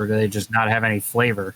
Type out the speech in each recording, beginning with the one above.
Or do they just not have any flavor?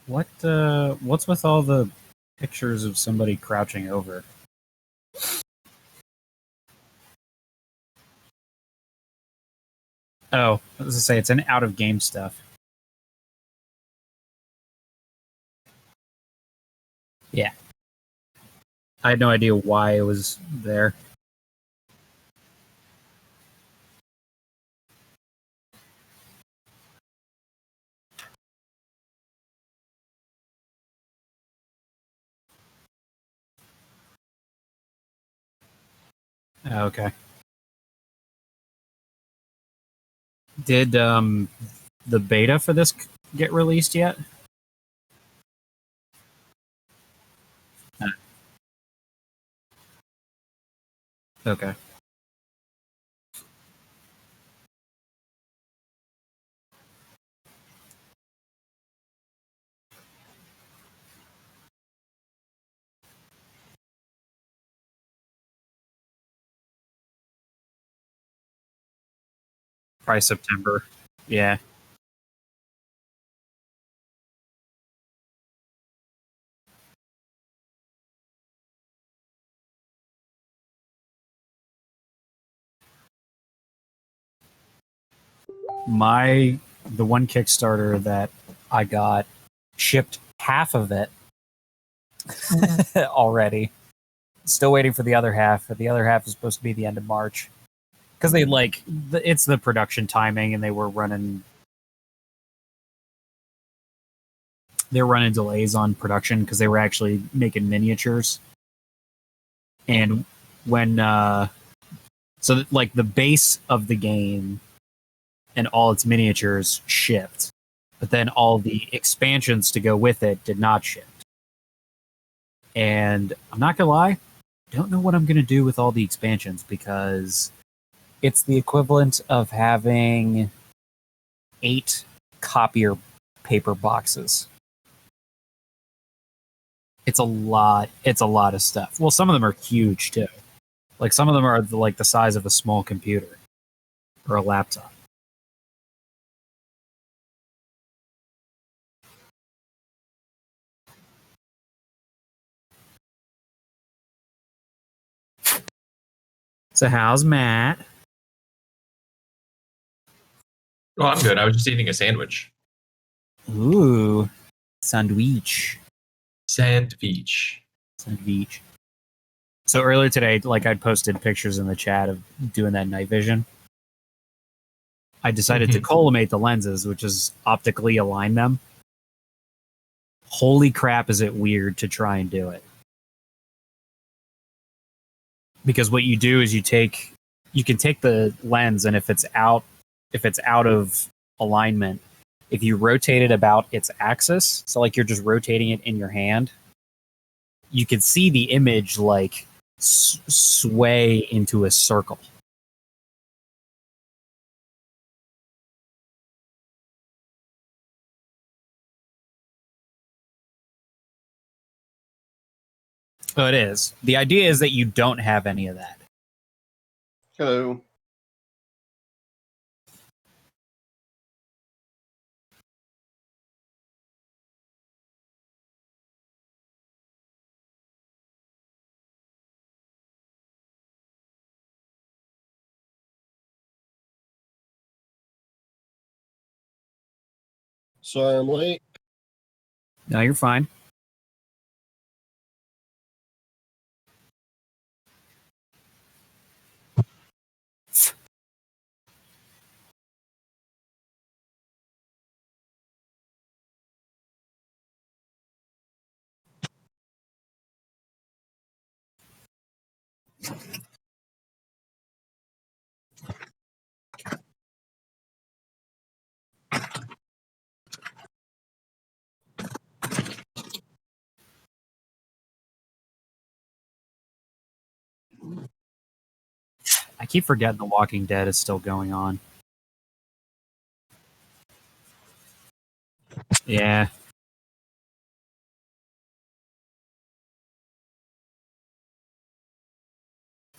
What's with all the pictures of somebody crouching over? Oh, I was gonna say it's an out of game stuff. Yeah. I had no idea why it was there. Okay. Did the beta for this get released yet? Okay. Probably September. Yeah. The one Kickstarter that I got shipped half of it already. Still waiting for the other half. The other half is supposed to be the end of March because they it's the production timing, and they're running delays on production because they were actually making miniatures. And when the base of the game and all its miniatures shipped, but then all the expansions to go with it did not ship. And I'm not gonna lie, don't know what I'm gonna do with all the expansions because it's the equivalent of having 8 copier paper boxes. It's a lot. It's a lot of stuff. Well, some of them are huge too. Like some of them are like the size of a small computer or a laptop. So how's Matt? Oh, I'm good. I was just eating a sandwich. Ooh, sandwich. Sandwich. Sandwich. So earlier today, like I posted pictures in the chat of doing that night vision. I decided to collimate the lenses, which is optically align them. Holy crap, is it weird to try and do it. Because what you do is you can take the lens, and if it's out of alignment, if you rotate it about its axis, so like you're just rotating it in your hand, you can see the image like sway into a circle. So it is. The idea is that you don't have any of that. Hello. Sorry I'm late. No, you're fine. I keep forgetting The Walking Dead is still going on. Yeah.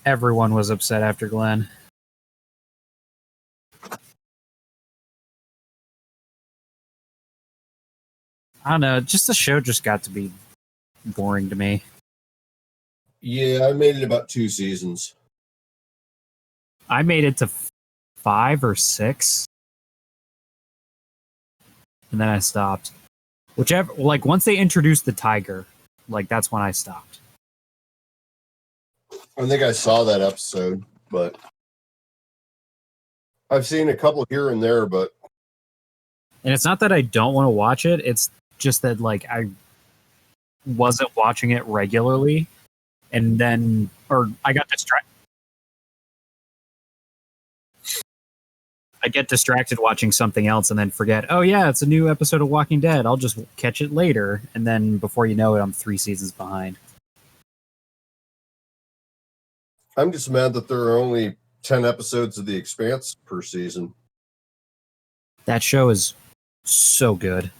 Everyone was upset after Glenn. I don't know. Just the show just got to be boring to me. Yeah, I made it about 2 seasons. I made it to 5 or 6, and then I stopped. Whichever, like once they introduced the tiger, like that's when I stopped. I think I saw that episode, but I've seen a couple here and there, but And it's not that I don't want to watch it, it's just that like I wasn't watching it regularly, and then I got distracted. I get distracted watching something else and then forget, oh yeah, it's a new episode of Walking Dead. I'll just catch it later. And then before you know it, I'm 3 seasons behind. I'm just mad that there are only 10 episodes of The Expanse per season. That show is so good.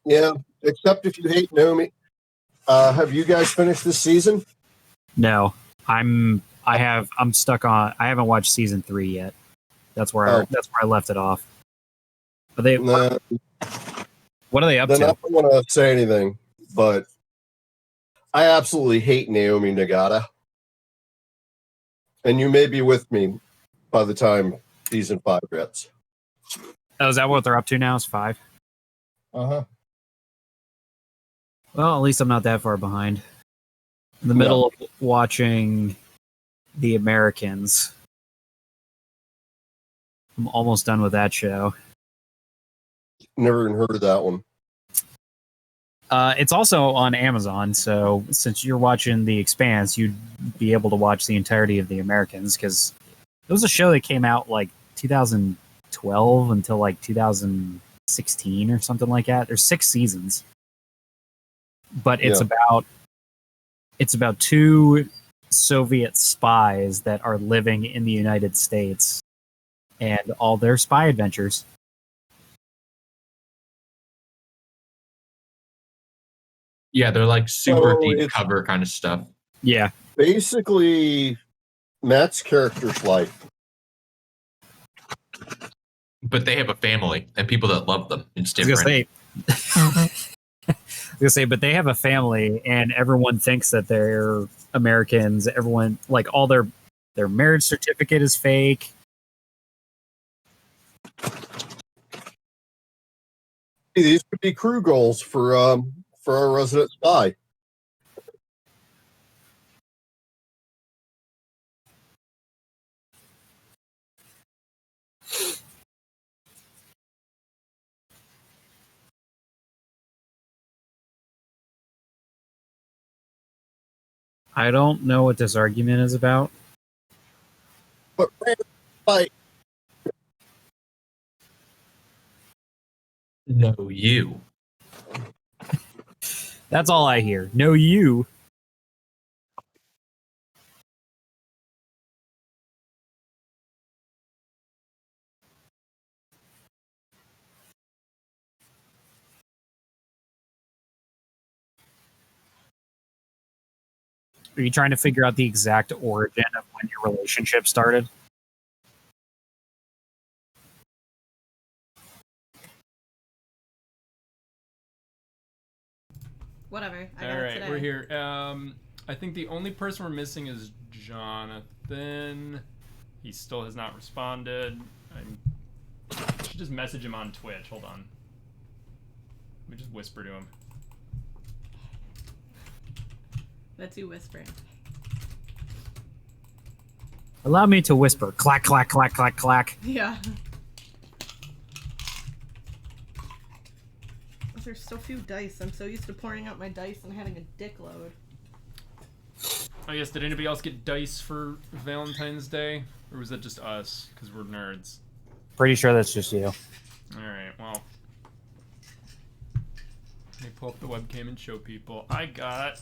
Yeah, except if you hate Naomi. Have you guys finished this season? No, I'm stuck on. I haven't watched season 3 yet. That's where I left it off. But what are they up to? to? I don't want to say anything, but I absolutely hate Naomi Nagata. And you may be with me by the time season 5 gets. Oh, is that what they're up to now? Is 5? Uh-huh. Well, at least I'm not that far behind. In the middle of watching The Americans. I'm almost done with that show. Never even heard of that one. It's also on Amazon, so since you're watching The Expanse, you'd be able to watch the entirety of The Americans, because it was a show that came out like 2012 until like 2016 or something like that. There's 6 seasons, but it's about 2 Soviet spies that are living in the United States and all their spy adventures. Yeah, they're like super deep cover kind of stuff. Yeah. Basically, Matt's character's life. But they have a family and people that love them. It's different. I was gonna say, but they have a family, and everyone thinks that they're Americans. Everyone, like, all their marriage certificate is fake. These could be crew goals for our resident spy. I don't know what this argument is about. But random fight. No, you. That's all I hear. No, you. Are you trying to figure out the exact origin of when your relationship started? Whatever. All right, we're here. I think the only person we're missing is Jonathan. He still has not responded. I should just message him on Twitch. Hold on. Let me just whisper to him. That's you whispering. Allow me to whisper. Clack, clack, clack, clack, clack. Yeah. There's so few dice. I'm so used to pouring out my dice and having a dick load. I guess, did anybody else get dice for Valentine's Day? Or was that just us? Because we're nerds. Pretty sure that's just you. Alright, well. Let me pull up the webcam and show people. I got...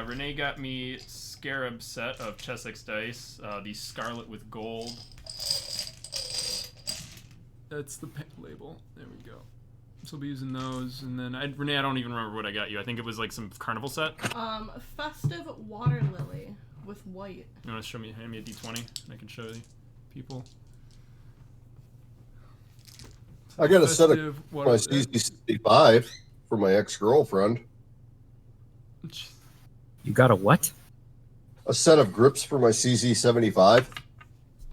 Renee got me Scarab set of Chessex dice. The Scarlet with Gold. That's the label. There we go. So I'll be using those, and then Renee, I don't even remember what I got you. I think it was like some carnival set. Festive water lily with white. You want to hand me a D20, and I can show you people. I got a set of my CZ65 for my ex-girlfriend. You got a what? A set of grips for my CZ75.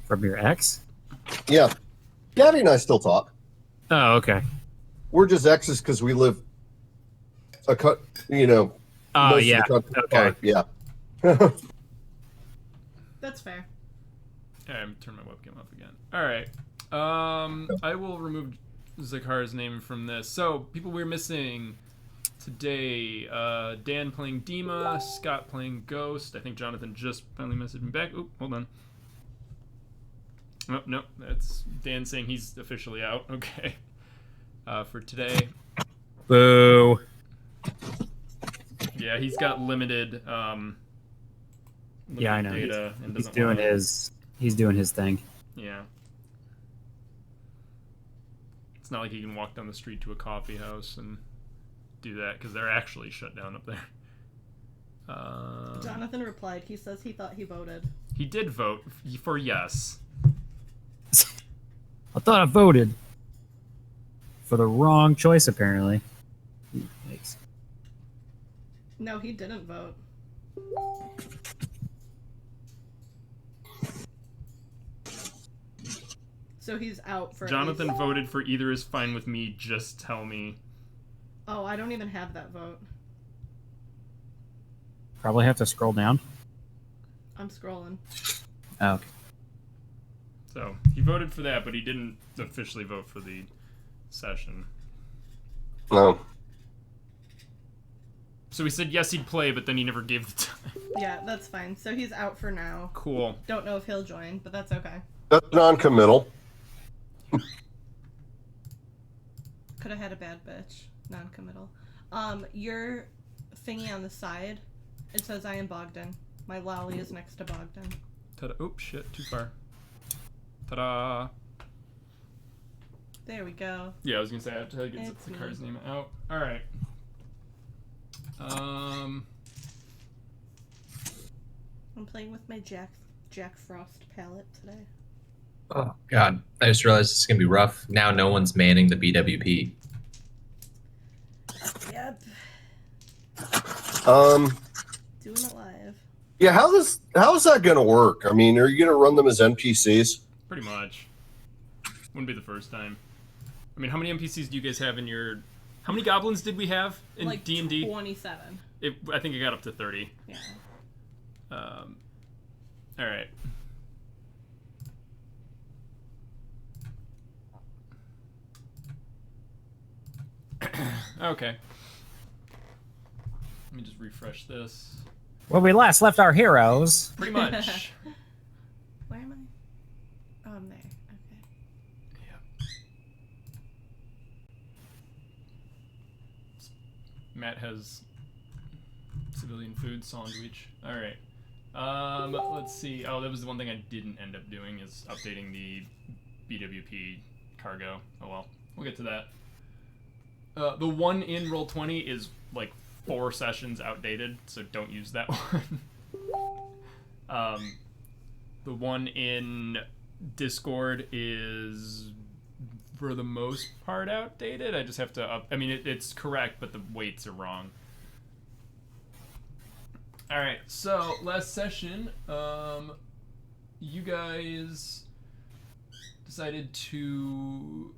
From your ex? Yeah. Gabby and I still talk. Oh, okay. We're just exes because we live a cut, Oh, yeah. Okay. Yeah. That's fair. Yeah, I'm turning my webcam up again. All right. I will remove Zakar's name from this. So, people we're missing today. Dan playing Dima, Scott playing Ghost. I think Jonathan just finally messaged me back. Oop, hold on. Oh, no, that's Dan saying he's officially out. Okay. For today. Boo. Yeah, he's got limited yeah, I know. Data and He's doing his thing. Yeah. It's not like he can walk down the street to a coffee house and do that because they're actually shut down up there. Jonathan replied. He says he thought he voted. He did vote for yes. I thought I voted for the wrong choice, apparently. Thanks. No, he didn't vote. So he's out for. Jonathan voted for either is fine with me. Just tell me. Oh, I don't even have that vote. Probably have to scroll down. I'm scrolling. Oh, okay. So he voted for that, but he didn't officially vote for the session. No. So he said yes, he'd play, but then he never gave the time. Yeah, that's fine. So he's out for now. Cool. Don't know if he'll join, but that's okay. That's non-committal. Could have had a bad bitch. Non-committal. Your thingy on the side, it says I am Bogdan. My lolly is next to Bogdan. Ta-da. Oops, shit, too far. Ta-da. There we go. Yeah, I was gonna say I have to get the card's name out. All right. I'm playing with my Jack Frost palette today. Oh God! I just realized this is gonna be rough. Now no one's manning the BWP. Yep. Doing it live. Yeah, how is that gonna work? I mean, are you gonna run them as NPCs? Pretty much. Wouldn't be the first time. I mean, how many NPCs do you guys have in your? How many goblins did we have in like D&D? 27. I think it got up to 30. Yeah. All right. Okay. Let me just refresh this. Where we last left our heroes. Pretty much. Where am I? Oh, I'm there. Okay. Yeah. Matt has civilian food sandwich. All right. Let's see. Oh, that was the one thing I didn't end up doing is updating the BWP cargo. Oh well, we'll get to that. The one in Roll20 is like 4 sessions outdated, so don't use that one. The one in Discord is for the most part outdated. I just have to I mean, it's correct, but the weights are wrong. All right, so last session, you guys decided to,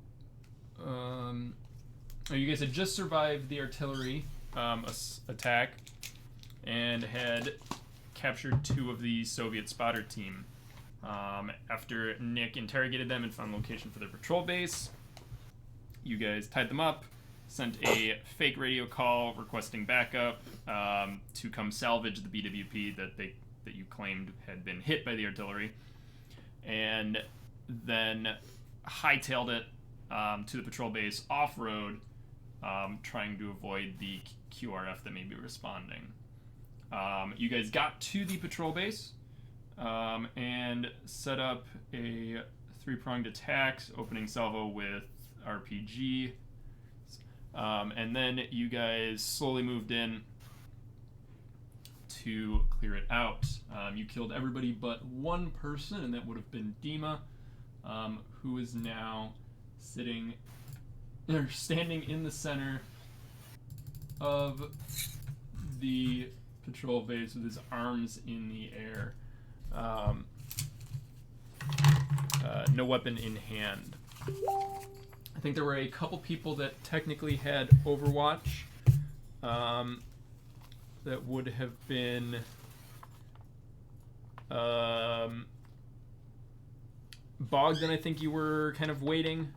you guys had just survived the artillery attack and had captured 2 of the Soviet spotter team. After Nick interrogated them and found the location for their patrol base, you guys tied them up, sent a fake radio call requesting backup to come salvage the BWP that you claimed had been hit by the artillery, and then hightailed it to the patrol base off-road, trying to avoid the QRF that may be responding. You guys got to the patrol base and set up a 3-pronged attack, opening salvo with RPG. And then you guys slowly moved in to clear it out. You killed everybody but one person, and that would have been Dima, who is now standing in the center of the patrol base with his arms in the air. No weapon in hand. I think there were a couple people that technically had Overwatch that would have been Bogdan, I think you were kind of waiting.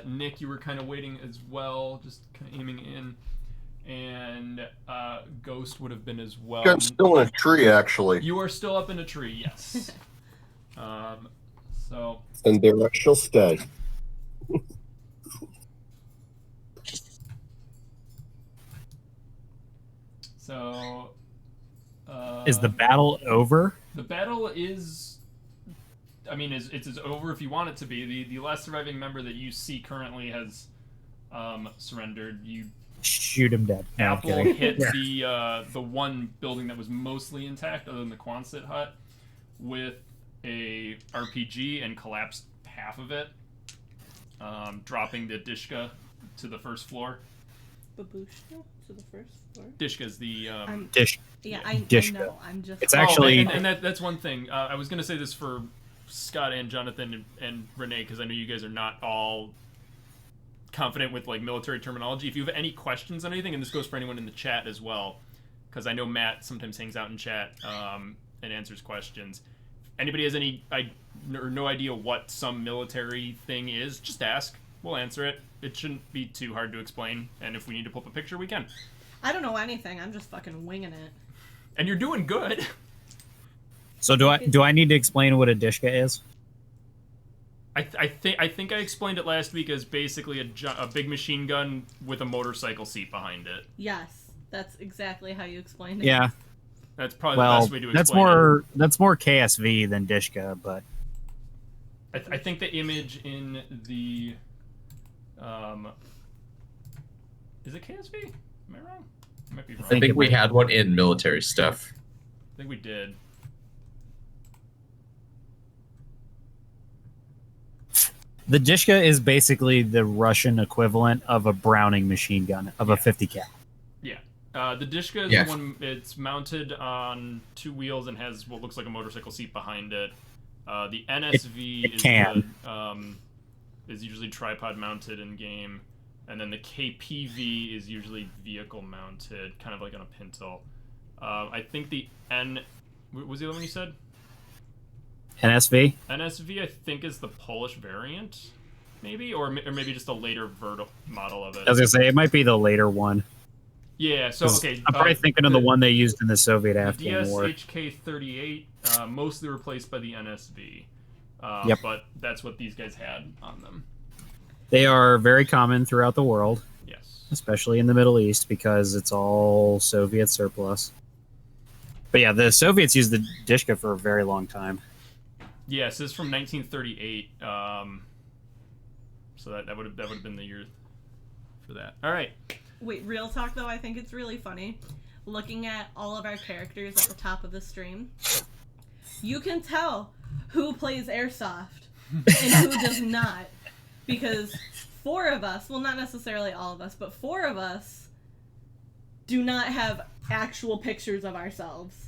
Nick, you were kind of waiting as well, just kind of aiming in. And Ghost would have been as well. I'm still in a tree, actually. You are still up in a tree, yes. So. And there I shall stay. So. Is the battle over? The battle is. I mean, it's over if you want it to be. The last surviving member that you see currently has surrendered. You shoot him dead. No, Apple hit the one building that was mostly intact, other than the Quonset hut, with a RPG and collapsed half of it, dropping the Dishka to the first floor. Babushka to the first floor. Dishka's the Dish. Yeah, I know. I'm just. It's actually, and that's one thing. I was gonna say this for Scott and Jonathan and Renee, because I know you guys are not all confident with like military terminology. If you have any questions on anything, and this goes for anyone in the chat as well, because I know Matt sometimes hangs out in chat and answers questions. Anybody has any or no idea what some military thing is, just ask. We'll answer it. It shouldn't be too hard to explain, and if we need to pull up a picture, we can. I don't know anything. I'm just fucking winging it. And you're doing good. So do I need to explain what a Dishka is? I think I explained it last week as basically a big machine gun with a motorcycle seat behind it. Yes, that's exactly how you explained it. Yeah. That's probably the best way to explain it. That's more KSV than Dishka, but I think the image in the is it KSV? Am I wrong? I might be wrong. I think we had one in military stuff. I think we did. The Dishka is basically the Russian equivalent of a Browning machine gun, of a 50 cal. Yeah. The Dishka is the one, it's mounted on 2 wheels and has what looks like a motorcycle seat behind it. The NSV is usually tripod mounted in game. And then the KPV is usually vehicle mounted, kind of like on a pintle. I think the what was the other one you said? NSV? NSV, I think, is the Polish variant, maybe? Or maybe just a later model of it. I was going to say, it might be the later one. Yeah. So okay. I'm probably thinking of the one they used in the Soviet-Afghan War. DSHK-38 mostly replaced by the NSV. Yep. But that's what these guys had on them. They are very common throughout the world, Yes. especially in the Middle East, because it's all Soviet surplus. But yeah, the Soviets used the Dishka for a very long time. Yes, this is from 1938. So that would have been the year for that. All right. Wait, real talk though, I think it's really funny. Looking at all of our characters at the top of the stream, you can tell who plays Airsoft and who does not. Because 4 of us, well, not necessarily all of us, but 4 of us do not have actual pictures of ourselves.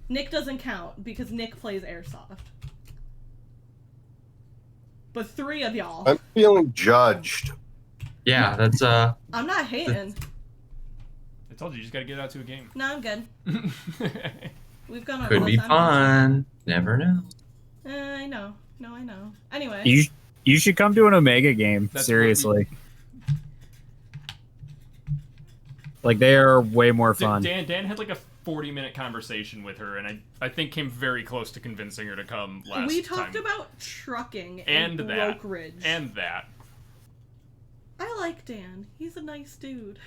Nick doesn't count because Nick plays Airsoft. But 3 of y'all. I'm feeling judged. Yeah, that's I'm not hating. I told you just got to get out to a game. No, I'm good. We've gone over could be this. fun. Never know. I know. No, I know. Anyway. You should come to an Omega game. That's Seriously. Like, they are way more fun. Dan had like a 40-minute conversation with her, and I think came very close to convincing her to come last time. We talked about trucking and in that brokerage. and that. I like Dan. He's a nice dude.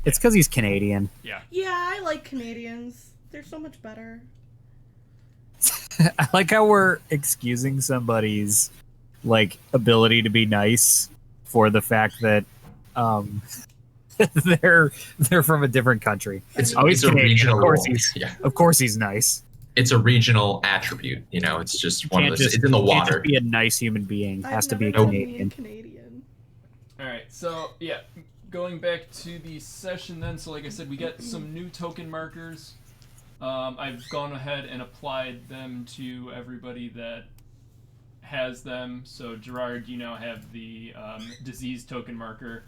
It's because he's Canadian. Yeah. Yeah, I like Canadians. They're so much better. I like how we're excusing somebody's like ability to be nice for the fact that they're from a different country. It's he's a Canadian. regional. Of course he's nice. It's a regional attribute. You know, it's just one of those. Just, It's in the can't water. just be a nice human being. Has to be a I've never met Canadian. Canadian. All right. So yeah, going back to the session then. So like I said, we got some new token markers. I've gone ahead and applied them to everybody that has them. So Gerard, you now have the disease token marker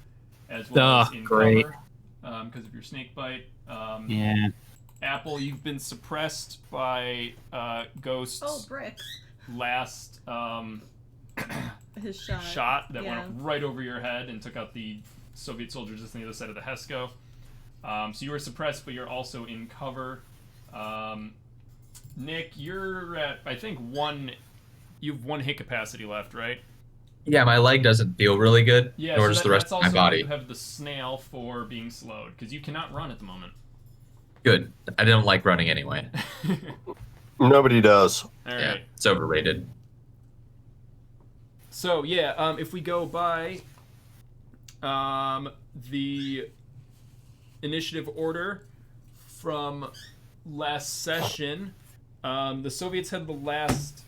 as well as in great. cover because of your snake bite. Yeah. Apple, you've been suppressed by Ghost's Oh, bricks. last His shot. shot that Yeah. went right over your head and took out the Soviet soldiers just on the other side of the HESCO. So you were suppressed, but you're also in cover. Nick, you're at, I think, you have 1 hit capacity left, right? Yeah, my leg doesn't feel really good. Yeah, nor so does the rest that's of my also body. you have the snail for being slowed, because you cannot run at the moment. Good. I don't like running anyway. Nobody does. All Yeah, right. it's overrated. So yeah, if we go by the initiative order from last session, the Soviets had the last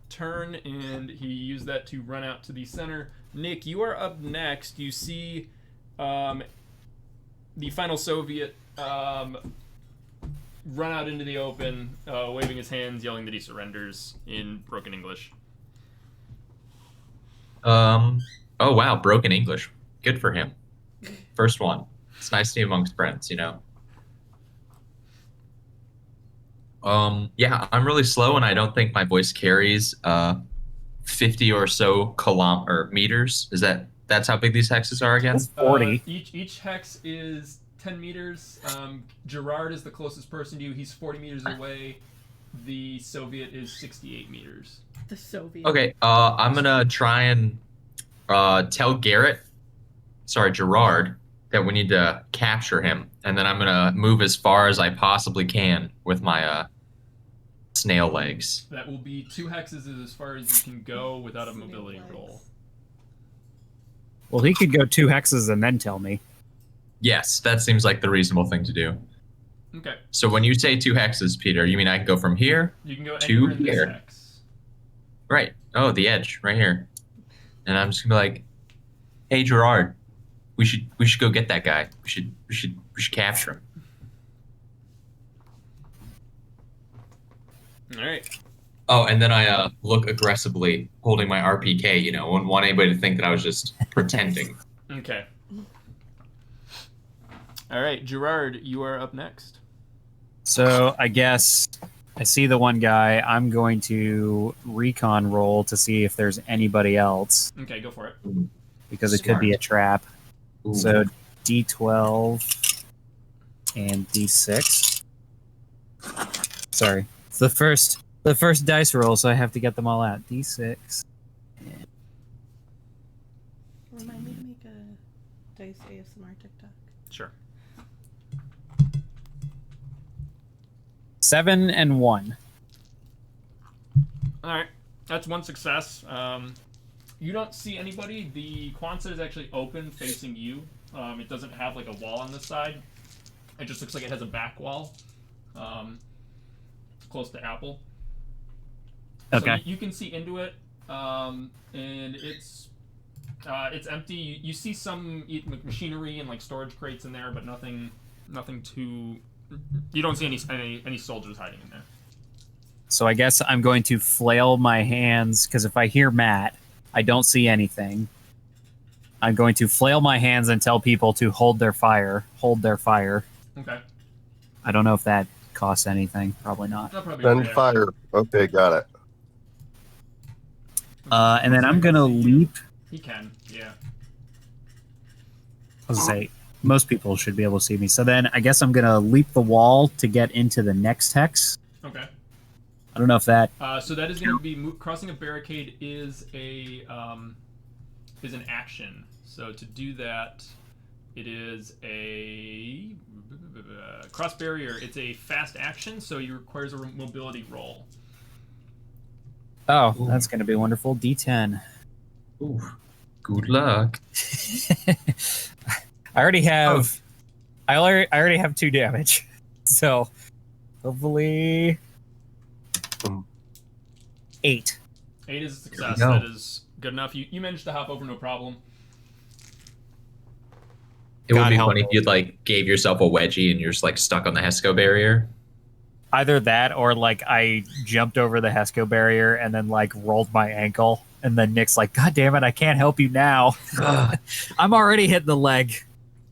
turn, and he used that to run out to the center. Nick, you are up next. You see the final Soviet run out into the open, waving his hands, yelling that he surrenders in broken English. Oh wow, broken English. Good for him. First one. It's nice to be amongst friends, you know. Yeah, I'm really slow, and I don't think my voice carries 50 or so meters. That's how big these hexes are again? That's 40. Each hex is 10 meters. Gerard is the closest person to you. He's 40 meters away. The Soviet is 68 meters. The Soviet. Okay, I'm gonna try and tell Gerard, that we need to capture him, and then I'm gonna move as far as I possibly can with my snail legs. That will be 2 hexes as far as you can go without a mobility Snake roll. legs. Well, he could go 2 hexes and then tell me. Yes, that seems like the reasonable thing to do. Okay. So when you say 2 hexes, Peter, you mean I can go from here? You can go To anywhere in this here. hex. Right. Oh, the edge, right here. And I'm just gonna be like, "Hey, Gerard, we should go get that guy. We should capture him." All right. Oh, and then I look aggressively, holding my RPK. You know, wouldn't want anybody to think that I was just pretending. Okay. All right, Gerard, you are up next. So I guess I see the one guy. I'm going to recon roll to see if there's anybody else, Okay, go for it. because it could be a trap. Ooh. So D12 and D6. Sorry, it's the first dice roll, so I have to get them all out. D6. Remind me to make a dice ASMR TikTok. Sure. 7 and 1. All right, that's one success. You don't see anybody. The Quonset is actually open, facing you. It doesn't have like a wall on this side. It just looks like it has a back wall, close to Apple. Okay. So you can see into it, and it's empty. You see some machinery and like storage crates in there, but nothing too. You don't see any soldiers hiding in there. So I guess I'm going to flail my hands, because if I hear Matt, I don't see anything. I'm going to flail my hands and tell people to hold their fire. Hold their fire. Okay. I don't know if that costs anything. Probably not. Send fire. Okay, got it. And then I'm going to leap. He can, yeah. I was going to say, most people should be able to see me. So then I guess I'm going to leap the wall to get into the next hex. Okay. I don't know if that... So that is going to be... crossing a barricade is an action. So to do that, it is a... cross barrier. It's a fast action, so it requires a mobility roll. Oh, that's going to be wonderful. D10. Ooh. Good luck. I already have... I already have 2 damage. So, hopefully... 8. 8 is a success. No. That is good enough. You managed to hop over no problem. It would God be help funny me. if you like gave yourself a wedgie and you're just like stuck on the Hesco barrier. Either that or like I jumped over the Hesco barrier and then like rolled my ankle. And then Nick's like, God damn it, I can't help you now. I'm already hitting the leg.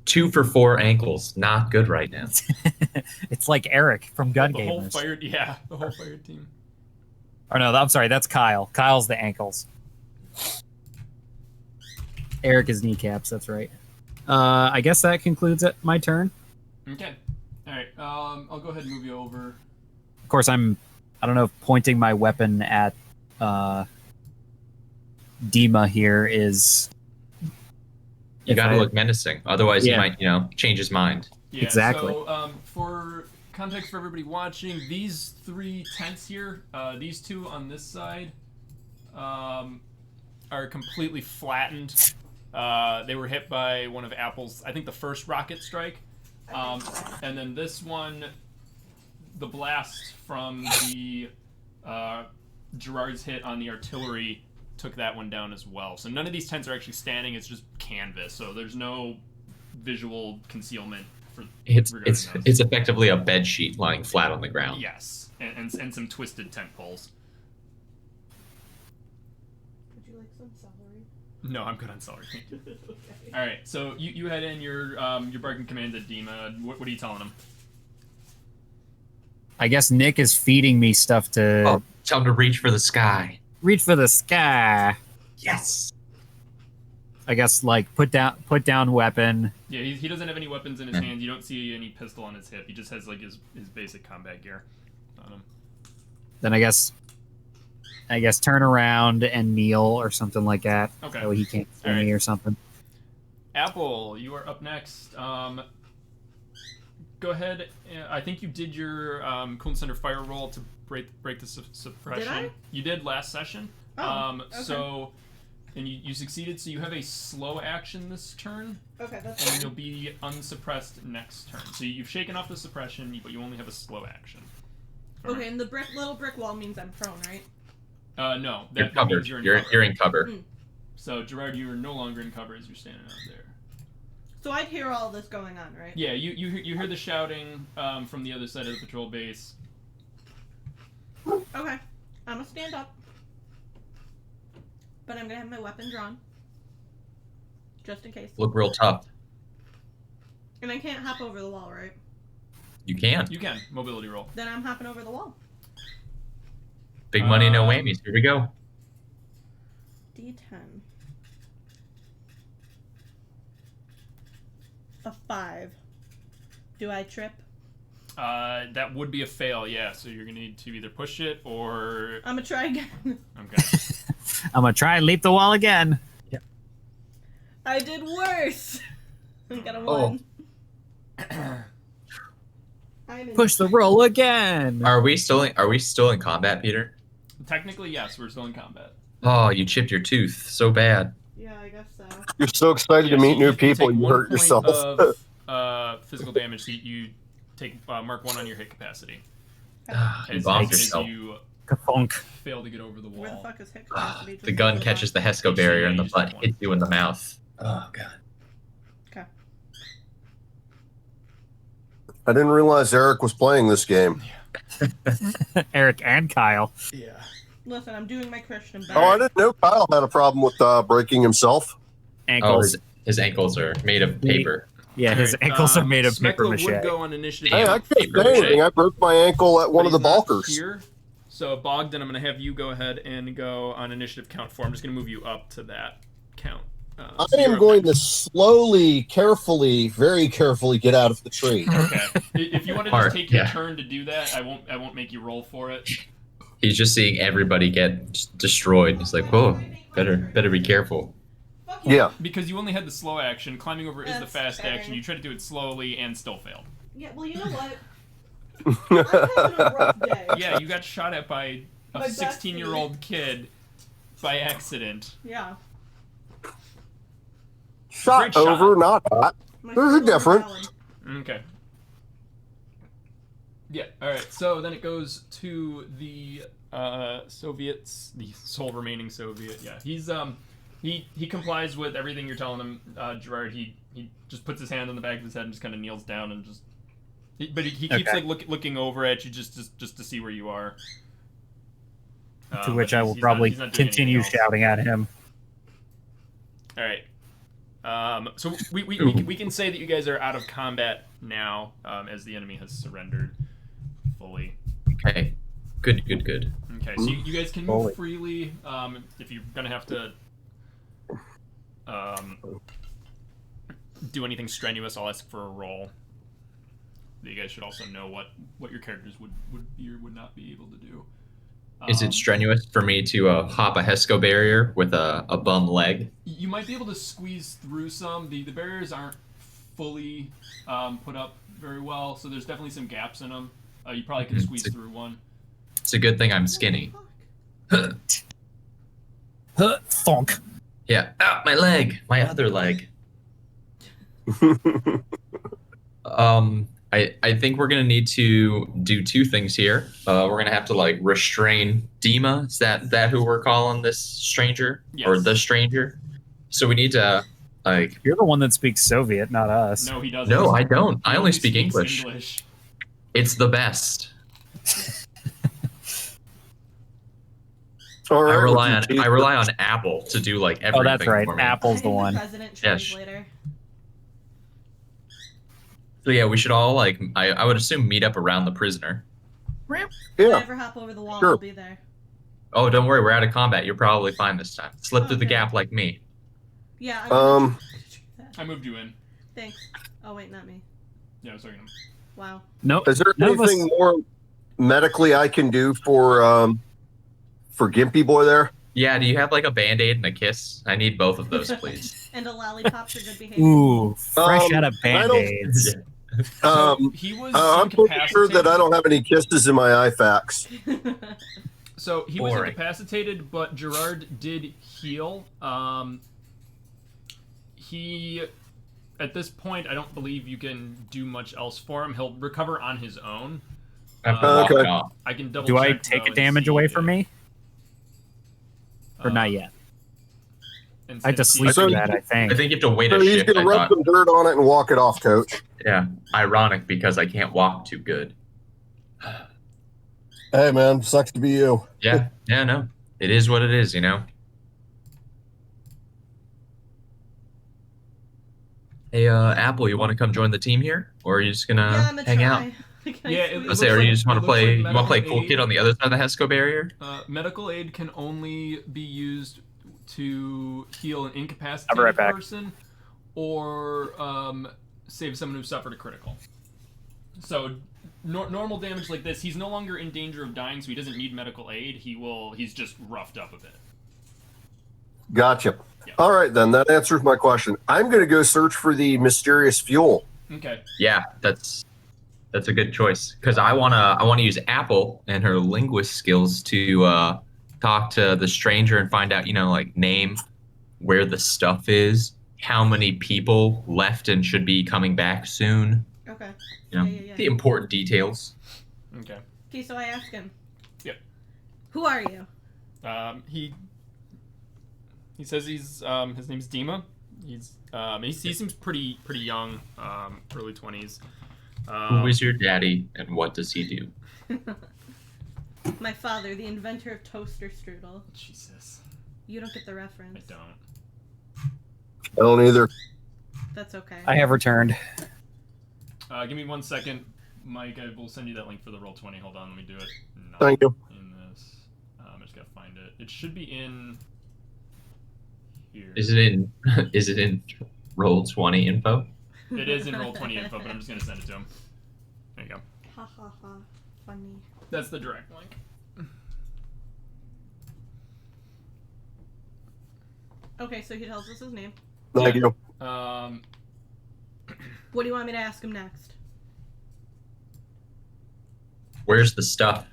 2 for 4 ankles. Not good right now. It's like Eric from Gun The whole Gamers. the whole fire team. Or no, I'm sorry, that's Kyle. Kyle's the ankles. Eric is kneecaps, that's right. I guess that concludes it, my turn. Okay. All right. I'll go ahead and move you over. Of course, I don't know if pointing my weapon at Dima here is... You if gotta I- look menacing. Otherwise, Yeah. he might, change his mind. Yeah, Exactly. So, for context for everybody watching, these 3 tents here, these 2 on this side, are completely flattened. They were hit by one of Apple's, I think, the first rocket strike. And then this one, the blast from the Gerard's hit on the artillery took that one down as well. So none of these tents are actually standing. It's just canvas. So there's no visual concealment for It's regarding those. it's effectively a bed sheet lying flat on the ground. Yes, and some twisted tent poles. Would you like some celery? No, I'm good on celery. Okay. All right, so you head in your barking command at Dima. What are you telling him? I guess Nick is feeding me stuff to Oh, tell him to reach for the sky. reach for the sky. Yes. I guess like put down weapon. Yeah, he doesn't have any weapons in his hands. You don't see any pistol on his hip. He just has like his basic combat gear on him. Then I guess turn around and kneel or something like that. Okay. So he can't see All right. me or something. Apple, you are up next. Go ahead. I think you did your Coolant Center fire roll to break the suppression. Did I? You did last session. Oh, okay. So, and you succeeded. So you have a slow action this turn, Okay, that's and then fine. you'll be unsuppressed next turn. So you've shaken off the suppression, but you only have a slow action. Okay, and the little brick wall means I'm prone, right? No, You're that covered. means you're in cover. You're in cover. Mm. So Gerard, you are no longer in cover as you're standing out there. So I'd hear all this going on, right? Yeah, you hear the shouting from the other side of the patrol base. Okay, I'm gonna stand up, but I'm gonna have my weapon drawn, just in case. Look real tough. And I can't hop over the wall, right? You can. You can mobility roll. Then I'm hopping over the wall. Big money, no whammies. Here we go. D10. a 5. Do I trip? That would be a fail, yeah. So you're gonna need to either push it or. I'm gonna try again. Okay. I'm gonna try and leap the wall again. I did worse. I got a Oh. 1. I'm in- Push the roll again. Are we still in combat, Peter? Technically, yes, we're still in combat. Oh, you chipped your tooth so bad. Yeah, I guess so. You're so excited to Yeah, meet so new you people, take you 1 hurt point yourself. Of physical damage. So you take mark 1 on your hit capacity. You As, bombed as yourself. you Ka-thunk. fail to get over the Where the wall. fuck is hit capacity? The gun catches the Hesco barrier in the butt, hits you in the mouth. Oh god. Okay. I didn't realize Eric was playing this game. Eric and Kyle. Yeah. Listen, I'm doing my Christian best. Oh, I didn't know Kyle had a problem with breaking himself. Ankles. His ankles are made of paper. Yeah, his ankles are made of paper Smekla mache. would go on initiative. Hey, I count, can't Paper say mache. anything. I broke my ankle at one but of the he's not balkers. Here. So Bogdan, I'm going to have you go ahead and go on initiative count 4. I'm just going to move you up to that count. I So you're am up going to next. slowly, carefully, very carefully get out of the tree. Okay. If you want to Smart, just take your yeah. turn to do that, I won't make you roll for it. He's just seeing everybody get destroyed. He's like, whoa, better be careful. Fuck Yeah. Because you only had the slow action. Climbing over is the That's fast fair. action. You tried to do it slowly and still failed. Yeah, well, you know what? I'm having a rough day. Yeah, you got shot at by a My bestie. 16-year-old kid by accident. Yeah. Shot Great shot. over, not hot. My There's a feet are difference. valid. Okay. Yeah, alright, so then it goes to the Soviets, the sole remaining Soviet. Yeah, he's he complies with everything you're telling him, Gerard. He just puts his hand on the back of his head and just kind of kneels down and just but he keeps Okay. like looking over at you just to see where you are. To But which I will he's probably not doing continue anything else. shouting at him. All right. So we can say that you guys are out of combat now, as the enemy has surrendered fully. Okay. Good. Okay, so you guys can Fully. move freely. If you're gonna have to do anything strenuous, I'll ask for a roll. You guys should also know what your characters would be or would not be able to do. Is it strenuous for me to hop a Hesco barrier with a bum leg? You might be able to squeeze through some. The barriers aren't fully put up very well, so there's definitely some gaps in them. You probably can squeeze through one. It's a good thing I'm skinny. Fuck. Huh, thunk. Yeah. Ah, my leg. My other leg. I think we're gonna need to do 2 things here. We're gonna have to like restrain Dima. Is that who we're calling this stranger? Yes. Or the stranger? So we need to like. You're the one that speaks Soviet, not us. No, he doesn't. No, I don't. I He only speak speaks English. It's the best. All I right, rely on Apple to do like everything. Oh, that's right. For me. Apple's the I'm one. President Yes. translator. So yeah, we should all like. I would assume meet up around the prisoner. If Yeah. I ever hop over the wall, Sure. I'll be there. Oh, don't worry, we're out of combat. You're probably fine this time. Slip through the Okay. gap like me. Yeah, I'm gonna try to do that. I moved you in. Thanks. Oh, wait, not me. Yeah, I was talking to him. Wow. No, Is there none of us. anything more medically I can do for Gimpy Boy there? Yeah, do you have like a band-aid and a kiss? I need both of those, please. And a lollipop for good behavior. Ooh, fresh Um, out of I don't- band-aids. He was I'm pretty sure that I don't have any kisses in my IFAX. So he was Boring. incapacitated, but Gerard did heal. He, at this point, I don't believe you can do much else for him. He'll recover on his own. I have to walk Okay. off. I can double. Do I check, take though, a and damage see away if- from me? Or not yet? and I had to see- sleep So through that, I think. I think you have to wait So a he's shift. gonna I rub thought. some dirt on it and walk it off, Coach. Yeah, ironic because I can't walk too good. Hey man, sucks to be you. Yeah, no, it is what it is, you know. Hey, Apple, you want to come join the team here, or are you just yeah, gonna I'm gonna hang out? try. Can I Yeah, it squeeze Let's say, or looks you like- just want it to looks play? like You want to play medical cool aid. kid on the other side of the Hesco barrier? Medical aid can only be used to heal an I'll be incapacitated right back. person, or save someone who suffered a critical. So normal damage like this, he's no longer in danger of dying, so he doesn't need medical aid. He's just roughed up a bit. Gotcha. Yeah. All right, then that answers my question. I'm going to go search for the mysterious fuel. Okay. Yeah, that's a good choice because I wanna use Apple and her linguist skills to talk to the stranger and find out, like name where the stuff is, how many people left and should be coming back soon. Okay. The important details. Okay. Okay, so I ask him. Yep. Who are you? He says his name's Dima. He seems pretty young, early 20s. Who is your daddy and what does he do? My father, the inventor of toaster strudel. Jesus. You don't get the reference. I don't. I don't either. That's okay. I have returned. Give me 1 second, Mike. I will send you that link for the Roll20. Hold on, let me do it. Not Thank you. In this, I just gotta find it. It should be in here. Is it in Roll20 info? It is in Roll20 info, but I'm just gonna send it to him. There you go. Ha ha ha. Funny. That's the direct link. Okay, so he tells us his name. Thank you. What do you want me to ask him next? Where's the stuff?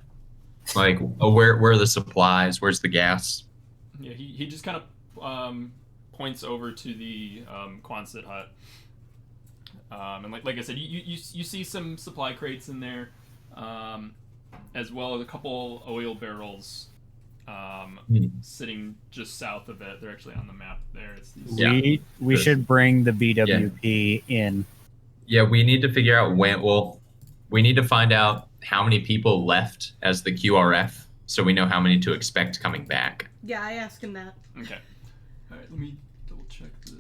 Like, where are the supplies? Where's the gas? Yeah, he just kind of points over to the Quonset hut. And like I said, you see some supply crates in there, as well as a couple oil barrels sitting just south of it. They're actually on the map there. It's these. We should bring the BWP in. Yeah, we need to figure out when. Well, we need to find out how many people left as the QRF, so we know how many to expect coming back. Yeah, I asked him that. Okay. All right, let me double check this.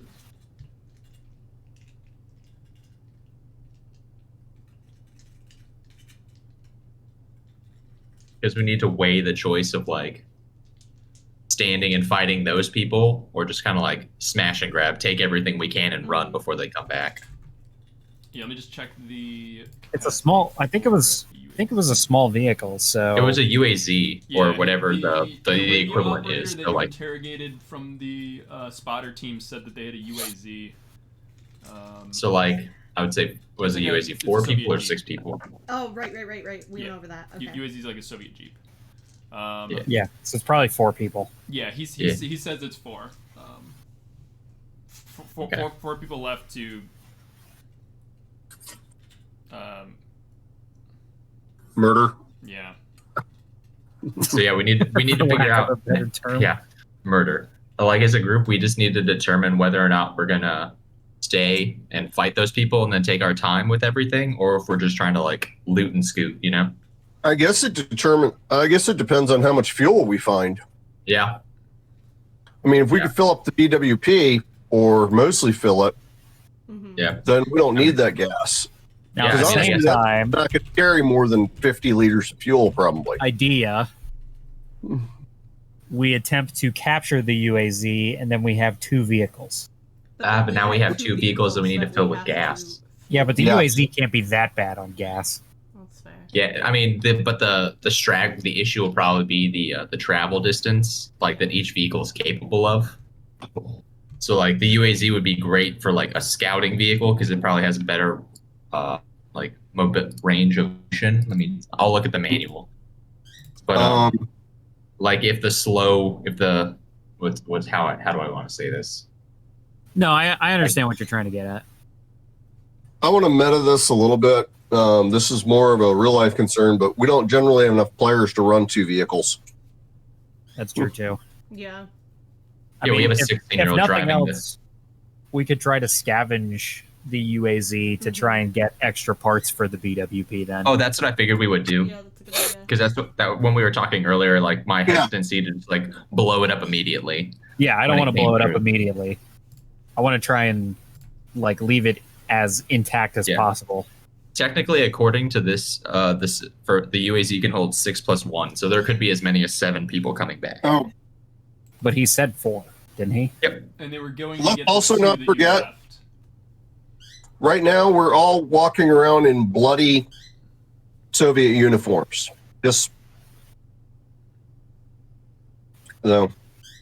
Because we need to weigh the choice of like standing and fighting those people, or just kind of like smash and grab, take everything we can and run before they come back. Yeah, let me just check the. It's a small. I think it was a small vehicle. So It was a UAZ or Yeah, whatever the radio equivalent operator is. that So you like, interrogated from the spotter team said that they had a UAZ. I would say was a It's UAZ like 4 Soviet people or Jeep. 6 people? Oh, right. We Yeah. went over that. Okay. UAZ is like a Soviet Jeep. yeah, so it's probably 4 people. Yeah, he says it's 4. Okay. Four people left to. Murder. Yeah. So yeah, we need to figure Lack of a out. better term. Yeah, murder. Like as a group, we just need to determine whether or not we're gonna stay and fight those people and then take our time with everything, or if we're just trying to like loot and scoot. I guess it depends on how much fuel we find. Yeah. I mean, if we could fill up the BWP or mostly fill it, Mm-hmm. Yeah. then we don't need that gas. Now Yeah, at the I same guess time, I could carry more than 50 liters of fuel, probably. idea. We attempt to capture the UAZ, and then we have 2 vehicles. But now we have 2 vehicles that we need to fill with gas. Yeah, but the Yeah. UAZ can't be that bad on gas. That's fair. Yeah, I mean, the issue will probably be the travel distance, like that each vehicle is capable of. So like the UAZ would be great for like a scouting vehicle because it probably has a better like range of motion. I'll look at the manual. But how do I want to say this? No, I understand what you're trying to get at. I want to meta this a little bit. This is more of a real life concern, but we don't generally have enough players to run 2 vehicles. That's true too. Yeah. Yeah, we have a if 16-year-old nothing driving else, this. we could try to scavenge the UAZ to try and get extra parts for the BWP then. Oh, that's what I figured we would do. Yeah, that's a good idea. Because that when we were talking earlier, like my hesitancy to just like blow it up immediately. Yeah, I don't want to Anything blow it up through. immediately. I want to try and like leave it as intact as Yeah. possible. Technically, according to this for the UAZ can hold 6 + 1, so there could be as many as 7 people coming back. Oh, But he said 4, didn't he? Yep. And they were going to Let's get also the 2 not that you forget- left. right now we're all walking around in bloody Soviet uniforms. Just so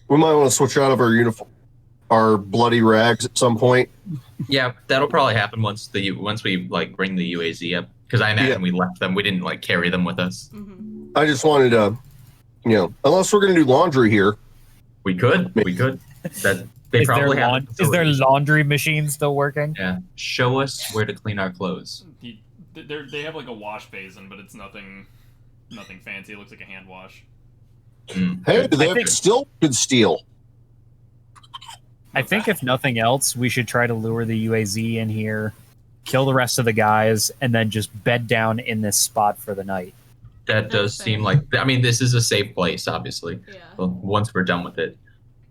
we might want to switch out of our uniform, our bloody rags at some point. Yeah, that'll probably happen once we like bring the UAZ up, because I imagine we left them. We didn't like carry them with us. Mm-hmm. I just wanted to, unless we're going to do laundry here. We could. That they probably have. Is their laundry machine still working? Yeah. Show us where to clean our clothes. They have like a wash basin, but it's nothing fancy. It looks like a hand wash. Hey, they have still good steel. I think if nothing else, we should try to lure the UAZ in here, kill the rest of the guys, and then just bed down in this spot for the night. That does seem like. I mean, this is a safe place, obviously. Yeah. Well, once we're done with it.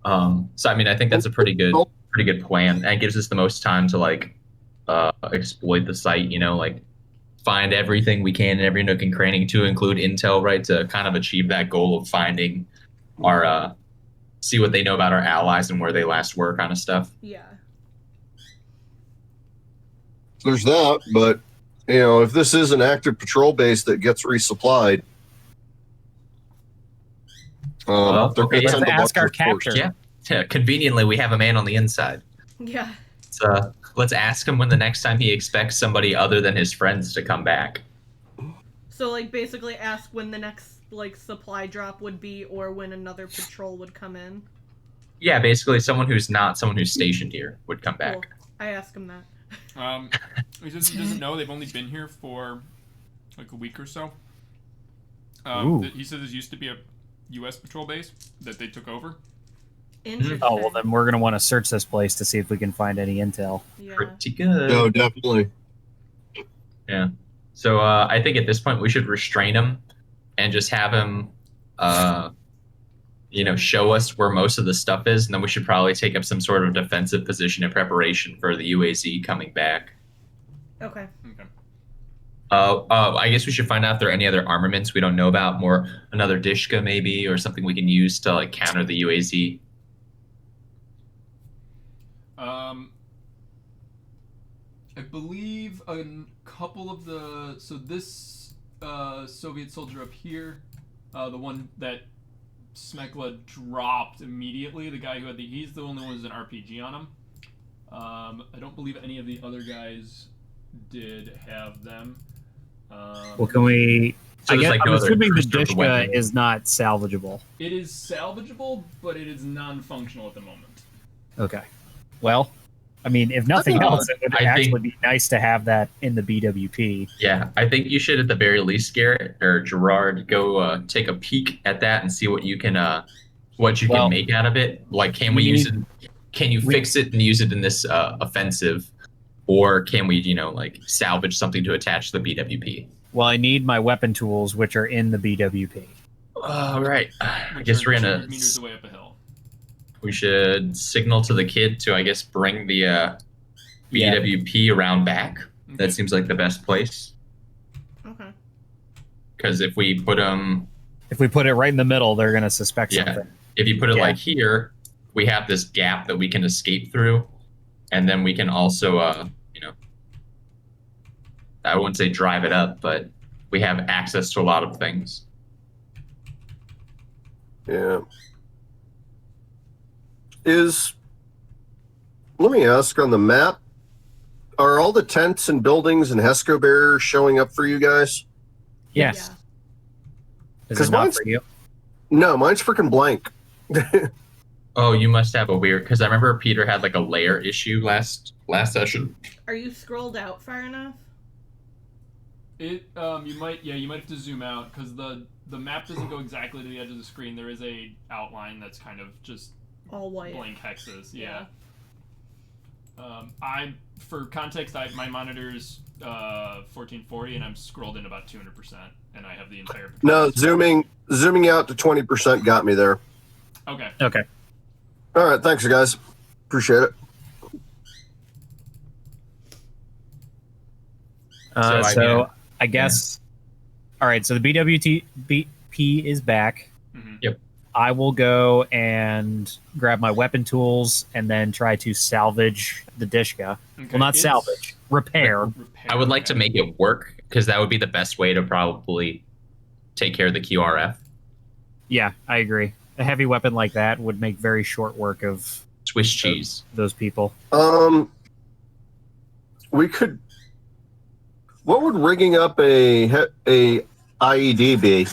So I mean, I think that's a pretty good plan. And it gives us the most time to like exploit the site. Like find everything we can in every nook and cranny, to include intel, right? To kind of achieve that goal of finding our. See what they know about our allies and where they last were, kind of stuff. Yeah. There's that, but if this is an active patrol base that gets resupplied, Let's ask our captor. Yeah, conveniently we have a man on the inside. Yeah. So let's ask him when the next time he expects somebody other than his friends to come back. So like basically ask when the next like supply drop would be, or when another patrol would come in. Yeah, basically someone who's not someone who's stationed here would come back. Cool. I ask him that. He says he doesn't know. They've only been here for like a week or so. He says this used to be a U.S. patrol base that they took over. Interesting. Oh, well, then we're going to want to search this place to see if we can find any intel. Yeah. Pretty good. No, definitely. Yeah. So I think at this point we should restrain him and just have him, show us where most of the stuff is, and then we should probably take up some sort of defensive position in preparation for the UAZ coming back. Okay. I guess we should find out if there are any other armaments we don't know about, another Dishka maybe, or something we can use to like counter the UAZ. I believe a couple of this Soviet soldier up here, the one that Smekla dropped immediately, the guy who had he's the only one who's an RPG on him. I don't believe any of the other guys did have them. Well, can we... So I'm assuming the Dishka Dishka is not salvageable. It is salvageable, but it is non-functional at the moment. Okay. Well, I mean, if nothing else, it would actually be nice to have that in the BWP. Yeah, I think you should at the very least, Garrett or Gerard, go take a peek at that and see what you can make out of it. Like, can we use it? Can you fix it and use it in this offensive, or can we, salvage something to attach to the BWP? Well, I need my weapon tools, which are in the BWP. All right. I guess we're gonna. 200 meters away up a hill. We should signal to the kid to, I guess, bring the BWP around back. Okay. That seems like the best place. Okay. Because if we put it right in the middle, they're gonna suspect something. If you put it like here, we have this gap that we can escape through, and then we can also, I wouldn't say drive it up, but we have access to a lot of things. Yeah. Let me ask, on the map, are all the tents and buildings and Hesco bearers showing up for you guys? Yes. Yeah. Is it not for you? No, mine's freaking blank. Oh, you must have a weird, because I remember Peter had like a layer issue last session. Are you scrolled out far enough? You might have to zoom out, because the map doesn't go exactly to the edge of the screen. There is a outline that's kind of just all white blank hexes. Yeah. For context, my monitor's 1440 and I'm scrolled in about 200%, and I have the entire. No, zooming out to 20% got me there. Okay. All right, thanks guys, appreciate it. I guess. All right, so the BWP is back. Mm-hmm. Yep. I will go and grab my weapon tools and then try to salvage the Dishka. Okay, Well, not it's- salvage, repair. I would like to okay. make it work because that would be the best way to probably take care of the QRF. Yeah, I agree. A heavy weapon like that would make very short work of Swiss cheese. those people. We could. What would rigging up a IED be?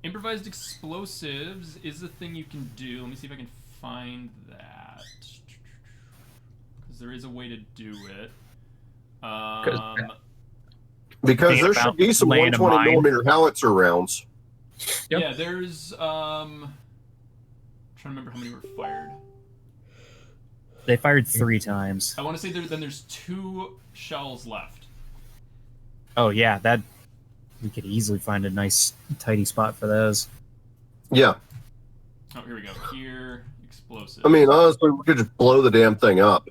Improvised explosives is a thing you can do. Let me see if I can find that. Because there is a way to do it. Because Thinking there about should be some laying a 120 mine. millimeter howitzer rounds. Yep. Yeah, there's trying to remember how many were fired. They fired 3 times. I want to say there's 2 shells left. Oh yeah, that we could easily find a nice tidy spot for those. Yeah. Oh, here we go. Here, explosives. I mean, honestly, we could just blow the damn thing up.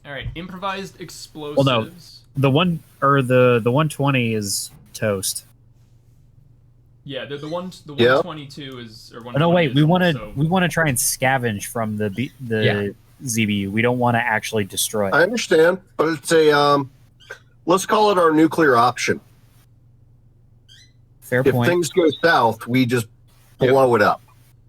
All right, improvised explosives. Well, no. The 120 is toast. Yeah, the 122 is or 120 Oh, no, wait. is We want to also- try and scavenge from the Yeah. ZBU. We don't want to actually destroy it. I understand, but it's a let's call it our nuclear option. Fair If point. things go south, we just blow it up.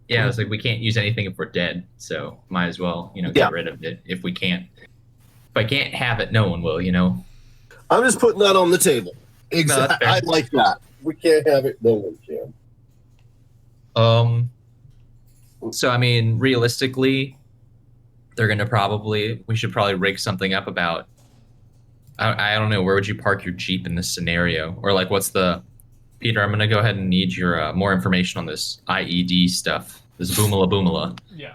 Yeah, it's like we can't use anything if we're dead, so might as well, Yeah. get rid of it if we can't. If I can't have it, no one will, I'm just putting that on the table. that's Exactly. fair. I like that. We can't have it. No one can. So I mean, realistically, we should probably rig something up about. I don't know, where would you park your Jeep in this scenario, or like Peter? I'm gonna go ahead and need your more information on this IED stuff. This boomala boomala. Yeah.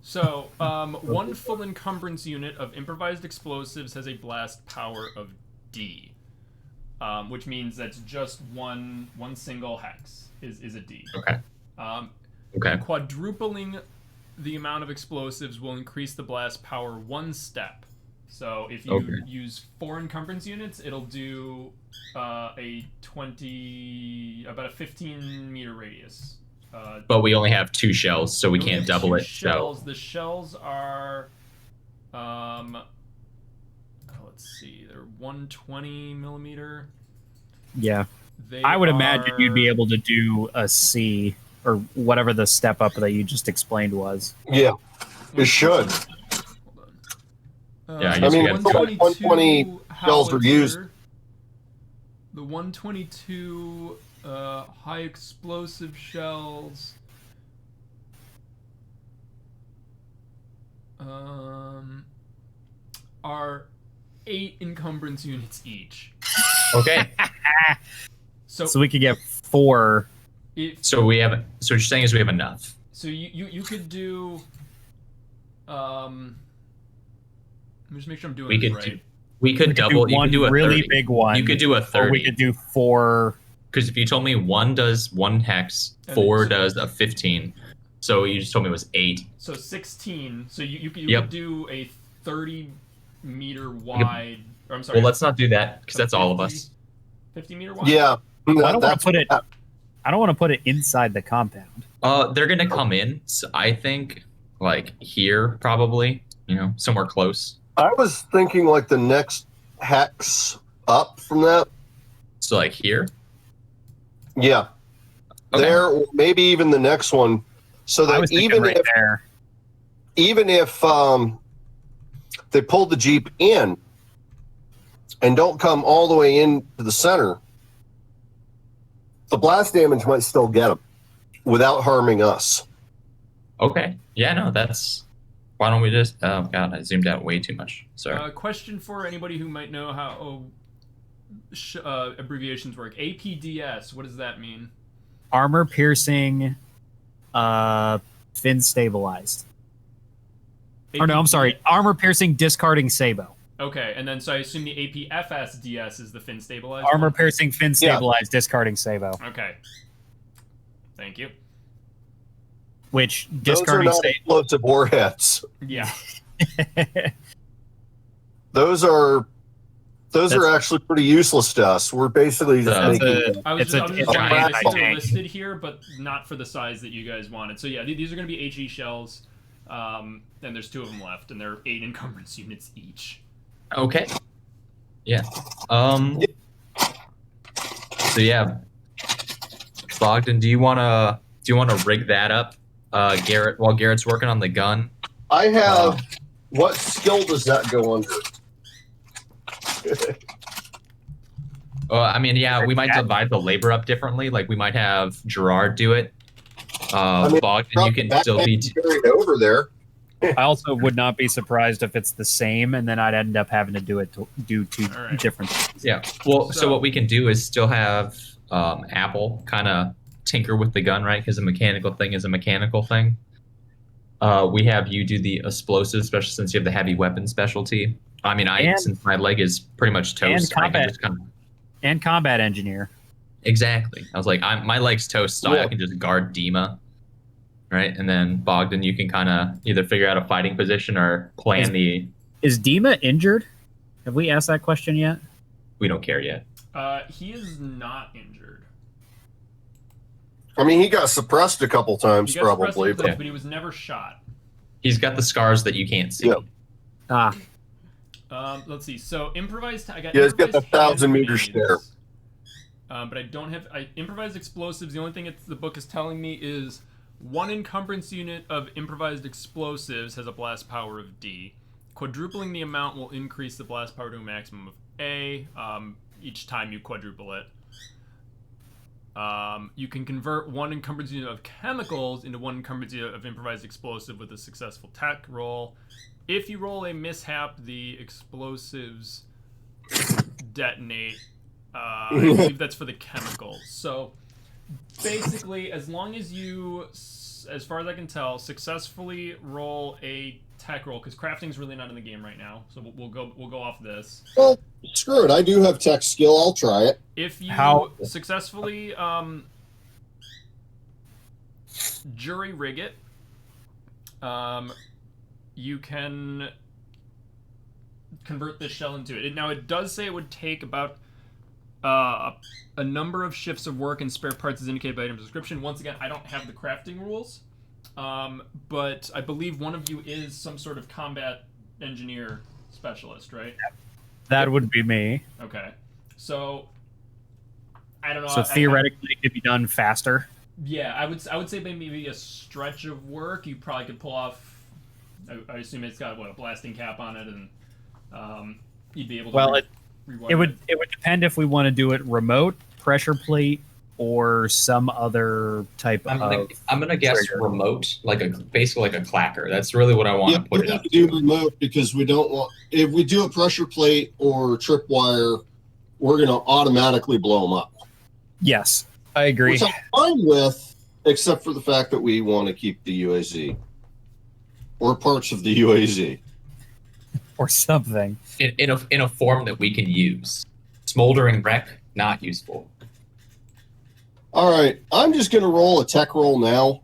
So, one full encumbrance unit of improvised explosives has a blast power of D, which means that's just one single hex is a D. Okay. Okay. Quadrupling the amount of explosives will increase the blast power 1 step. So if you use 4 encumbrance units, it'll do about a 15 meter radius. But we only have 2 shells, so we only can't have double 2 it. Shells. So The shells are, let's see, they're 120 millimeter. Yeah. They I would imagine you'd be are- able to do a C or whatever the step up that you just explained was. Yeah, it should. Hold on. Yeah, I I guess we mean, got it's like 120 shells are used. The 122 high explosive shells. Are 8 encumbrance units each. okay. So we could get 4. So we have. So what you're saying is we have enough. So you could do. Let me just make sure I'm doing We this could right. We could do double. You one could do a really 30. big one. You could do a Or 30. we could do 4. Because if you told me 1 does 1 hex, And 4 then- does a 15. So you just told me it was 8. So 16. So you Yep. could do a 30 meter wide. Or I'm sorry. Well, let's not do that because that's all of 50 us. 50 meter wide. Yeah. I don't want to That's- put it. I don't want to put it inside the compound. They're gonna come in. So I think like here probably. Somewhere close. I was thinking like the next hex up from that. So like here. Yeah. Okay. There, or maybe even the next one. So I that was thinking even right if there. they pull the Jeep in and don't come all the way into the center, the blast damage might still get them without harming us. Okay. Yeah. No. That's. Why don't we just? Oh God, I zoomed out way too much. Sorry. Question for anybody who might know how abbreviations work. APDS. What does that mean? Armor piercing, fin stabilized. Or no, I'm sorry. Armor piercing, discarding Sabo. Okay, and then so I assume the APFSDS is the fin stabilized. Armor one? piercing, fin stabilized, discarding Sabo. Okay. Thank you. Which Those are discarding not Sabo. explosive warheads. Yeah. Those are Those are actually pretty useless to us. We're basically just That's making. I was It's just a wondering, giant I see they're tank. listed here, but not for the size that you guys wanted. So yeah, these are going to be HE shells, and there's 2 of them left, and they're 8 encumbrance units each. Okay. Yeah. So yeah, Bogdan, do you wanna rig that up, Garrett, while Garrett's working on the gun? I have. What skill does that go under? I mean, yeah, we might divide the labor up differently. Like we might have Gerard do it. Bogdan, you can still be. Carried over there. I also would not be surprised if it's the same, and then I'd end up having to do 2 Alright. different things. Yeah. Well, So- so what we can do is still have Apple kind of tinker with the gun, right? Because a mechanical thing is a mechanical thing. We have you do the explosives, especially since you have the heavy weapon specialty. I mean, since my leg is pretty much toast, I can combat. just kind of And combat engineer. exactly. I was like, my leg's toast, so I can just guard Dima, right? And then Bogdan, you can kind of either figure out a fighting position or plan the. Is Dima injured? Have we asked that question yet? We don't care yet. He is not injured. I mean, he got suppressed a couple times, He got suppressed probably. a couple times, Yeah. but he was never shot. He's got the scars that you can't see. Yeah. Let's see. So improvised. I got. Yeah, he's got the improvised 1,000-meter hand stare. grenades. But I don't have. Improvised explosives. The only thing the book is telling me is 1 encumbrance unit of improvised explosives has a blast power of D. Quadrupling the amount will increase the blast power to a maximum of A. Each time you quadruple it. You can convert 1 encumbrance unit of chemicals into 1 encumbrance unit of improvised explosive with a successful tech roll. If you roll a mishap, the explosives detonate. I believe that's for the chemicals. So basically, as long as you, as far as I can tell, successfully roll a tech roll, because crafting's really not in the game right now. So we'll go off this. Well, screw it. I do have tech skill. I'll try it. If you How- successfully jury rig it, you can convert this shell into it. Now, it does say it would take about a number of shifts of work and spare parts as indicated by item description. Once again, I don't have the crafting rules, but I believe one of you is some sort of combat engineer specialist, right? That would be me. Okay. So I don't know. So theoretically, it could be done faster. Yeah, I would say maybe a stretch of work you probably could pull off. I assume it's got a blasting cap on it, and you'd be able to. Well, rewire it would depend if we want to do it remote, pressure plate, or some other type I'm of. gonna guess trigger. remote, basically like a clacker. That's really what I want Yeah, to put we it have up to do to. remote because we don't want. If we do a pressure plate or tripwire, we're going to automatically blow them up. Yes, I agree. Which I'm fine with, except for the fact that we want to keep the UAZ or parts of the UAZ. Or something. In a form that we can use. Smoldering wreck, not useful. All right, I'm just going to roll a tech roll now.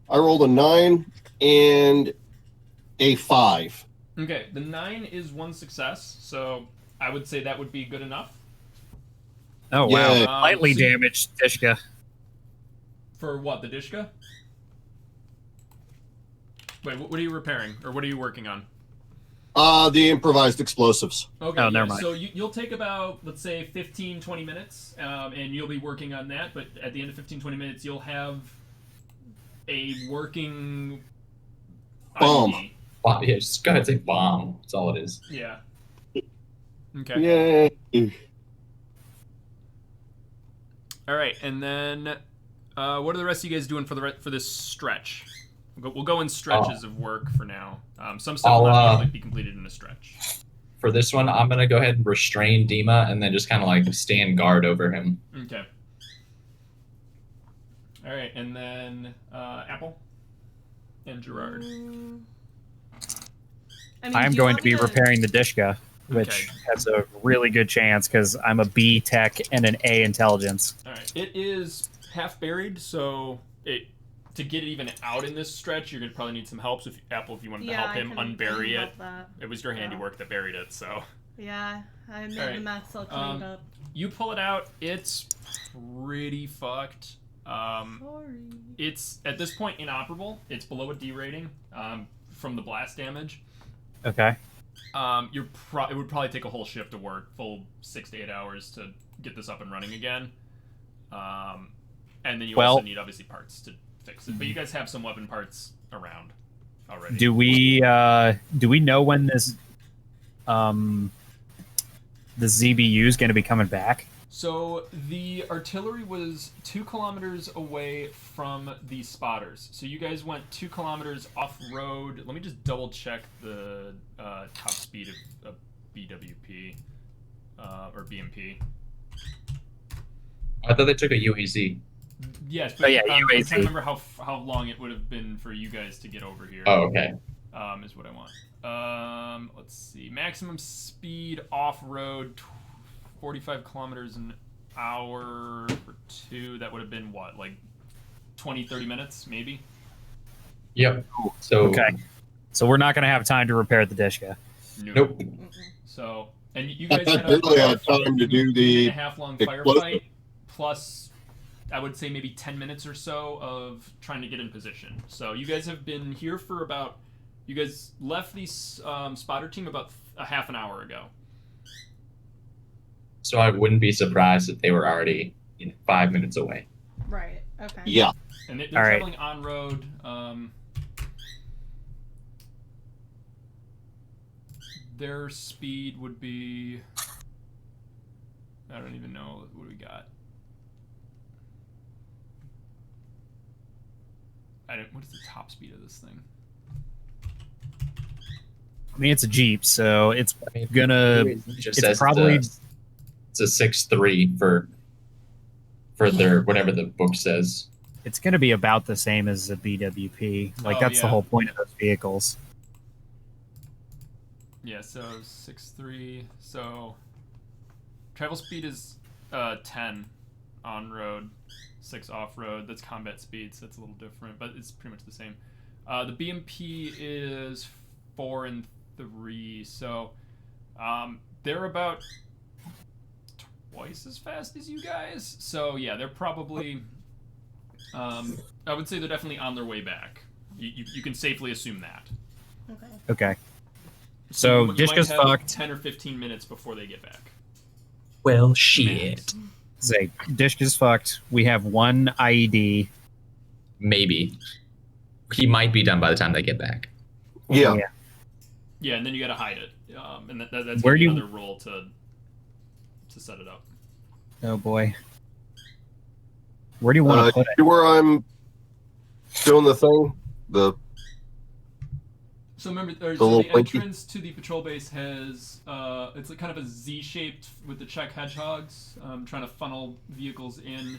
I rolled a 9 and a 5. Okay, the 9 is 1 success, so I would say that would be good enough. Oh wow, Yeah. lightly So- damaged Tishka. For what, the Dishka? Wait, what are you repairing, or what are you working on? The improvised explosives. Okay, Oh, never mind. So you'll take about, let's say, 15, 20 minutes, and you'll be working on that, but at the end of 15, 20 minutes, you'll have a working Bomb. IED. Bomb, yeah, just go ahead and say bomb. That's all it is. Yeah. Okay. Yay. All right, and then what are the rest of you guys doing for this stretch? We'll go in stretches of work for now. Some stuff will not be able to be completed in a stretch. For this one, I'm gonna go ahead and restrain Dima and then just kind of like stand guard over him. Okay. All right, and then Apple and Gerard. I mean, I'm do you going want to be me repairing the Dishka, which Okay. has a really good chance because I'm a B tech and an A intelligence. All right, it is half buried, so to get it even out in this stretch, you're gonna probably need some help. So Apple, if you wanted to help I him can unbury it, help that. it was your handiwork that buried it. So Yeah, I made Alright, the mess all cleaned up. You pull it out. It's pretty fucked. Sorry. It's at this point inoperable. It's below a D rating from the blast damage. Okay. It would probably take a whole shift of work, full 6 to 8 hours to get this up and running again. And then you also need obviously parts to fix it. But you guys have some weapon parts around already. Do we know when this the ZBU is going to be coming back? So the artillery was 2 kilometers away from the spotters. So you guys went 2 kilometers off-road. Let me just double-check the top speed of BWP or BMP. I thought they took a UAZ. Yes, but yeah, I'm trying UAZ. to remember how long it would have been for you guys to get over here. Oh, okay. Is what I want. Let's see. Maximum speed off-road, 45 kilometers an hour for 2. That would have been what, like 20, 30 minutes, maybe? Yep. So Okay. So we're not going to have time to repair the Dishka. Nope. So, and you guys had barely had time to do the 1.5 long explosive. firefight, plus I would say maybe 10 minutes or so of trying to get in position. So you guys have been here for about, you guys left the spotter team about a half an hour ago. So I wouldn't be surprised if they were already 5 minutes away. Right. Okay. Yeah. And they're All right. traveling on road. Their speed would be, I don't even know what we got. What is the top speed of this thing? I mean, it's a Jeep, so it's gonna. Just It's says probably. it's a 6.3 for their whatever the book says. It's going to be about the same as a BWP. Like, Oh, that's yeah. the whole point of those vehicles. Yeah, so 6.3. So travel speed is 10 on road, 6 off road. That's combat speed, so that's a little different, but it's pretty much the same. The BMP is 4 and 3, so they're about twice as fast as you guys. So yeah, they're probably. I would say they're definitely on their way back. You can safely assume that. Okay. Okay. So, you might Dishka's have fucked. 10 or 15 minutes before they get back. Well, shit. Say, Dishka's fucked. We have one IED. Maybe he might be done by the time they get back. Yeah. Yeah, and then you got to hide it, and that's Where gonna be do you- another role to set it up. Oh, boy. Where do you want to put it? Where I'm doing the thing, the So remember, little the blinky. entrance to the patrol base has it's like kind of a Z-shaped with the check hedgehogs, trying to funnel vehicles in.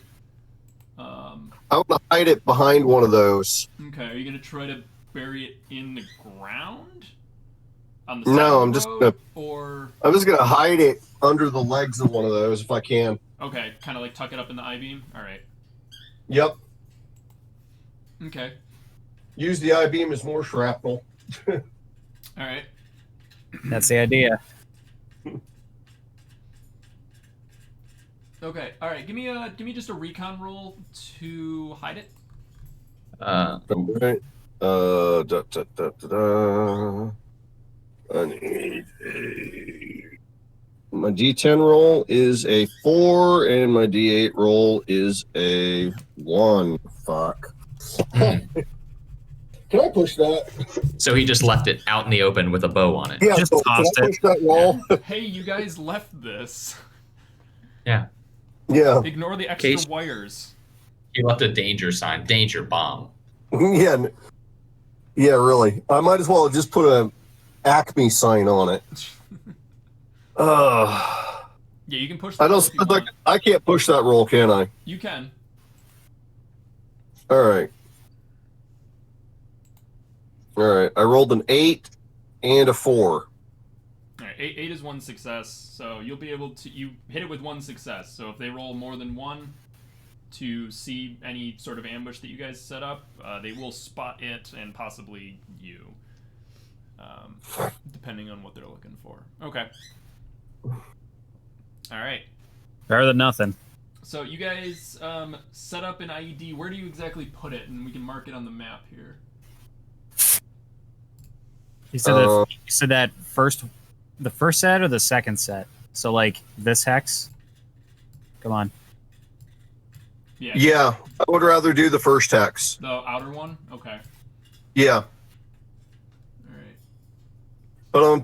I want to hide it behind one of those. Okay, are you gonna try to bury it in the ground? On the side No, of I'm the just road, gonna- or I'm just gonna hide it under the legs of one of those if I can. okay, kind of like tuck it up in the I-beam. All right. Yep. Okay. Use the I-beam as more shrapnel. All right. That's the idea. Okay. All right. Give me just a recon roll to hide it. Right. Da, da, da, da, da. I need my D10 roll is a 4 and my D8 roll is a 1. Fuck. Can I push that? So he just left it out in the open with a bow on it. Yeah, Just so can I tossed it. push that roll? Hey, you guys left this. Yeah. Yeah. Ignore the extra Case- wires. He left a danger sign, danger bomb. Yeah. Yeah, really. I might as well have just put a Acme sign on it. Yeah, you can push. I the don't roll if you like want. I can't push that roll, can I? You can. All right. All right. I rolled an 8 and a 4. All right, 8 is 1 success, so you'll be able to you hit it with 1 success. So if they roll more than 1 to see any sort of ambush that you guys set up, they will spot it and possibly you, depending on what they're looking for. Okay. All right. Better than nothing. So you guys set up an IED. Where do you exactly put it? And we can mark it on the map here. You said that the first set or the second set? So like this hex? Come on. Yeah. Yeah, I would rather do the first hex. The outer one? Okay. Yeah, All right. but I'm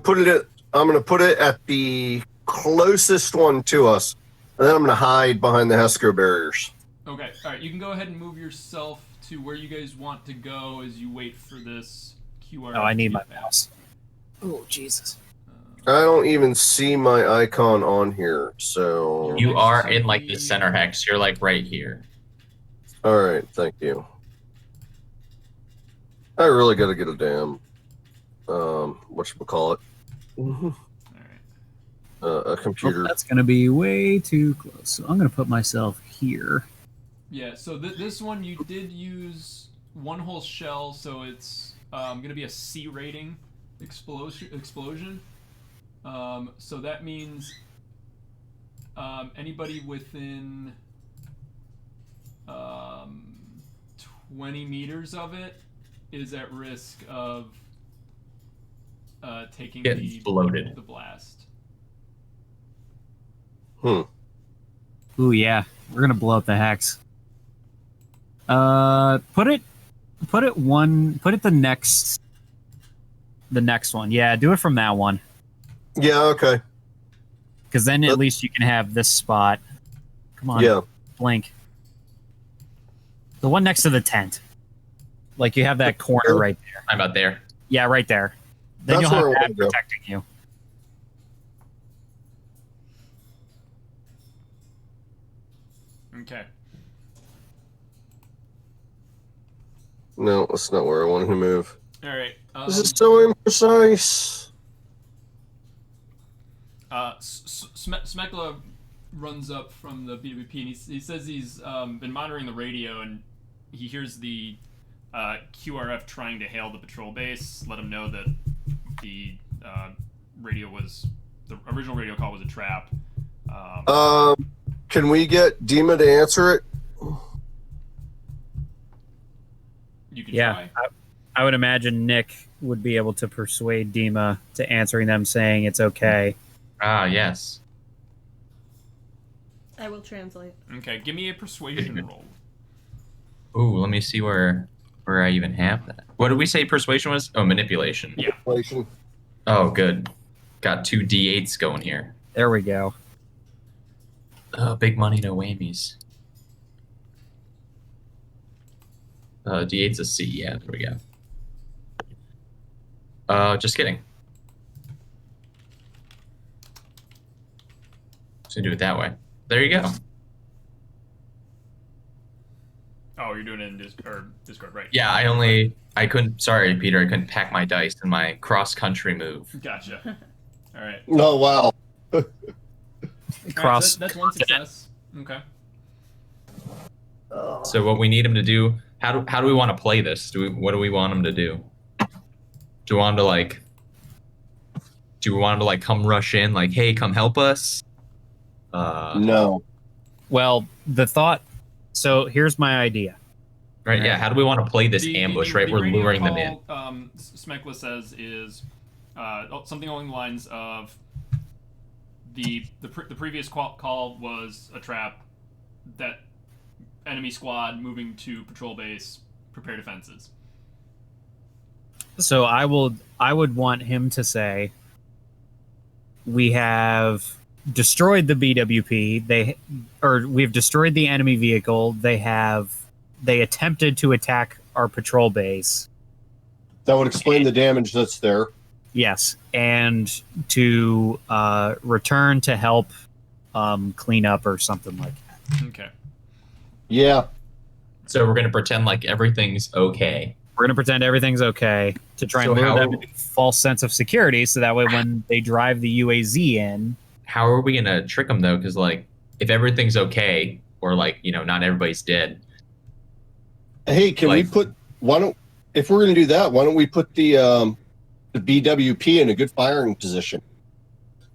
gonna put it at the closest one to us, and then I'm gonna hide behind the Hesco barriers. Okay. All right. You can go ahead and move yourself to where you guys want to go as you wait for this QRF. Oh, I need to my get back. mouse. Oh, Jesus. I don't even see my icon on here, so You are in like the center hex. You're like right here. all right, thank you. I really got to get a damn whatchamacallit, All right. a computer. Well, that's going to be way too close. So I'm going to put myself here. Yeah. So this one you did use one whole shell, so it's going to be a C rating explosion. So that means anybody within 20 meters of it is at risk of taking Getting exploded. the blast. Ooh, yeah. We're going to blow up the hex. Put it the next one. Yeah, do it from that one. Yeah, okay. Because then at least you can have this spot. Come on. Yeah. Blink. The one next to the tent. Like you have that corner right there. I'm about there. Yeah, right there. Then That's you'll where have I that wanna go. protecting you. Okay. No, that's not where I wanted to move. All right. This is so imprecise. Smekla runs up from the BWP and he says he's been monitoring the radio and he hears the QRF trying to hail the patrol base. Let him know that the original radio call was a trap. Can we get Dima to answer it? You can Yeah. try. I would imagine Nick would be able to persuade Dima to answering them saying it's okay. Ah, yes. I will translate. Okay, give me a persuasion roll. Ooh, let me see where I even have that. What did we say persuasion was? Oh, manipulation. Yeah. Inflation. Oh, good. Got 2 D8s going here. There we go. Oh, big money, no whammies. D8's a C. Yeah, there we go. Just kidding. Just gonna do it that way. There you go. Oh, you're doing it in Discord, right? Yeah, I couldn't, sorry, Peter, I couldn't pack my dice in my cross-country move. Gotcha. All right. Oh, wow. All right, Cross. so that's one success. Okay. So what we need him to do, how do we want to play this? What do we want him to do? Do we want him to like come rush in, like, hey, come help us? No. Well, the thought. So here's my idea. Right, yeah, how do we want to play this ambush, right? We're radio luring them in. call, Smekla says is something along the lines of the previous call was a trap. That enemy squad moving to patrol base, prepare defenses. So I would want him to say, we have destroyed the BWP. We've destroyed the enemy vehicle. They attempted to attack our patrol base. That would explain the damage that's there. Yes, and to return to help clean up or something like that. Okay. Yeah. So we're gonna pretend like everything's okay. We're going to pretend everything's okay to try and So lure how- them into a false sense of security, so that way when they drive the UAZ in, How are we gonna trick them though? Because like, if everything's okay, or like, not everybody's dead. Hey, can we Like- put? If we're going to do that, why don't we put the BWP in a good firing position,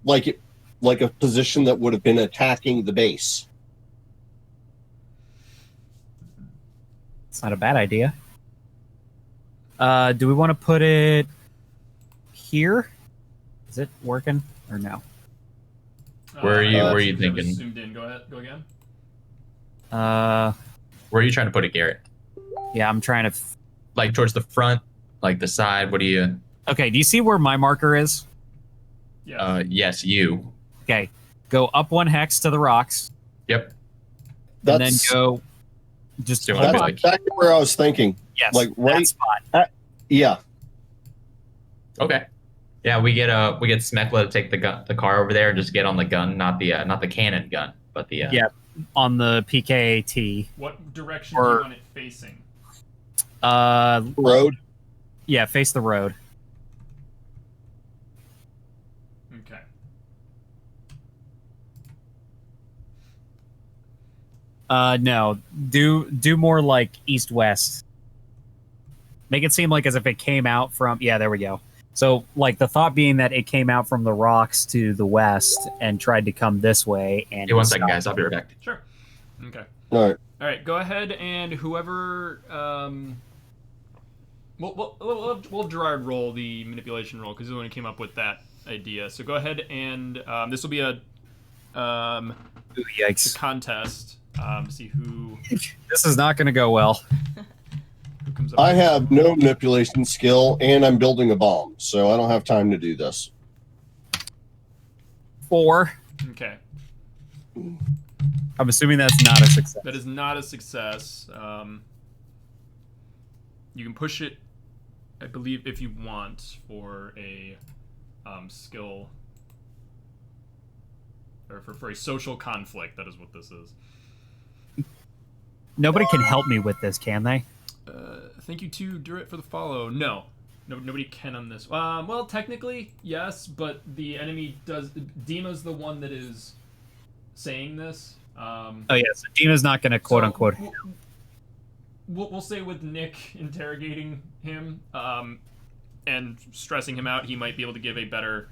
like like a position that would have been attacking the base. It's not a bad idea. Do we want to put it here? Is it working or no? Where are you- I where are seem you to have thinking? Zoomed in. Go ahead. Go again. Where are you trying to put it, Garrett? Yeah, I'm trying to. Like towards the front, like the side? What do you? Okay, do you see where my marker is? Yeah. Yes, you. Okay, go up 1 hex to the rocks, Yep. and then go. Just So you wanna That's be like- exactly where I was thinking. yes, like, right- that spot. Yeah. Okay. Yeah, we get Smekla to take the car over there and just get on the gun, not the cannon gun, but the Yeah. On the PKAT. What direction do you want it facing? Road. Yeah, face the road. Okay. No, do more like east-west. Make it seem like as if it came out from. Yeah, there we go. So, like the thought being that it came out from the rocks to the west and tried to come this way. And Hey, 1 second, guys. I'll be right back. Sure. Okay. All right. All right. Go ahead and whoever. We'll Gerard roll the manipulation roll because he's the one who came up with that idea. So go ahead and this will be a Ooh, yikes! contest. See who This is not going to go well. comes up. I have no manipulation skill, and I'm building a bomb, so I don't have time to do this. 4. Okay. I'm assuming that's not a success. That is not a success. You can push it, I believe, if you want, for a skill or for a social conflict. That is what this is. Nobody can help me with this, can they? Thank you to Durit for the follow. No, nobody can on this. Well, technically, yes, but the enemy does. Dima's the one that is saying this. Oh yeah, so Dina's not going to quote So, unquote. We'll say with Nick interrogating him and stressing him out, he might be able to give a better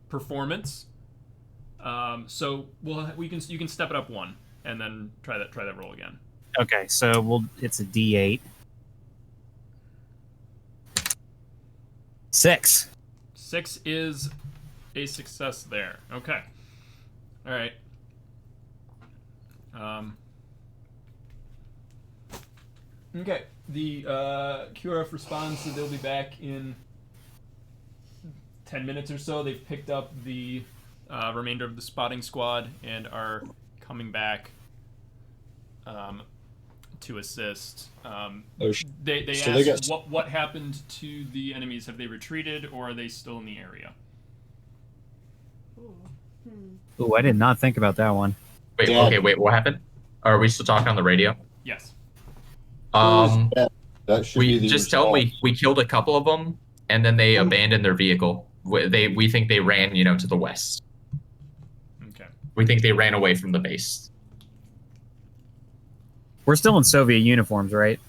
performance. So you can step it up 1 and then try that roll again. Okay, so it's a D8. 6. 6 is a success there. Okay. All right. Okay. The QRF responds that they'll be back in 10 minutes or so. They've picked up the remainder of the spotting squad and are coming back to assist. They So asked they got- what happened to the enemies. Have they retreated or are they still in the area? Ooh, I did not think about that one. Wait, Yeah. okay, wait, what happened? Are we still talking on the radio? Yes. That should be We the just tell them we killed a couple of them, and then they abandoned their vehicle. We think they ran, to the west. Okay. We think they ran away from the base. We're still in Soviet uniforms, right?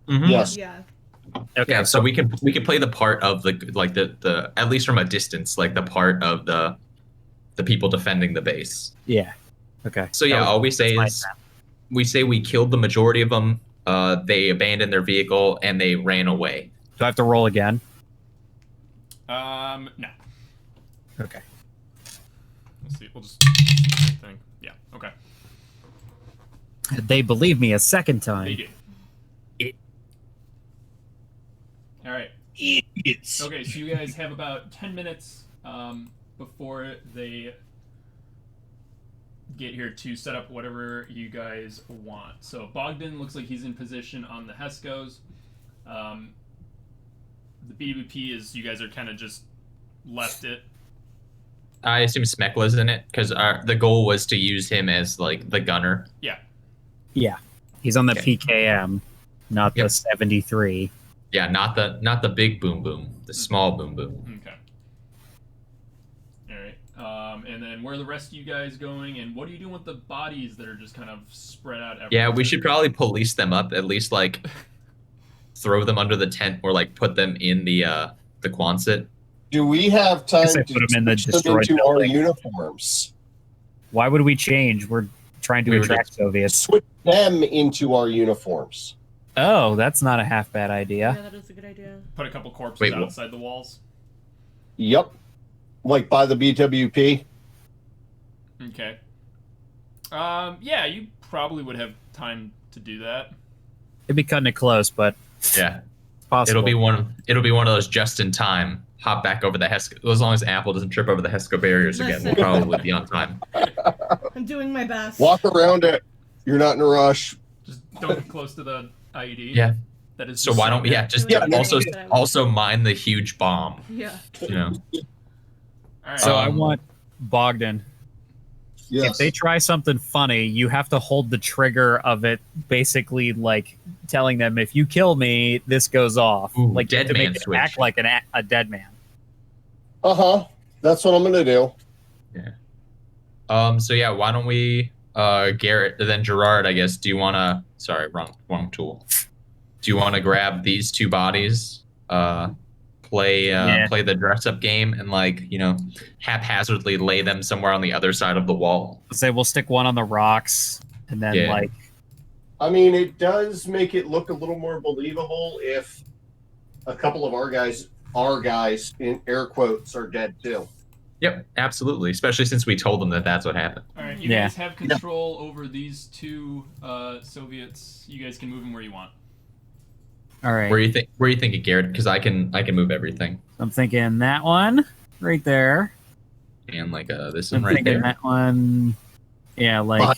Yes. Yeah. Okay, Yeah, so we can play the part of the at least from a distance, like the part of the people defending the base. yeah. Okay. So yeah, all we say that's is fine. we say we killed the majority of them. They abandoned their vehicle and they ran away. Do I have to roll again? No. Okay. We'll see. We'll just same thing. Yeah. Okay. They believe me a second time. They do. All right. Idiots. Okay, so you guys have about 10 minutes before they get here to set up whatever you guys want. So Bogdan looks like he's in position on the Heskos. The BWP is you guys are kind of just left it. I assume Smekla's in it because the goal was to use him as like the gunner. Yeah. Yeah. He's on the Okay. PKM, not the Yep. 73. Yeah, not the big boom boom, the small boom boom. Okay. All right. And then where are the rest of you guys going, and what are you doing with the bodies that are just kind of spread out everywhere? Yeah, we should probably police them up, at least like throw them under the tent or like put them in the Quonset. Do we have time Guess I to put 'em in the switch them destroyed into our building. uniforms? Why would we change? We're trying to We were attract Soviets. Switch them into our uniforms. Oh, that's not a half bad idea. Yeah, that is a good idea. Put a couple corpses Wait, what? outside the walls. Yep. Like by the BWP. Okay. Yeah, you probably would have time to do that. It'd be cutting it close, but Yeah. it's possible. It'll be one of those just in time. Hop back over the Hesco. As long as Apple doesn't trip over the Hesco barriers again, we'll Listen. probably be on time. I'm doing my best. Walk around it. You're not in a rush. Just don't get close to the IED. Yeah. That is So why don't we? Yeah, just Yeah, also mine the huge bomb. Yeah. You know. All right. So I Um, want Bogdan. Yes. If they try something funny, you have to hold the trigger of it, basically like telling them, if you kill me, this goes off. Ooh, like you have dead to make man it switch. act like a dead man. That's what I'm gonna do. So yeah, why don't we Garrett then Gerard, I guess, do you wanna wrong tool. Do you wanna grab these two bodies, play the dress up game and haphazardly lay them somewhere on the other side of the wall? Say we'll stick one on the rocks, and then Yeah. I mean, it does make it look a little more believable if a couple of our guys in air quotes are dead too. Yep, absolutely. Especially since we told them that that's what happened. All right, you Yeah. guys have control over these two Soviets. You guys can move them where you want. all right. Where you think, Garrett? Because I can move everything. I'm thinking that one right there. And this I'm one right thinking there. that one. Yeah, like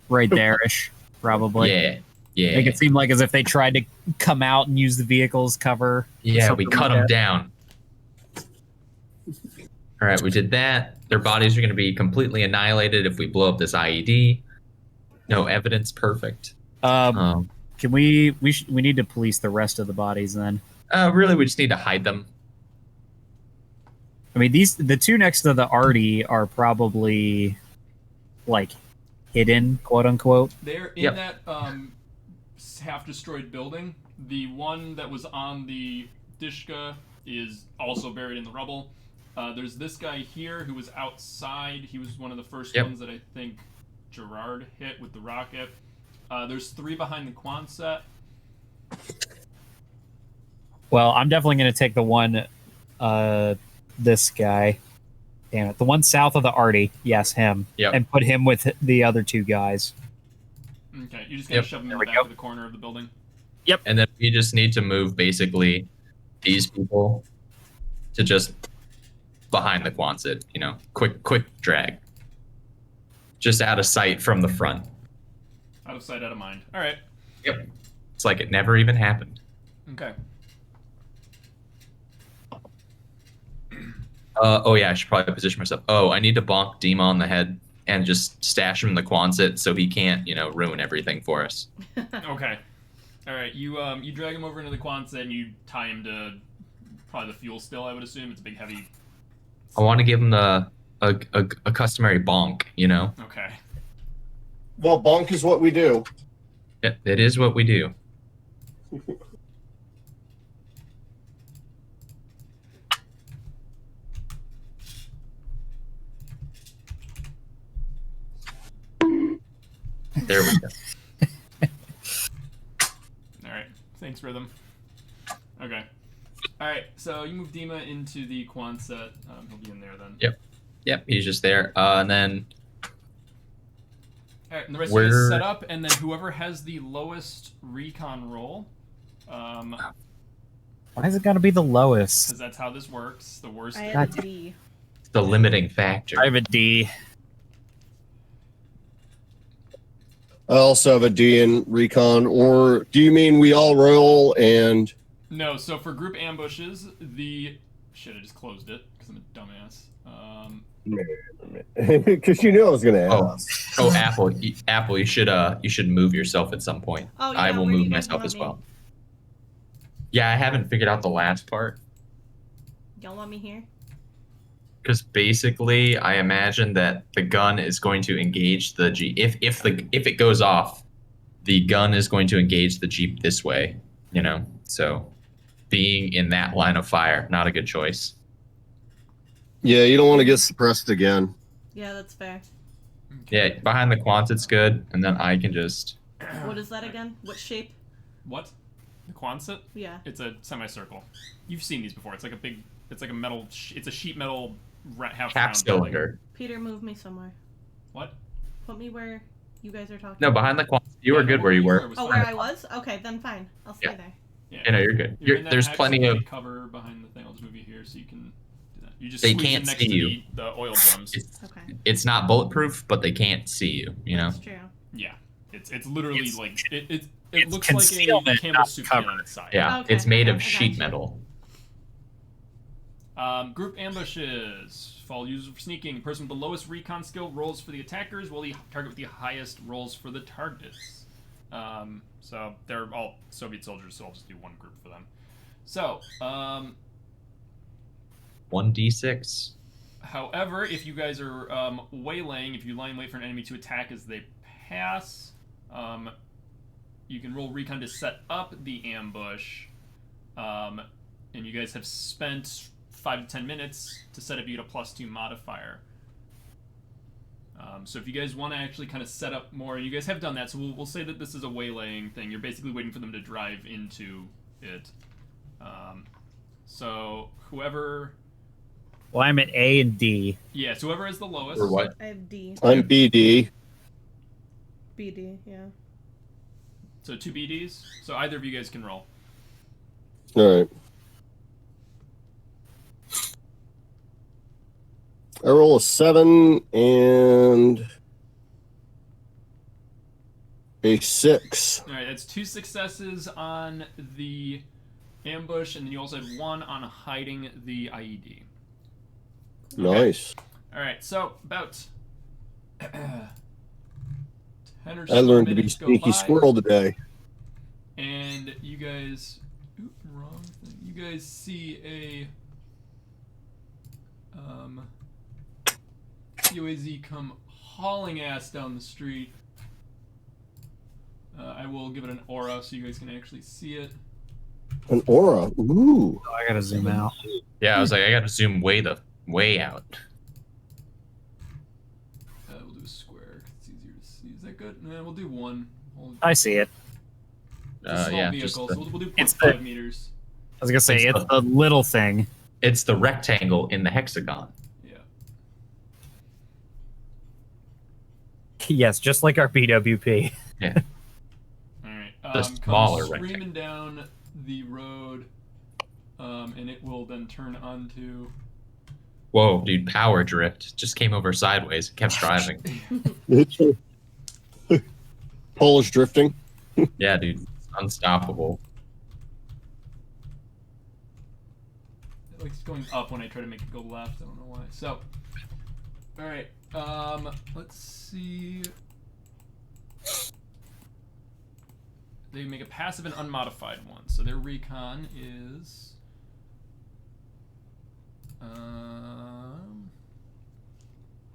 right there-ish, probably. Yeah. Yeah. Make it seem like as if they tried to come out and use the vehicle's cover. Yeah, we something cut like them that. down. All right, we did that. Their bodies are going to be completely annihilated if we blow up this IED. No evidence. Perfect. Can we need to police the rest of the bodies then? Really, we just need to hide them. I mean, the two next to the Artie are probably like hidden, quote unquote. They're in that half-destroyed building. The one that was on the Dishka is also buried in the rubble. There's this guy here who was outside. He was one of the first ones that I think Gerard hit with the rocket. There's three behind the Quonset. Well, I'm definitely going to take the one, this guy. Damn it. The one south of the Artie. Yes, him. Yep. And put him with the other two guys. Okay, you're just going to shove them in the back of the corner of the building? And then we just need to move basically these people to just behind the Quonset. Quick drag. Just out of sight from the front. Out of sight, out of mind. All right. Yep. It's like it never even happened. Okay. Oh yeah, I should probably position myself. Oh, I need to bonk Dima on the head and just stash him in the Quonset so he can't, ruin everything for us. Okay. All right. You drag him over into the Quonset and you tie him to probably the fuel still. I would assume it's a big heavy. I want to give him a customary bonk. Okay. Well, bonk is what we do. It is what we do. There we go. All right. Thanks, Rhythm. Okay. All right. So you move Dima into the Quonset. He'll be in there then. Yep, he's just there. And then All right, and the rest of you guys set up, and then whoever has the lowest recon roll, Why is it got to be the lowest? because that's how this works. The worst. I have a D. the limiting factor. I have a D. I also have a D in recon. Or do you mean we all roll and... No, so for group ambushes, the shit, I just closed it because I'm a dumbass. Because you knew I was going to ask. Oh, Apple, you should move yourself at some point. Oh, yeah, I will where do move you guys myself want as me? well. Yeah, I haven't figured out the last part Y'all want me here? because basically, I imagine that the gun is going to engage the Jeep. If it goes off, the gun is going to engage the Jeep this way. So being in that line of fire, not a good choice. Yeah, you don't want to get suppressed again. Yeah, that's fair. Yeah, behind the Quantit's good, and then I can just. What is that again? What shape? What? The Quonset? Yeah. It's a semicircle. You've seen these before. It's like a big. It's like a metal. It's a sheet metal half Half round cylinder. Peter, move me somewhere. What? Put me where you guys are talking. No, behind the Quantit. You were good where you were. Oh, where I was? Okay, then fine. I'll stay there. Yeah. You know, you're good. You're in that There's plenty of. cover behind the thing. I'll just move you here so you can do that. You just They squeeze can't in next see to you. the oil drums. Okay. It's not bulletproof, but they can't see you. You know. That's true. Yeah. It's literally It's- like it it's looks like a concealment, Campbell not soup can cover. on its side. Yeah, Okay, it's made okay, of I sheet gotcha. metal. Group ambushes. Fall users for sneaking. The person with the lowest recon skill rolls for the attackers, while the target with the highest rolls for the targets. So they're all Soviet soldiers, so I'll just do one group for them. So, 1d6. however, if you guys are waylaying, if you lie in wait for an enemy to attack as they pass, you can roll recon to set up the ambush. And you guys have spent 5 to 10 minutes to set up. You get a +2 modifier. So if you guys want to actually kind of set up more, you guys have done that. So we'll say that this is a waylaying thing. You're basically waiting for them to drive into it. So whoever, Well, I'm at A and D. yeah, so whoever is the lowest. Or what? I have D. I'm BD. BD, yeah. So 2 BDs. So either of you guys can roll. All right. I roll a 7 and a 6. All right, that's 2 successes on the ambush, and then you also had 1 on hiding the IED. Nice. All right, so about 10 or I so learned to be minutes go sneaky by, squirrel today. and you guys, wrong thing. You guys see a UAZ come hauling ass down the street. I will give it an aura so you guys can actually see it. An aura. Ooh. Oh, I gotta zoom out. Yeah, I was like, I gotta zoom way out. We'll do a square 'cause it's easier to see. Is that good? No, we'll do 1. I see it. It's a small Yeah, vehicle, just so the, we'll do It's 0.5 meters. I was gonna say It's it's the little thing. it's the rectangle in the hexagon. Yeah. Yes, just like our BWP. Yeah. All right. The smaller comes rectangle. screaming down the road, and it will then turn onto. Whoa, dude! Power drift just came over sideways. Kept driving. Polish drifting. Yeah, dude, it's unstoppable. It likes going up when I try to make it go left. I don't know why. So, all right. Let's see. They make a passive and unmodified one, so their recon is.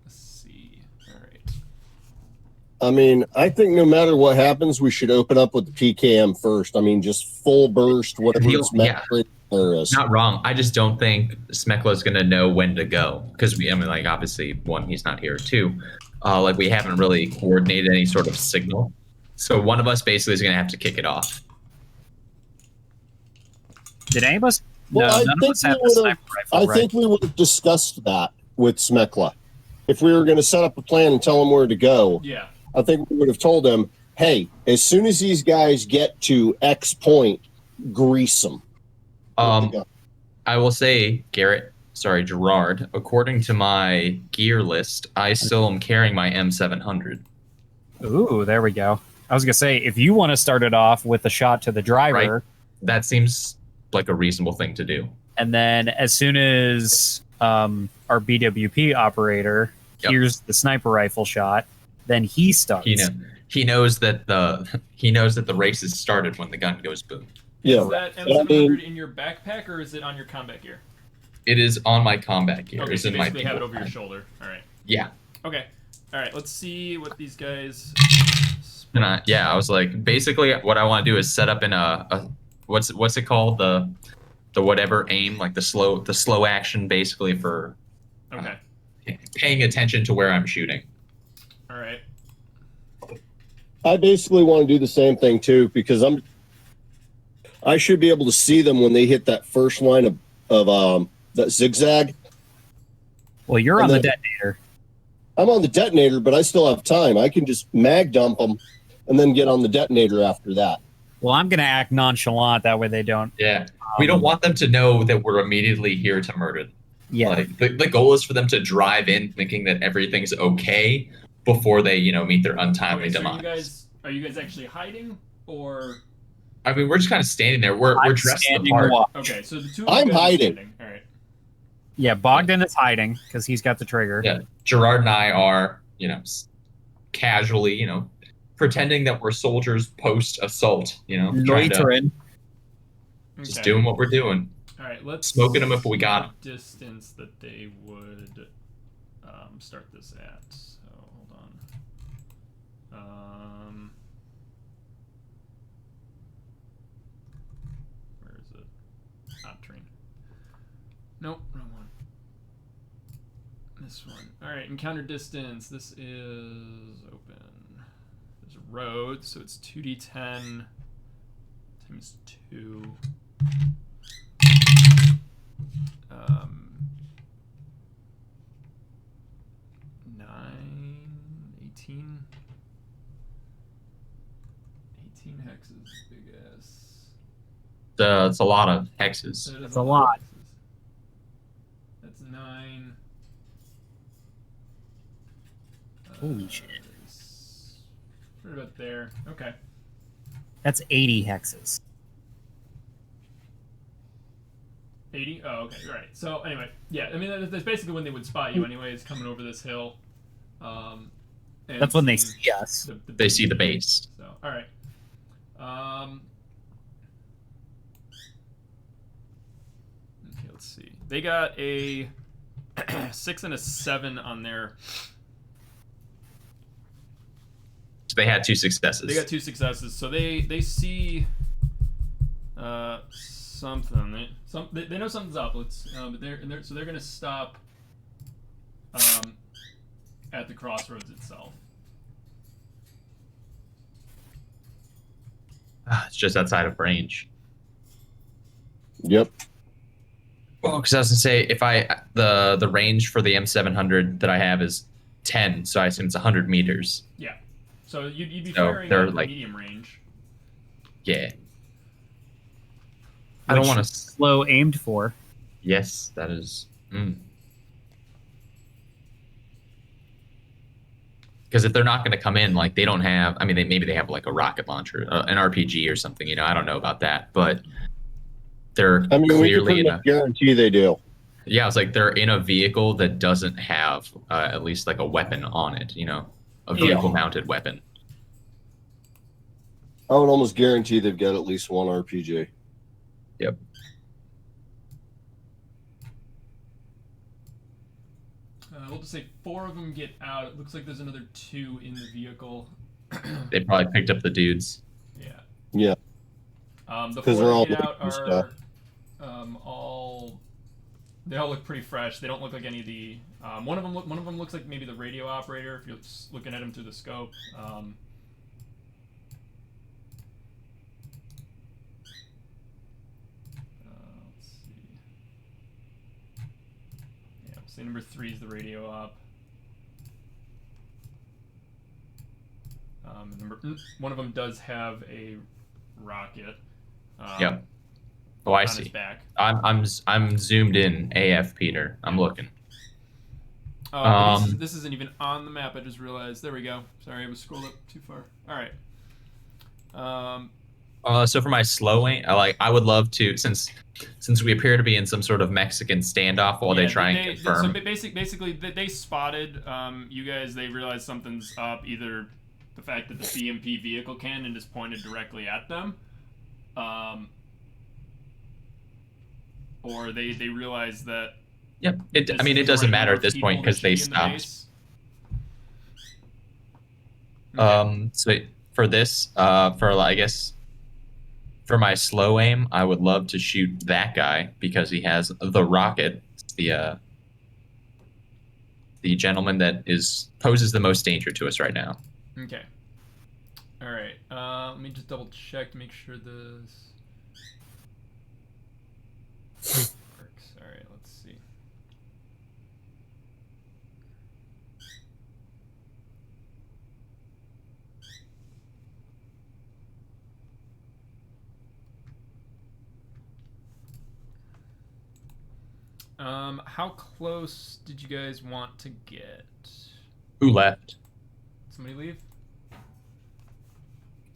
Let's see. All right. I mean, I think no matter what happens, we should open up with the PKM first. I mean, just full burst, whatever it's meant there is. Not wrong. I just don't think Smekla's gonna know when to go because I mean, like, obviously, 1, he's not here. 2, like, we haven't really coordinated any sort of signal. So one of us basically is gonna have to kick it off. Did any of us? Well, no, I none of think us have we the would've- sniper rifle, I right? think we would have discussed that with Smekla. If we were going to set up a plan and tell him where to go, Yeah. I think we would have told him, hey, as soon as these guys get to X point, grease them. I will say, Gerard, according to my gear list, I still am carrying my M700. Ooh, there we go. I was gonna say, if you want to start it off with a shot to the driver, Right. That seems like a reasonable thing to do. and then as soon as our BWP operator Yep. hears the sniper rifle shot, then he starts. He knows that the race has started when the gun goes boom. Yeah. Is that M700 in your backpack or is it on your combat gear? It is on my combat gear. Okay, It's so in my basically have it people over your pack. shoulder. All right. Yeah. Okay. All right. Let's see what these guys. And I was like, basically, what I want to do is set up in a what's it called, the whatever aim, like the slow action, basically for Okay. Paying attention to where I'm shooting. All right. I basically want to do the same thing too, because I should be able to see them when they hit that first line of that zigzag. Well, you're And on the then- detonator. I'm on the detonator, but I still have time. I can just mag dump them and then get on the detonator after that. Well, I'm going to act nonchalant. That way they don't. Yeah. We don't want them to know that we're immediately here to murder them. Yeah. Like the goal is for them to drive in thinking that everything's okay before they, meet their untimely Okay, so demise. are you guys actually hiding or? I mean, we're just kind of standing there. We're I'm dressed the standing part. watch. Okay, so the two of I'm you guys are hiding. standing. All right. Yeah, Bogdan is hiding because he's got the trigger. Yeah, Gerard and I are, casually, pretending that we're soldiers post assault. Trying to Loitering. just Okay. doing what we're doing. All right, let's Smoking 'em if we got 'em. see the distance that they would start this at. So hold on. Where is it? Not train. Nope, wrong one. This one. All right, encounter distance. This is open. There's a road, so it's 2d10 times 2. 18 hexes, big ass. It's a lot of hexes. That is That's a lot. hexes. That's 9. Holy shit. It's right about there. Okay. That's 80 hexes. 80? Oh, okay, right. So, anyway, yeah, I mean, that's basically when they would spot you, anyways, coming over this hill. And That's when they seeing see us. They see the base. So, all right. Okay, let's see. They got a 6 and a 7 on their. So they had 2 successes. They got 2 successes, so they see something. They know something's up. But they're gonna stop at the crossroads itself. It's just outside of range. Yep. Well, because I was gonna say if the range for the M700 that I have is 10, so I assume it's 100 meters. Yeah. So you'd be So firing they're at like- medium range. Yeah. I don't Which want to. slow aimed for. Yes, that is. Because if they're not going to come in, like they don't have. I mean, maybe they have like a rocket launcher, an RPG or something. I don't know about that, but they're I mean, we can clearly pretty in a. much guarantee they do. Yeah, it's like they're in a vehicle that doesn't have at least like a weapon on it. A vehicle-mounted weapon. I would almost guarantee they've got at least one RPG. Yep. We'll just say 4 of them get out. It looks like there's another 2 in the vehicle. They probably picked up the dudes. Yeah. Yeah. The 'Cause 4 they're all that get out looking are stuff. they all look pretty fresh. They don't look like any of the. One of them looks like maybe the radio operator if you're just looking at him through the scope. Let's see. Yeah, we'll say number 3 is the radio op. One of them does have a rocket. Yep. Oh, I on see. his back. I'm zoomed in AF, Peter. I'm looking. Oh, this isn't even on the map. I just realized. There we go. Sorry, I was scrolled up too far. All right. So for my slow aim, I would love to, since we appear to be in some sort of Mexican standoff while they try and confirm. So basically, they spotted you guys. They realized something's up. Either the fact that the BMP vehicle cannon is pointed directly at them, or they realize that. Yep. It doesn't matter at this point because they stopped. So for this, I guess, for my slow aim, I would love to shoot that guy because he has the rocket. It's the the gentleman that poses the most danger to us right now. Okay. All right. Let me just double check to make sure this works. All right. Let's see. How close did you guys want to get? Who left? Somebody leave?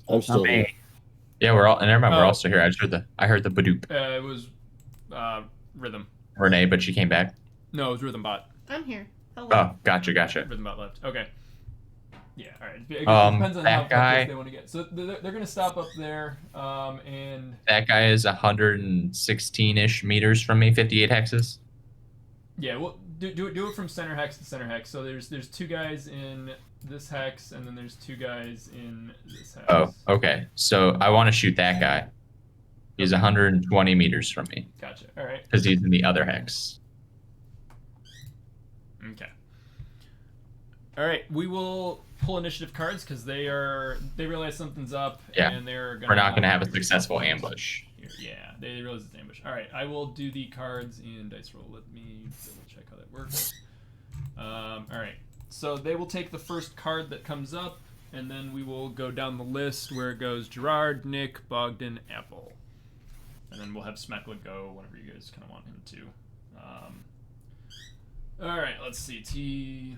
I'm still here. Yeah, we're all. And never mind, we're Oh. all still here. I heard the badoop. It was Rhythm. Renee, but she came back. No, it was Rhythm Bot. I'm here. Hello. Oh, gotcha. Rhythm Bot left. Okay. Yeah, all right. It depends on that how guy- close they want to get. So they're going to stop up there, and That guy is 116-ish meters from me, 58 hexes. yeah, well, do it from center hex to center hex. So there's 2 guys in this hex, and then there's 2 guys in this hex. Oh, okay. So I want to shoot that guy. He's 120 meters from me Gotcha. All right. because he's in the other hex. Okay. All right. We will pull initiative cards because they realize something's up, Yeah. and they're gonna. We're not going to have a successful ambush. Yeah, they realize it's an ambush. All right, I will do the cards in dice roll. Let me double check how that works. All right, so they will take the first card that comes up, and then we will go down the list where it goes Gerard, Nick, Bogdan, Apple, and then we'll have Smekla go whenever you guys kind of want him to. All right, let's see.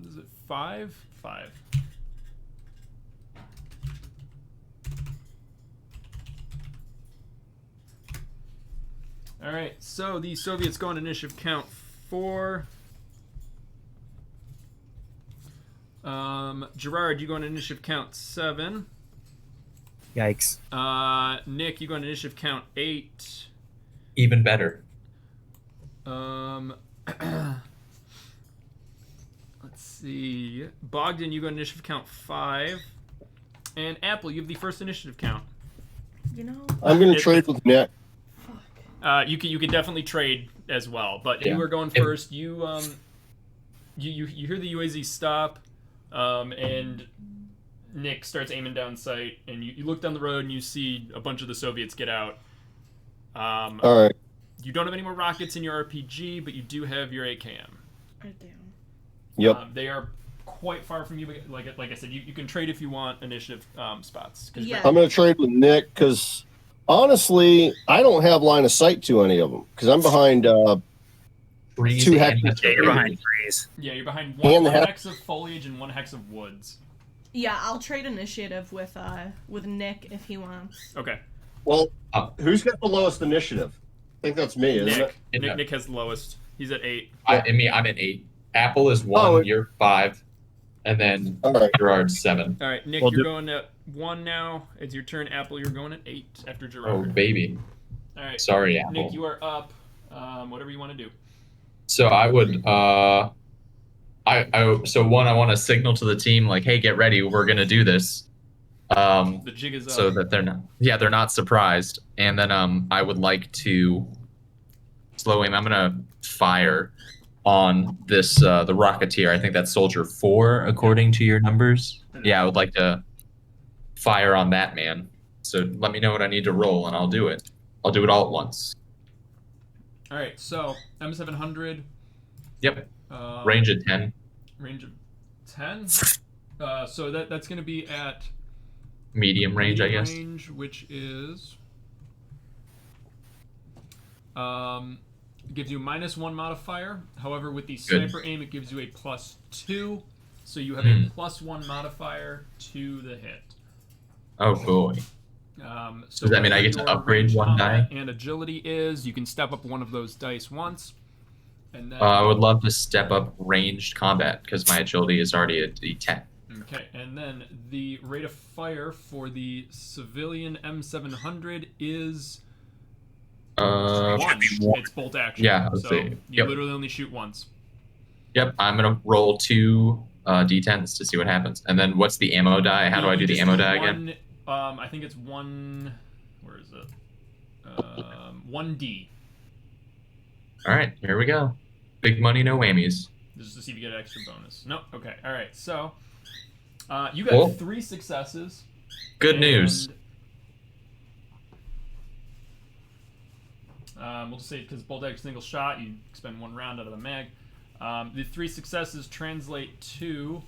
Is it 5? 5. All right, so the Soviets go on initiative count 4. Gerard, you go on initiative count 7. Yikes. Nick, you go on initiative count 8. Even better. Let's see. Bogdan, you go on initiative count 5. And Apple, you have the first initiative count. You know, I'm going to trade with Nick. You can definitely trade as well, but Yeah. you are going first. You hear the UAZ stop, and Nick starts aiming down sight, and you look down the road and you see a bunch of the Soviets get out. All right. You don't have any more rockets in your RPG, but you do have your AKM. right down. Yep. They are quite far from you, but like I said, you can trade if you want initiative spots. 'Cause Yeah. I'm going to trade with Nick because honestly, I don't have line of sight to any of them because I'm behind. Trees 2 and hexes. the Yeah, you're behind trees. Yeah, you're behind And one the hex- hex of foliage and 1 hex of woods. Yeah, I'll trade initiative with Nick if he wants. Okay. Well, who's got the lowest initiative? I think that's me, isn't Nick. it? Nick has the lowest. He's at 8. I'm at 8. Apple is 1. Oh, You're 5. And then All right. Gerard's 7. All right, Nick, Well, you're going at 1 now. It's your turn. Apple, you're going at 8 after Oh, Gerard. baby. All right, Sorry, Apple. Nick, you are up. Whatever you want to do. So I would so one, I want to signal to the team like, hey, get ready, we're gonna do this. The jig is up. So that they're not surprised. And then I would like to slow aim. I'm gonna fire on this the Rocketeer. I think that's Soldier 4 according to your numbers. Yeah, I would like to fire on that man. So let me know what I need to roll and I'll do it. I'll do it all at once. All right, so M700. Yep. Um, Range of 10. Range of 10. So that's going to be at Medium range, I guess. range, which is gives you -1 modifier. However, with the Good. sniper aim, it gives you a +2. So you have Hmm. a +1 modifier to the hit. Oh boy. So Does that mean I whatever get to your upgrade ranged 1 combat die? And agility is, you can step up one of those dice once, and then I would love to step up ranged combat because my agility is already at D10. okay, and then the rate of fire for the civilian M700 is 1. It's bolt action. Yeah, let's so see. you Yep. literally only shoot once. Yep, I'm gonna roll 2 D10s to see what happens. And then what's the ammo die? How do I do the just ammo die again? one, I think it's 1. Where is it? 1D. All right, here we go. Big money, no whammies. Just to see if you get an extra bonus. No. Okay. All right. So you got Cool. 3 successes. Good news. We'll just say because bolt action single shot, you expend 1 round out of the mag. The 3 successes translate to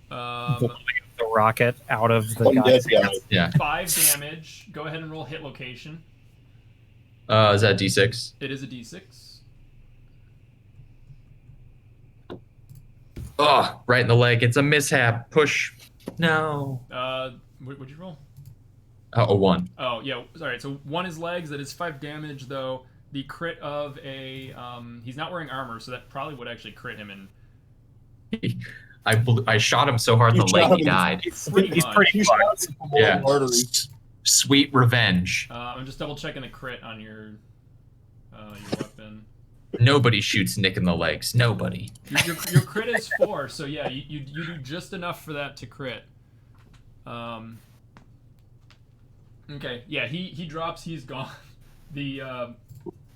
Blowing the rocket out of the One dead guy's guy. Yeah. 5 damage. Go ahead and roll hit location. Is that D6? It is a d6. Oh, right in the leg. It's a mishap. Push. No. What'd you roll? A 1. Oh, yeah. Sorry. So 1 is legs. That is 5 damage, though. The crit of a... he's not wearing armor, so that probably would actually crit him in... I shot him so hard in You the leg shot he him. died. Pretty He's much. pretty You shot him from Yeah. one artery. Sweet revenge. I'm just double checking the crit on your weapon. Nobody shoots Nick in the legs. Nobody. Your crit is 4, so yeah, you do just enough for that to crit. Okay, yeah, he drops, he's gone. The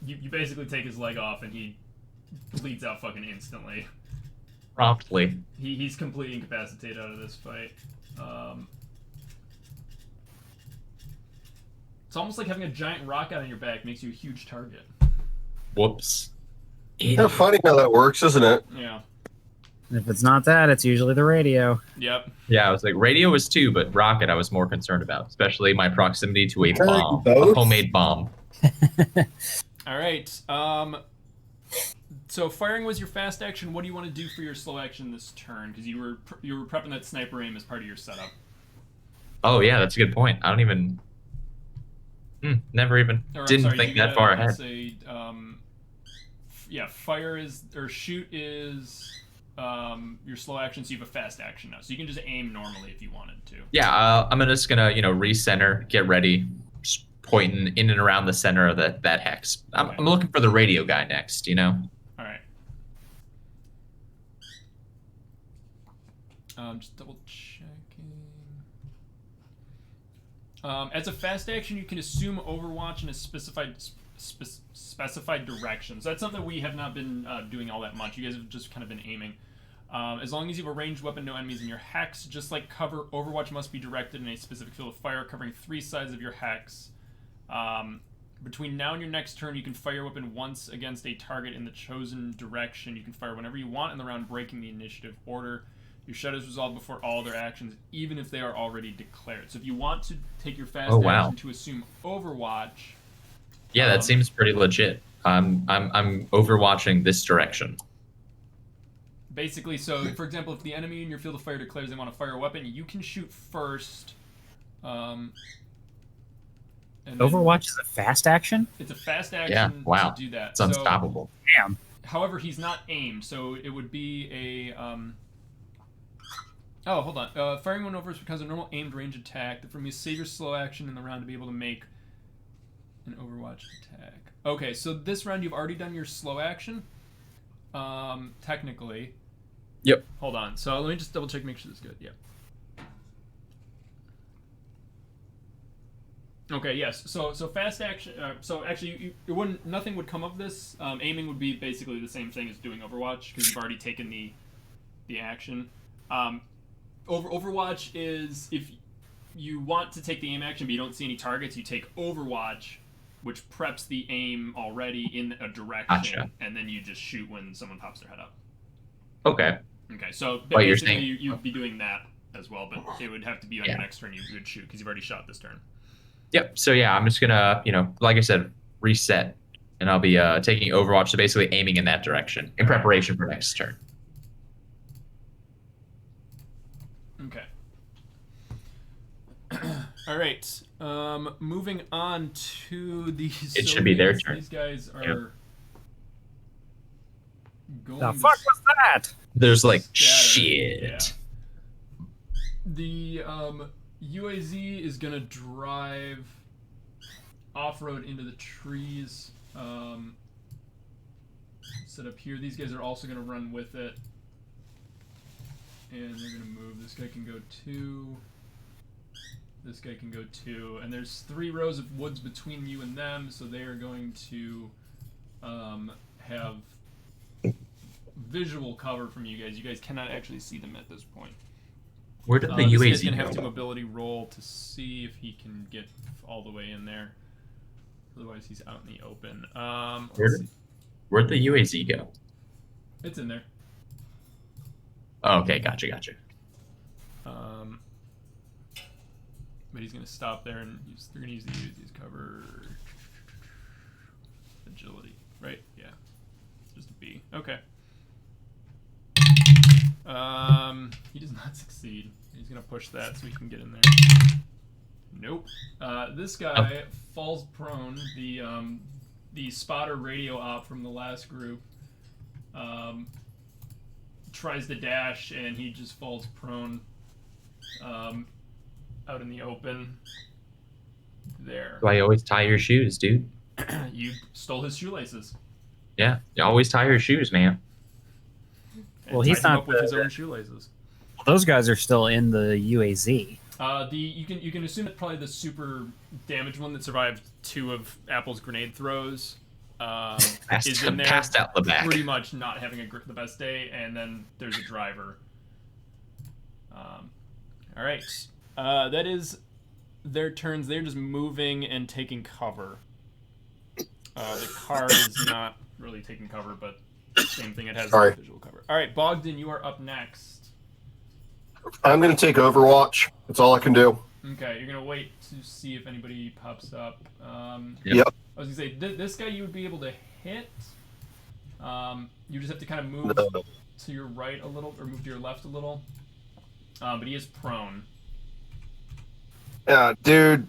you basically take his leg off and he bleeds out fucking instantly. Promptly. He's completely incapacitated out of this fight. It's almost like having a giant rocket on your back makes you a huge target. Whoops. Yeah, funny how that works, isn't it? Yeah. If it's not that, it's usually the radio. Yep. Yeah, I was like, radio was 2, but rocket I was more concerned about, especially my proximity to a Carry bomb. both? A homemade bomb. All right. So firing was your fast action. What do you want to do for your slow action this turn? Because you were prepping that sniper aim as part of your setup. Oh, yeah, that's a good point. I don't even... never even... Or, I'm didn't sorry, think you that gotta far ahead. Say, yeah, fire is... Or shoot is your slow action, so you have a fast action now. So you can just aim normally if you wanted to. Yeah, I'm just gonna, recenter, get ready, just pointing in and around the center of that hex. Okay. I'm looking for the radio guy next, All right. Just double checking. As a fast action, you can assume Overwatch in a specified direction. So that's something we have not been doing all that much. You guys have just kind of been aiming. As long as you have a ranged weapon, no enemies in your hex. Just like cover, Overwatch must be directed in a specific field of fire, covering 3 sides of your hex. Between now and your next turn, you can fire your weapon once against a target in the chosen direction. You can fire whenever you want in the round, breaking the initiative order. Your shot is resolved before all their actions, even if they are already declared. So if you want to take your fast action to assume Overwatch... Yeah, that seems pretty legit. I'm overwatching this direction. Basically, so for example, if the enemy in your field of fire declares they want to fire a weapon, you can shoot first. And Overwatch is a fast action? It's a fast action Yeah, wow. to do that. It's unstoppable. Damn. However, he's not aimed, so it would be a... Oh, hold on. Firing one over becomes a normal aimed range attack. From you save your slow action in the round to be able to make an Overwatch attack. Okay, so this round you've already done your slow action. Technically. Yep. Hold on. So let me just double check, make sure this is good. Yep. Okay. Yes. So fast action. So actually, it wouldn't. Nothing would come of this. Aiming would be basically the same thing as doing Overwatch because you've already taken the action. Overwatch is if you want to take the aim action but you don't see any targets, you take Overwatch, which preps the aim already in a direction, Gotcha. and then you just shoot when someone pops their head up. Okay. Okay, so But you're basically saying- you'd be doing that as well, but it would have to be on your next turn you would shoot because you've already shot this turn. Yep. So yeah, I'm just gonna, like I said, reset, and I'll be taking Overwatch, so basically aiming in that direction in preparation for next turn. Okay. All right. Moving on to these. It should be their turn. These guys are going. The fuck was that? There's like Scatter. shit. Yeah. The UAZ is gonna drive off-road into the trees. Set up here. These guys are also gonna run with it, and they're gonna move. This guy can go 2. This guy can go 2, and there's 3 rows of woods between you and them, so they are going to have visual cover from you guys. You guys cannot actually see them at this point. Where did the This guy's UAZ gonna have go? to mobility roll to see if he can get all the way in there. Otherwise, he's out in the open. Let's see. Where'd the UAZ go? It's in there. Oh, okay, gotcha. But he's gonna stop there and they're gonna use the UAZ's cover. Agility, right? Yeah, just a B. Okay. He does not succeed. He's gonna push that so he can get in there. Nope. This guy falls prone. The spotter radio op from the last group tries to dash and he just falls prone out in the open. There. Why you always tie your shoes, dude? You stole his shoelaces. Yeah, you always tie your shoes, man. And Well, he's tied him not up with his own shoelaces. Those guys are still in the UAZ. You can assume that probably the super damaged one that survived 2 of Apple's grenade throws is in there, Passed out the back. pretty much not having the best day, and then there's a driver. All right, that is their turns. They're just moving and taking cover. The car is not really taking cover, but same thing. It has Sorry. visual cover. All right, Bogdan, you are up next. I'm going to take Overwatch. That's all I can do. Okay, you're gonna wait to see if anybody pops up. Yep. I was gonna say this guy you would be able to hit. You just have to kind of move No. to your right a little, or move to your left a little. But he is prone. Yeah, dude,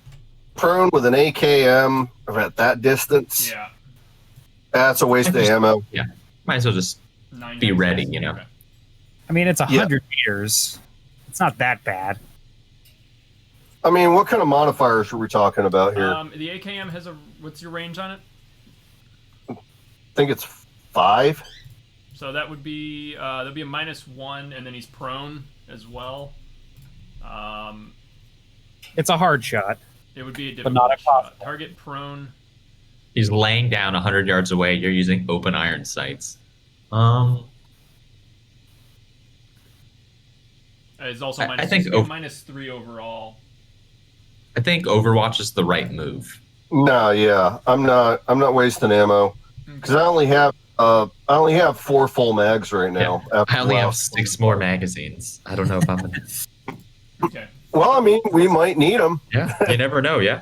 prone with an AKM at that distance. Yeah. That's a waste of ammo. Might as well just 9 be hits. ready, you know. Okay. I mean, it's Yeah. 100 meters. It's not that bad. I mean, what kind of modifiers are we talking about here? The AKM has what's your range on it? I think it's 5. So that would be that'd be a -1, and then he's prone as well. It's a hard shot. It would be a But difficult not shot. impossible. Target prone. He's laying down 100 yards away. You're using open iron sights. Is also I think -3 overall. I think Overwatch is the right move. No, yeah, I'm not wasting ammo because I only have 4 full mags right now. after I only have last 6 one. more magazines. I don't know if I'm gonna. Okay. Well, I mean, we might need them. Yeah, you never know. Yeah.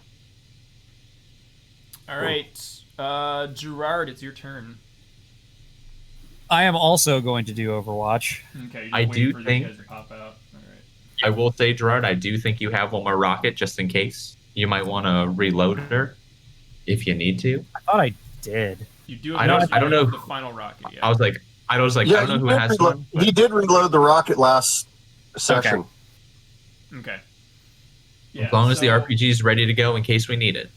All right, Gerard, it's your turn. I am also going to do Overwatch. Okay, you're just I waiting do for think- these guys to pop out. All right. I will say, Gerard, I do think you have one more rocket just in case. You might want to reload her if you need to. I thought I did. You do. I don't know the final rocket yet. I was like, I don't know Yeah, who has one. but- he did reload the rocket last session. Okay. Yeah, As long as the so- RPG is ready to go in case we need it.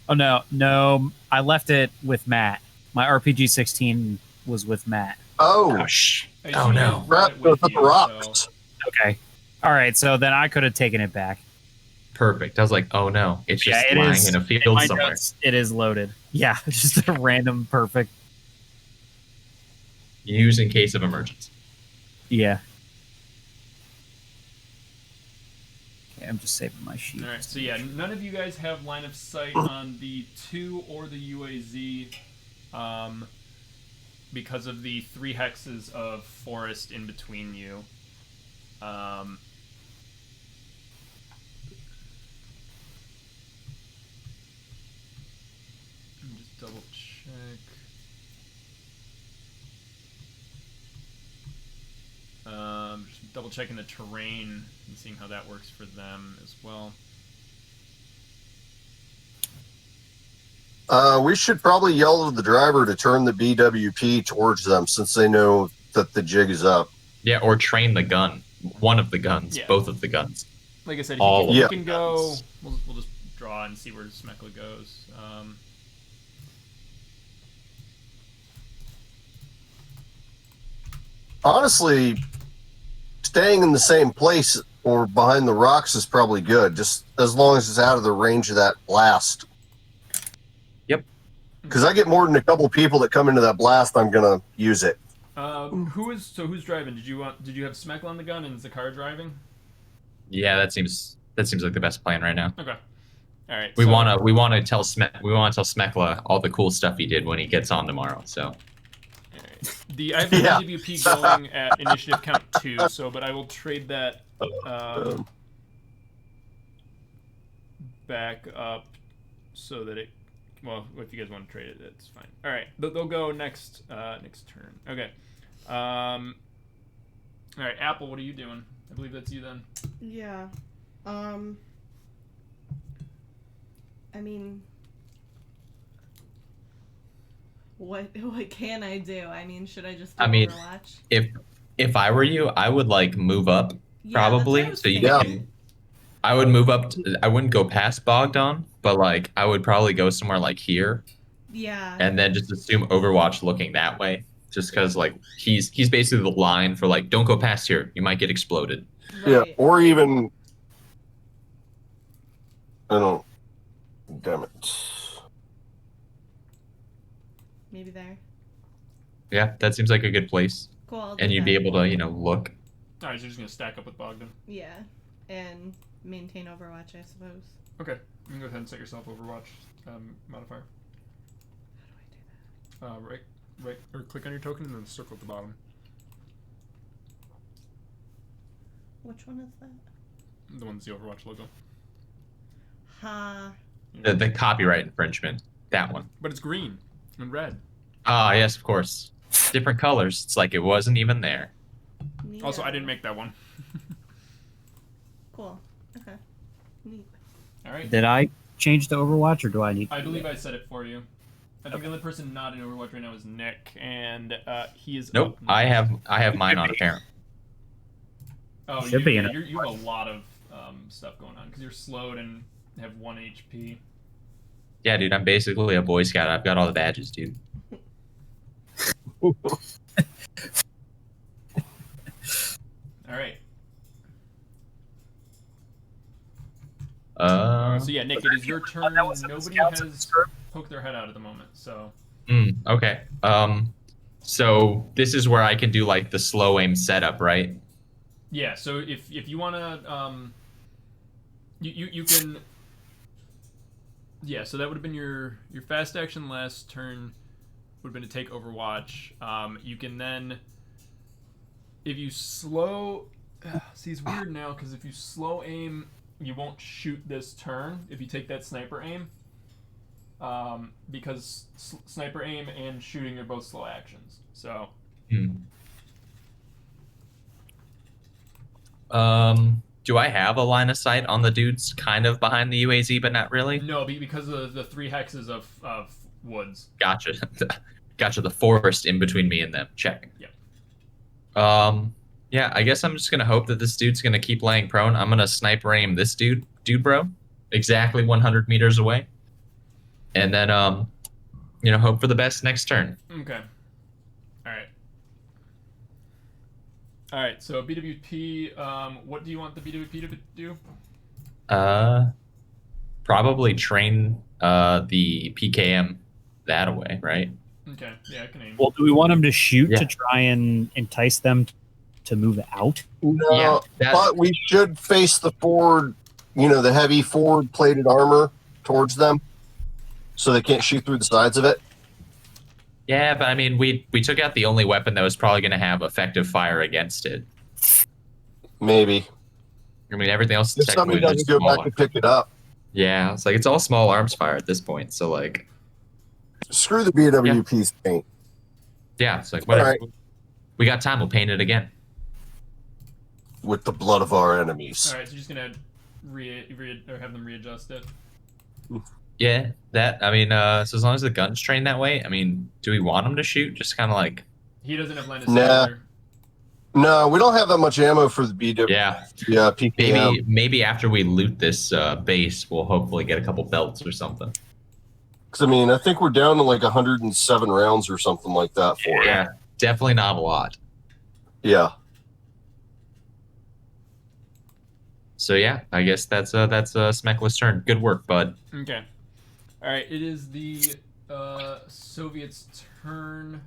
Oh no! I left it with Matt. My RPG 16 was with Matt. Oh, Oh, shh. I Oh, assume no. you brought it goes with with you, the rocks. so- Okay. All right. So then I could have taken it back. Perfect. I was like, oh no, it's just Yeah, it lying is. in a field My somewhere. notes, it is loaded. Yeah, just a random perfect. Use in case of emergency. Yeah. Okay, I'm just saving my sheet. All right. So yeah, none of you guys have line of sight on the 2 or the UAZ, because of the 3 hexes of forest in between you. Let me just double check. Just double checking the terrain and seeing how that works for them as well. We should probably yell to the driver to turn the BWP towards them since they know that the jig is up. Yeah, or train the gun. One of the guns. Yeah. Both of the guns. Like I said, All you of can them. go. We'll just draw and see where Smekla goes. Honestly, staying in the same place or behind the rocks is probably good, just as long as it's out of the range of that blast. Because I get more than a couple people that come into that blast, I'm gonna use it. Who's driving? Did you have Smeckle on the gun and Zakar driving? Yeah, that seems like the best plan right now. Okay. All right. We wanna tell Smekla all the cool stuff he did when he gets on tomorrow. So. All right. I have the Yeah. BWP going at initiative count 2, but I will trade that back up so that it. Well, if you guys want to trade it, that's fine. All right, they'll go next turn. Okay. All right, Apple, what are you doing? I believe that's you then. Yeah. I mean, what can I do? I mean, should I just do Overwatch? If I were you, I would like move up probably so you Yeah. can. I would move up. I wouldn't go past Bogdan, but like I would probably go somewhere like here. Yeah. And then just assume Overwatch looking that way, just because like he's basically the line for like don't go past here, you might get exploded. Right. Yeah, or even I don't. Damn it. Maybe there. Yeah, that seems like a good place, Cool. I'll do and you'd be that. able to look. All right, so you're just gonna stack up with Bogdan. Yeah, and maintain Overwatch, I suppose. Okay, you can go ahead and set yourself Overwatch modifier. How do I do Right, or click on your token and then circle at the bottom. that? Which one is that? The one's the Overwatch logo. Ha. The copyright infringement, that one. But it's green and red. Ah, yes, of course. Different colors. It's like it wasn't even there. Also, I didn't make that one. Cool. Okay. Neat. All right. Did I change to Overwatch, or do I need? I believe I said it for you. I think the only person not in Overwatch right now is Nick, and he is. Nope, up next. I have mine on apparent. Oh, Should be in it. you have a lot of stuff going on because you're slowed and have 1 HP. Yeah, dude, I'm basically a Boy Scout. I've got all the badges, dude. All right. So So yeah, Nick, it is your turn. Nobody has poked their head out at the moment, so. Okay. So this is where I can do like the slow aim setup, right? Yeah. So if you wanna you can. Yeah. So that would have been your fast action last turn. Would have been to take Overwatch. You can then, if you slow. See, it's weird now because if you slow aim, you won't shoot this turn if you take that sniper aim. Because sniper aim and shooting are both slow actions. So. Do I have a line of sight on the dudes kind of behind the UAZ, but not really? No, because of the 3 hexes of woods. Gotcha. Gotcha. The forest in between me and them. Check. Yep. Yeah, I guess I'm just gonna hope that this dude's gonna keep laying prone. I'm gonna sniper aim this dude, bro, exactly 100 meters away, and then hope for the best next turn. Okay. All right. So BWP. What do you want the BWP to do? Probably train the PKM that away, right? Okay. Yeah, I can aim. Well, do we want them to shoot Yeah. to try and entice them to move out? No, Yeah, but we should face the forward, the heavy forward plated armor towards them, so they can't shoot through the sides of it. Yeah, but I mean, we took out the only weapon that was probably going to have effective fire against it. Maybe. I mean, everything else is If somebody technically doesn't just go small back and pick it up, Yeah, it's like it's all small arms fire at this point. So like, screw the BWP's paint. yeah, it's like whatever. All right. We got time. We'll paint it again. With the blood of our enemies. All right. So you're just gonna or have them readjust it. Yeah, that. I mean, so as long as the gun's trained that way, I mean, do we want them to shoot? Just kind of like, He doesn't have line of sight. Nah. either. No, we don't have that much ammo for the BWP. yeah, PKM. maybe after we loot this base, we'll hopefully get a couple belts or something. Because, I think we're down to like 107 rounds or something like that for it. Yeah, definitely not a lot. Yeah. So yeah, I guess that's Smekla's turn. Good work, bud. Okay. All right. It is the Soviets' turn.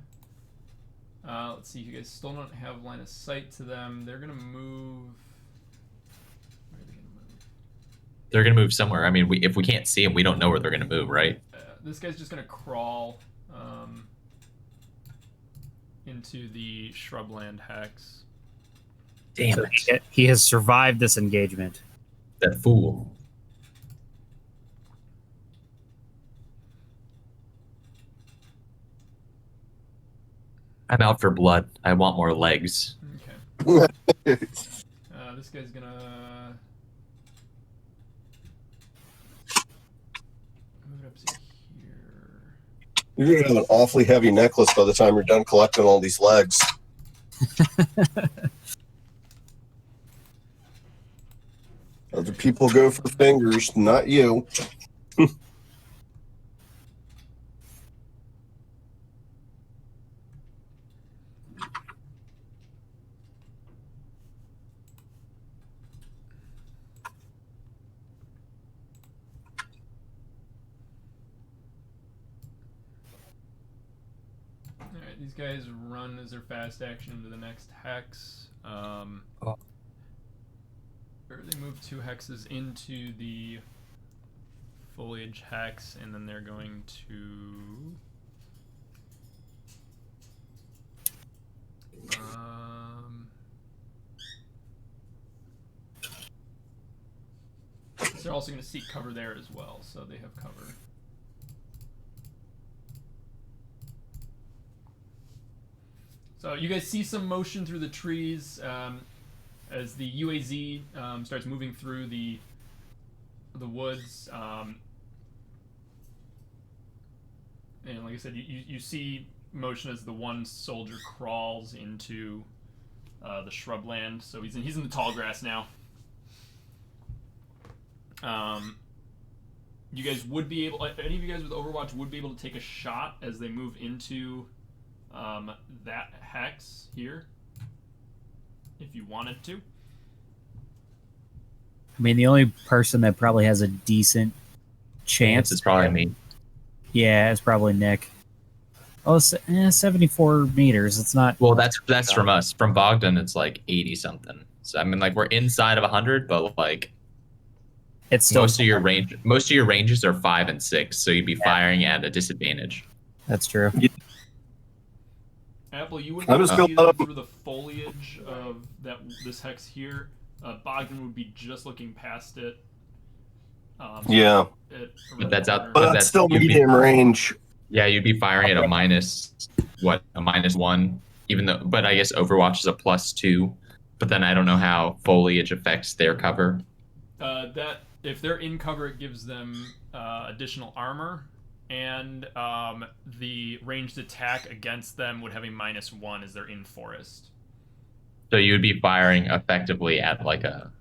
Let's see. You guys still don't have line of sight to them. They're gonna move. Where are they gonna move? They're gonna move somewhere. I mean, if we can't see them, we don't know where they're gonna move, right? This guy's just gonna crawl into the shrubland hex. Damn So it! he has survived this engagement. That fool. I'm out for blood. I want more legs. Okay. This guy's gonna move it up to here. You're going to have an awfully heavy necklace by the time you're done collecting all these legs. Other people go for fingers, not you. Alright, these guys run as their fast action into the next hex. Or they move 2 hexes into the foliage hex, and then they're going to they're also going to seek cover there as well, so they have cover. So you guys see some motion through the trees as the UAZ starts moving through the woods. And like I said, you see motion as the one soldier crawls into the shrubland. So he's in the tall grass now. You guys would be able, any of you guys with Overwatch would be able to take a shot as they move into that hex here, if you wanted to. I mean, the only person that probably has a decent chance is probably me. Yeah, it's probably Nick. Oh, 74 meters. It's not. Well, that's from us. From Bogdan, it's like 80 something. So I mean, like we're inside of 100, but like it's still most of your ranges are 5 and 6, so you'd be firing at a disadvantage. That's true. Apple, you wouldn't be able to see them through the foliage of this hex here. Bogdan would be just looking past it. Yeah. But that's out. But that's still medium range. Yeah, you'd be firing at a -1, even though. But I guess Overwatch is a +2. But then I don't know how foliage affects their cover. That if they're in cover, it gives them additional armor, and the ranged attack against them would have a -1 as they're in forest. So you would be firing effectively at like a.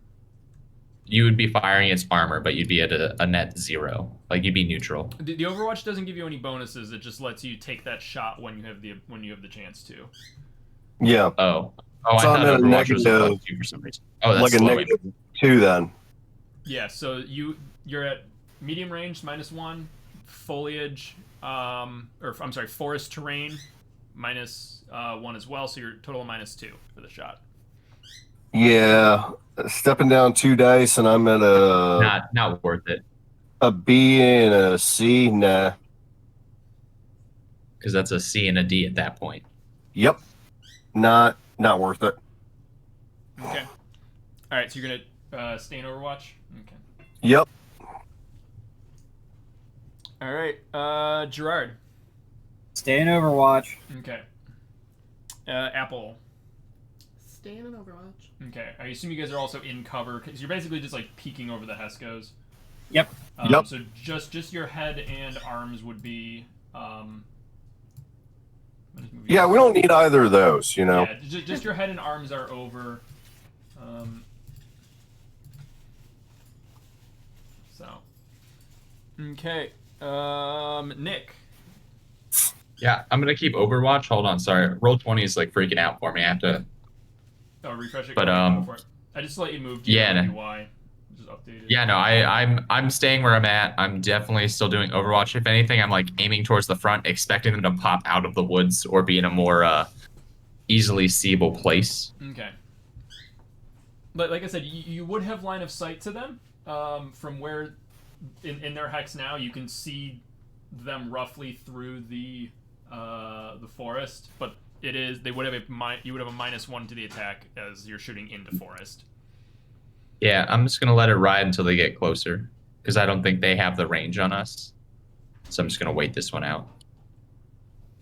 You would be firing its armor, but you'd be at a net 0. Like you'd be neutral. The Overwatch doesn't give you any bonuses. It just lets you take that shot when you have the chance to. Yeah. Oh, so I thought I'm Overwatch was a negative, +2 for some reason. Oh, that's like a -2 then. Yeah. So you're at medium range -1, foliage, forest terrain -1 as well. So you're total of -2 for the shot. Yeah, stepping down 2 dice, and I'm at Not worth it. A B and a C. Nah. Because that's a C and a D at that point. Yep. Not worth it. Okay. All right. So you're gonna stay in Overwatch. Okay. Yep. All right. Gerard. Stay in Overwatch. Okay. Apple. Staying in Overwatch. Okay. I assume you guys are also in cover because you're basically just like peeking over the Hescos. Yep. Yep. So just your head and arms would be. Yeah, we don't need either of those, you know. Yeah, just your head and arms are over. Okay. Nick. Yeah, I'm gonna keep Overwatch. Hold on, sorry. Roll20 is like freaking out for me. I have to. Oh, refresh it. But go for it. I just let you move. Yeah. Why? just updated. Yeah, no, I'm staying where I'm at. I'm definitely still doing Overwatch. If anything, I'm like aiming towards the front, expecting them to pop out of the woods or be in a more easily seeable place. Okay. But like I said, you would have line of sight to them from where in their hex now. You can see them roughly through the forest, but they would have you would have a -1 to the attack as you're shooting into forest. Yeah, I'm just gonna let it ride until they get closer because I don't think they have the range on us. So I'm just gonna wait this one out.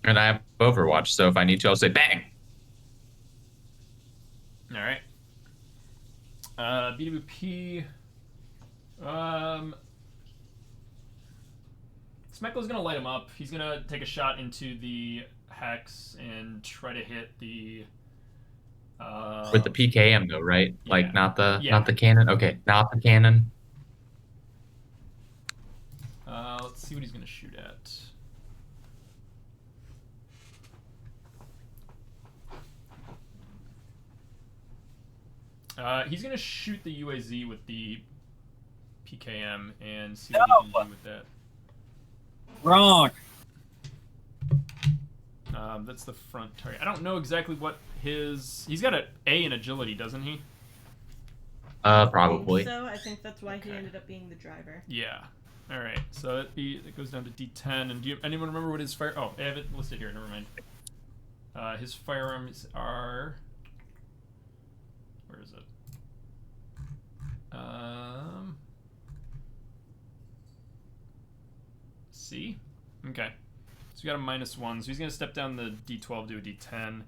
And I have Overwatch, so if I need to, I'll say bang. All right. BWP. Smecko's gonna light him up. He's gonna take a shot into the hex and try to hit the. With the PKM though, right? Yeah. Like not the Yeah. not the cannon. Okay, not the cannon. Let's see what he's gonna shoot at. He's gonna shoot the UAZ with the PKM and see what he can do with that. Wrong. That's the front target. I don't know exactly what he's got an A in agility, doesn't he? Probably. So I think that's why he ended up being the driver. Yeah. All right. So it goes down to D10. And anyone remember what his fire? Oh, I have it listed here. Never mind. His firearms are. Where is it? C. Okay. So we got a -1. So he's gonna step down the D12 to a D10,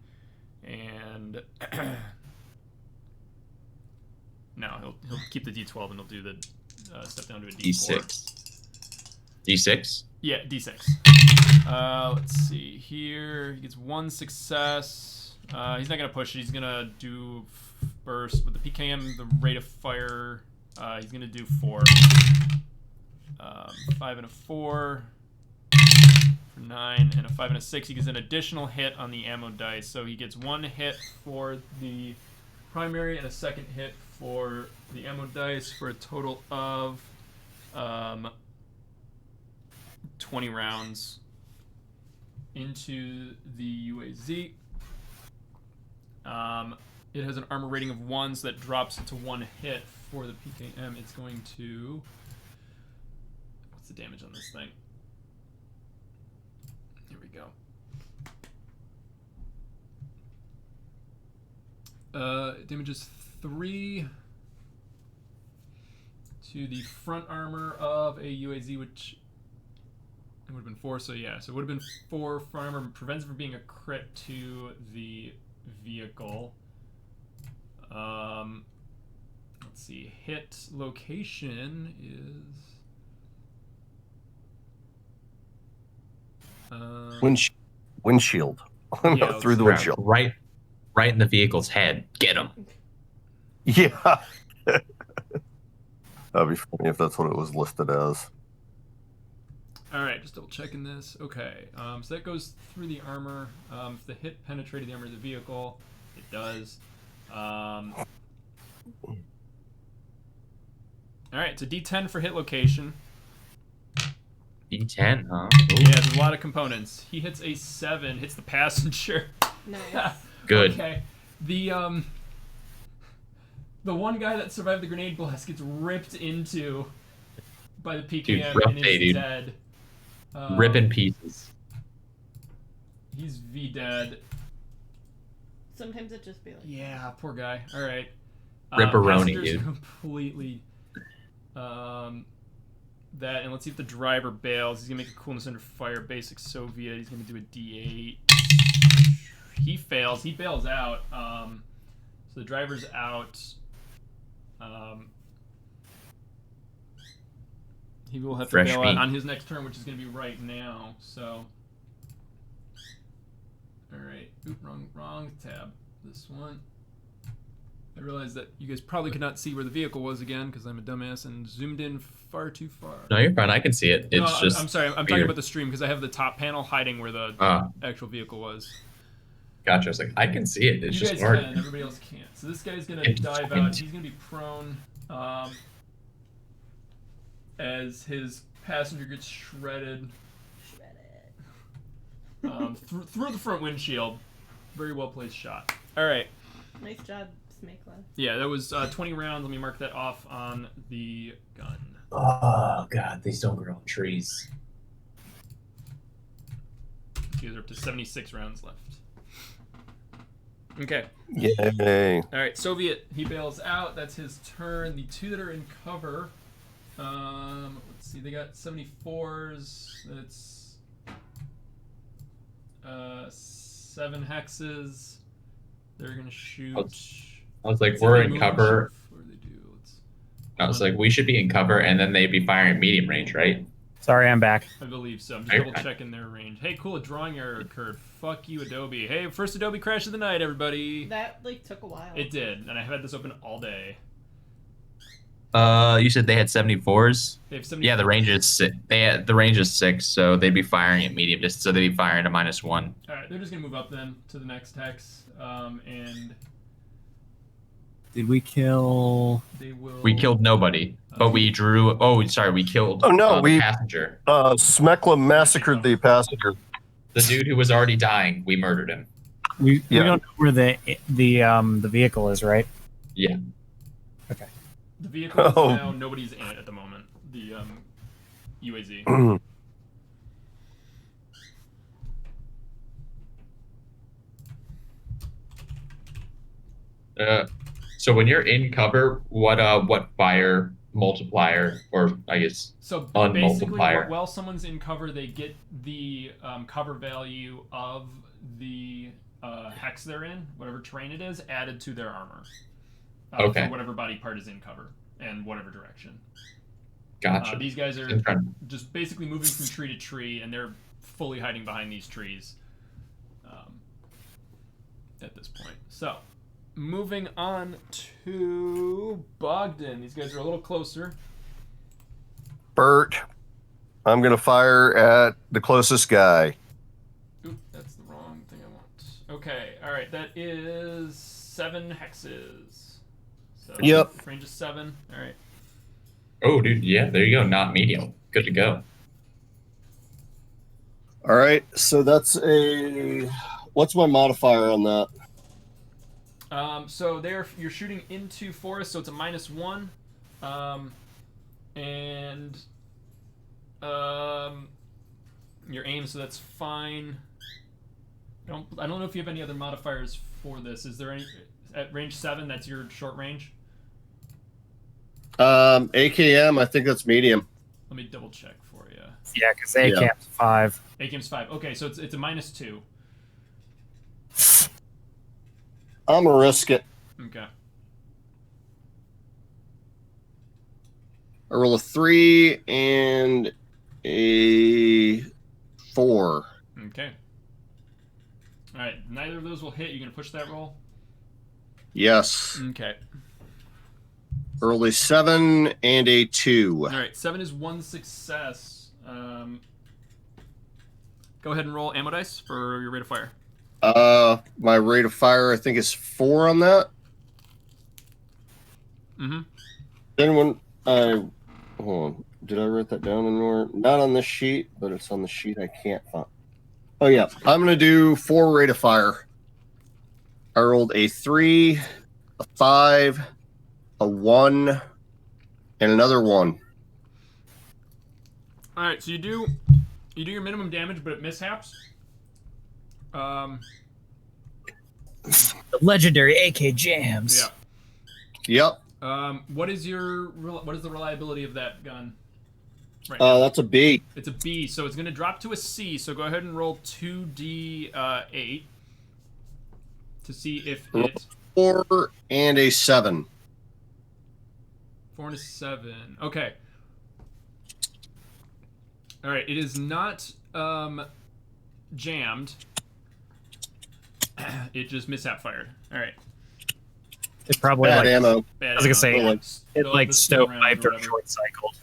and no, he'll keep the D12 and he'll do the step down to a D4. D6. Yeah, D6. Let's see here. He gets 1 success. He's not gonna push it. He's gonna do burst with the PKM. The rate of fire. He's gonna do 4. 5 and a 4. 9 and a 5 and a 6. He gets an additional hit on the ammo dice, so he gets 1 hit for the primary and a 2nd hit for the ammo dice for a total of 20 rounds into the UAZ. It has an armor rating of 1, so that drops it to 1 hit for the PKM. It's going to. What's the damage on this thing? Here we go. It damages 3 to the front armor of a UAZ, which it would have been 4. So yeah, so it would have been 4 front armor. Prevents it from being a crit to the vehicle. Let's see. Hit location is. Windshield. Yeah, Through the windshield. Right in the vehicle's head. Get him. Yeah. That'd be funny if that's what it was listed as. All right, just double checking this. Okay, so that goes through the armor. If the hit penetrated the armor of the vehicle, it does. All right, it's a D10 for hit location. D10, huh? Ooh. Yeah, there's a lot of components. He hits a 7, hits the passenger. Nice. Good. Okay. The one guy that survived the grenade blast gets ripped into by the PKM rough and day, is dude. dead. Rip in pieces. He's V-dead. Sometimes it just be like. Yeah, poor guy. All right. Ripperoni, Passenger's dude. Completely. That, and let's see if the driver bails. He's gonna make a coolness under fire, basic Soviet. He's gonna do a D8. He fails. He bails out. So the driver's out. He will have to Fresh bail meat. out on his next turn, which is gonna be right now. So. All right. Oop, wrong tab. This one. I realized that you guys probably could not see where the vehicle was again because I'm a dumbass and zoomed in far too far. No, you're fine. I can see it. It's No, just. I'm sorry. I'm talking weird. about the stream because I have the top panel hiding where the Ah. actual vehicle was. Gotcha. I was like, I can see it. It's You just guys hard. can, everybody else can't. So this guy's gonna It's dive fine. out. He's gonna be prone. as his passenger gets shredded through the front windshield. Very well placed shot. All right. Nice job, Smakla. Yeah, that was 20 rounds. Let me mark that off on the gun. Oh god, these don't grow on trees. You guys are up to 76 rounds left. Okay. Yay. All right, Soviet, he bails out. That's his turn. The two that are in cover, let's see, they got 74s. That's 7 hexes. They're gonna shoot. I was like, we're in cover. What do they do? I was like, we should be in cover, and then they'd be firing at medium range, right? Sorry, I'm back. I believe so. I'm just double checking their range. Hey, cool, a drawing error occurred. Fuck you, Adobe. Hey, first Adobe crash of the night, everybody. That like took a while. It did, and I have had this open all day. You said they had 74s. They have 74s. Yeah, the range is the range is 6, so they'd be firing at medium distance. So they'd be firing at -1. All right, they're just gonna move up then to the next hex, and Did we kill? they will. We killed nobody, but we drew. Oh, sorry, we killed. Oh, no, the passenger. Smekla massacred the passenger. The dude who was already dying. We murdered him. We don't know where the vehicle is, right? Yeah. Okay. The vehicle is now nobody's in it at the moment. The UAZ. So when you're in cover, what fire multiplier, or I guess So basically, unmultiplier? while someone's in cover, they get the cover value of the hex they're in, whatever terrain it is, added to their armor. Okay. For whatever body part is in cover and whatever direction. Gotcha. These guys are just basically moving from tree to tree, and they're fully hiding behind these trees at this point. So, moving on to Bogdan. These guys are a little closer. Bert, I'm going to fire at the closest guy. Oop, that's the wrong thing I want. Okay, all right, that is 7 hexes. So Yep. Range is 7. All right. Oh, dude, yeah, there you go. Not medium. Good to go. All right, so that's what's my modifier on that? So you're shooting into forest, so it's a -1, and your aim, so that's fine. I don't know if you have any other modifiers for this. Is there any at range 7? That's your short range. AKM, I think that's medium. Let me double check for you. Yeah, because ACAM's 5. AKM's 5. Okay, so it's a -2. I'm gonna risk it. Okay. I roll a 3 and a 4. Okay. All right. Neither of those will hit. You gonna push that roll? Yes. Okay. Roll a 7 and a 2. All right. 7 is 1 success. Go ahead and roll ammo dice for your rate of fire. My rate of fire, I think, is 4 on that. Mm-hmm. Then when hold on, did I write that down anywhere? Not on this sheet, but it's on the sheet I can't find. Oh yeah, I'm gonna do 4 rate of fire. I rolled a 3, a 5, a 1, and another 1. All right. So you do your minimum damage, but it mishaps. The legendary AK jams. Yeah. Yep. What is the reliability of that gun? Right now? That's a B. It's a B, so it's going to drop to a C. So go ahead and roll 2d8 to see if it 4 and a 7. 4 and a 7. Okay. All right. It is not jammed. It just mishap fired. All right. It probably Bad ammo. Bad I was gonna say ammo. it like The spin round stovepiped or or whatever. short cycled.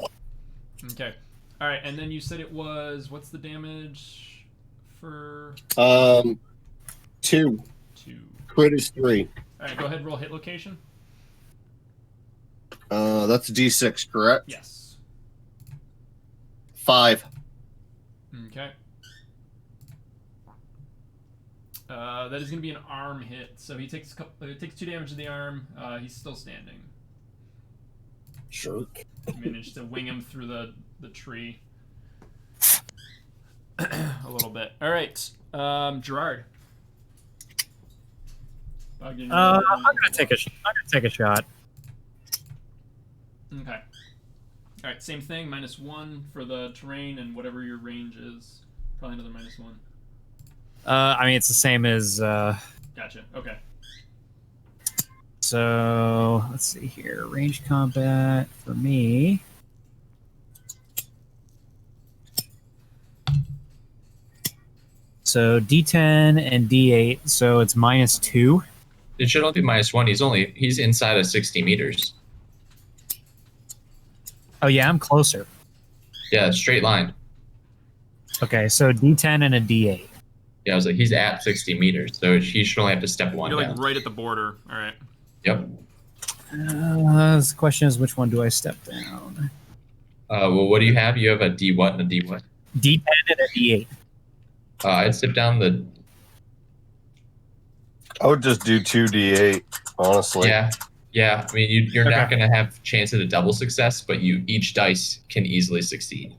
Okay. All right, and then you said it was, what's the damage for 2. 2? Crit is 3. All right, go ahead and roll hit location. That's a D6, correct? Yes. 5. Okay. That is going to be an arm hit. So he takes takes 2 damage to the arm. He's still standing. Sure. You managed to wing him through the tree a little bit. All right, Gerard. I'm gonna take a shot. Okay. All right, same thing. -1 for the terrain and whatever your range is. Probably another -1. I mean, it's the same as. Gotcha. Okay. So let's see here. Range combat for me. So D10 and D8. So it's -2. It should only be -1. He's inside of 60 meters. Oh yeah, I'm closer. Yeah, straight line. Okay, so D10 and a D8. Yeah, I was like, he's at 60 meters, so he should only have to step 1 You're down. like right at the border. All right. Yep. The question is, which one do I step down? Well, what do you have? You have a D what and a D what? D10 and a D8. I'd step down the. I would just do 2d8, honestly. Yeah. I mean, you're not going to have chance at a double success, but each dice can easily succeed.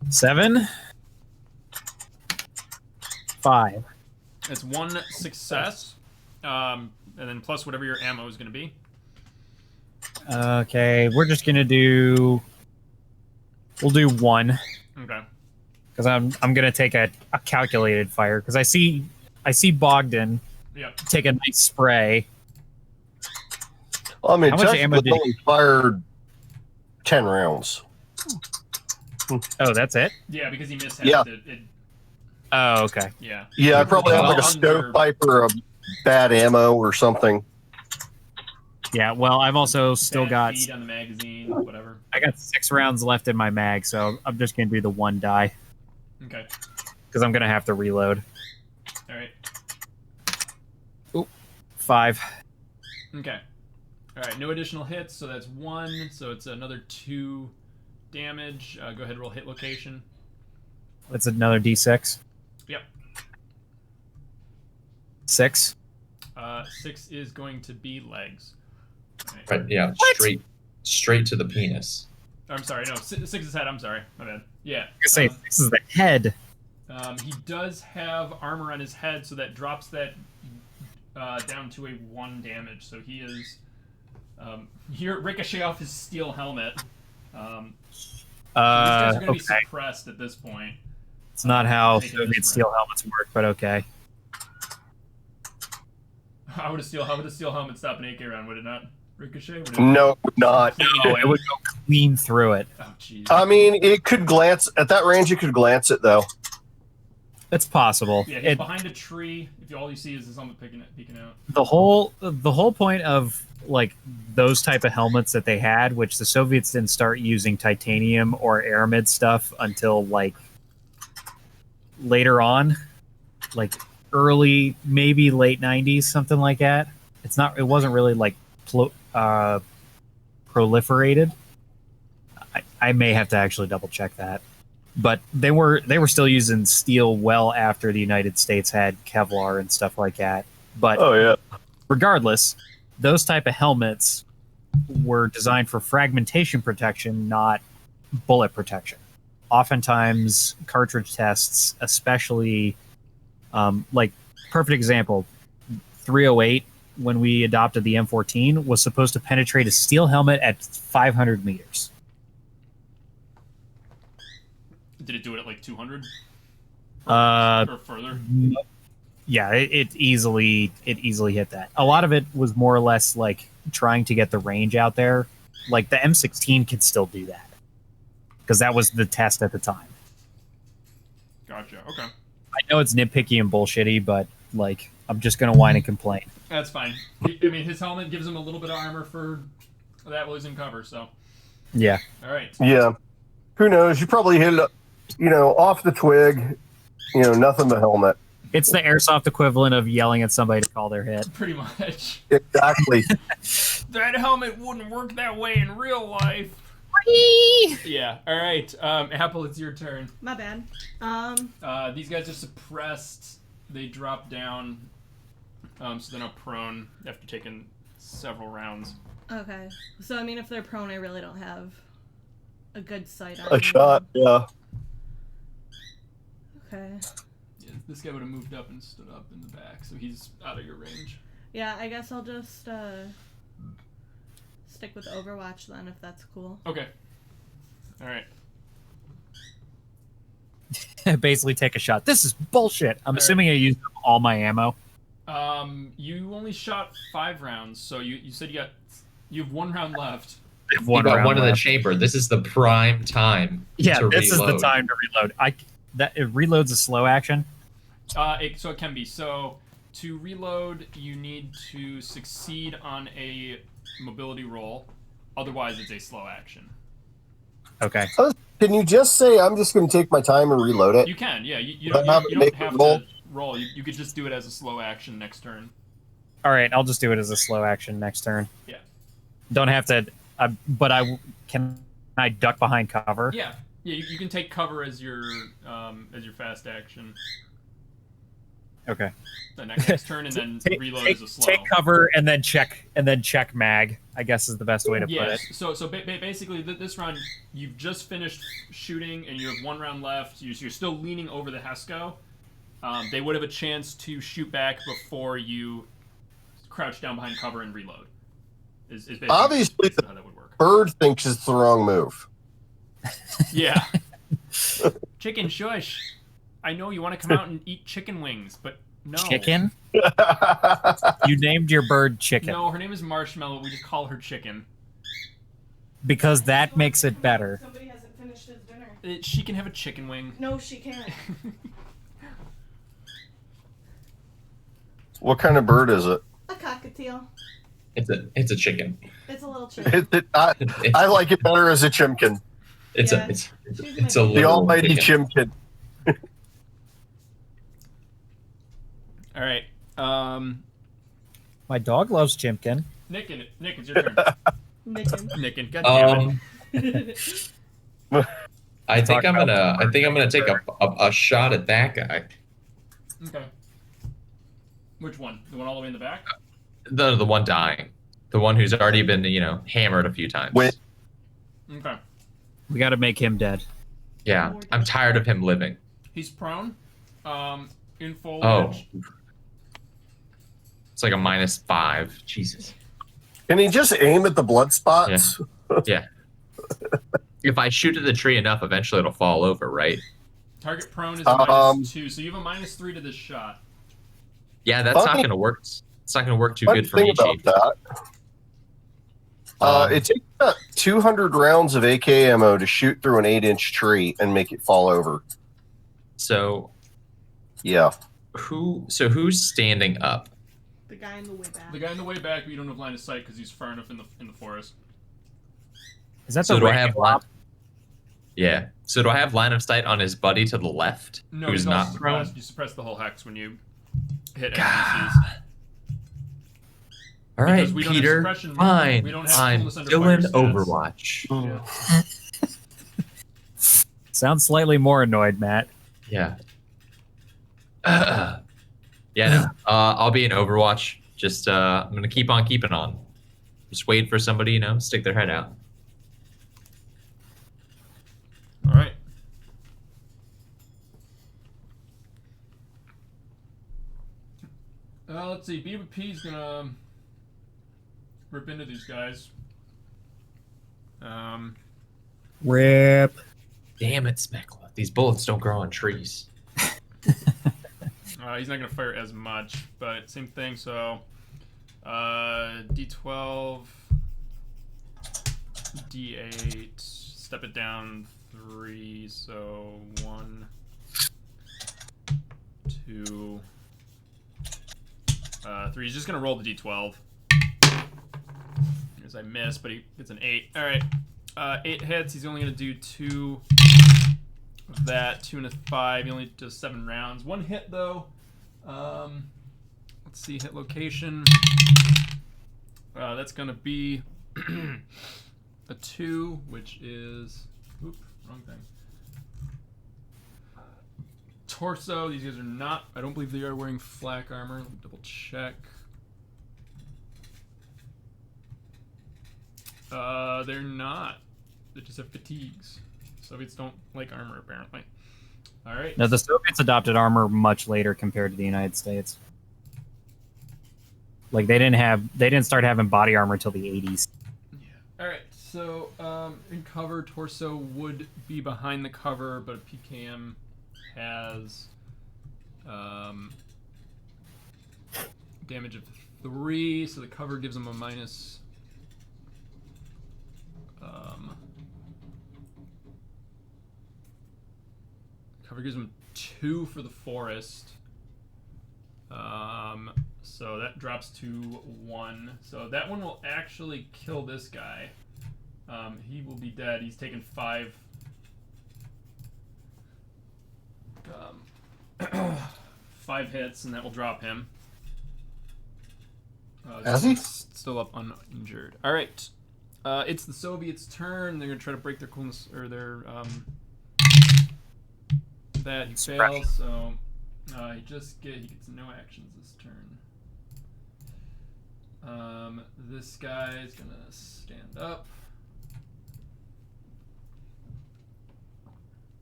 7. 5. It's 1 success, and then plus whatever your ammo is going to be. Okay, we're just gonna do. We'll do 1 Okay. because I'm gonna take a calculated fire because I see Bogdan Yep. take a nice spray. Well, I mean, How much ammo technically did only fired 10 rounds. Oh, that's it. Yeah, because he missed Yeah. it. Oh, okay. Yeah. Yeah, I probably have like a Under- stovepipe or a bad ammo or something. Yeah. Well, I've also still Bad got. feed on the magazine, whatever. I got 6 rounds left in my mag, so I'm just gonna do the 1 die Okay. because I'm gonna have to reload. All right. 5. Okay. All right. No additional hits, so that's 1. So it's another 2 damage. Go ahead and roll hit location. That's another D6. Yep. 6. 6 is going to be legs. All right. Right? Yeah. What? Straight to the penis. I'm sorry. No, 6 is head. I'm sorry. My bad. Yeah. I was gonna say 6 is the head. He does have armor on his head, so that drops that down to a 1 damage. So he is. You're ricochet off his steel helmet. These guys are going to be Okay. suppressed at this point. It's not how Taking Soviet this steel helmets work, but okay. How would a steel helmet stop an AK round? Would it not ricochet? Would it No, not. No, it would go clean through it. Oh, jeez. I mean, it could glance at that range. You could glance it though. It's possible. Yeah, he's It, behind a tree. If all you see is his helmet peeking out. the whole point of like those type of helmets that they had, which the Soviets didn't start using titanium or aramid stuff until like later on, like early, maybe late 90s, something like that. It wasn't really like proliferated. I may have to actually double check that, but they were still using steel well after the United States had Kevlar and stuff like that. But Oh yeah. regardless, those type of helmets were designed for fragmentation protection, not bullet protection. Oftentimes, cartridge tests, especially, like perfect example, 308 when we adopted the M14 was supposed to penetrate a steel helmet at 500 meters. Did it do it at like 200? Or further? Yeah, it easily hit that. A lot of it was more or less like trying to get the range out there. Like the M16 can still do that because that was the test at the time. Gotcha. Okay. I know it's nitpicky and bullshitty, but like I'm just gonna whine and complain. That's fine. I mean, his helmet gives him a little bit of armor for that while he's in cover, so. Yeah. All right. Yeah. Who knows? You probably hit it, off the twig. Nothing but helmet. It's the airsoft equivalent of yelling at somebody to call their hit. Pretty much. Exactly. That helmet wouldn't work that way in real life. Yeah. All right. Apple, it's your turn. My bad. These guys are suppressed. They drop down, so they're not prone after taking several rounds. Okay. So I mean, if they're prone, I really don't have a good sight on A them. shot, yeah. Okay. Yeah, this guy would have moved up and stood up in the back, so he's out of your range. Yeah, I guess I'll just stick with Overwatch then, if that's cool. Okay. All right. Basically take a shot. This is bullshit. I'm assuming I used all my ammo. You only shot 5 rounds, so you said you have 1 round left. I have You got round one in the left. chamber. This is the prime time. Yeah, to this reload. is the time to reload. It reloads a slow action. So it can be. So to reload, you need to succeed on a mobility roll. Otherwise, it's a slow action. Okay. Can you just say I'm just going to take my time and reload it? You can, yeah. You Don't don't, have you to don't make have a roll? to roll. You could just do it as a slow action next turn. All right, I'll just do it as a slow action next turn. Yeah. Don't have to. But can I duck behind cover? Yeah. Yeah. You can take cover as your fast action. Okay. The next turn, and then reload as a slow. Take cover and then check mag. I guess is the best way to put it. So basically, this round you've just finished shooting, and you have 1 round left. You're still leaning over the Hesco. They would have a chance to shoot back before you crouch down behind cover and reload. Is basically Obviously, how that would work. Bird thinks it's the wrong move. Yeah. Chicken shush. I know you want to come out and eat chicken wings, but no. Chicken? You named your bird Chicken No, her name is Marshmallow. We just call her Chicken. because that makes it better. Somebody hasn't finished his dinner. She can have a chicken wing. No, she can't. What kind of bird is it? A cockatiel. It's a chicken. It's a little chicken. I like it better as a chimkin. It's Yeah. a it's She's it's a my- The literal almighty chicken. chimkin. All right. My dog loves Chimkin. Nick, it's your turn. Nicken. Nick, God damn it. I think I'm gonna take a shot at that guy. Okay. Which one? The one all the way in the back? The one dying, the one who's already been hammered a few times. Wait. Okay. We got to make him dead. Yeah, I'm tired of him living. He's prone. In Oh, foliage. it's like a -5. Jesus. Can he just aim at the blood spots? Yeah. If I shoot at the tree enough, eventually it'll fall over, right? Target prone is a -2, so you have a -3 to this shot. Yeah, that's not Funny- gonna work. It's not gonna work too Funny good for thing me, about Chief. that. It takes about 200 rounds of AK ammo to shoot through an 8-inch tree and make it fall over. So Yeah. who's standing up? The guy in the way back. The guy in the way back, but you don't have line of sight because he's far enough in the forest. Is that So the do I red have line? Yeah. So do I have line of sight on his buddy to the left, No, who's he's all not prone? suppressed. You suppress the whole hex when you hit God. NPCs. All right, Because we don't have Peter. suppression. Fine. We don't have I'm coolness under still fire in stats. Overwatch. Sounds slightly more annoyed, Matt. Yeah. Yeah. No. I'll be in Overwatch. Just I'm gonna keep on keeping on. Just wait for somebody, stick their head out. All right. Let's see. BBP's gonna rip into these guys. Rip. Damn it, Speckla. These bullets don't grow on trees. He's not gonna fire as much, but same thing. So, D12, D8, step it down 3. So 1, 2, 3. He's just gonna roll the D12. As I miss, but he gets an 8. All right, 8 hits. He's only gonna do 2 of that. 2 and a 5. He only does 7 rounds. 1 hit though. Let's see, hit location. That's gonna be a 2, which is... Oop, wrong thing. Torso, these guys are not... I don't believe they are wearing flak armor. Let me double check. They're not. They just have fatigues. Soviets don't like armor, apparently. All right. No, the Soviets adopted armor much later compared to the United States. Like they didn't start having body armor till the 80s. Yeah. All right. So in cover, torso would be behind the cover, but a PKM has damage of 3, so the cover gives them a minus. Cover gives them 2 for the forest. So that drops to 1. So that one will actually kill this guy. He will be dead. He's taken 5. 5 hits, and that will drop him. Has he? Still up uninjured. All right. It's the Soviets' turn. They're gonna try to break their coolness or their that he fails. So he gets no actions this turn. This guy is gonna stand up.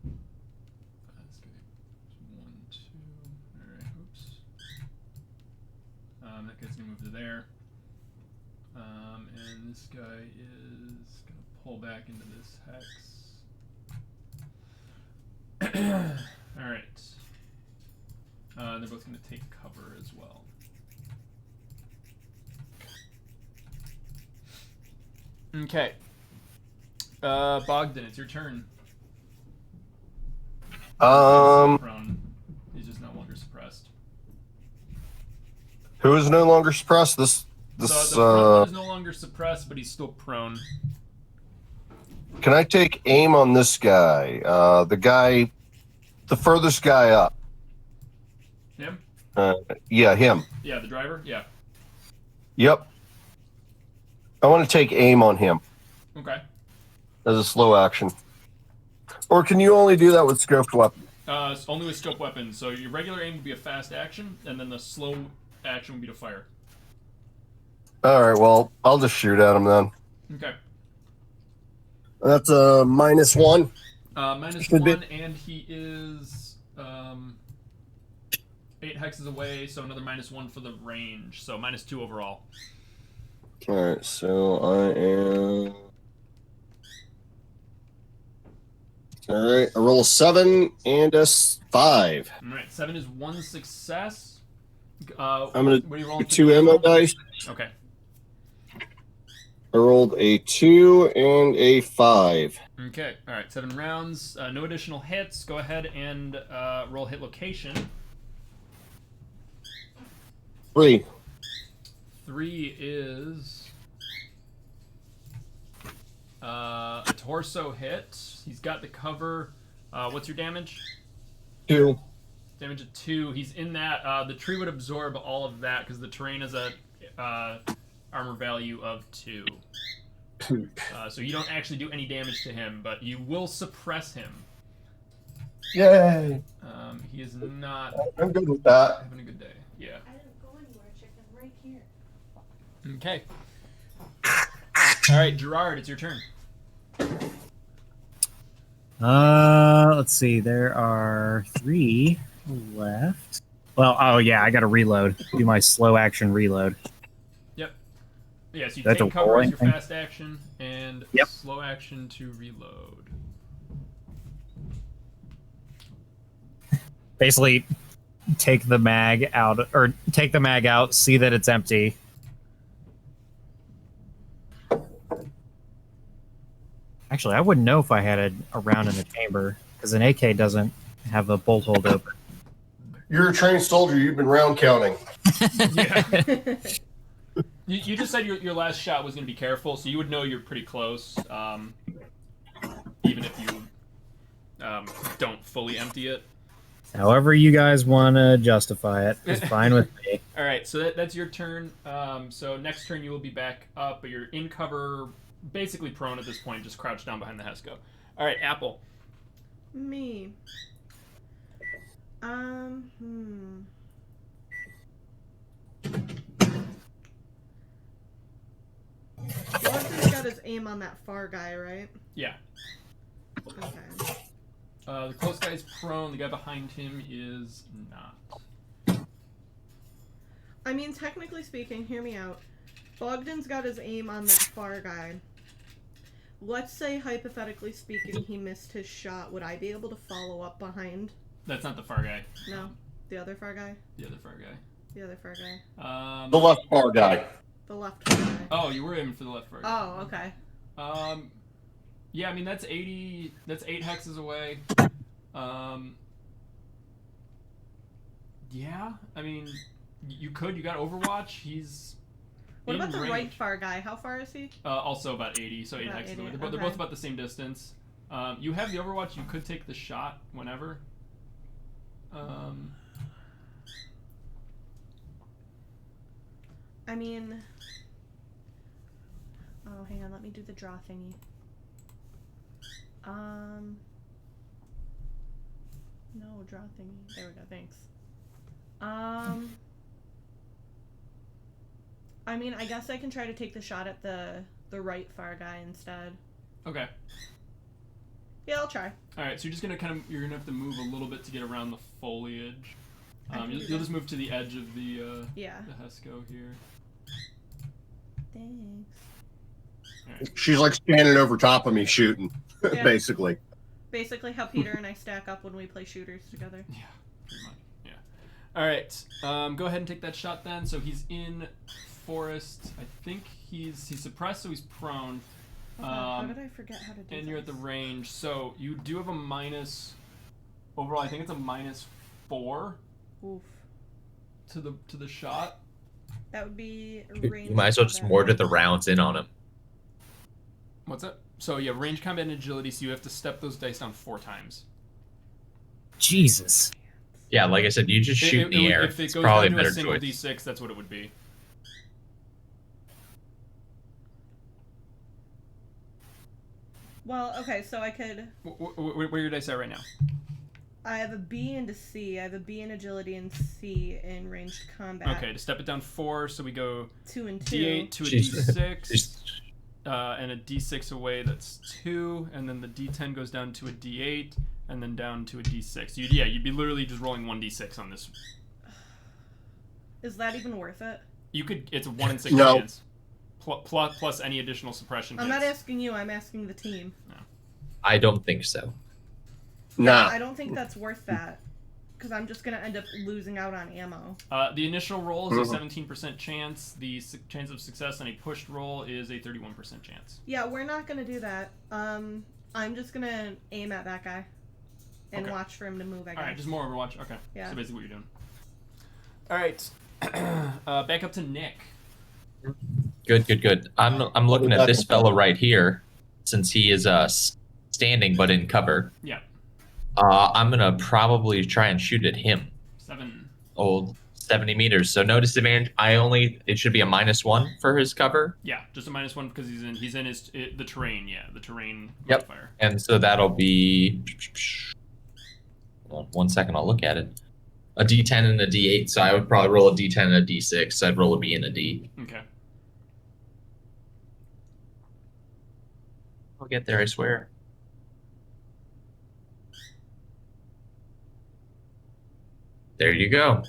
This guy, 1, 2. All right. Oops. That guy's gonna move to there. And this guy is gonna pull back into this hex. All right. They're both gonna take cover as well. Okay. Bogdan, it's your turn. Um, He's just no longer suppressed. Who is no longer suppressed? So the front one is no longer suppressed, but he's still prone. Can I take aim on this guy? The furthest guy up. Him? Yeah, him. Yeah, the driver? Yeah. Yep. I want to take aim on him Okay. as a slow action. Or can you only do that with scoped weapon? It's only with scope weapons. So your regular aim would be a fast action, and then the slow action would be to fire. All right, well, I'll just shoot at him then. Okay. That's a -1. Minus Should 1, be. and he is 8 hexes away, so another -1 for the range. So -2 overall. All right, so I am. All right, I roll a 7 and a 5. All right, 7 is 1 success. I'm gonna what are you rolling? do 2 ammo dice. Okay. I rolled a 2 and a 5. Okay. All right. 7 rounds. No additional hits. Go ahead and roll hit location. 3. 3 is a torso hit. He's got the cover. What's your damage? 2. Damage of 2. He's in that. The tree would absorb all of that because the terrain is a armor value of 2. So you don't actually do any damage to him, but you will suppress him. Yay! He is not I'm good with that. having a good day. Yeah. I didn't go anywhere, chicken. Right here. Okay. All right, Gerard, it's your turn. Let's see. There are 3 left. Well, oh yeah, I got to reload. Do my slow action reload. Yep. Yeah, so you That's take a cover as rolling your thing? fast action and Yep. slow action to reload. Basically, take the mag out, see that it's empty. Actually, I wouldn't know if I had a round in the chamber because an AK doesn't have a bolt hold open. You're a trained soldier. You've been round counting. Yeah. You just said your last shot was going to be careful, so you would know you're pretty close, even if you don't fully empty it. However you guys want to justify it, it's fine with me. All right, so that's your turn. So next turn you will be back up, but you're in cover basically prone at this point, just crouched down behind the Hesco. All right, Apple. Me. Walter's got his aim on that far guy, right? Yeah. Okay. The close guy's prone. The guy behind him is not. I mean, technically speaking, hear me out. Bogdan's got his aim on that far guy. Let's say, hypothetically speaking, he missed his shot. Would I be able to follow up behind? That's not the far guy. No. The other far guy? The other far guy. The other far guy. The left far guy. The left far guy. Oh, you were aiming for the left far guy. Oh, okay. Yeah, I mean, that's 80... That's 8 hexes away. Yeah, I mean, you could. You got Overwatch. He's... What about the range. right far guy? How far is he? Also about 80, so 8 About hexes 80, away. They're okay. both about the same distance. You have the Overwatch. You could take the shot whenever. I mean... Oh, hang on. Let me do the draw thingy. No, draw thingy. There we go. Thanks. I mean, I guess I can try to take the shot at the right far guy instead. Okay. Yeah, I'll try. All right, so you're just gonna you're gonna have to move a little bit to get around the foliage. I can do You'll that. just move to the edge of the Yeah. Hesco here. Thanks. She's like standing over top of me shooting, Yeah. basically. Basically how Peter and I stack up when we play shooters together. Yeah, pretty much. Yeah. All right. Go ahead and take that shot then. So he's in forest. I think he's suppressed, so he's prone. How did I forget how to do And you're at the this? range, so you do have a minus. Overall, I think it's a -4 Oof. to the shot. That would be range. You might as well just combat. mortar the rounds in on him. What's that? So yeah, range combat and agility. So you have to step those dice down 4 times. Jesus. Yeah, like I said, you just shoot in the air. If it It's goes probably a down to better a single choice. D6, that's what it would be. Well, okay, so I could. Where are your dice at right now? I have a B and a C. I have a B in agility and C in ranged combat. Okay, to step it down 4, so we go 2 and 2. D8 to a Jeez. D6, and a D6 away. That's 2, and then the D10 goes down to a D8, and then down to a D6. You'd be literally just rolling 1D6 on this. Is that even worth it? You could. It's a 1 in 6 No. chance. Plus any additional suppression. I'm not hits. asking you. I'm asking the team. I don't think so. Nah. I don't think that's worth that. Because I'm just going to end up losing out on ammo. The initial roll is a 17% chance. The chance of success on a pushed roll is a 31% chance. Yeah, we're not going to do that. I'm just going to aim at that guy. And Okay. watch for him to move, I guess. All right, just more Overwatch. Okay. Yeah. So basically what you're doing. All right. Back up to Nick. Good. I'm looking at this fella right here, since he is standing but in cover. Yeah. I'm gonna probably try and shoot at him. 7. Old 70 meters. So no disadvantage. It should be a -1 for his cover, Yeah, just a -1 because he's in the terrain. Yeah, the terrain Yep. modifier. and so that'll be. Hold on 1 second. I'll look at it. A D10 and a D8. So I would probably roll a D10 and a D6. So I'd roll a B and a D. Okay. I'll get there. I swear. There you go.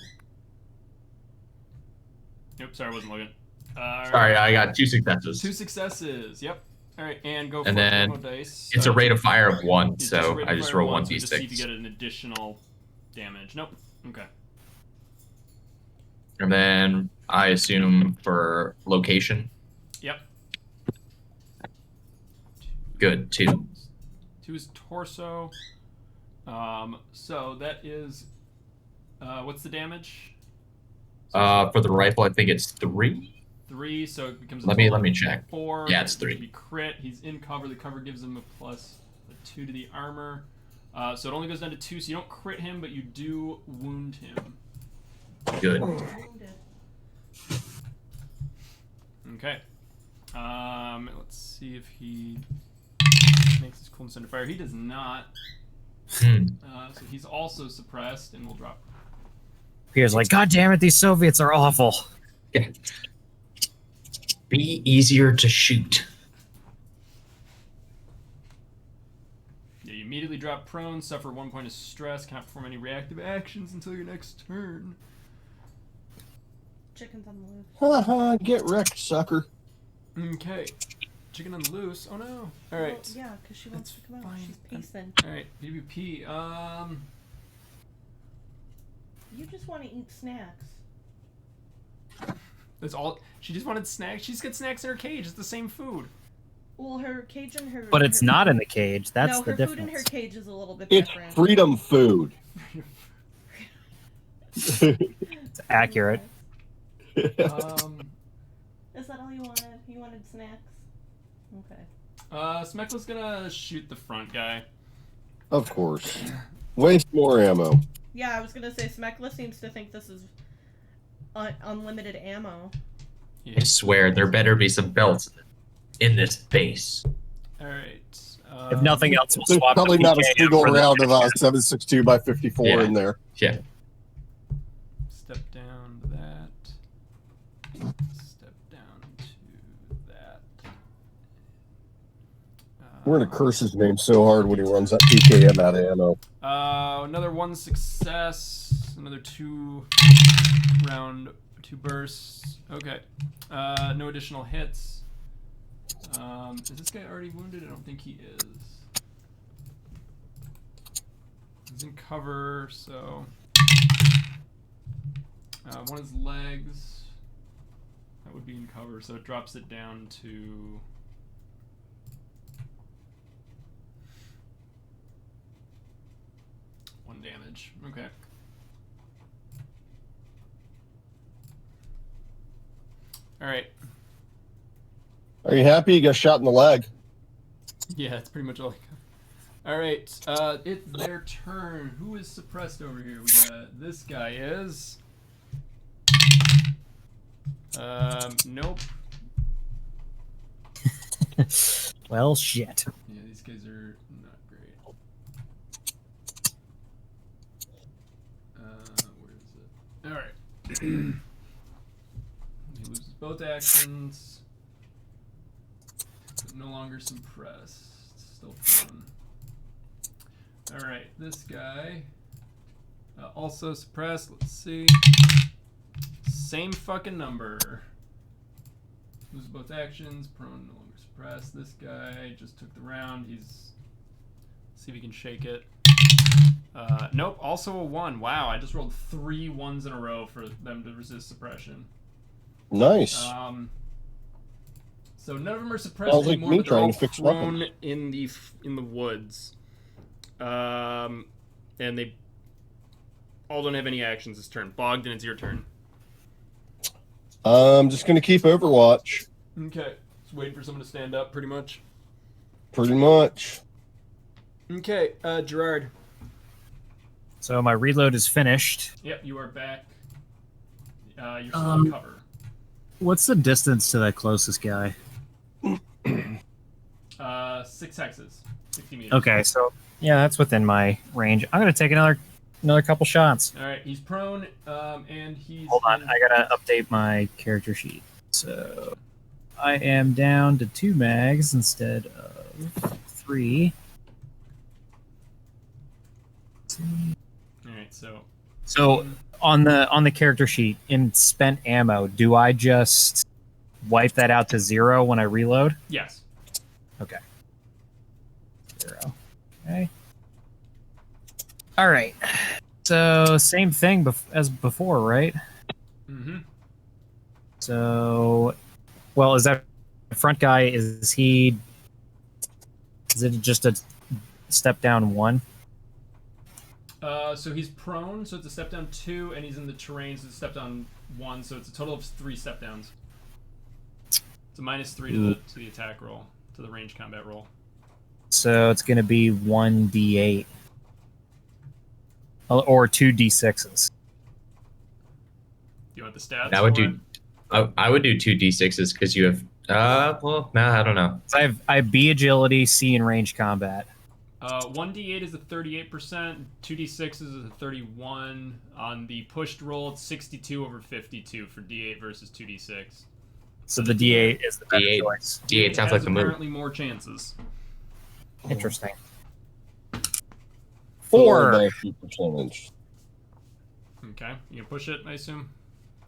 Nope. Sorry, I wasn't looking. Sorry, I got 2 successes. 2 successes. Yep. All right, and go for And then promo dice. It's a rate of fire of 1, It's just a so rate I of just fire roll of 1 so just see if you D6. get an additional damage. Nope. Okay. And then I assume for location. Yep. Good, 2. 2 is torso. So that is. What's the damage? For the rifle, I think it's 3. 3, so it becomes a Let me total of check. 4. Yeah, it's which would 3. be crit. He's in cover. The cover gives him a +2 to the armor. So it only goes down to 2, so you don't crit him, but you do wound him. Good. Okay. Let's see if he makes his coolness under fire. He does not. Hmm. So he's also suppressed, and we'll drop. Pierre's like, God damn it, these Soviets are awful. Yeah. Be easier to shoot. Yeah, you immediately drop prone, suffer 1 point of stress, cannot perform any reactive actions until your next turn. Chicken's on the loose. Haha, get wrecked, sucker. Okay. Chicken on the loose. Oh no. Alright. Well, yeah, because she wants to come out. fine. She's pacing. Alright, PvP. You just want to eat snacks. That's all. She just wanted snacks. She's got snacks in her cage. It's the same food. Well, her cage and her. But it's not in the cage. That's no, the her difference. food in her cage is a little bit It's different. freedom food. It's accurate. Is that all you wanted? You wanted snacks? Okay. Smekla's gonna shoot the front guy. Of course. Waste more ammo. Yeah, I was gonna say Smekla seems to think this is unlimited ammo. Yeah. I swear there better be some belts in this base. Alright. If nothing else, we'll There's swap probably the not a PK single for the- round of 7.62 by 54 Yeah. in there. Yeah. Step down to that. Step down to that. We're gonna curse his name so hard when he runs that PKM out of ammo. Another 1 success. Another 2 bursts. Okay. No additional hits. Is this guy already wounded? I don't think he is. He's in cover, so one of his legs that would be in cover, so it drops it down to 1 damage. Okay. All right. Are you happy you got shot in the leg? Yeah, that's pretty much all I got. All right, it's their turn. Who is suppressed over here? We got this guy is. Nope. Well, shit. Yeah, these guys are not great. Where is it? All right. He loses both actions. But no longer suppressed. Still prone. All right, this guy also suppressed. Let's see. Same fucking number. Lose both actions. Prone, no longer suppressed. This guy just took the round. He's. See if he can shake it. Nope. Also a 1. Wow, I just rolled 3 1s in a row for them to resist suppression. Nice. So none of them are suppressed Sounds like anymore. me But they're trying all to fix prone weapons. in the woods. And they all don't have any actions this turn. Bogdan, it's your turn. I'm just gonna keep Overwatch. Okay. Just waiting for someone to stand up, pretty much. Pretty much. Okay, Gerard. So my reload is finished. Yep, you are back. You're still in cover. What's the distance to that closest guy? 6 hexes. 60 meters. Okay, so yeah, that's within my range. I'm gonna take another couple shots. Alright, he's prone, and he's... Hold on, I gotta update my character sheet. So I am down to 2 mags instead of 3. Alright, so... So on the character sheet in spent ammo, do I just wipe that out to 0 when I reload? Yes. Okay. 0. Okay. All right. So same thing as before, right? Mm-hmm. So, well, is that front guy? Is it just a step down 1? So he's prone, so it's a step down 2, and he's in the terrain, so it's a step down 1, so it's a total of 3 step downs. It's a -3 to the attack roll, to the range combat roll. So it's going to be 1d8 or 2d6s. Do you want the stats? I would for do. I would do 2 d6s because you have Well, no, I don't know. So I have B agility, C in range combat. 1d8 is a 38%, 2d6 is a 31. On the pushed roll, it's 62 over 52 for d8 versus 2d6. So the D8 is the better D8. choice. D8 sounds has like the move. apparently more chances. Interesting. Four 4. by a few percentage. Okay, you can push it, I assume?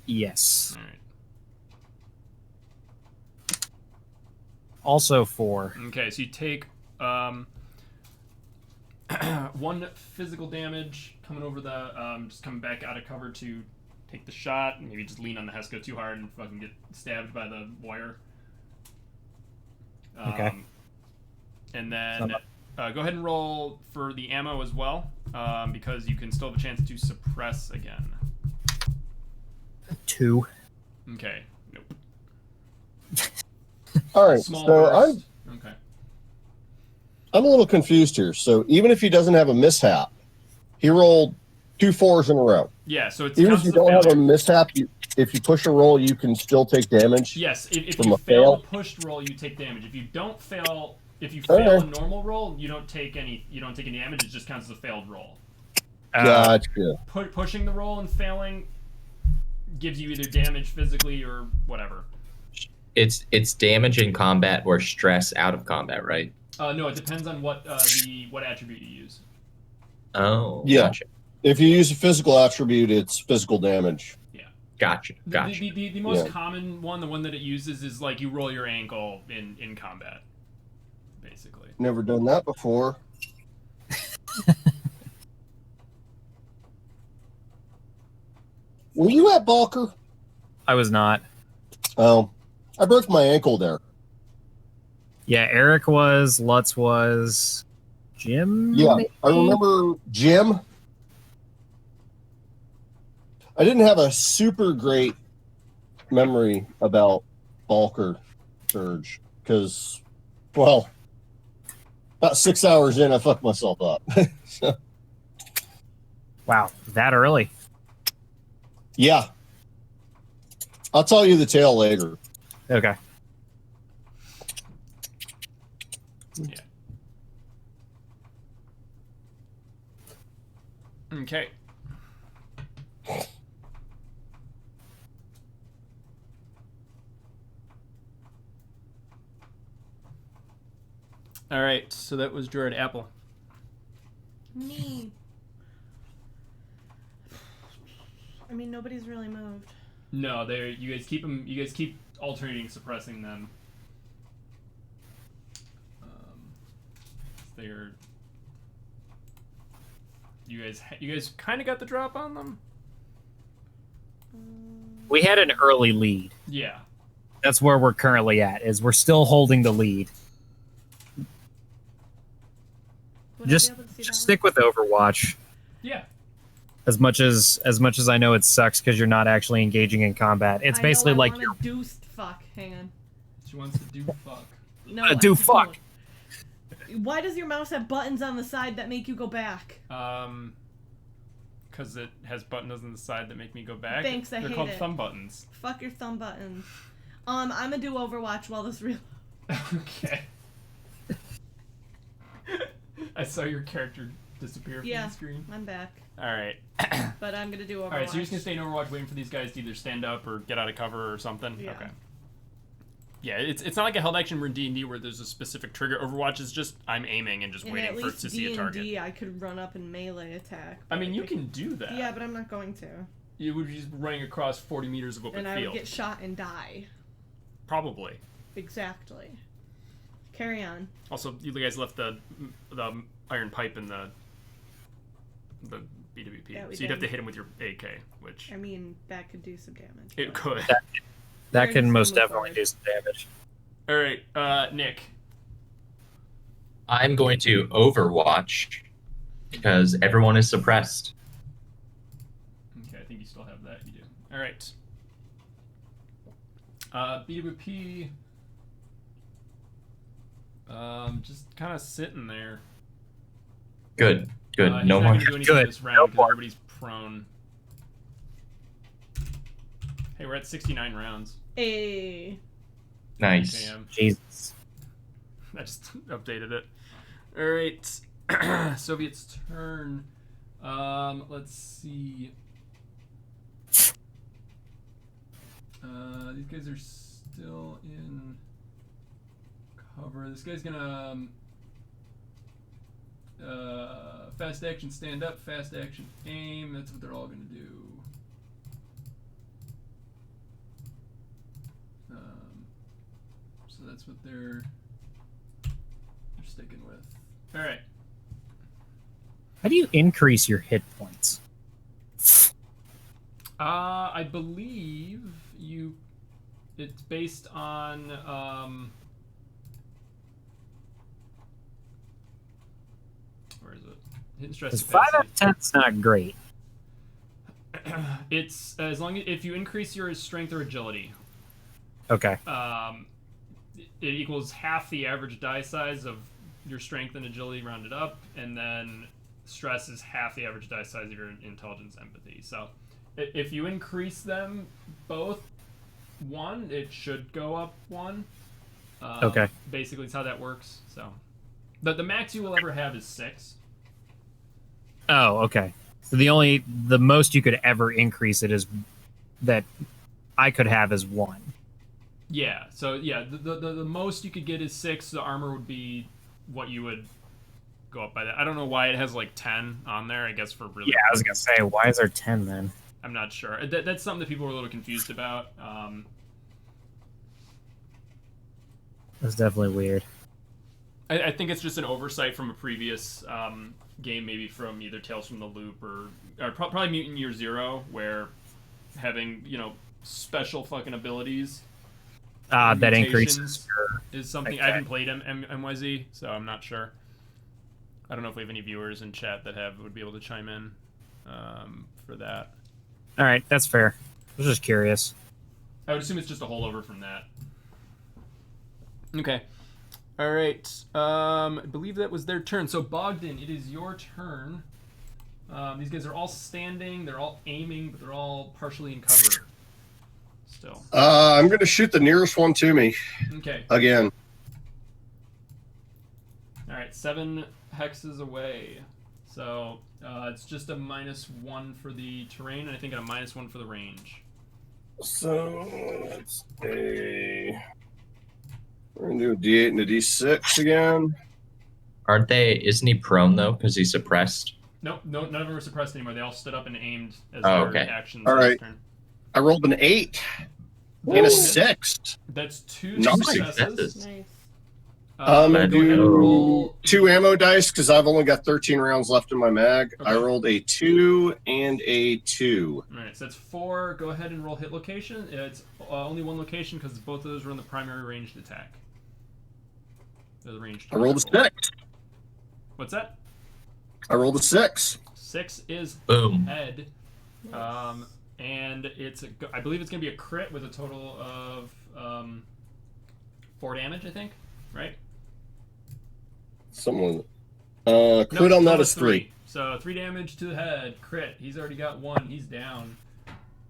Yes. Alright. Also 4. Okay, so you take 1 physical damage coming over the just coming back out of cover to take the shot. Maybe just lean on the Heska too hard and fucking get stabbed by the wire. Okay. And then go ahead and roll for the ammo as well, because you can still have a chance to suppress again. 2. Okay. Nope. All right, Small so burst. Okay. I'm a little confused here. So even if he doesn't have a mishap, he rolled 2 4s in a row. Yeah, so it's Even if you don't have a mishap, if you push a roll, you can still take damage. Yes, if from you a fail fail? a pushed roll, you take damage. If you don't fail, if you fail Okay. a normal roll, you don't take any damage. It just counts as a failed roll. Gotcha. Pushing the roll and failing gives you either damage physically or whatever. It's damage in combat or stress out of combat, right? No, it depends on what attribute you use. Oh, Yeah. Gotcha. If you use a physical attribute, it's physical damage. Gotcha. The most Yeah. common one, the one that it uses, is like you roll your ankle in combat, basically. Never done that before. Were you at Balker? I was not. Oh, I broke my ankle there. Yeah, Eric was, Lutz was, Jim? Yeah, maybe? I remember Jim. I didn't have a super great memory about Balker Surge because, well, about 6 hours in, I fucked myself up. So, Wow, that early. yeah. I'll tell you the tale later. Okay. Okay. All right, so that was Jared Apple. Me. I mean, nobody's really moved. No, they you guys keep them. You guys keep alternating suppressing them. They're you guys kind of got the drop on them. We had an early lead. Yeah. That's where we're currently at, is we're still holding the lead. Would I Just be able to see just that stick with Overwatch. Yeah. As much as I know it sucks because you're not actually engaging in combat. It's I basically know, I like wanna you're do fuck. Hang on. She wants to do fuck. No, gonna do I fuck. don't. Why does your mouse have buttons on the side that make you go back? Because it has buttons on the side that make me go back. Thanks, I They're hate called it. thumb buttons. Fuck your thumb buttons. I'm gonna do Overwatch while this real. Okay. I saw your character disappear from Yeah, the screen. I'm back, All right. but I'm gonna do Overwatch. All right. So you're just gonna stay in Overwatch, waiting for these guys to either stand up or get out of cover or something. Yeah. Okay. Yeah, it's not like a held action in D&D where there's a specific trigger. Overwatch is just I'm aiming and just And waiting at for least to see a target. D&D, I could run up and melee attack. I mean, but you can do that. Yeah, but I'm not going to. You would be just running across 40 meters of open And I field. would get shot and die. Probably. Exactly. Carry on. Also, you guys left the iron pipe in the BWP, Yeah, we so you'd have did. to hit him with your AK, which I mean, that could do some damage. it but- could. that We're can just most gonna definitely move forward. do some damage. All right, Nick. I'm going to Overwatch because everyone is suppressed. Okay, I think you still have that. You do. All right. BWP. Just kind of sitting there. Good. Good. He's No not more. gonna do anything Good. this round No because more. everybody's prone. Hey, we're at 69 rounds. Hey. Nice. KM. Jesus. I just updated it. All right, Soviet's turn. Let's see. These guys are still in cover. This guy's gonna fast action stand up, fast action aim. That's what they're all gonna do. So that's what they're sticking with. All right. How do you increase your hit points? I believe it's based on where is it? Hit and stress. Because 5 out of 10 is not great. It's as long as if you increase your strength or agility, Okay. it equals half the average die size of your strength and agility rounded up, and then stress is half the average die size of your intelligence empathy. So if you increase them both 1, it should go up 1. Okay. Basically, it's how that works. So the max you will ever have is 6. Oh, okay. So the most you could ever increase it is that I could have is 1. Yeah. So yeah, the most you could get is 6. The armor would be what you would go up by that. I don't know why it has like 10 on there. I guess for really. Yeah, I was gonna say, why is there 10 then? I'm not sure. That's something that people were a little confused about. That's definitely weird. I think it's just an oversight from a previous game, maybe from either Tales from the Loop or probably Mutant Year Zero, where having special fucking abilities That mutations increases your... is something. Okay. I haven't played MYZ, so I'm not sure. I don't know if we have any viewers in chat that would be able to chime in for that. All right, that's fair. I was just curious. I would assume it's just a holdover from that. Okay. All right. I believe that was their turn. So Bogdan, it is your turn. These guys are all standing. They're all aiming, but they're all partially in cover. Still. I'm going to shoot the nearest one to me Okay. again. All right. 7 hexes away. So it's just a -1 for the terrain, and I think a -1 for the range. So it's we're going to do a D8 and a D6 again. Isn't he prone though? Because he's suppressed. Nope, no, none of them are suppressed anymore. They all stood up and aimed as Oh, their okay. actions. All this right. turn. I rolled an 8 and a 6. That's 2 Nice. successes. Nice. I'm Go gonna ahead and do roll 2 ammo dice because I've only got 13 rounds left in my mag. Okay. I rolled a 2 and a 2. All right, so that's 4. Go ahead and roll hit location. It's only 1 location because both of those are in the primary ranged attack. They're the ranged. I rolled a 6. What's that? I rolled a 6. 6 is Boom. head. And I believe it's going to be a crit with a total of 4 damage, I think, right? Someone. Crit on that is 3. So 3 damage to the head, crit. He's already got 1. He's down.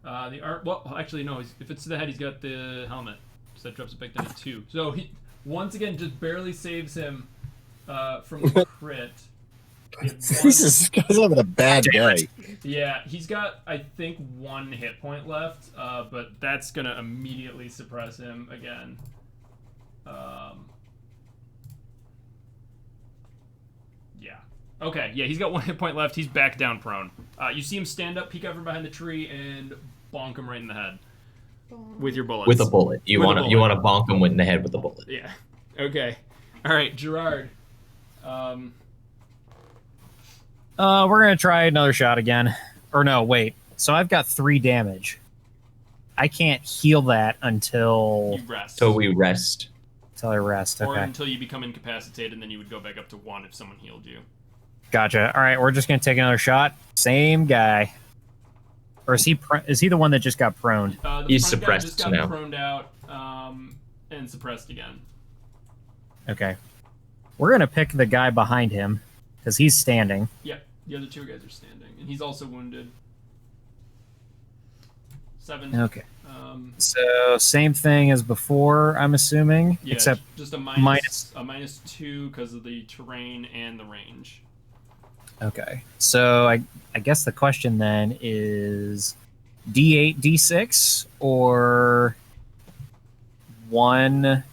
Well, actually, no. If it's to the head, he's got the helmet. So that drops it back down to 2. So he, once again, just barely saves him from the crit. Jesus, this guy's having a bad day. Yeah, he's got, I think, 1 hit point left, but that's going to immediately suppress him again. Yeah. Okay, yeah, he's got 1 hit point left. He's back down prone. You see him stand up, peek out from behind the tree, and bonk him right in the head with your bullets. With a bullet. You With a want to bullet. bonk him in the head with a bullet. Yeah. Okay. All right, Gerard. We're gonna try another shot again. Or no, wait. So I've got 3 damage. I can't heal that until You rest. So we rest. I rest. Or Okay, until you become incapacitated, and then you would go back up to 1 if someone healed you. gotcha. All right, we're just gonna take another shot. Same guy. Or is he the one that just got proned? The He's front guy suppressed just got now. proned out and suppressed again. Okay, we're gonna pick the guy behind him because he's standing. Yeah, the other 2 guys are standing, and he's also wounded. 7. Okay. Um, So same thing as before, I'm assuming, yeah, except just a minus- minus 2 because of the terrain and the range. okay. So I guess the question then is D8, D6, or one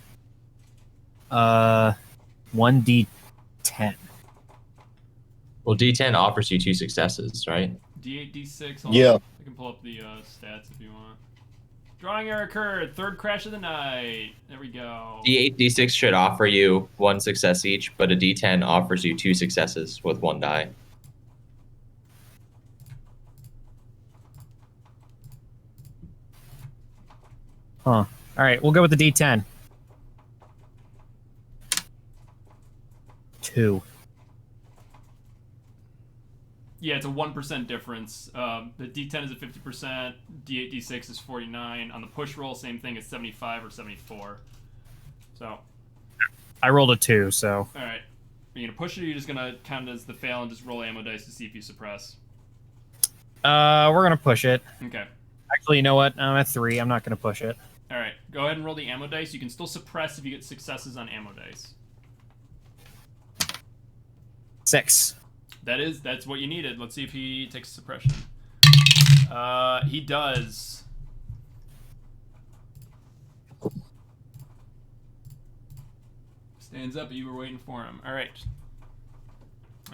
1D10. Well, D10 offers you 2 successes, right? D8, D6. Yeah. I can pull up the stats if you want. Drawing error occurred. 3rd crash of the night. There we go. D8, D6 should offer you 1 success each, but a D10 offers you 2 successes with 1 die. Huh. All right, we'll go with the D10. 2. Yeah, it's a 1% difference. The D10 is a 50%. D8, D6 is 49. On the push roll, same thing. It's 75 or 74. So, I rolled a 2, so all right. Are you gonna push it, or are you just gonna count it as the fail and just roll ammo dice to see if you suppress? we're gonna push it. Okay. Actually, you know what? I'm at 3. I'm not gonna push it. All right. Go ahead and roll the ammo dice. You can still suppress if you get successes on ammo dice. 6. That's what you needed. Let's see if he takes suppression. He does. Stands up, but you were waiting for him. All right.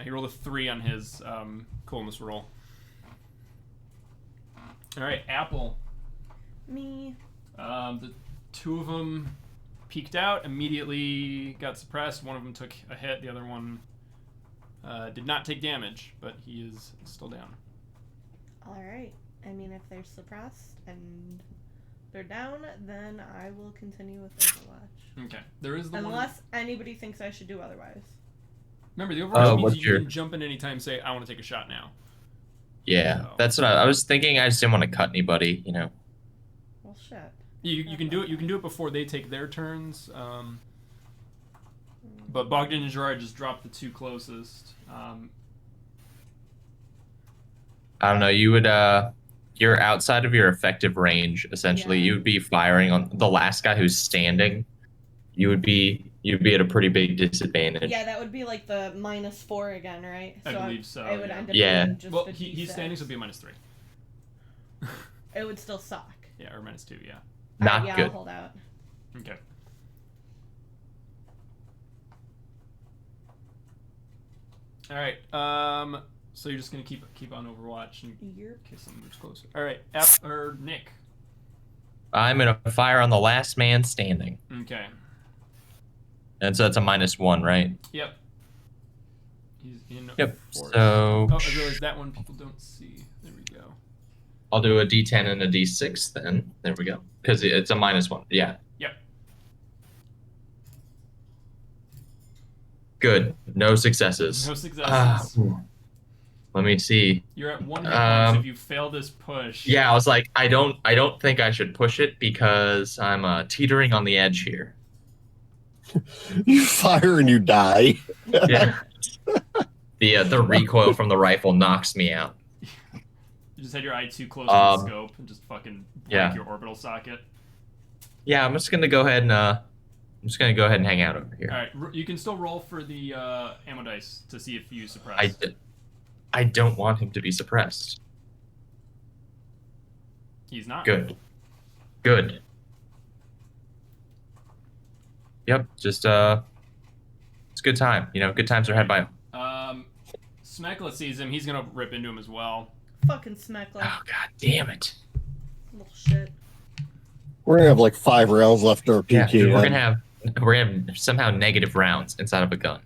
He rolled a 3 on his coolness roll. All right, Apple. Me. The 2 of them peeked out, immediately got suppressed. One of them took a hit. The other one did not take damage, but he is still down. Alright. I mean, if they're suppressed and they're down, then I will continue with Overwatch. Okay. There is the one. Unless anybody thinks I should do otherwise. Remember, the Overwatch means what's you your- can jump in anytime, say, I want to take a shot now. Yeah, So- that's what I was thinking. I just didn't want to cut anybody, you know. Well, shit. You can do it. You can do it before they take their turns. But Bogdan and Gerard just dropped the 2 closest. I don't know. You would you're outside of your effective range. Essentially, Yeah. you would be firing on the last guy who's standing. You'd be at a pretty big disadvantage. Yeah, that would be like the -4 again, right? I believe so, It would yeah. end up Yeah. being just Well, a he's D6. standing, so it'd be a -3. It would still suck. Yeah, or -2. Yeah. Not Alright, yeah, good. I'll hold out. Okay. All right. So you're just gonna keep on Overwatch in Yep. case someone moves closer. All right. Or Nick. I'm gonna fire on the last man standing, Okay. and so that's a -1, right? Yep. He's in. Yep. force. So Oh, I realized that one people don't see. There we go. I'll do a D10 and a D6 then. There we go. Because it's a -1. Yeah. Yep. Good. No successes. No successes. Let me see. You're at 1 hit points if you fail this push. Yeah, I was like, I don't think I should push it because I'm teetering on the edge here. You fire and you die. Yeah. The recoil from the rifle knocks me out. You just had your eye too close to the scope and just fucking break yeah. your orbital socket. Yeah, I'm just gonna go ahead and hang out over here. All right, you can still roll for the ammo dice to see if you suppress. I don't want him to be suppressed. He's not. Good. Yep, just it's a good time. You know, good times are had by. Smekla sees him. He's gonna rip into him as well. Fucking Smekla. Oh god damn it! Little shit. We're gonna have like 5 rounds left in our Yeah, PK. dude, we're gonna have somehow negative rounds inside of a gun.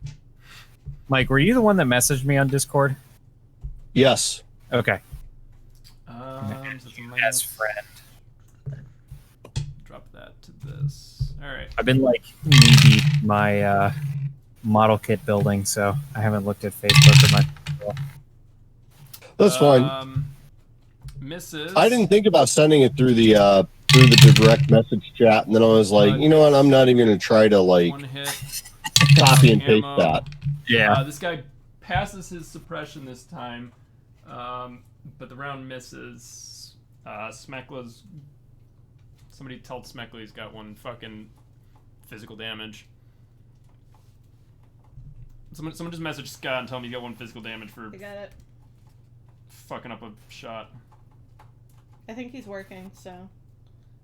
Mike, were you the one that messaged me on Discord? Yes. Okay. So it's a As minus. friend. Drop that to this. All right. I've been like knee deep my model kit building, so I haven't looked at Facebook or my. That's fine. Misses. I didn't think about sending it through the direct message chat, and then I was like, you know what? I'm not even gonna try to like 1 hit. copy and paste Ammo. that. Yeah. This guy passes his suppression this time, but the round misses. Smekla's. Somebody tell Smekla he's got one fucking physical damage. Someone just message Scott and tell him he's got one physical damage for I got it. fucking up a shot. I think he's working, so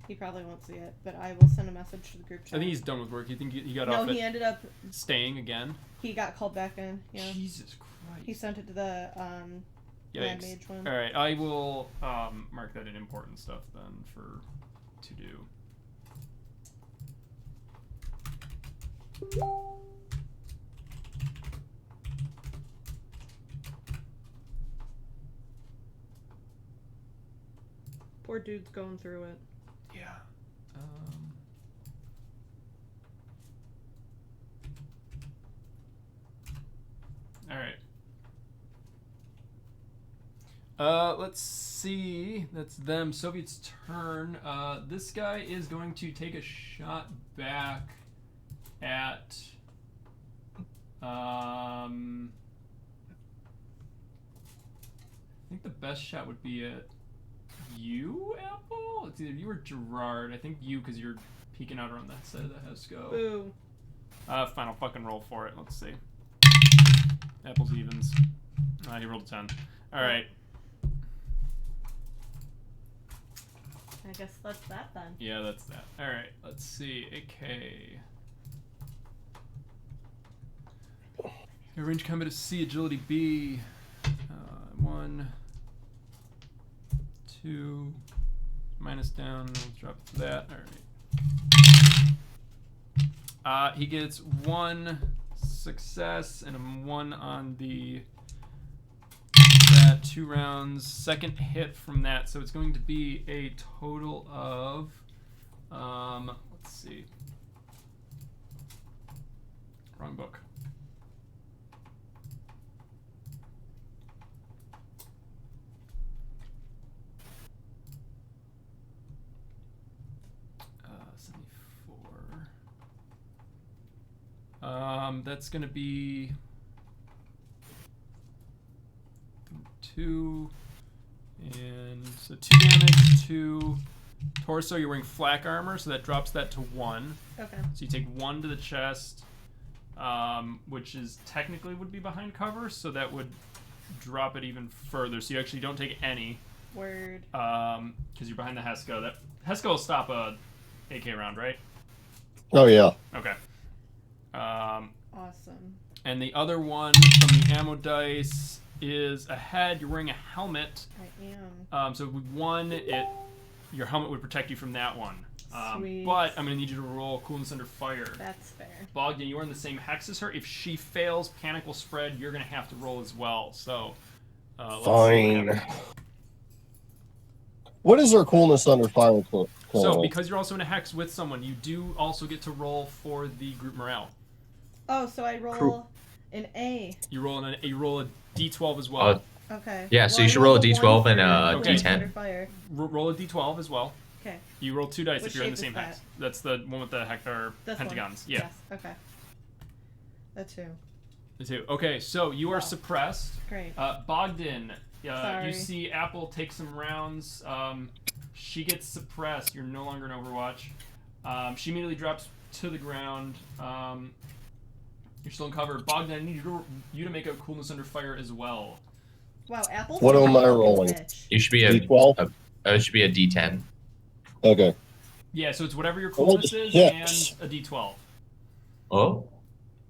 he probably won't see it. But I will send a message to the group chat. I think he's done with work. You think he got No, off he it ended up. staying again? He got called back in. Yeah. Jesus Christ. He sent it to the land Yikes. mage one. Alright, I will mark that in important stuff then for to do. Poor dude's going through it. Yeah. Alright. Let's see. That's them. Soviet's turn. This guy is going to take a shot back at I think the best shot would be at you, Apple? It's either you or Gerard. I think you, because you're peeking out around that side of the Hesco. Boo. Fine, I'll fucking roll for it. Let's see. Apple's evens. He rolled a 10. Alright. I guess that's that then. Yeah, that's that. Alright, let's see. AK. Range combat of C, agility B. 1, 2, minus down. Let's drop it to that. Alright. He gets 1 success and a 1 on the 2 rounds. Second hit from that, so it's going to be a total of let's see. Wrong book. That's gonna be 2, and so 2 damage to torso. You're wearing flak armor, so that drops that to 1. Okay. So you take 1 to the chest, which is technically would be behind cover, so that would drop it even further. So you actually don't take any. Word. Because you're behind the Hesco. That Hesco will stop a AK round, right? Oh yeah. Okay. Awesome. And the other one from the ammo dice is a head. You're wearing a helmet. I am. So with 1, your helmet would protect you from that one. Sweet. But I'm going to need you to roll coolness under fire. That's fair. Bogdan, you are in the same hex as her. If she fails, panic will spread. You're going to have to roll as well. So, let's Fine. see what happens. What is our coolness under fire? So, because you're also in a hex with someone, you do also get to roll for the group morale. Oh, so I roll an A. You roll a D12 as well. Okay. Yeah, so Well, you I should roll a rolled D12 1 and for a coolness D10. under fire. Roll a D12 as well. Okay. You roll 2 dice Which if you're in the shape same is hex. that? That's the one with the hector This pentagons. one? Yeah. Yes. Okay. The 2. The 2. Okay, so you are Wow. suppressed. Great. Bogdan, Sorry. you see Apple take some rounds. She gets suppressed. You're no longer in Overwatch. She immediately drops to the ground. You're still in cover. Bogdan, I need you to make a coolness under fire as well. Wow, Apple. What am I rolling? You should be a D12? it should be a D10. Okay. Yeah, so it's whatever your Oh, coolness is yes. and a D12. Oh,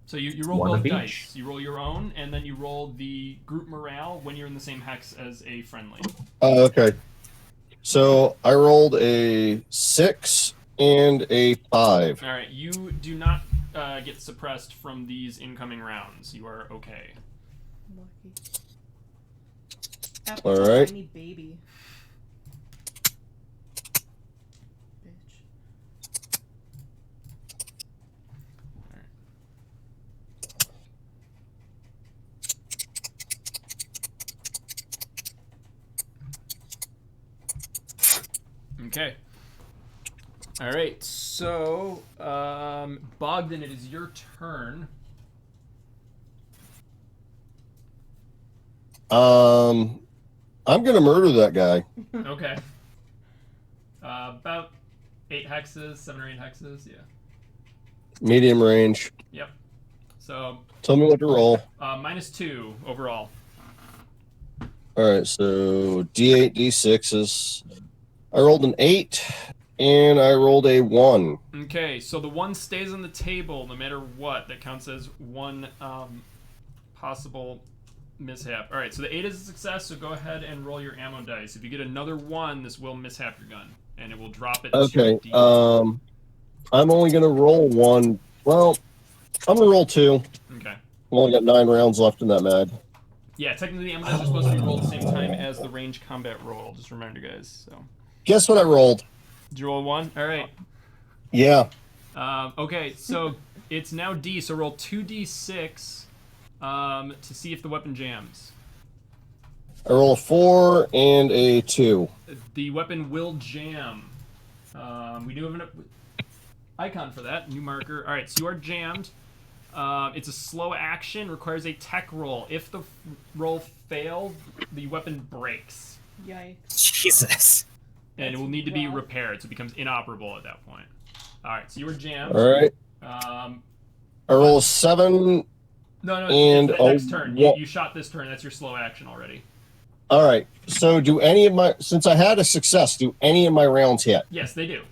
So you roll One both of each. dice. You roll your own, and then you roll the group morale when you're in the same hex as a friendly. Okay. So I rolled a 6 and a 5. All right, you do not get suppressed from these incoming rounds. You are okay. Lucky. Apple's All a right. tiny baby. Bitch. Okay. All right. So, Bogdan, it is your turn. I'm gonna murder that guy. Okay. About 8 hexes, 7 or 8 hexes. Yeah. Medium range. Yep. So. Tell me what to roll. -2 overall. All right, so D8, D6s. I rolled an 8, and I rolled a 1. Okay, so the 1 stays on the table no matter what. That counts as 1 possible mishap. All right, so the 8 is a success, so go ahead and roll your ammo dice. If you get another 1, this will mishap your gun, and it will drop it. Okay, to D8. I'm only going to roll 1. Well, I'm going to roll 2. Okay. I've only got 9 rounds left in that mag. Yeah, technically the ammo dice are supposed to be rolled at the same time as the range combat roll. Just a reminder, guys. So. Guess what I rolled? Did you roll 1? All right. Yeah. Okay, so it's now D, so roll 2d6 to see if the weapon jams. I roll a 4 and a 2. The weapon will jam. We do have an icon for that, new marker. All right, so you are jammed. It's a slow action, requires a tech roll. If the roll fails, the weapon breaks. Yikes. Jesus. And it will need to be repaired, so it becomes inoperable at that point. All right, so you were jammed. All right. I roll a 7. No, and it's the next turn. You shot this turn. That's your slow action already. All right. So do any of my, since I had a success, do any of my rounds hit? Yes, they do.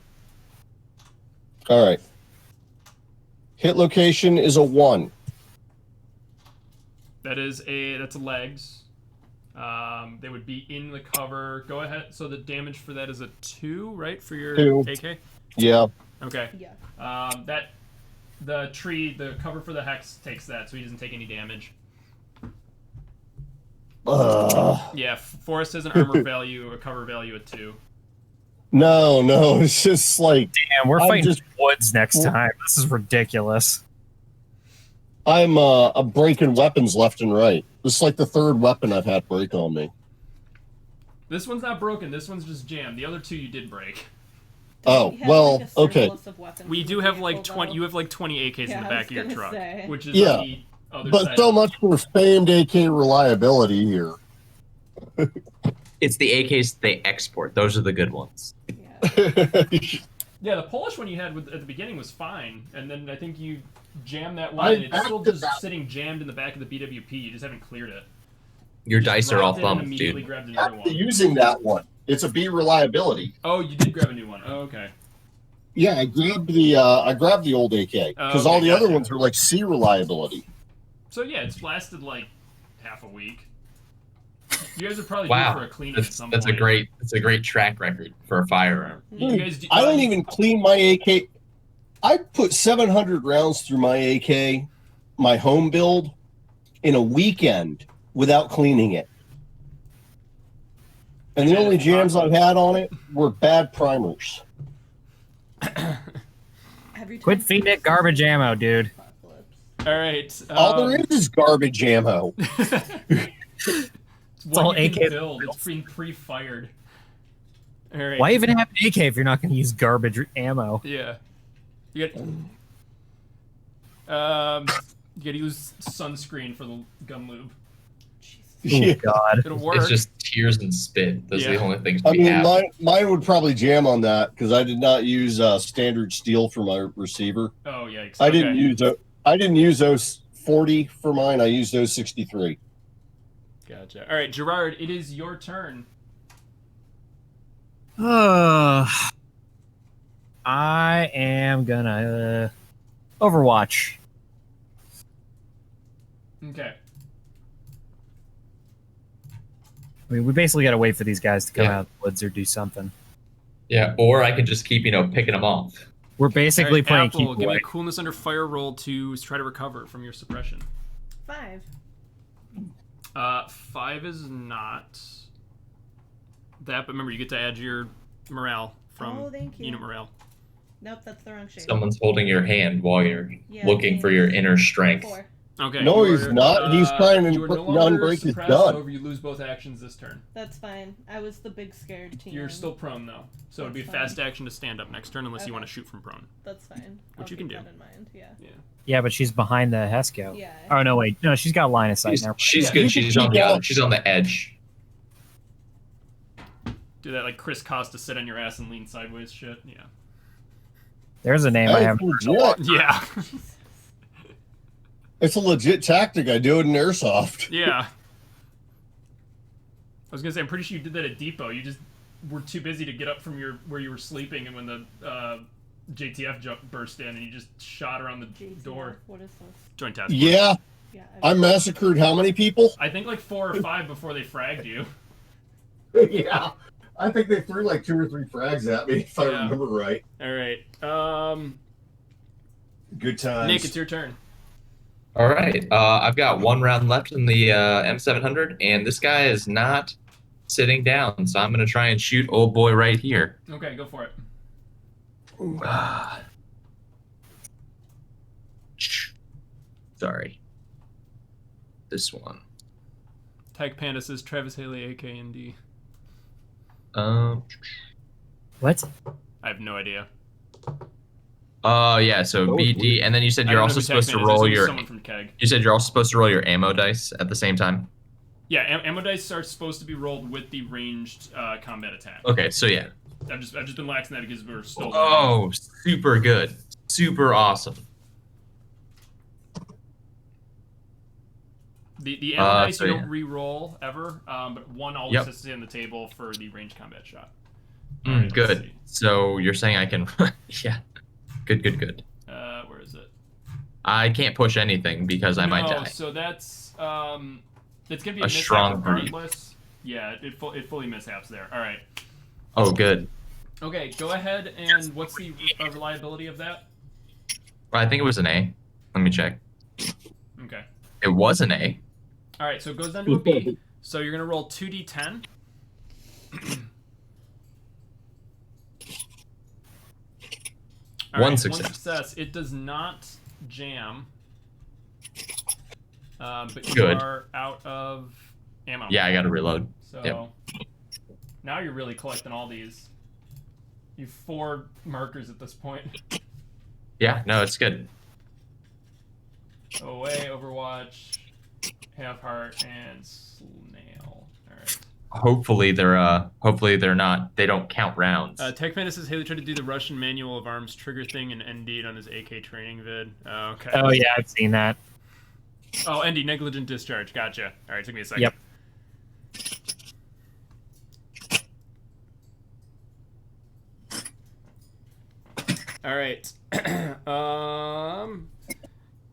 All right. Hit location is a 1. That's a legs. They would be in the cover. Go ahead. So the damage for that is a 2, right? For your 2. AK? Yeah. Okay. Yeah. The cover for the hex takes that, so he doesn't take any damage. Yeah, Forest has an armor value, a cover value of 2. No, it's just like Damn, we're fighting woods next time. This is ridiculous. I'm breaking weapons left and right. This is like the 3rd weapon I've had break on me. This one's not broken. This one's just jammed. The other 2 you did break. Oh, well, okay. We do have like 20. You have like 20 AKs in the back of your truck, which is the other but side. So much for famed AK reliability here. It's the AKs they export. Those are the good ones. Yeah, the Polish one you had at the beginning was fine, and then I think you jammed that one, and it's still just sitting jammed in the back of the BWP. You just haven't cleared it. Your dice are all thumped, immediately dude. Grabbed another one. Using that one. It's a B reliability. Oh, you did grab a new one. Oh, okay. Yeah, I grabbed the old AK because all the other ones are like C reliability. So yeah, it's lasted like half a week. You guys would probably due for a cleaning at some point. That's a great track record for a firearm. You guys I don't even clean my AK. I put 700 rounds through my AK, my home build, in a weekend without cleaning it. And the only jams I've had on it were bad primers. Quit feeding it garbage ammo, dude. All right. All there is garbage ammo. It's all AK build. It's being pre-fired. All right. Why even have an AK if you're not going to use garbage ammo? Yeah. You got to use sunscreen for the gun lube. Oh, God. It'll work. It's just tears and spit. Those are the only things I we mean, have. mine would probably jam on that because I did not use standard steel for my receiver. Oh, yikes. I didn't use those 40 for mine. I used those 63. Gotcha. All right, Gerard, it is your turn. I am gonna Overwatch. Okay. I mean, we basically got to wait for these guys to come out of the woods or do something. Yeah, or I could just keep, picking them off. We're basically playing Apple, keep give away. me a coolness under fire roll to try to recover from your suppression. 5. 5 is not that, but remember, you get to add your morale from unit morale. Nope, that's the wrong shape. Someone's holding your hand while you're looking for your inner strength. 4. Okay. No, he's not. He's trying to unbreak his gun. However, you lose both actions this turn. That's fine. I was the big scared team. You're still prone, though. So it'd be a fast action to stand up next turn unless you want to shoot from prone. That's fine. Which you can do. That in mind. Yeah. Yeah, but she's behind the Hesco. Yeah. Oh, no, wait. No, she's got line of sight now. She's good. She's on the edge. Do that like Chris Costa sit on your ass and lean sideways shit. Yeah. There's a name I Hey, have. it's legit. Yeah. It's a legit tactic. I do it in airsoft. Yeah. I was gonna say, I'm pretty sure you did that at Depot. You just were too busy to get up from where you were sleeping, and when the JTF burst in, and you just shot around the JTF, door. What is this? Joint task force. Yeah, Yeah. I massacred how many people? I think like 4 or 5 before they fragged you. Yeah, I think they threw like 2 or 3 frags at me, if I Yeah. remember right. All right. Good times. Nick, it's your turn. All right. I've got 1 round left in the M700, and this guy is not sitting down, so I'm going to try and shoot old boy right here. Okay, go for it. Sorry. This one. Tag Panda says Travis Haley, AK and D. What? I have no idea. Yeah, so BD, and then you said I you're don't know also who Tag supposed to Panda is. roll There's your. someone from Keg. You said you're also supposed to roll your ammo dice at the same time. Yeah, ammo dice are supposed to be rolled with the ranged combat attack. Okay, so yeah. I've just been laxing that because we're still. Oh, super good, super awesome. The ammo dice so you yeah. don't re-roll ever, but one always Yep. has to stay on the table for the ranged combat shot. Mm, Alright, let's good. see. So you're saying I can? Yeah. Good. Where is it? I can't push anything because I might die. So that's it's gonna be A a mishap strong breed. regardless. Yeah, it fully mishaps there. All right. Oh, good. Okay, go ahead and what's the reliability of that? Well, I think it was an A. Let me check. Okay. It was an A. All right, so it goes down to a B. So you're gonna roll 2d10. All One right, success. One success. It does not jam. But you Good. are out of ammo. Yeah, I got to reload. So Yep. now you're really collecting all these. You've 4 markers at this point. Yeah, no, it's good. Away, Overwatch, Half Heart, and Snail. Alright. Hopefully they're not. They don't count rounds. Techman says Haley tried to do the Russian manual of arms trigger thing and Indeed on his AK training vid. Oh, okay. Oh yeah, I've seen that. Oh, Indeed, negligent discharge. Gotcha. Alright, took me a second. Yep. Alright.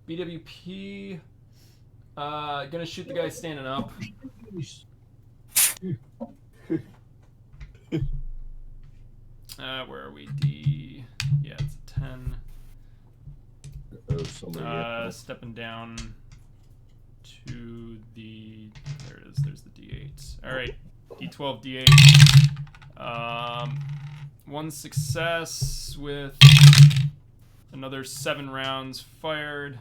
BWP. Gonna shoot the guy standing up. Where are we? D. Yeah, it's a 10. Stepping down to the. There it is. There's the D8. All right, D12, D8. 1 success with another 7 rounds fired.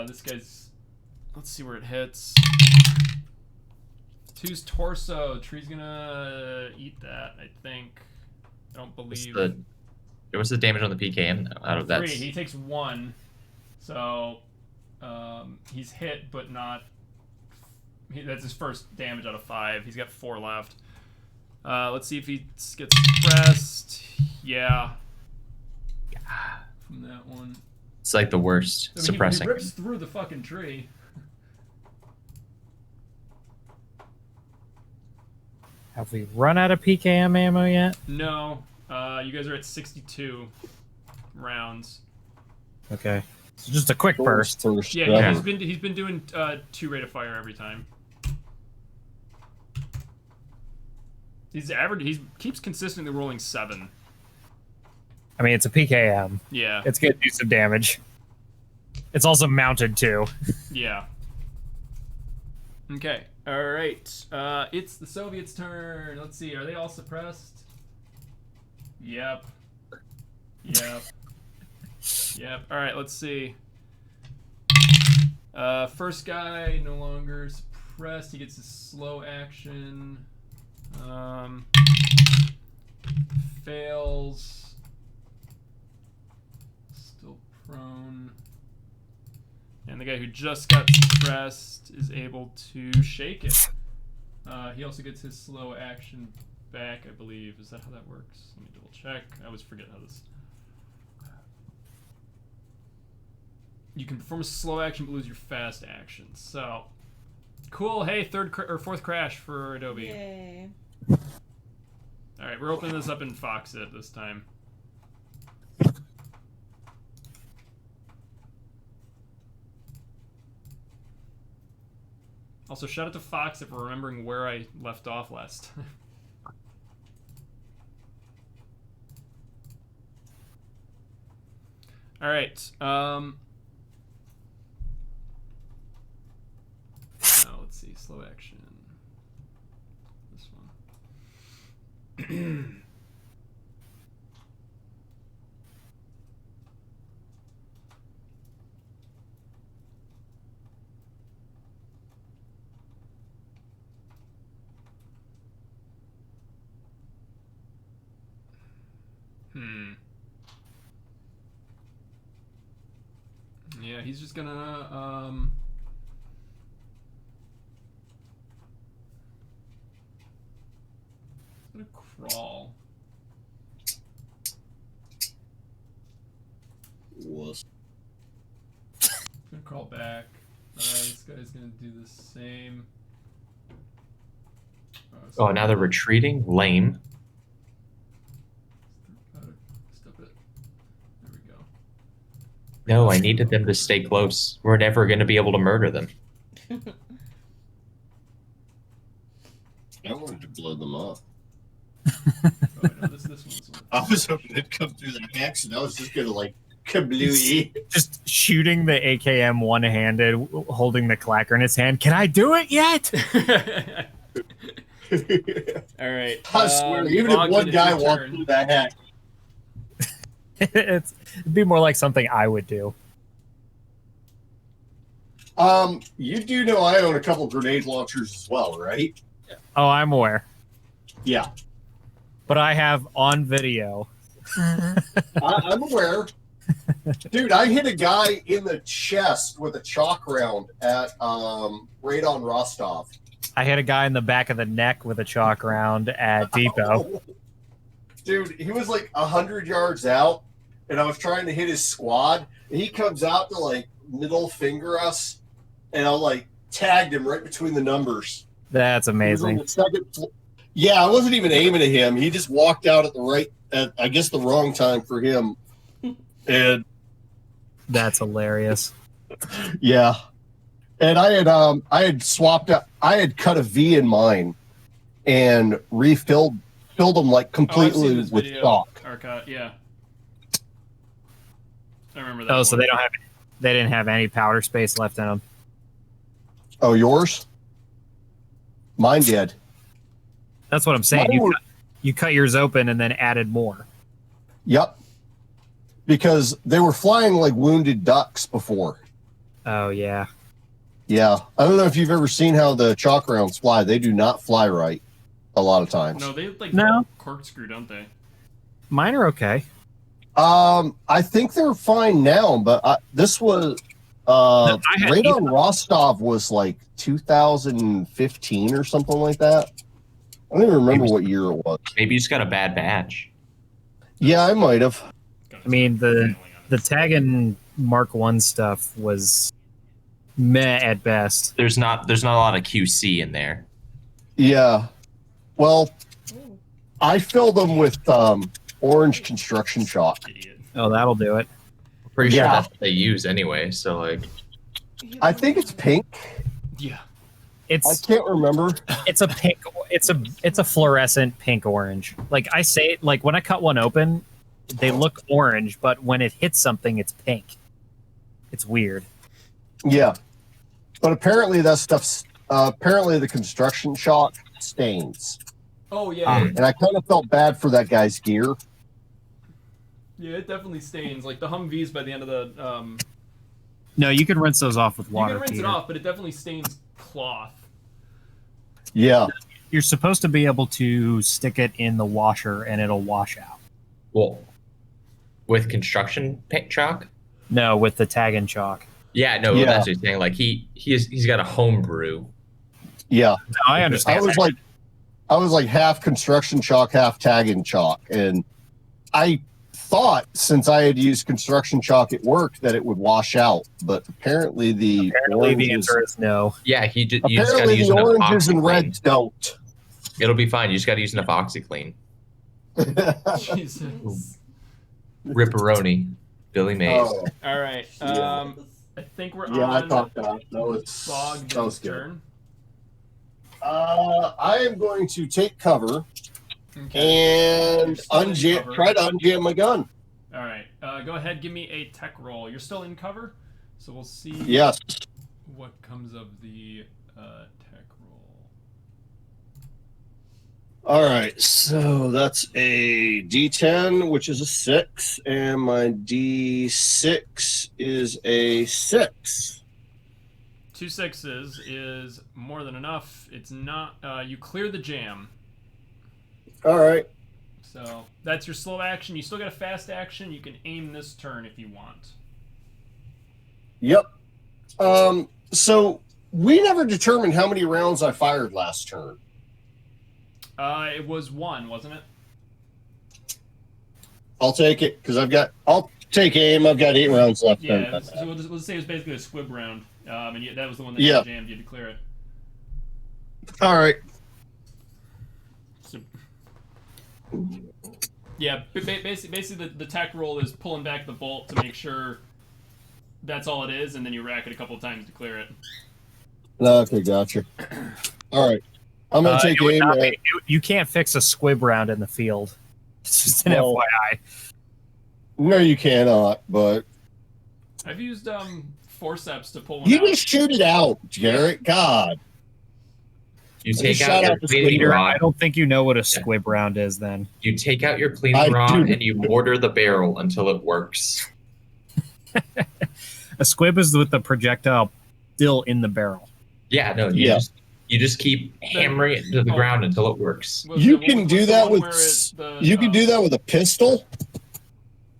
This guy's. Let's see where it hits. 2's torso. Tree's gonna eat that, I think. I don't believe. What's the damage on the PKM out of that? 3. He takes 1. So he's hit, but not. That's his first damage out of 5. He's got 4 left. Let's see if he gets suppressed. Yeah. From that one. It's like the worst. I mean, suppressing. He rips through the fucking tree. Have we run out of PKM ammo yet? No. You guys are at 62 rounds. Okay. So just a quick burst. Yeah, he's been doing 2 rate of fire every time. He keeps consistently rolling 7. I mean, it's a PKM. Yeah. It's gonna do some damage. It's also mounted too. Yeah. Okay. All right. It's the Soviets' turn. Let's see. Are they all suppressed? Yep. Yep. Yep. All right. Let's see. First guy no longer suppressed. He gets his slow action. Fails. Still prone. And the guy who just got suppressed is able to shake it. He also gets his slow action back, I believe. Is that how that works? Let me double check. I always forget how this. You can perform a slow action but lose your fast action. So, cool. Hey, fourth crash for Adobe. Yay. All right, we're opening this up in Foxit this time. Also, shout out to Fox for remembering where I left off last time. All right. Now let's see. Slow action. This one. Yeah, he's just gonna crawl. Was. Gonna crawl back. This guy's gonna do the same. Oh, now they're retreating? Lame. Stop it. There we go. No, I needed them to stay close. We're never going to be able to murder them. I wanted to blow them up. Oh, no, this one. I was hoping they'd come through the hacks, and I was just gonna like kablooey. Just shooting the AKM one-handed, holding the clacker in his hand. Can I do it yet? All right. I swear, even if one guy walked through that hack. It'd be more like something I would do. You do know I own a couple grenade launchers as well, right? Oh, I'm aware. Yeah. But I have on video. I'm aware. Dude, I hit a guy in the chest with a chalk round at Radon Rostov. I hit a guy in the back of the neck with a chalk round at Depot. Dude, he was like 100 yards out, and I was trying to hit his squad, and he comes out to like middle finger us, and I like tagged him right between the numbers. That's He was on amazing. the second floor. Yeah, I wasn't even aiming at him. He just walked out at I guess the wrong time for him. And That's hilarious. yeah. And I had swapped out, I had cut a V in mine and filled them like completely with chalk. Arcot, yeah. I remember that. Oh, so they didn't have any powder space left in them. Oh, yours? Mine did. That's what I'm saying. Mine were- You cut yours open and then added more. Yep. Because they were flying like wounded ducks before. Oh, yeah. Yeah. I don't know if you've ever seen how the chalk rounds fly. They do not fly right a lot of times. No, they like No. corkscrew, don't they? Mine are okay. I think they're fine now, but this was I had Radon Rostov was like 2015 or something like that. I don't even remember what year it was. Maybe you just got a bad batch. Yeah, I might have. I mean, the Taggin Mark 1 stuff was meh at best. There's not a lot of QC in there. Yeah. Well, Ooh. I filled them with orange construction chalk. Idiot. Oh, that'll do it. Pretty sure Yeah. that's what they use anyway. So like, I think it's pink. Yeah. I It's can't remember. it's a pink. It's a fluorescent pink orange. Like I say, like when I cut one open, they look orange, but when it hits something, it's pink. It's weird. Yeah. But apparently that stuff's apparently the construction chalk stains. Oh yeah. And I kind of felt bad for that guy's gear. Yeah, it definitely stains. Like the Humvees by the end of the No, you can rinse those off with you water. can rinse Peter. it off, but it definitely stains cloth. Yeah. You're supposed to be able to stick it in the washer and it'll wash out. well, with construction paint chalk. No, with the tag and chalk. Yeah, no, Yeah. that's what he's saying. Like he's got a home brew. Yeah, I understand. I was like half construction chalk, half tagging chalk, and I thought since I had used construction chalk at work that it would wash out, but apparently the answer is no. Yeah, you just got to apparently use the an oranges and OxyClean. reds don't. It'll be fine. You just got to use an OxyClean. Jesus. Ripperoni, Billy Mays. Oh, All right. Yeah. I think we're yeah, I on thought that was Bogdan's good. turn. I am going to take cover Okay. and You're still in cover. try to unjam my gun. All right. Go ahead. Give me a tech roll. You're still in cover, so we'll see Yes. what comes of the tech roll. All right, so that's a D10, which is a 6, and my D6 is a 6. 2 6s is more than enough. It's not. You clear the jam. All right. So that's your slow action. You still got a fast action. You can aim this turn if you want. Yep. So we never determined how many rounds I fired last turn. It was 1, wasn't it? I'll take it because I'll take aim. I've got 8 rounds left. Yeah. So we'll say it was basically a squib round. And that was the one that Yeah. jammed. You had to clear it. All right. So, yeah, basically the tech roll is pulling back the bolt to make sure that's all it is, and then you rack it a couple of times to clear it. Okay, gotcha. All right. I'm going to take aim. You can't fix a squib round in the field. It's just an Well, FYI. No, you cannot, but I've used forceps to pull one you out. just shoot it out, Garrett. God. You I take just out shot your out the cleaning Peter, I rod. don't think you know what a squib round is then. You take out your cleaning I rod do. and you mortar the barrel until it works. A squib is with the projectile still in the barrel. Yeah, no, you just keep hammering it into the ground until it works. You can do that with a pistol,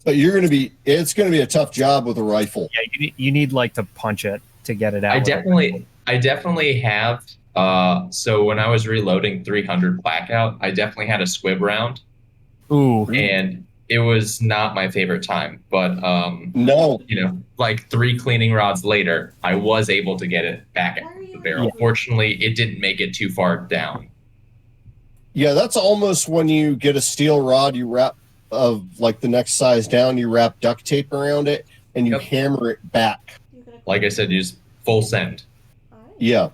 but it's gonna be a tough job with a rifle. Yeah, you need like to punch it to get it out. I definitely have. So when I was reloading 300 Blackout, I definitely had a squib round, Ooh. and it was not my favorite time. But No. like 3 cleaning rods later, I was able to get it back out of the barrel. Yeah. Fortunately, it didn't make it too far down. Yeah, that's almost when you get a steel rod, you wrap the next size down, you wrap duct tape around it, and you Yep. hammer it back. Like I said, you just full send, Yeah.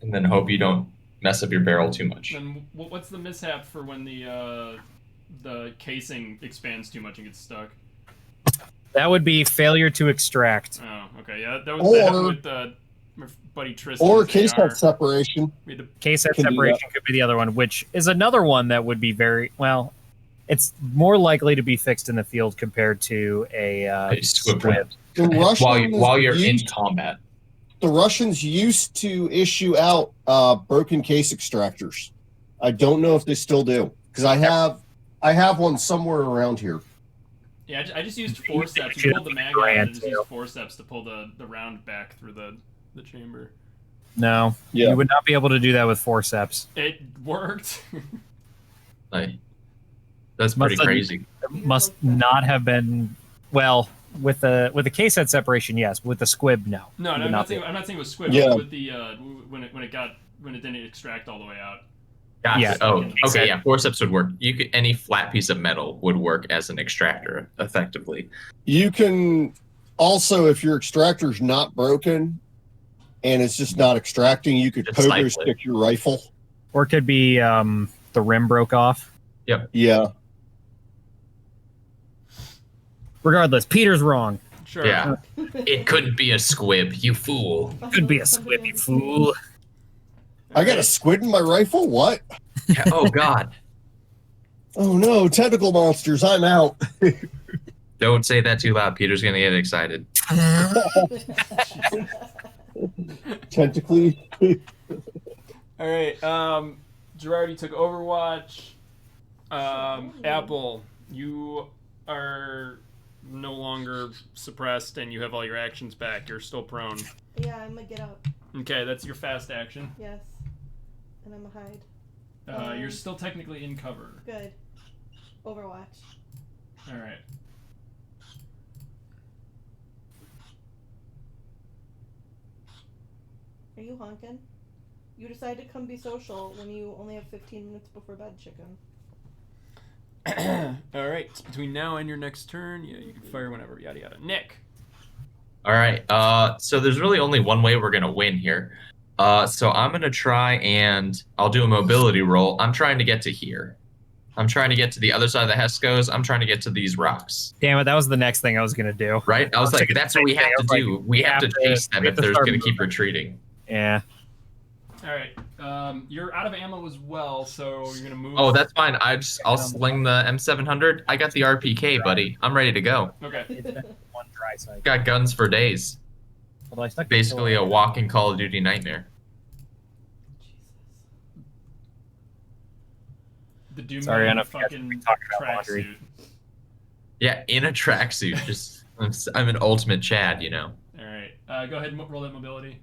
and then hope you don't mess up your barrel too much. Then what's the mishap for when the casing expands too much and gets stuck? That would be failure to extract. Oh, okay, yeah, that happened with my buddy Tristan. Or case head separation. Case head Can do separation could be the other one, which is another one that would be it's more likely to be fixed in the field compared to a Squib squib. round. The Russians While you're in used- combat. The Russians used to issue out broken case extractors. I don't know if they still do because I have one somewhere around here. Yeah, I just used forceps. You pulled the mag out and just used forceps to pull the round back through the chamber. No, Yeah. you would not be able to do that with forceps. It worked. Like, that's pretty crazy. It must not have been with the case head separation. Yes, with the squib, no. No, You I'm would not saying it was squib. Yeah. With the when it didn't extract all the way out. Gotcha. Yeah. Oh, okay. Yeah, forceps would work. Any flat piece of metal would work as an extractor effectively. You can also, if your extractor's not broken and it's just not extracting, you could Just pogo stifle it. stick your rifle. Or it could be the rim broke off. Yeah. Regardless, Peter's wrong. Sure. Yeah. It couldn't be a squib, you fool. Could be a squib, you fool. I got a squid in my rifle? What? Yeah, oh God. Oh no, tentacle monsters, I'm out. Don't say that too loud. Peter's gonna get excited. Tentacly. All right. Gerard, you took Overwatch. Apple, you are no longer suppressed and you have all your actions back. You're still prone. Yeah, I'm gonna get up. Okay, that's your fast action. Yes. And I'm a hide. You're still technically in cover. Good. Overwatch. All right. Are you honking? You decided to come be social when you only have 15 minutes before bed, chicken. All right. Between now and your next turn, yeah, you can fire whenever. Yada yada. Nick. All right. So there's really only one way we're gonna win here. So I'm gonna try and I'll do a mobility roll. I'm trying to get to here. I'm trying to get to the other side of the Heskos. I'm trying to get to these rocks. Damn it, that was the next thing I was gonna do. Right? I was like, thinking that's the what we same have to thing. I was do. like, We have to chase them we if have to they're start gonna keep moving. retreating. Yeah. All right. You're out of ammo as well, so you're gonna move. Oh, that's fine. I'll sling the M700. I got the RPK, buddy. I'm ready to go. Okay. It's been one dry cycle. Got guns for days. Although I stuck Basically a walking Call of Duty nightmare. The Doom Sorry, I Man don't forget fucking we talked about laundry. tracksuit. Yeah, in a tracksuit. Just I'm an ultimate Chad, you know. All right. Go ahead and roll that mobility.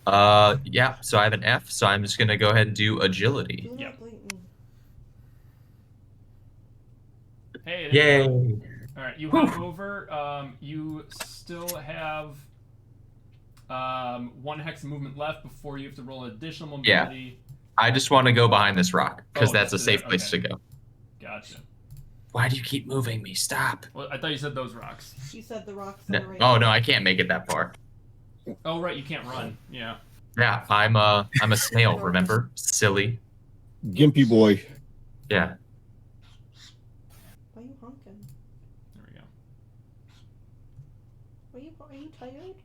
Yeah. So I have an F. So I'm just gonna go ahead and do agility. Do not Yep. blame me. Hey. there you go. Yay! All right. You hop over. You still have one hex of movement left before you have to roll an additional mobility. I just want to go behind this rock because Oh, that's a just safe there, place okay. to go. Gotcha. Why do you keep moving me? Stop. Well, I thought you said those rocks. You said the rocks on No. the right. Oh no, I can't make it that far. Oh right, you can't run. Yeah. Yeah, I'm a snail. Remember, silly. Gimpy boy. Yeah. Why are you honking? There we go. Are you tired?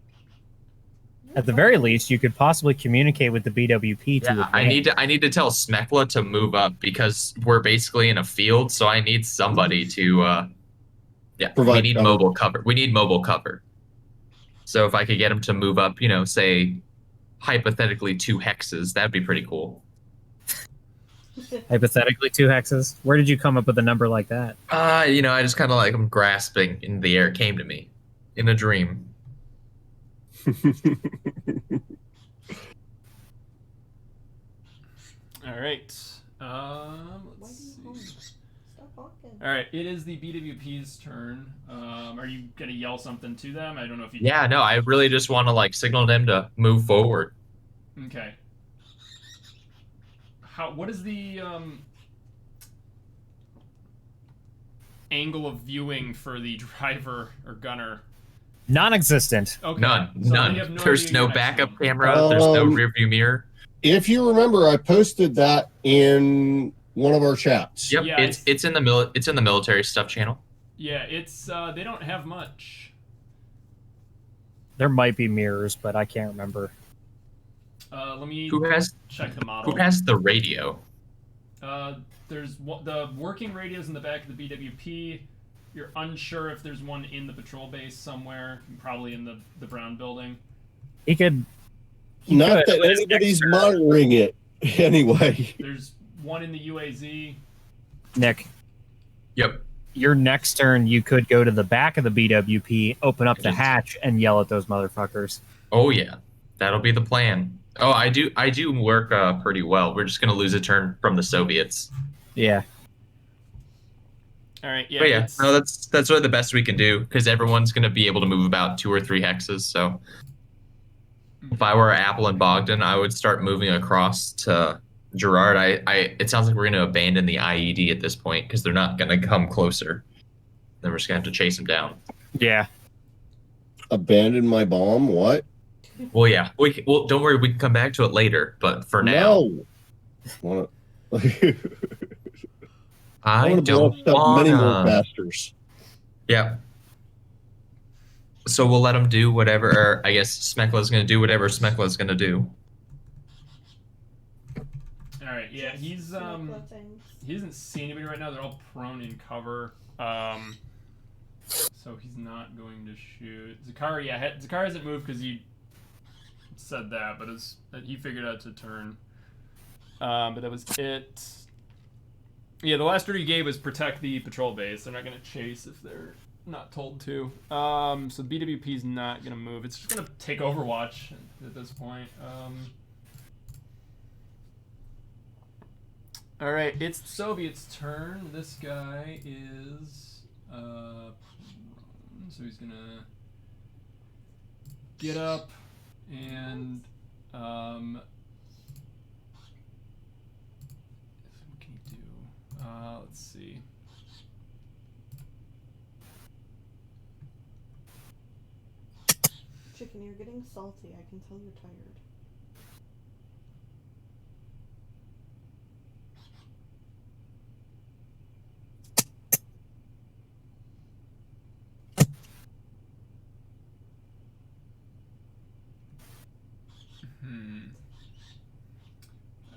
At the very least, you could possibly communicate with the BWP to Yeah, I need to tell Smekla to move up because we're basically in a field, so I need somebody to we Provide need cover. mobile cover. We need mobile cover. So if I could get him to move up, you know, say hypothetically 2 hexes, that'd be pretty cool. hypothetically 2 hexes. Where did you come up with a number like that? You know, I just kind of like I'm grasping in the air. It came to me in a dream. All right. Why Let's do you honk? see. Stop honking. All right. It is the BWP's turn. Are you gonna yell something to them? I don't know if you. Yeah, no, I really just want to like signal them to move forward. Okay. What is the angle of viewing for the driver or gunner? Non-existent. Okay. None, So none. they have no There's idea no you're next to backup them. camera. There's no Um, rear view mirror. If you remember, I posted that in one of our chats. Yep, Yeah, it's in the military stuff channel. Yeah, it's they don't have much. There might be mirrors, but I can't remember. Let me Who has check the model. the radio? There's the working radios in the back of the BWP. You're unsure if there's one in the patrol base somewhere, probably in the brown building. He could. He Not could, that but his anybody's next turn- monitoring it anyway. There's one in the UAZ. Nick, Yep. your next turn, you could go to the back of the BWP, open up the Just- hatch, and yell at those motherfuckers. Oh yeah, that'll be the plan. Oh, I do work pretty well. We're just gonna lose a turn from the Soviets. Yeah. All right, yeah. But yeah, it's- no, that's really the best we can do because everyone's gonna be able to move about 2 or 3 hexes. So if I were Apple and Bogdan, I would start moving across to Gerard. It sounds like we're gonna abandon the IED at this point because they're not gonna come closer. Then we're just gonna have to chase them down. Yeah. Abandon my bomb? What? Well, yeah, well, don't worry, we can come back to it later. But for now, No. Wanna- I wanna blow don't up many more wanna. bastards. Yeah. So we'll let him do whatever. Or I guess Smekla's gonna do whatever Smekla's gonna do. all right, yeah. He's he doesn't see anybody right now. They're all prone in cover. So he's not going to shoot. Zakar, yeah, Zakar hasn't moved because he said that, but he figured out to turn. But that was it. Yeah, the last order you gave was protect the patrol base. They're not going to chase if they're not told to. So BWP is not gonna move. It's just gonna take Overwatch at this point. All right, it's the Soviets' turn. This guy is so he's gonna get up and what can he do? Let's see. Chicken, you're getting salty. I can tell you're tired.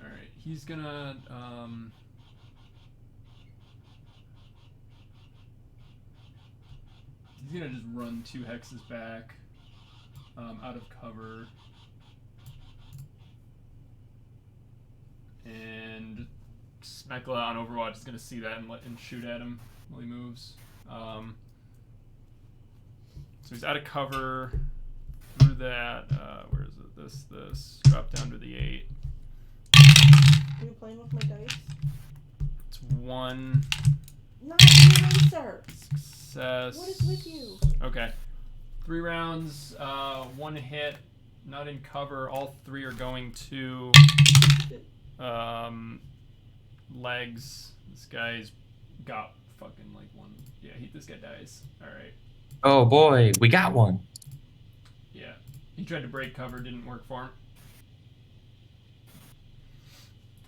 All right, he's gonna just run 2 hexes back out of cover and Smeckla on Overwatch is gonna see that and shoot at him while he moves. So he's out of cover through that. Where is it? This drop down to the 8. Are you playing with my dice? It's 1 Not the eraser. success. What is with you? Okay. 3 rounds, 1 hit, not in cover. All 3 are going to legs. This guy's got fucking like 1. Yeah, this guy dies. All right. Oh boy, we got one. Yeah. He tried to break cover, didn't work for him.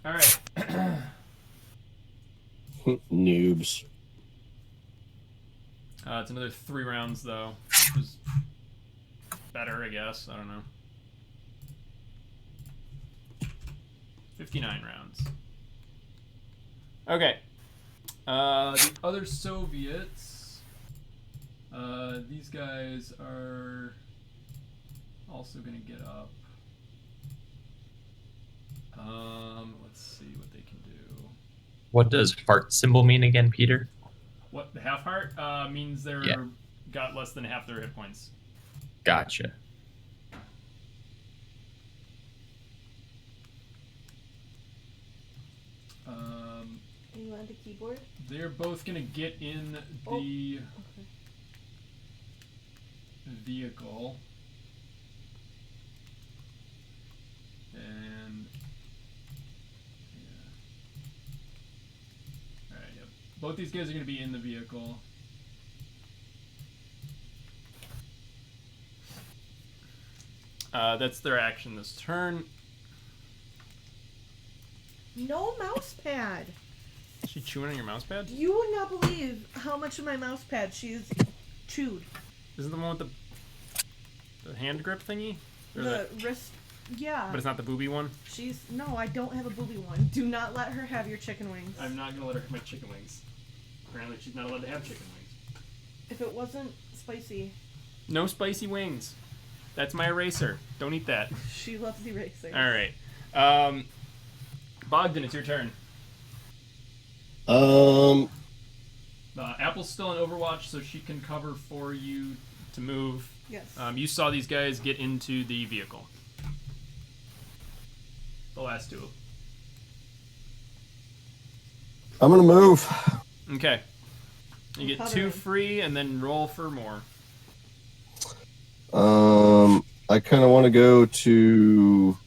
All right. Noobs. It's another 3 rounds though, which is better, I guess. I don't know. 59 rounds. Okay. The other Soviets. These guys are also gonna get up. Let's see what they can do. What does heart symbol mean again, Peter? What, the half heart means they're got less than half their hit points. Gotcha. Are you on the keyboard? They're both gonna get in the vehicle. And alright, yep. Both these guys are gonna be in the vehicle. That's their action this turn. No mouse pad. Is she chewing on your mouse pad? You would not believe how much of my mouse pad she's chewed. Isn't the one with the hand grip thingy? Or The wrist. Yeah. but it's not the booby one? No, I don't have a booby one. Do not let her have your chicken wings. I'm not gonna let her have my chicken wings. Apparently she's not allowed to have chicken wings. If it wasn't spicy. No spicy wings. That's my eraser. Don't eat that. She loves erasing. Alright. Bogdan, it's your turn. Apple's still in Overwatch, so she can cover for you to move. Yes. You saw these guys get into the vehicle. The last 2. I'm gonna move. Okay. You get 2 covering. free, and then roll for more. I kind of want to go to.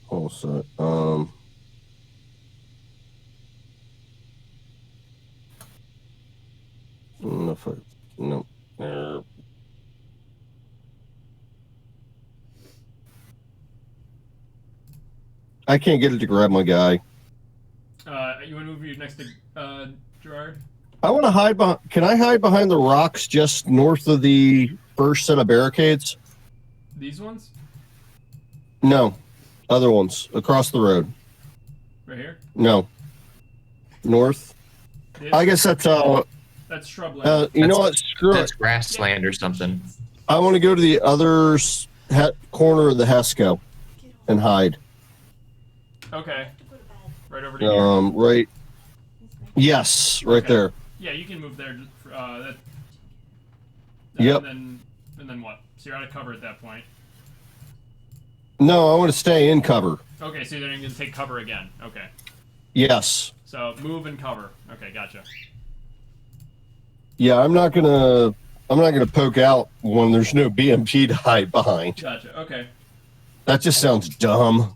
Also, no. I can't get it to grab my guy. You want to move next to Gerard? I want to hide behind. Can I hide behind the rocks just north of the first set of barricades? These ones? No, other ones across the road. Right here? No, north. I guess that's That's shrubland. you know what? Screw it. That's grassland or something. I want to go to the other corner of the Hesco and hide. Okay. Right over to here. Right. Yes, right Okay. there. Yeah, you can move there. Yep. And then what? So you're out of cover at that point. No, I want to stay in cover. Okay, so you're going to take cover again. Okay. Yes. So move and cover. Okay, gotcha. Yeah, I'm not gonna poke out when there's no BMP to hide behind. Gotcha. Okay. That just sounds dumb.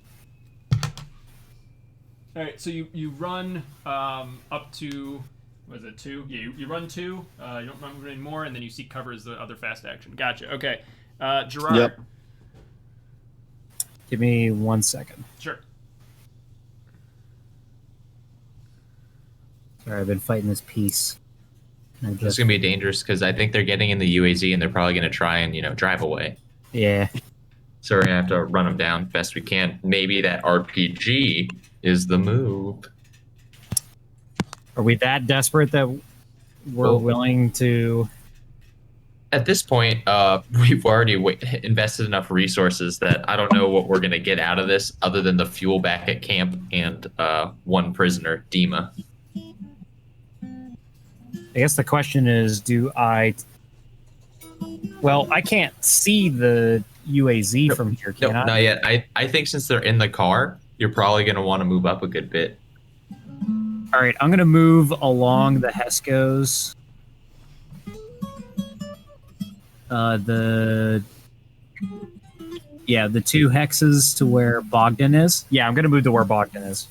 All right, so you run up to, what is it, 2? Yeah, you run 2. You don't run any more, and then you seek cover as the other fast action. Gotcha. Okay. Gerard. Yep. Give me 1 second. Sure. Sorry, I've been fighting this piece. And I This is just, gonna be dangerous because I think they're getting in the UAZ and they're probably gonna try and drive away. yeah. So we're gonna have to run them down best we can. Maybe that RPG is the move. Are we that desperate that we're Well- willing to? At this point, we've already invested enough resources that I don't know what we're gonna get out of this other than the fuel back at camp and one prisoner, Dima. I guess the question is, do I? Well, I can't see the UAZ from here, No, can I? not yet. I think since they're in the car, you're probably gonna want to move up a good bit. All right, I'm gonna move along the Hescos. The 2 hexes to where Bogdan is. Yeah, I'm gonna move to where Bogdan is.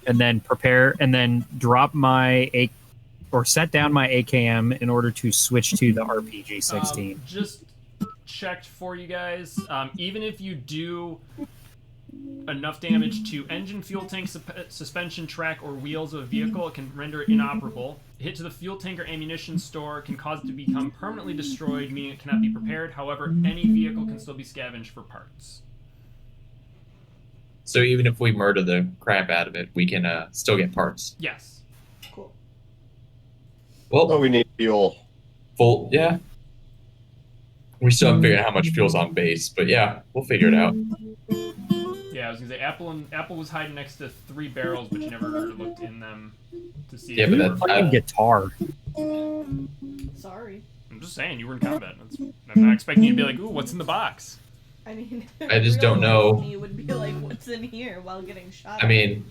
And then prepare, and then drop my set down my AKM in order to switch to the RPG 16. Just checked for you guys. Even if you do enough damage to engine, fuel tank, suspension, track, or wheels of a vehicle, it can render it inoperable. A hit to the fuel tank or ammunition store can cause it to become permanently destroyed, meaning it cannot be repaired. However, any vehicle can still be scavenged for parts. So even if we murder the crap out of it, we can still get parts. Yes. Cool. Well, Oh, we need fuel. full, yeah. We still haven't figured out how much fuel's on base, but yeah, we'll figure it out. Yeah, I was gonna say Apple was hiding next to 3 barrels, but you never looked in them to see. Yeah, if but they that- were- Playing guitar. Sorry. I'm just saying, you were in combat. I'm not expecting you to be like, ooh, what's in the box? I mean, I just don't real know. life Me would be like, what's in here while getting shot. I mean,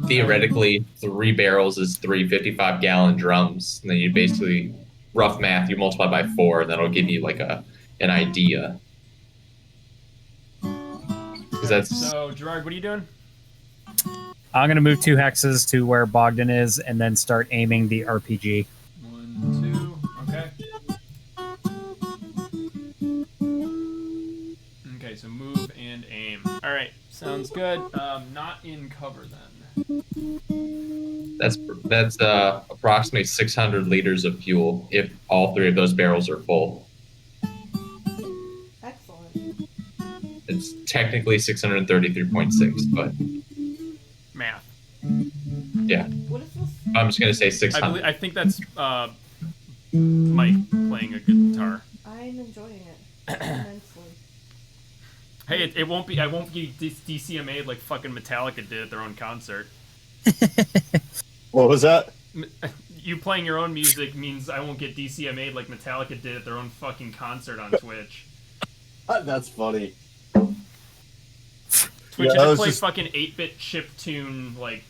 theoretically, 3 barrels is 3 55-gallon drums. And then you basically, rough math, you multiply by 4, and that'll give you like an idea. Because that's So, Gerard, what are you doing? I'm gonna move 2 hexes to where Bogdan is, and then start aiming the RPG. 1, 2, okay. Okay, so move and aim. All right, sounds good. Not in cover then. that's approximately 600 liters of fuel if all 3 of those barrels are full. Excellent. It's technically 633.6, but Math. yeah, What is this? I'm just gonna say 600. I think that's Mike playing a guitar. I'm enjoying it immensely. Hey, it won't be. I won't be DCMA'd like fucking Metallica did at their own concert. What was that? You playing your own music means I won't get DCMA'd like Metallica did at their own fucking concert on Twitch. That's funny. Twitch Yeah, had I to was play just- fucking 8-bit chiptune like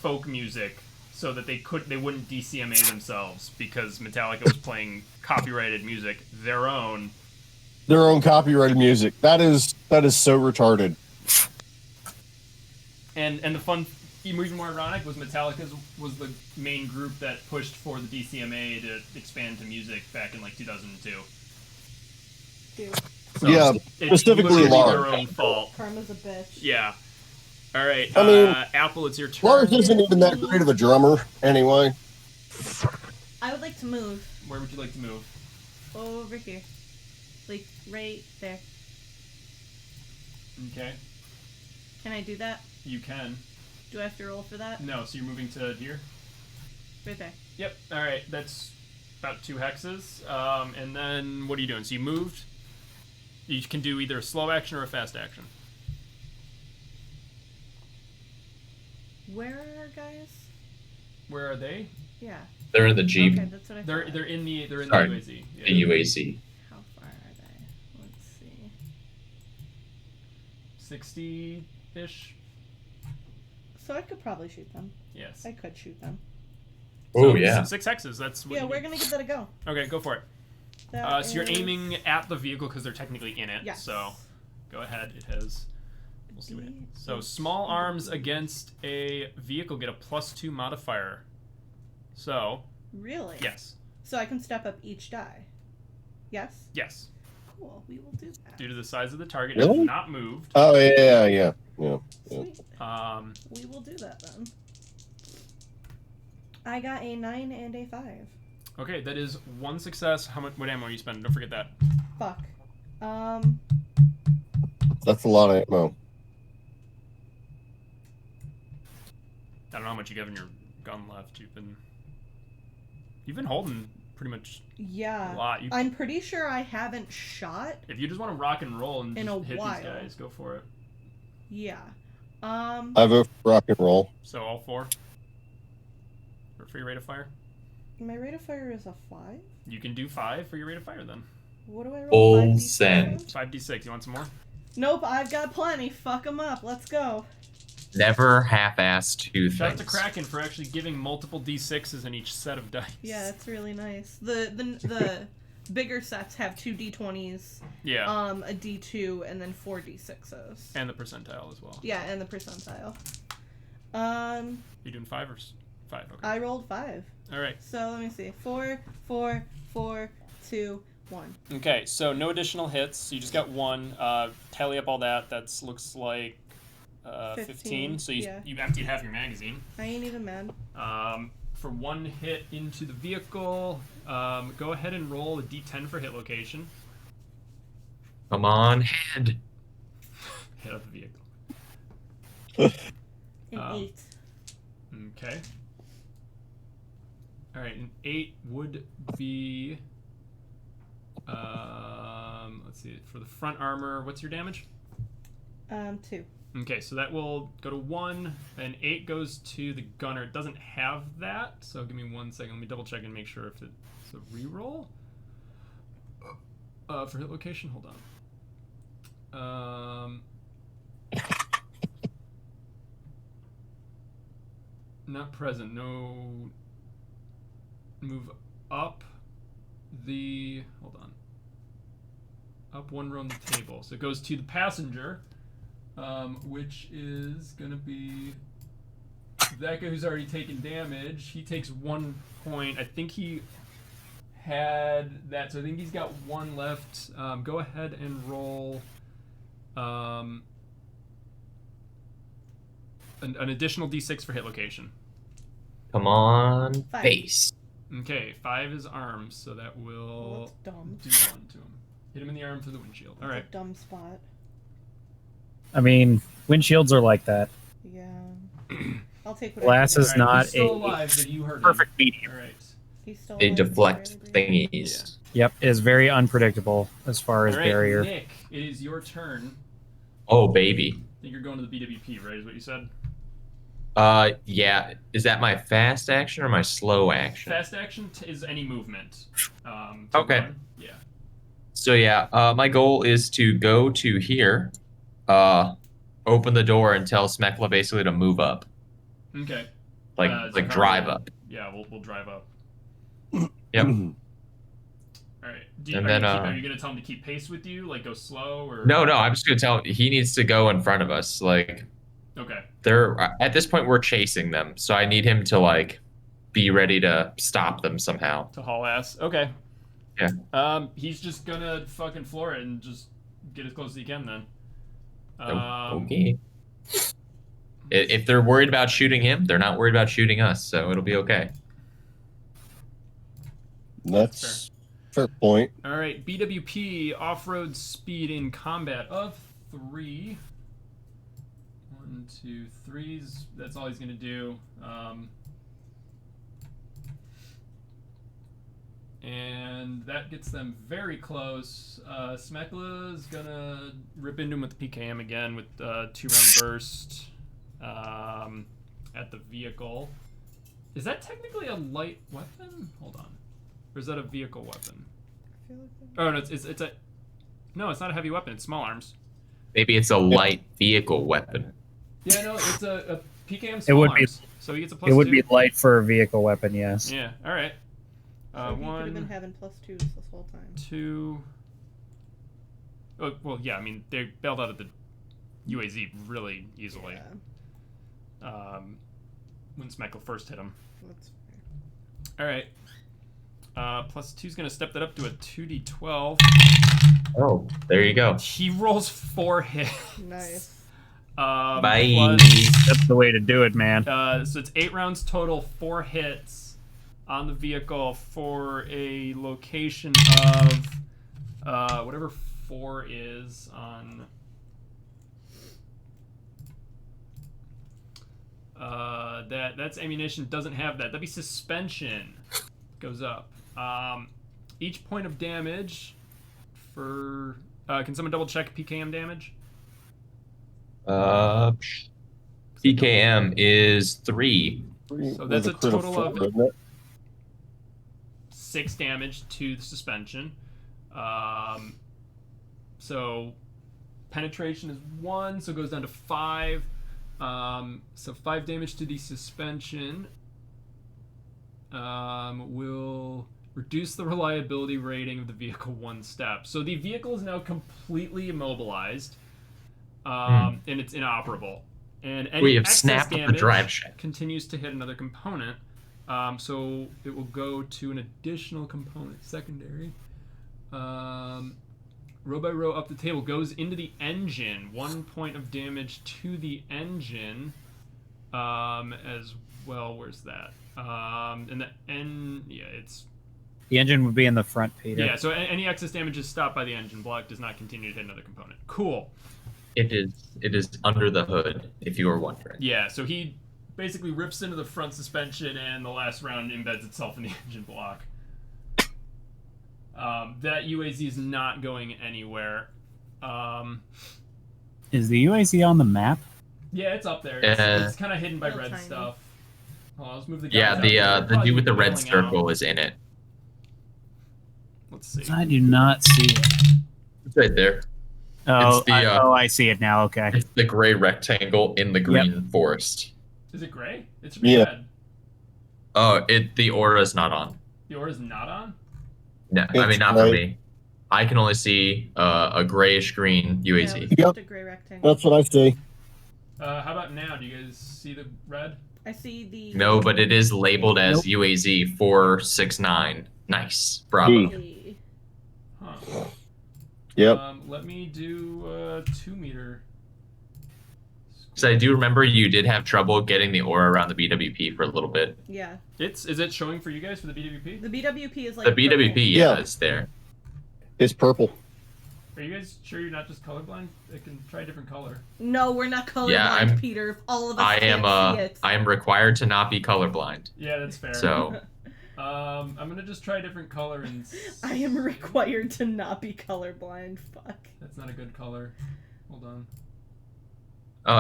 folk music so that they wouldn't DCMA themselves because Metallica was playing copyrighted music, their own. Their own copyrighted music. That is so retarded. And the fun, even more ironic, was Metallica was the main group that pushed for the DCMA to expand to music back in like 2002. Dude, So Yeah, it's specifically literally Lars. their own fault. karma's a bitch. Yeah. All right. I mean, Apple, it's your turn. Lars isn't even that great of a drummer, anyway. I would like to move Where would you like to move? over here. Like, right there. Okay. Can I do that? You can. Do I have to roll for that? No, so you're moving to here? Right there. Yep. All right. That's about 2 hexes. And then what are you doing? So you moved. You can do either a slow action or a fast action. Where are our guys? Where are they? Yeah. They're in the Jeep. Okay, that's what I They're thought. in the Sorry. UAZ. Yeah. The UAZ. How far are they? Let's see. 60-ish. So I could probably shoot them. Yes. I could shoot them. Oh, So, yeah. 6 hexes. That's what Yeah, you we're need. gonna give that a go. Okay, go for it. That So you're is- aiming at the vehicle because they're technically in it. Yes. So go ahead. It has. We'll see what it. D8. So small arms against a vehicle get a +2 modifier. So Really? yes, So I can step up each die. Yes? yes. Cool, we will do that. Due to the size of the target, Really? it's not moved. Oh yeah. Sweet. We will do that then. I got a 9 and a 5. Okay, that is 1 success. How much? What ammo are you spending? Don't forget that. Fuck. That's a lot of ammo. I don't know how much you have in your gun left. You've been holding pretty much Yeah. a lot. I'm pretty sure I haven't shot. If you just want to rock and roll and In just a hit while. these guys, go for it. Yeah. I vote for rock and roll. So all 4 for your rate of fire. My rate of fire is a 5. You can do 5 for your rate of fire then. What do I roll? Full 5d6 send. on? 5d6. You want some more? Nope, I've got plenty. Fuck them up. Let's go. Never half-ass two Shout out things. to Kraken for actually giving multiple d6s in each set of dice. Yeah, it's really nice. The bigger sets have 2 d20s, Yeah. a d2, and then 4 d6s. And the percentile as well. Yeah, and the percentile. You doing 5 or 5? Okay. I rolled 5. All right. So let me see. 4, 4, 4, 2, 1. Okay. So no additional hits. You just got 1. Tally up all that. That looks like 15. So yeah. you emptied half your magazine. I ain't even mad. For 1 hit into the vehicle, go ahead and roll a d10 for hit location. Come on, head. Hit up the vehicle. An 8. Okay. All right, an 8 would be. Let's see. For the front armor, what's your damage? 2. Okay, so that will go to 1, and 8 goes to the gunner. It doesn't have that, so give me 1 second. Let me double check and make sure if it's a reroll. For hit location, hold on. Not present. No. Move up the. Hold on. Up 1 row on the table. So it goes to the passenger. Which is gonna be that guy who's already taken damage. He takes 1 point. I think he had that, so I think he's got 1 left. Go ahead and roll an additional d6 for hit location. Come on, 5. face. Okay, 5 is arms, so that will That's dumb. do 1 to him. Hit him in the arm through the windshield. All That's right. a dumb spot. I mean, windshields are like that. Yeah. I'll take what Glass I is can get. not he's still a alive, but you heard perfect him. medium. All right. He's still They alive, deflect barely breathing. thingies. Yep, it is very unpredictable as far as All right, barrier. Nick, it is your turn. Oh, baby. I think you're going to the BWP, right? Is what you said. Yeah. Is that my fast action or my slow action? Fast action is any movement. To Okay. run. Yeah. So yeah, my goal is to go to here, open the door and tell Smekla basically to move up, Okay. like Zakar drive will- up. Yeah, we'll drive up. Yep. All right. And then, are you gonna tell him to keep pace with you, like go slow, or No, I'm just gonna tell him he needs to go in front of us. Like Okay. they're at this point we're chasing them, so I need him to like be ready to stop them somehow. To haul ass. Okay. Yeah. He's just gonna fucking floor it and just get as close as he can then. Okay. If they're worried about shooting him, they're not worried about shooting us, so it'll be okay. That's fair point. All right, BWP off-road speed in combat of 3. 1, 2, 3s. That's all he's gonna do. And that gets them very close. Smekla is gonna rip into him with the PKM again with 2-round burst. at the vehicle. Is that technically a light weapon? Hold on. Or is that a vehicle weapon? Oh, no, it's a... No, it's not a heavy weapon. It's small arms. Maybe it's a light vehicle weapon. Yeah, no, it's a PKM small It would arms. be. So he gets a +2. It would be light for a vehicle weapon, yes. Yeah, alright. So he could have been 1, having +2s this whole time. 2... Oh, well, yeah, I mean, they bailed out of the UAZ really easily. Yeah, When Smeckle first hit him. that's fair. Alright. +2's gonna step that up to a 2d12. Oh, there you go. He rolls 4 hits. Nice. Bye. Plus, That's the way to do it, man. so it's 8 rounds total, 4 hits on the vehicle for a location of whatever 4 is on. That's ammunition, doesn't have that. That'd be suspension. Goes up. Each point of damage for. Can someone double check PKM damage? PKM is 3. So that's With a crit total 4, of isn't it? 6 damage to the suspension. So penetration is 1, so it goes down to 5. So 5 damage to the suspension will reduce the reliability rating of the vehicle 1 step. So the vehicle is now completely immobilized, and it's inoperable. And any We have excess snapped the damage drive shaft. continues to hit another component. So it will go to an additional component, secondary. Row by row up the table goes into the engine. 1 point of damage to the engine, as well. Where's that? And it's The engine would be in the front, Peter. yeah. So any excess damage is stopped by the engine block. Does not continue to hit another component. Cool. It is under the hood, if you were wondering. Yeah. So he basically rips into the front suspension, and the last round embeds itself in the engine block. That UAZ is not going anywhere. Is the UAZ on the map? Yeah, it's up there. It's kind of hidden by Real red tiny. stuff. Hold on, let's move the Yeah, guys out. the They're dude with the probably red bailing circle out. is in it. Let's see. I do not see it. It's right there. Oh, It's the, I see it now. Okay. It's the gray rectangle in the green forest. Is it gray? It's Yeah. red. Oh, the aura's not on. The aura's not on? No, I It's mean not for gray. me. I can only see a grayish green Yeah, UAZ. it's just a gray rectangle. That's what I see. How about now? Do you guys see the red? I see the. No, but it is labeled as Nope. UAZ 469. Nice, bravo. Gee. Huh. Yep. Let me do 2 meter. So I do remember you did have trouble getting the aura around the BWP for a little bit. Yeah, Is it showing for you guys for the BWP? the BWP is like. The BWP, purple. yeah, Yeah. is there. It's purple. Are you guys sure you're not just colorblind? I can try a different color. No, we're not colorblind, Yeah, I'm- Peter. All of us I can't am see it. I am required to not be colorblind. Yeah, that's fair. So I'm gonna just try a different color and. I am required to not be colorblind. Fuck. That's not a good color. Hold on.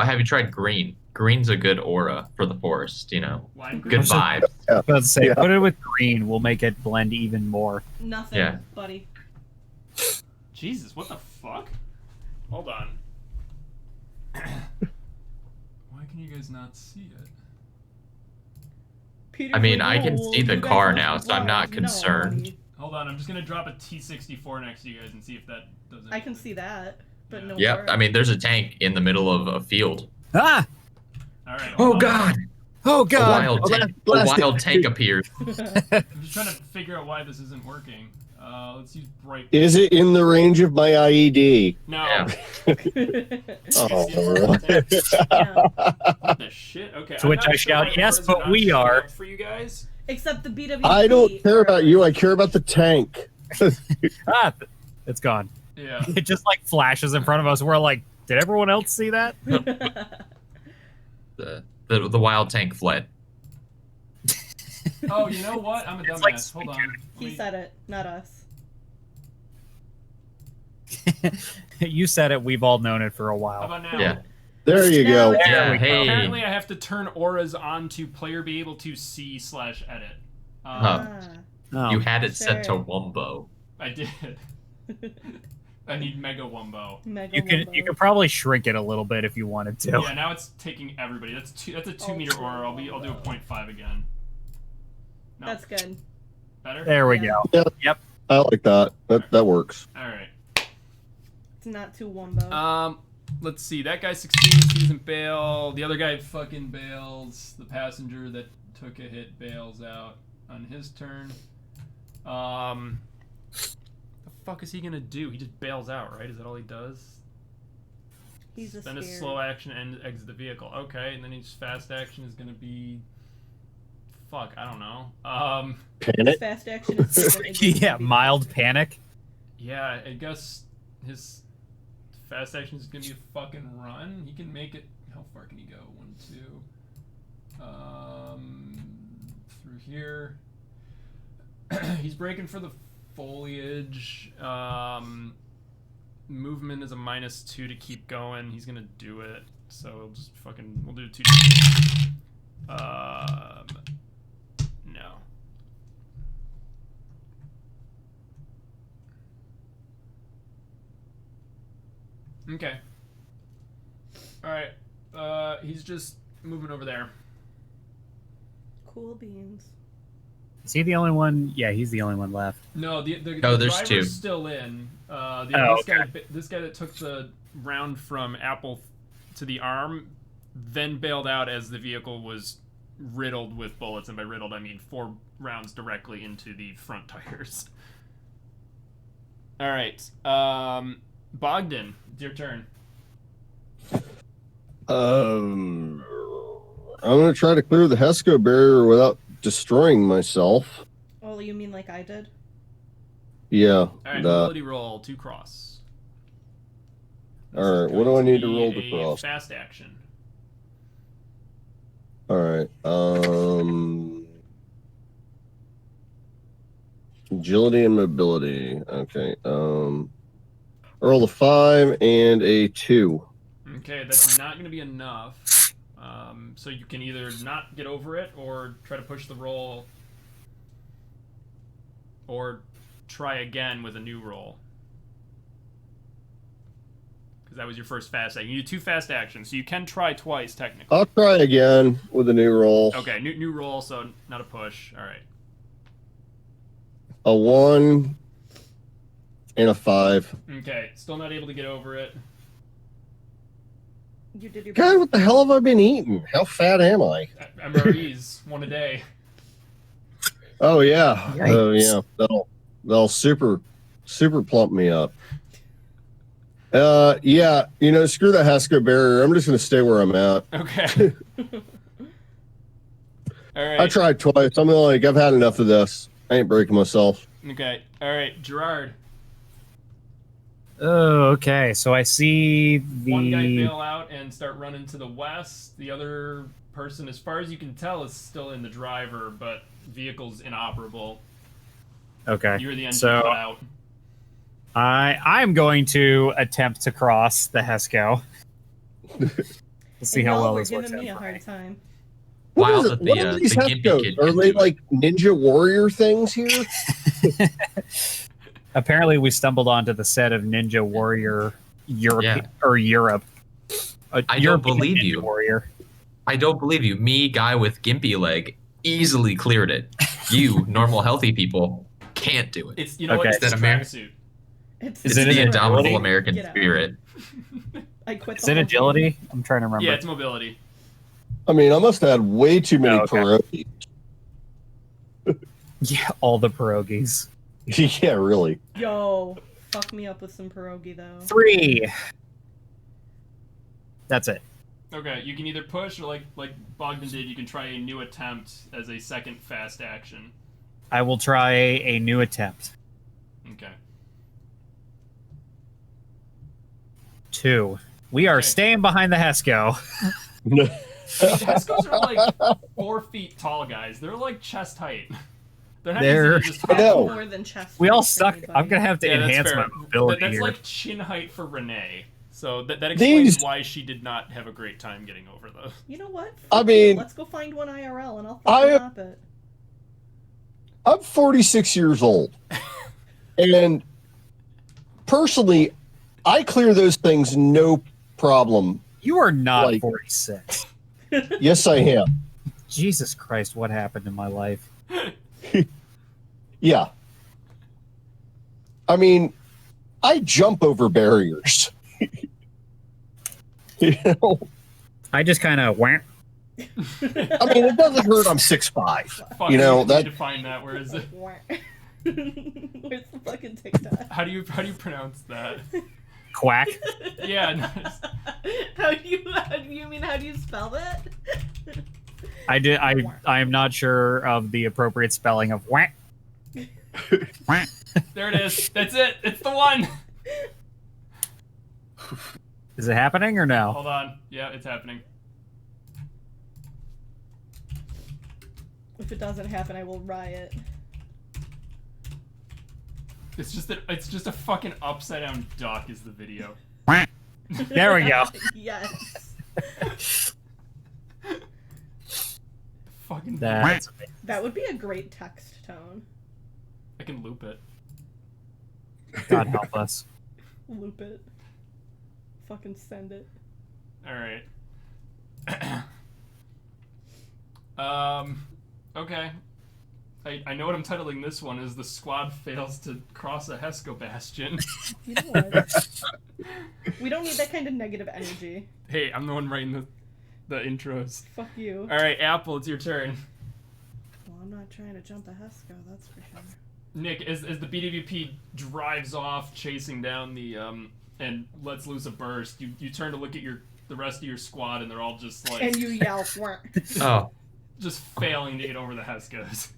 have you tried green? Green's a good aura for the forest, you know. Lime Good green. vibes. I was about to say, Yeah. put it with green. We'll make it blend even more. Nothing, Yeah. buddy. Jesus, what the fuck? Hold on. Why can you guys not see it? Peter's I mean, like, I can "Oh, see the you guys car must now, be so I'm not blind." No, concerned. buddy. Hold on, I'm just gonna drop a T-64 next to you guys and see if that does anything. I can see that, but no. Yep, words. I mean there's a tank in the middle of a field. Ah! Alright. Oh god! Oh A god! wild Oh, tank, a blast it. wild tank appears. I'm just trying to figure out why this isn't working. Let's use bright. Is it in the range of my IED? No. Yeah. Oh. Yeah. What the shit? Okay. To which I'm not I shout, why "Yes, ours but not we showing are." up for you guys. Except the BWP. I don't care about you. I care about the tank. Ah, it's gone. Yeah. It just like flashes in front of us. We're like, did everyone else see that? The wild tank fled. Oh, you know what? I'm a dumbass. It's like Hold on. He said it, not us. You said it. We've all known it for a How while. about now? Yeah. There you Now go. it's Yeah, on. hey. Apparently, I have to turn auras on to player be able to see/edit. Huh. Oh. You had it set to Sure. Wumbo. I did. I need Mega Wumbo. Mega You can probably shrink it a little bit if you wanted to. Yeah, now it's taking everybody. That's a 2-meter aura. I'll do a 0.5 again. No, That's good. better. There we Yeah. go. Yep. I like that. That works. All right. It's not too wumbo. Let's see. That guy succeeds. He doesn't bail. The other guy fucking bails. The passenger that took a hit bails out on his turn. The fuck is he gonna do? He just bails out, right? Is that all he does? He's a Spend a scared. slow action and exit the vehicle. Okay, and then his fast action is gonna be. Fuck, I don't know. Panic. Fast action is Yeah, mild panic. Yeah, I guess his fast action is gonna be a fucking run. He can make it. How far can he go? 1, 2. Through here. He's breaking for the foliage. Movement is a -2 to keep going. He's gonna do it. So we'll just we'll do 2. No. Okay. Alright. He's just moving over there. Cool beans. Is he the only one? Yeah, he's the only one left. No, the Oh, the there's driver's two. still in. Oh, This guy that took the round from Apple to the arm, then bailed out as the vehicle was riddled with bullets, and by riddled I mean 4 rounds directly into the front tires. All right, Bogdan, it's your turn. I'm gonna try to clear the Hesco barrier without destroying myself. Oh, you mean like I did? Yeah. All right, ability roll 2 cross. This All is right, what going do I need to be roll to a cross? Fast action. All right. Agility and mobility. Okay. Roll a 5 and a 2. Okay, that's not going to be enough. So you can either not get over it or try to push the roll, or try again with a new roll. Because that was your first fast action. You do 2 fast actions, so you can try twice technically. I'll try again with a new roll. Okay, new roll, so not a push. All right. A 1 and a 5. Okay, still not able to get over it. You did your God, best. what the hell have I been eating? How fat am I? MREs, 1 a day. Oh yeah. Yikes. Oh yeah. That'll super plump me up. Yeah, screw the Hesco barrier. I'm just gonna stay where I'm at. Okay. All right. I tried twice. I'm like, I've had enough of this. I ain't breaking myself. Okay. All right, Gerard. Oh, okay. So I see One guy the. bail out and start running to the west. The other person, as far as you can tell, is still in the driver, but vehicle's inoperable. Okay. You're the engine So cut out. I'm going to attempt to cross the Hesco. We'll see And how y'all well were this works giving out. me a hard time. What Wow, is it? that What the, are these the gimpy Hescos? kid Are can they do it. like ninja warrior things here? Apparently, we stumbled onto the set of Ninja Warrior Europe Yeah. or Europe. I don't European believe Ninja you. Warrior. I don't believe you. Me, guy with gimpy leg, easily cleared it. You, normal, healthy people, can't do it. It's what? Okay. It's Is the that Amer- tracksuit. It's Is It's it the an indomitable agility? American Get out. spirit. I quit. Is the it whole agility? I'm trying to remember. Yeah, it's mobility. I mean, I must have had way too many Oh, okay. pierogies. Yeah, all the pierogies. Yeah, really. Thing. Yo, fuck me up with some pierogi though. 3. That's it. Okay, you can either push or like Bogdan did, you can try a new attempt as a second fast action. I will try a new attempt. Okay. 2. We are Okay. staying behind the Hesco. These Hescos are like 4 feet tall guys. They're like chest height. They're not They're- easy to just I hop know. over. More than chest. We all for suck. anybody. I'm gonna have to Yeah, that's enhance fair. my mobility That's here. like chin height for Renee. So that explains These- why she did not have a great time getting over those. You know what? I Fuck you. mean, let's go find one IRL and I'll I- fucking mop it. I'm 46 years old. And personally, I clear those things no problem. You are not Like- 46. Yes, I am. Jesus Christ, what happened in my life? Yeah. I mean, I jump over barriers. You know? I just kind of went. I mean, it doesn't hurt. I'm 6'5". Fuck, You know, need that- to find that. Where is it? Where's the fucking TikTok? How do you pronounce that? Quack. Yeah, nice. How do you spell that? I am not sure of the appropriate spelling of whack. Whack. There it is. That's it. It's the one. Is it happening or no? Hold on. Yeah, it's happening. If it doesn't happen, I will riot. It's just a fucking upside down duck is the video. Whack. There we go. Yes. Fucking That's That would be a great text tone. I can loop it. God help us. Loop it. Fucking send it. All right. Okay. I know what I'm titling this one is the squad fails to cross a Hesco bastion. You know what? We don't need that kind of negative energy. Hey, I'm the one writing the intros. Fuck you. All right, Apple, it's your turn. Well, I'm not trying to jump a Hesco, that's for sure. Nick, as the BWP drives off, chasing down the and lets loose a burst, you turn to look at the rest of your squad, and they're all just like And you yell, "Wah." Oh, just failing to get over the Hescos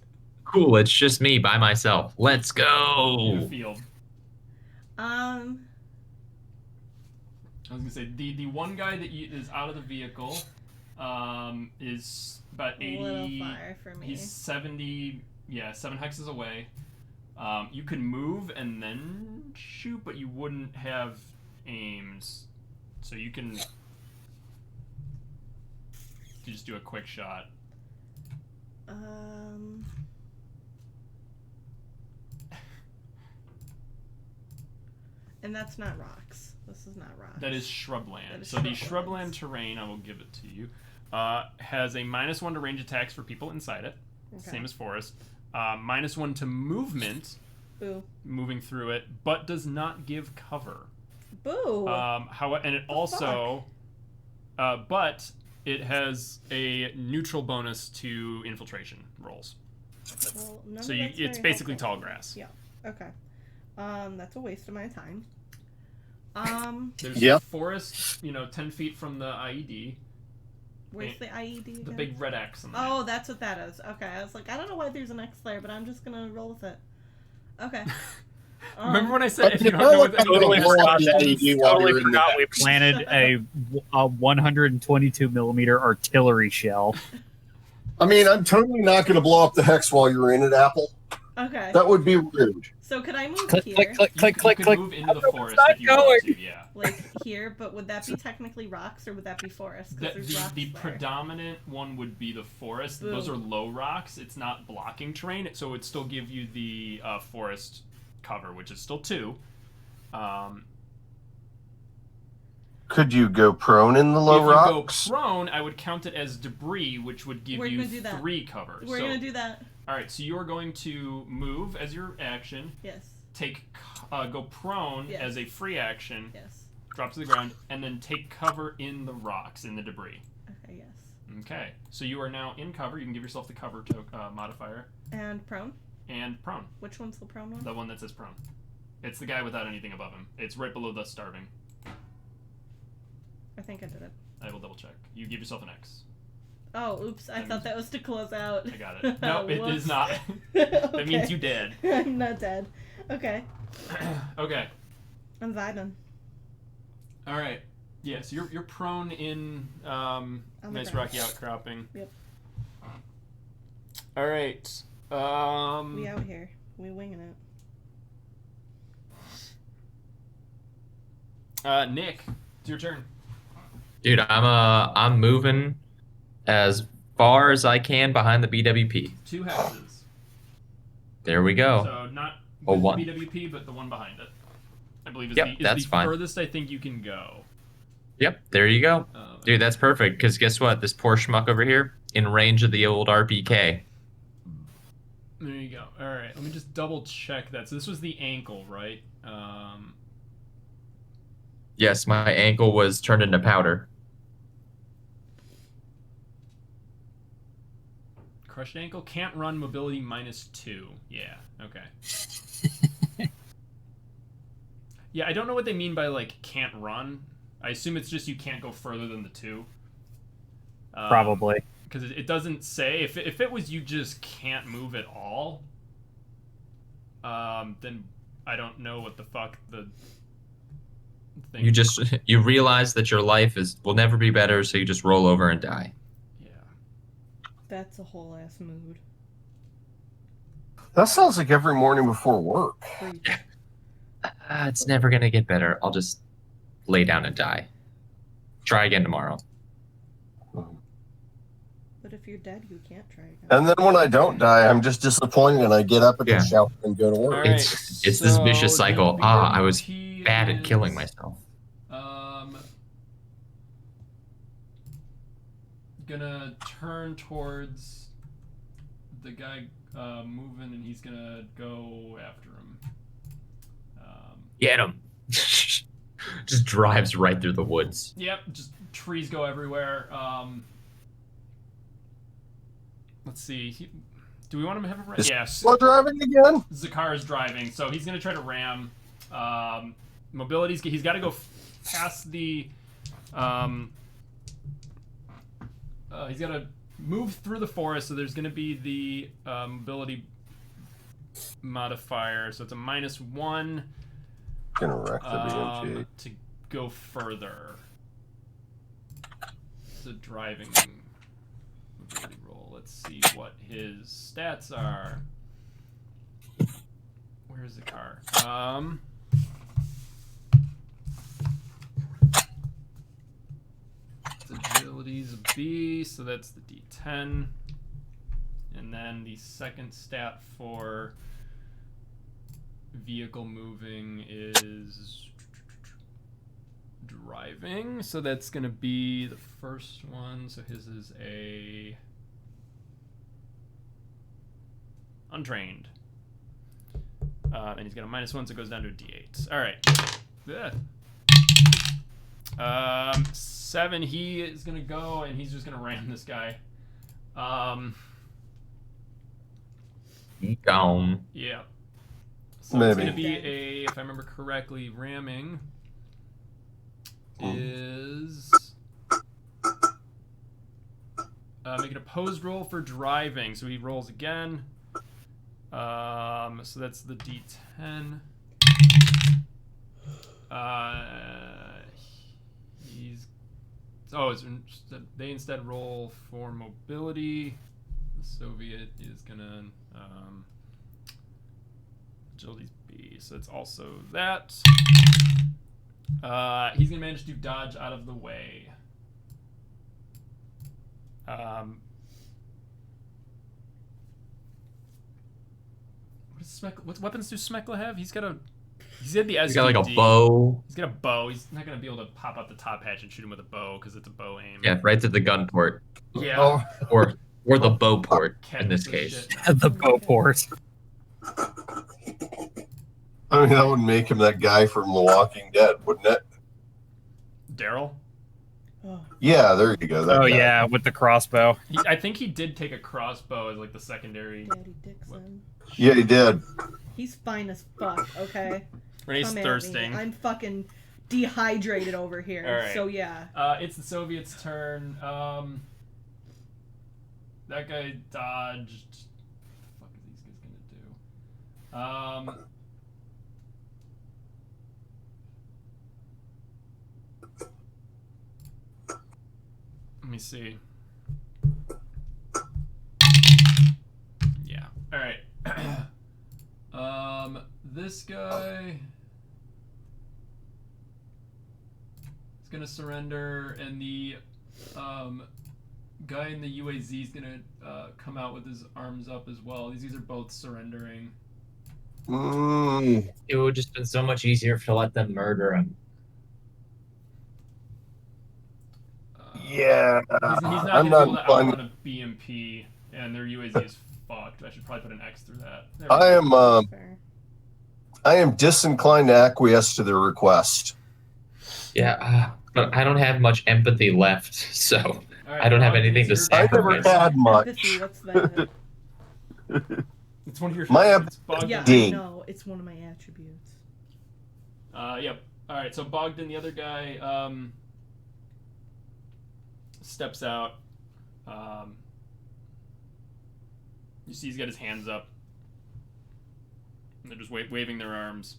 cool. It's just me by myself. Let's in the go. field. I was gonna say the one guy that is out of the vehicle is about 80. A little far for me. He's 70. Yeah, 7 hexes away. You can move and then shoot, but you wouldn't have aims, so you just do a quick shot. And that's not rocks. This is not rocks. That is shrubland. That is So the shrublands. shrubland terrain, I will give it to you, has a -1 to range attacks for people inside it, Okay. same as forest. -1 to movement, Boo. moving through it, but does not give cover. Boo. And it also, but it has a neutral bonus to infiltration rolls. Well, none So of that's it's very basically helpful. tall grass. Yeah. Okay. That's a waste of my time. There's Yeah. forest, 10 feet from the IED, Where's the IED again? the big red X on the Oh, that's what that is. Okay, I was like, I don't know why there's an X there, but I'm just gonna roll with it. Okay. Remember when I said if you don't Well, know what the totally meaning forgot is? that you while Totally you're in forgot the- we planted a 122 millimeter artillery shell. I mean, I'm totally not going to blow up the hex while you're in it, Apple. Okay. That would be rude. So could I move Click, here? click, click, You click, click, could click. move into the forest not if you want to, yeah. Like here, but would that be technically rocks or would that be forest? 'Cause there's rocks The there. predominant one would be the forest. Boom. Those are low rocks. It's not blocking terrain, so it would still give you the forest cover, which is still 2. Could you go prone in the If low you rocks? go prone, I would count it as debris, which would give We're you gonna do that. 3 cover. We're gonna do that. All right, so you're going to move as your action, Yes. go prone Yes. as a free action, Yes. drop to the ground, and then take cover in the rocks, in the debris. Okay. Yes. Okay, so you are now in cover. You can give yourself the cover modifier And prone. and prone. Which one's the prone one? The one that says prone. It's the guy without anything above him. It's right below the starving. I think I did it. I will double check. You give yourself an X. Oh, oops! I thought that was to close out. I got it. No, it is Whoops. not. Okay. That means you did. I'm not dead. Okay. Okay. I'm vibing. All right. Yes, you're prone in the nice ground. rocky outcropping. Yep. All right. We out here. We winging it. Nick, your turn. Dude, I'm moving as far as I can behind the BWP. 2 hexes. There we go. So not Oh, with one. the BWP, but the one behind it. I believe is Yep, that's the fine. furthest I think you can go. Yep, there you go. Dude, that's perfect, because guess what? This poor schmuck over here, in range of the old RPK. There you go. All right, let me just double check that. So this was the ankle, right? Yes, my ankle was turned into powder. Crushed ankle, can't run, mobility -2. Yeah, okay. Yeah, I don't know what they mean by, like, can't run. I assume it's just you can't go further than the 2. Probably. Because it doesn't say. If it was you just can't move at all, then I don't know what the fuck the thing. You realize that your life will never be better, so you just roll over and die. Yeah. That's a whole ass mood. That sounds like every morning before work. Creepy. It's never gonna get better. I'll just lay down and die. Try again tomorrow. But if you're dead, you can't try again. And then when I don't die, I'm just disappointed, and I get up and Yeah. shower and go to work. All right, It's this vicious so cycle. the I was BWP bad at killing is, myself. Gonna turn towards the guy moving, and he's gonna go after him. Get him. Just drives right through the woods. Yep, just trees go everywhere. Let's see. Do we want him to have a ram? Yes. Slow driving again? Zakar is driving, so he's gonna try to ram. Mobility's. He's got to go past the. He's got to move through the forest, so there's gonna be the mobility modifier. So it's a -1. Gonna wreck the BMG. To go further. It's a driving mobility roll. Let's see what his stats are. Where's the car? Its agility's a B, so that's the D10. And then the second stat for vehicle moving is driving, so that's gonna be the first one. So his is a untrained, and he's got a -1, so it goes down to a D8. All right. Yeah. 7. He is gonna go, and he's just gonna ram this guy. Gone. Yeah. So Maybe. it's going to be a, if I remember correctly, ramming is make an opposed roll for driving. So he rolls again. So that's the D10. They instead roll for mobility. The Soviet is gonna agility's B, so it's also that. He's gonna manage to dodge out of the way. What weapons does Smekla have? He's got the SVD. He's got like a bow. He's got a bow. He's not gonna be able to pop out the top hatch and shoot him with a bow because it's a bow aim. Yeah, right to the gun port. Yeah. Or the bow port in this case. The bow port. I mean, that would make him that guy from The Walking Dead, wouldn't it? Daryl? Oh. Yeah, there you go. That Oh guy. yeah, with the crossbow. I think he did take a crossbow as like the secondary. Daddy Dixon. Yeah, he did. He's fine as fuck, okay? When he's Come at me. thirsting. I'm fucking dehydrated over here. All right. So yeah. It's the Soviets' turn. That guy dodged. What the fuck are these guys gonna do? Let me see. Yeah. All right. This guy gonna surrender, and the guy in the UAZ is gonna come out with his arms up as well. These are both surrendering. It would just been so much easier to let them murder him. Yeah, He's not I'm gonna be able not. to outrun a BMP, and their UAZ is fucked. I should probably put an X through that. There we I go. am. Fair. I am disinclined to acquiesce to their request. Yeah, but I don't have much empathy left, so All right, I don't have Bogdan, anything to it's your I say. never turn. had much. Empathy, what's that? It's one of your My favorites, Bogdan. Yeah, I D. know. It's one of my attributes. Yep. All right. So Bogdan, the other guy, steps out. You see, he's got his hands up, and they're just waving their arms.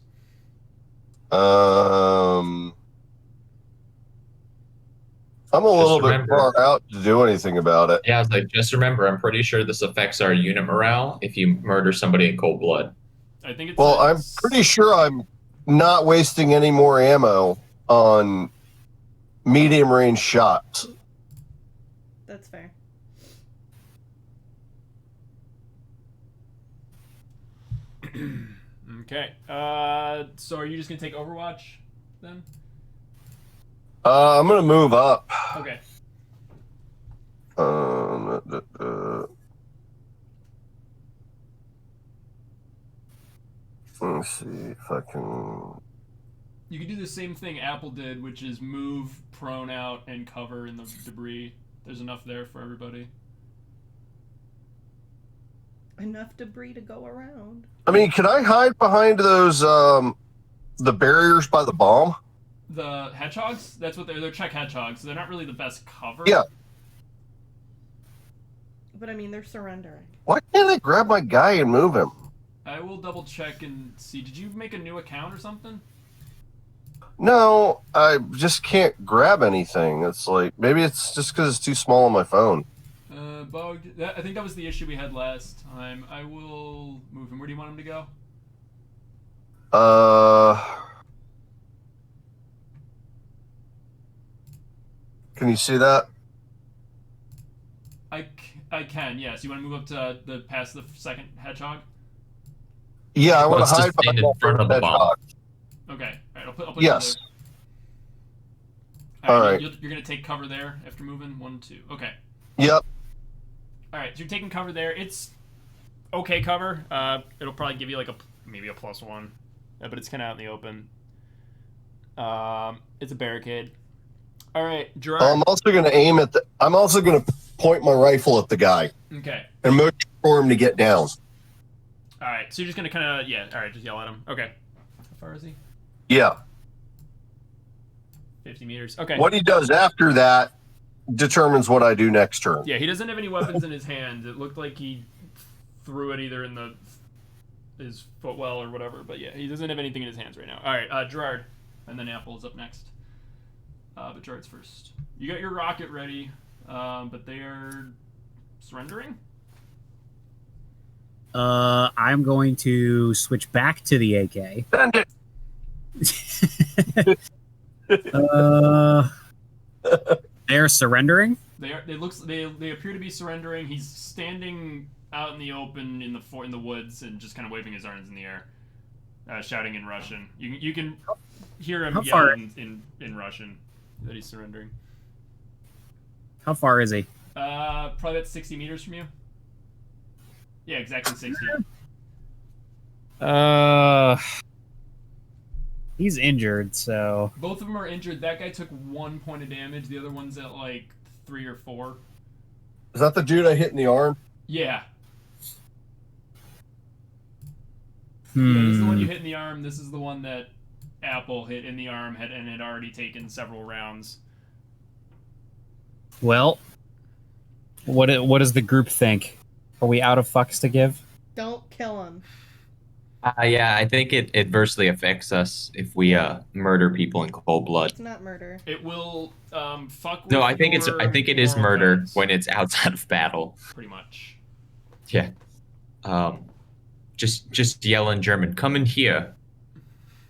I'm a little bit remember- far out to do anything about it. Yeah, I was like, just remember, I'm pretty sure this affects our unit morale if you murder somebody in cold blood. I think it's. Well, I'm pretty sure I'm not wasting any more ammo on medium range shots. That's fair. Okay. So are you just gonna take Overwatch then? I'm gonna move up. Okay. Let me see if I can. You can do the same thing Apple did, which is move, prone out, and cover in the debris. There's enough there for everybody. Enough debris to go around. I mean, can I hide behind those the barriers by the bomb? The hedgehogs? That's what they're Czech hedgehogs. So they're not really the best cover. Yeah. But I mean, they're surrendering. Why can't I grab my guy and move him? I will double check and see. Did you make a new account or something? No, I just can't grab anything. It's like maybe it's just because it's too small on my phone. Bugged. I think that was the issue we had last time. I will move him. Where do you want him to go? Can you see that? I can, yes. You want to move up to the past the second hedgehog? Yeah, I want to Let's just hide stand behind in that front of the bomb. hedgehog. Okay. All right. I'll put Yes. you there. All right. You're going to take cover there after moving? 1, 2. Okay. Yep. All right. So you're taking cover there. It's okay cover. It'll probably give you like maybe a +1. But it's kind of out in the open. It's a barricade. All right, Gerard. I'm also going to aim at the. I'm also going to point my rifle at the guy Okay. and motion for him to get down. All right. So you're just going to kind of all right, just yell at him. Okay. How far is he? Yeah. 50 meters. Okay. What he does after that determines what I do next turn. Yeah, he doesn't have any weapons in his hand. It looked like he threw it either in his footwell or whatever. But yeah, he doesn't have anything in his hands right now. All right, Gerard, and then Apple is up next. But Gerard's first. You got your rocket ready, but they are surrendering. I'm going to switch back to the AK. Send it. They're surrendering. They appear to be surrendering. He's standing out in the open in the woods and just kind of waving his arms in the air, shouting in Russian. You can hear him How far- yelling in Russian that he's surrendering. How far is he? Probably about 60 meters from you. Yeah, exactly 60. He's injured, so Both of them are injured. That guy took 1 point of damage. The other one's at like 3 or 4. Is that the dude I hit in the arm? Yeah. Yeah, this is the one you Hmm. hit in the arm. This is the one that Apple hit in the arm and had already taken several rounds. Well, what does the group think? Are we out of fucks to give? Don't kill him. Yeah, I think it adversely affects us if we murder people in cold blood. It's not murder. It will fuck with No, I think it is moral murder compass, when it's outside of battle. pretty much. Yeah. Just yell in German. Come in here.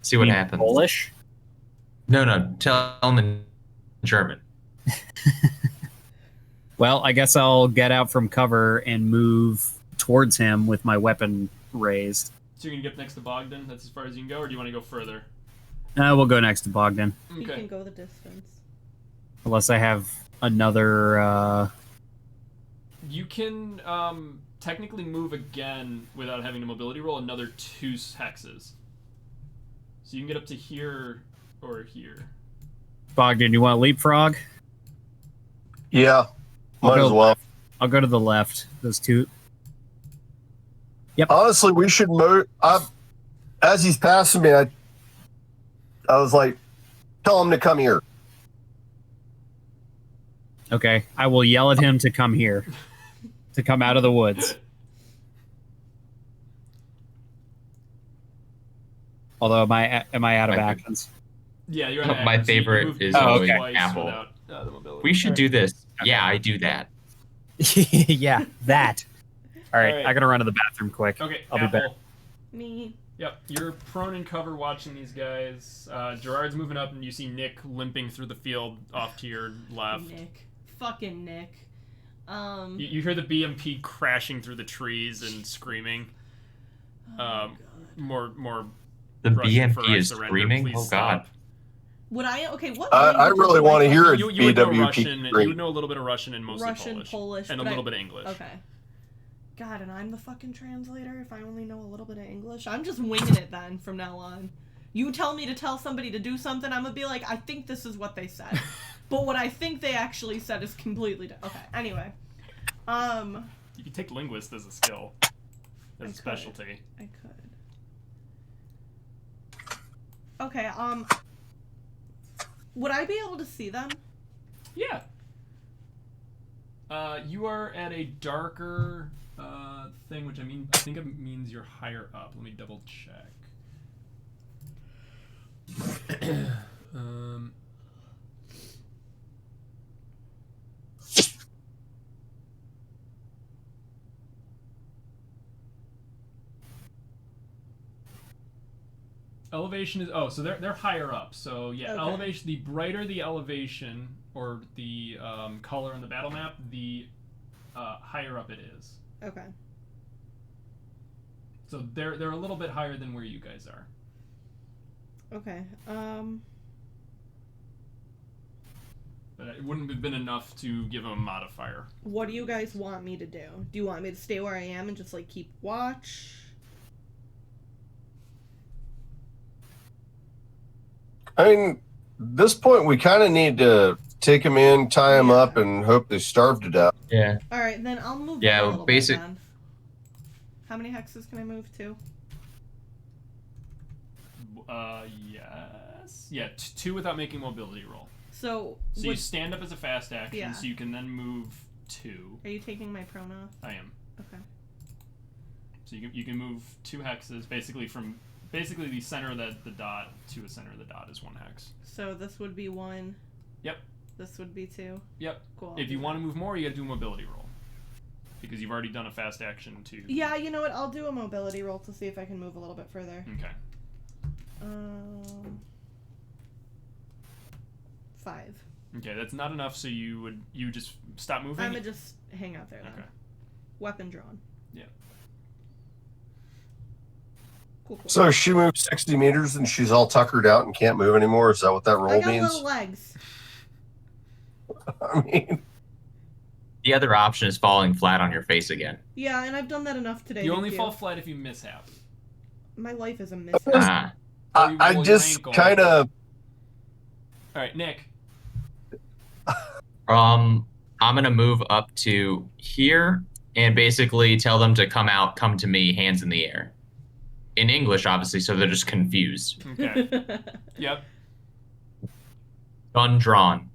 See what You mean happens. Polish? No, tell them in German. Well, I guess I'll get out from cover and move towards him with my weapon raised. So you're gonna get next to Bogdan? That's as far as you can go, or do you want to go further? We'll go next to Bogdan. You Okay. can go the distance. Unless I have another... You can technically move again without having a mobility roll another 2 hexes. So you can get up to here or here. Bogdan, you want to leapfrog? Yeah, I'll might go as well. I'll go to the left. Those two. Honestly, we should move. As he's passing me, I was like, tell him to come here. Okay, I will yell at him to come here. To come out of the woods. Although, am I out of actions? Yeah, you're on My active, so you favorite moved is twice always Apple. without, the mobility. We should Alright. do this. Okay. Yeah, I do that. Yeah, that. All right, Alright. I gotta run to the bathroom quick. Okay, I'll be Apple. back. Me. Yep, you're prone in cover watching these guys. Gerard's moving up, and you see Nick limping through the field off to your left. Nick. Fucking Nick. You hear the BMP crashing through the trees and screaming. God. More The Russian for BMP is surrender, screaming? please Oh, God. stop. Would I? Okay, what? I languages really do I want to talk? hear a You would know BWP. Russian. You would know a little bit of Russian and mostly Russian, Polish, and a but little bit of English. Okay. God, and I'm the fucking translator if I only know a little bit of English. I'm just winging it then from now on. You tell me to tell somebody to do something, I'm gonna be like, I think this is what they said. But what I think they actually said is completely okay, anyway. You can take linguist as a skill, as a specialty. I could. Okay, would I be able to see them? Yeah. You are at a darker thing, which I think it means you're higher up. Let me double check. Elevation is so they're higher up. So yeah, Okay. elevation. The brighter the elevation or the color on the battle map, the higher up it is. Okay. So they're a little bit higher than where you guys are. Okay. But it wouldn't have been enough to give them a modifier. What do you guys want me to do? Do you want me to stay where I am and just like keep watch? I mean, at this point, we kind of need to take them in, tie them up, and hope they starve to death. Yeah. All right, then I'll move. Yeah, up a little basic- Bit then. How many hexes can I move to? Yes. Yeah, 2 without making mobility roll. So So you stand up as a fast action, Yeah. so you can then move 2. are you taking my prone off? I am. Okay. So you can move 2 hexes, basically from the center of the dot to the center of the dot is 1 hex. So this would be 1. Yep. This would be 2. Yep. Cool. If you want to move more, you got to do a mobility roll. Because you've already done a fast action to... Yeah, you know what? I'll do a mobility roll to see if I can move a little bit further. Okay. 5. Okay, that's not enough, so you just stop moving? I'm gonna just hang out there then. Okay. Weapon drawn. Yeah. Cool. So she moves 60 meters and she's all tuckered out and can't move anymore. Is that what that I roll got means? little legs. I mean, The other option is falling flat on your face again. Yeah, and I've done that enough today. You thank only fall flat if you mishap. My life is a mishap. Ah. Or you roll I your just ankle. kind of. Alright, Nick. I'm gonna move up to here and basically tell them to come to me, hands in the air. In English, obviously, so they're just confused. Okay. Yep. Gun drawn.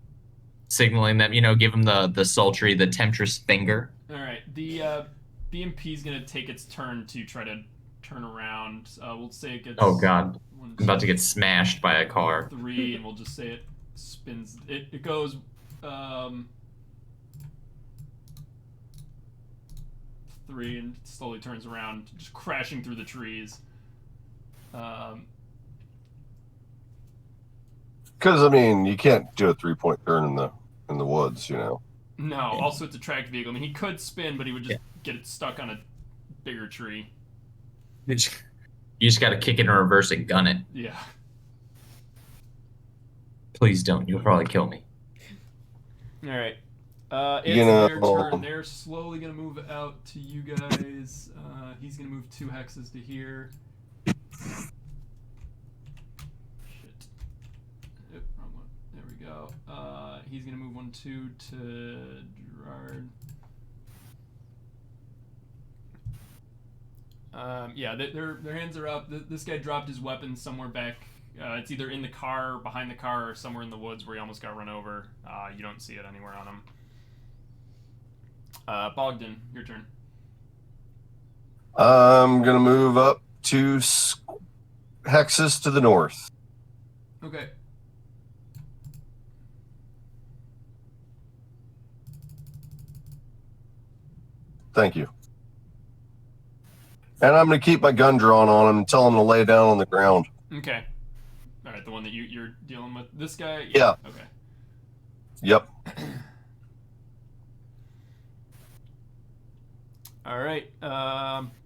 Signaling them, give them the sultry, the temptress finger. Alright, the BMP's gonna take its turn to try to turn around. We'll say it gets... Oh, God. 1, I'm about to get smashed by a car. 3, and we'll just say it spins. It goes... 3 and slowly turns around, just crashing through the trees. Can Because I mean, you can't do a 3-point turn in the woods, you know. No, also it's a tracked vehicle. I mean, he could spin, but he would just get it stuck on a bigger tree. You just got to kick it in reverse and gun it. Yeah. Please don't. You'll probably kill me. All right. It's You know- their turn. They're slowly gonna move out to you guys. He's gonna move 2 hexes to here. Shit. Yep, wrong one. There we go. He's gonna move 1, 2 to Gerard. Yeah, their hands are up. This guy dropped his weapon somewhere back. It's either in the car, behind the car, or somewhere in the woods where he almost got run over. You don't see it anywhere on him. Bogdan, your turn. I'm gonna move up 2 hexes to the north. Okay. Thank you. And I'm gonna keep my gun drawn on him and tell him to lay down on the ground. Okay. All right, the one that you're dealing with. This guy? Yeah. Okay. Yep. All right.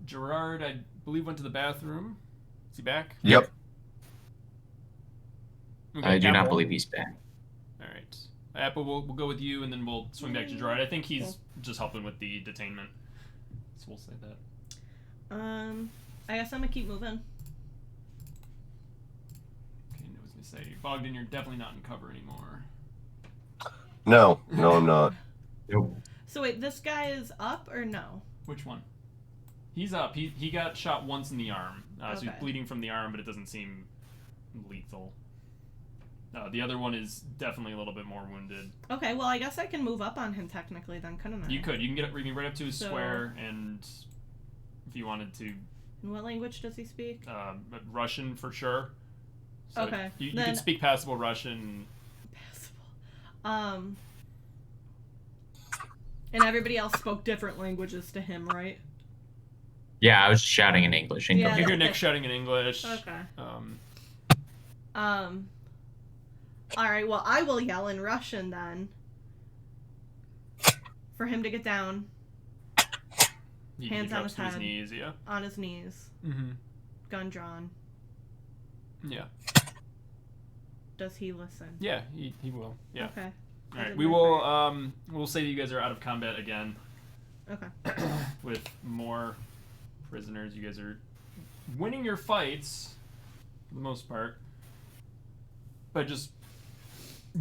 Gerard, I believe, went to the bathroom. Is he back? Yep. Okay, I do not Apple? believe he's back. All right. Apple, we'll go with you, and then we'll swing back to Gerard. I think he's just helping with the detainment. So we'll say that. I guess I'm gonna keep moving. Okay, I was gonna say, Bogdan, you're definitely not in cover anymore. No, I'm not. Nope. So wait, this guy is up or no? Which one? He's up. He got shot once in the arm. So he's Okay. bleeding from the arm, but it doesn't seem lethal. The other one is definitely a little bit more wounded. Okay, well I guess I can move up on him technically then, couldn't I? You could. You can get right up to his So- square, and if you wanted to, In what language does he speak? Russian for sure. So Okay, You then- can speak passable Russian. Passable. And everybody else spoke different languages to him, right? Yeah, I was shouting in English. Yeah, You hear okay. Nick shouting in English. Okay. Um, Alright, well I will yell in Russian then. For him to get down he Hands on drops his to his head. knees. Yeah. on his knees, Mm-hmm. gun drawn. Yeah. Does he listen? Yeah. He will. Yeah. Okay. All right. did We my will. We'll say that you guys are out of combat again. Okay. With more prisoners. You guys are winning your fights for the most part by just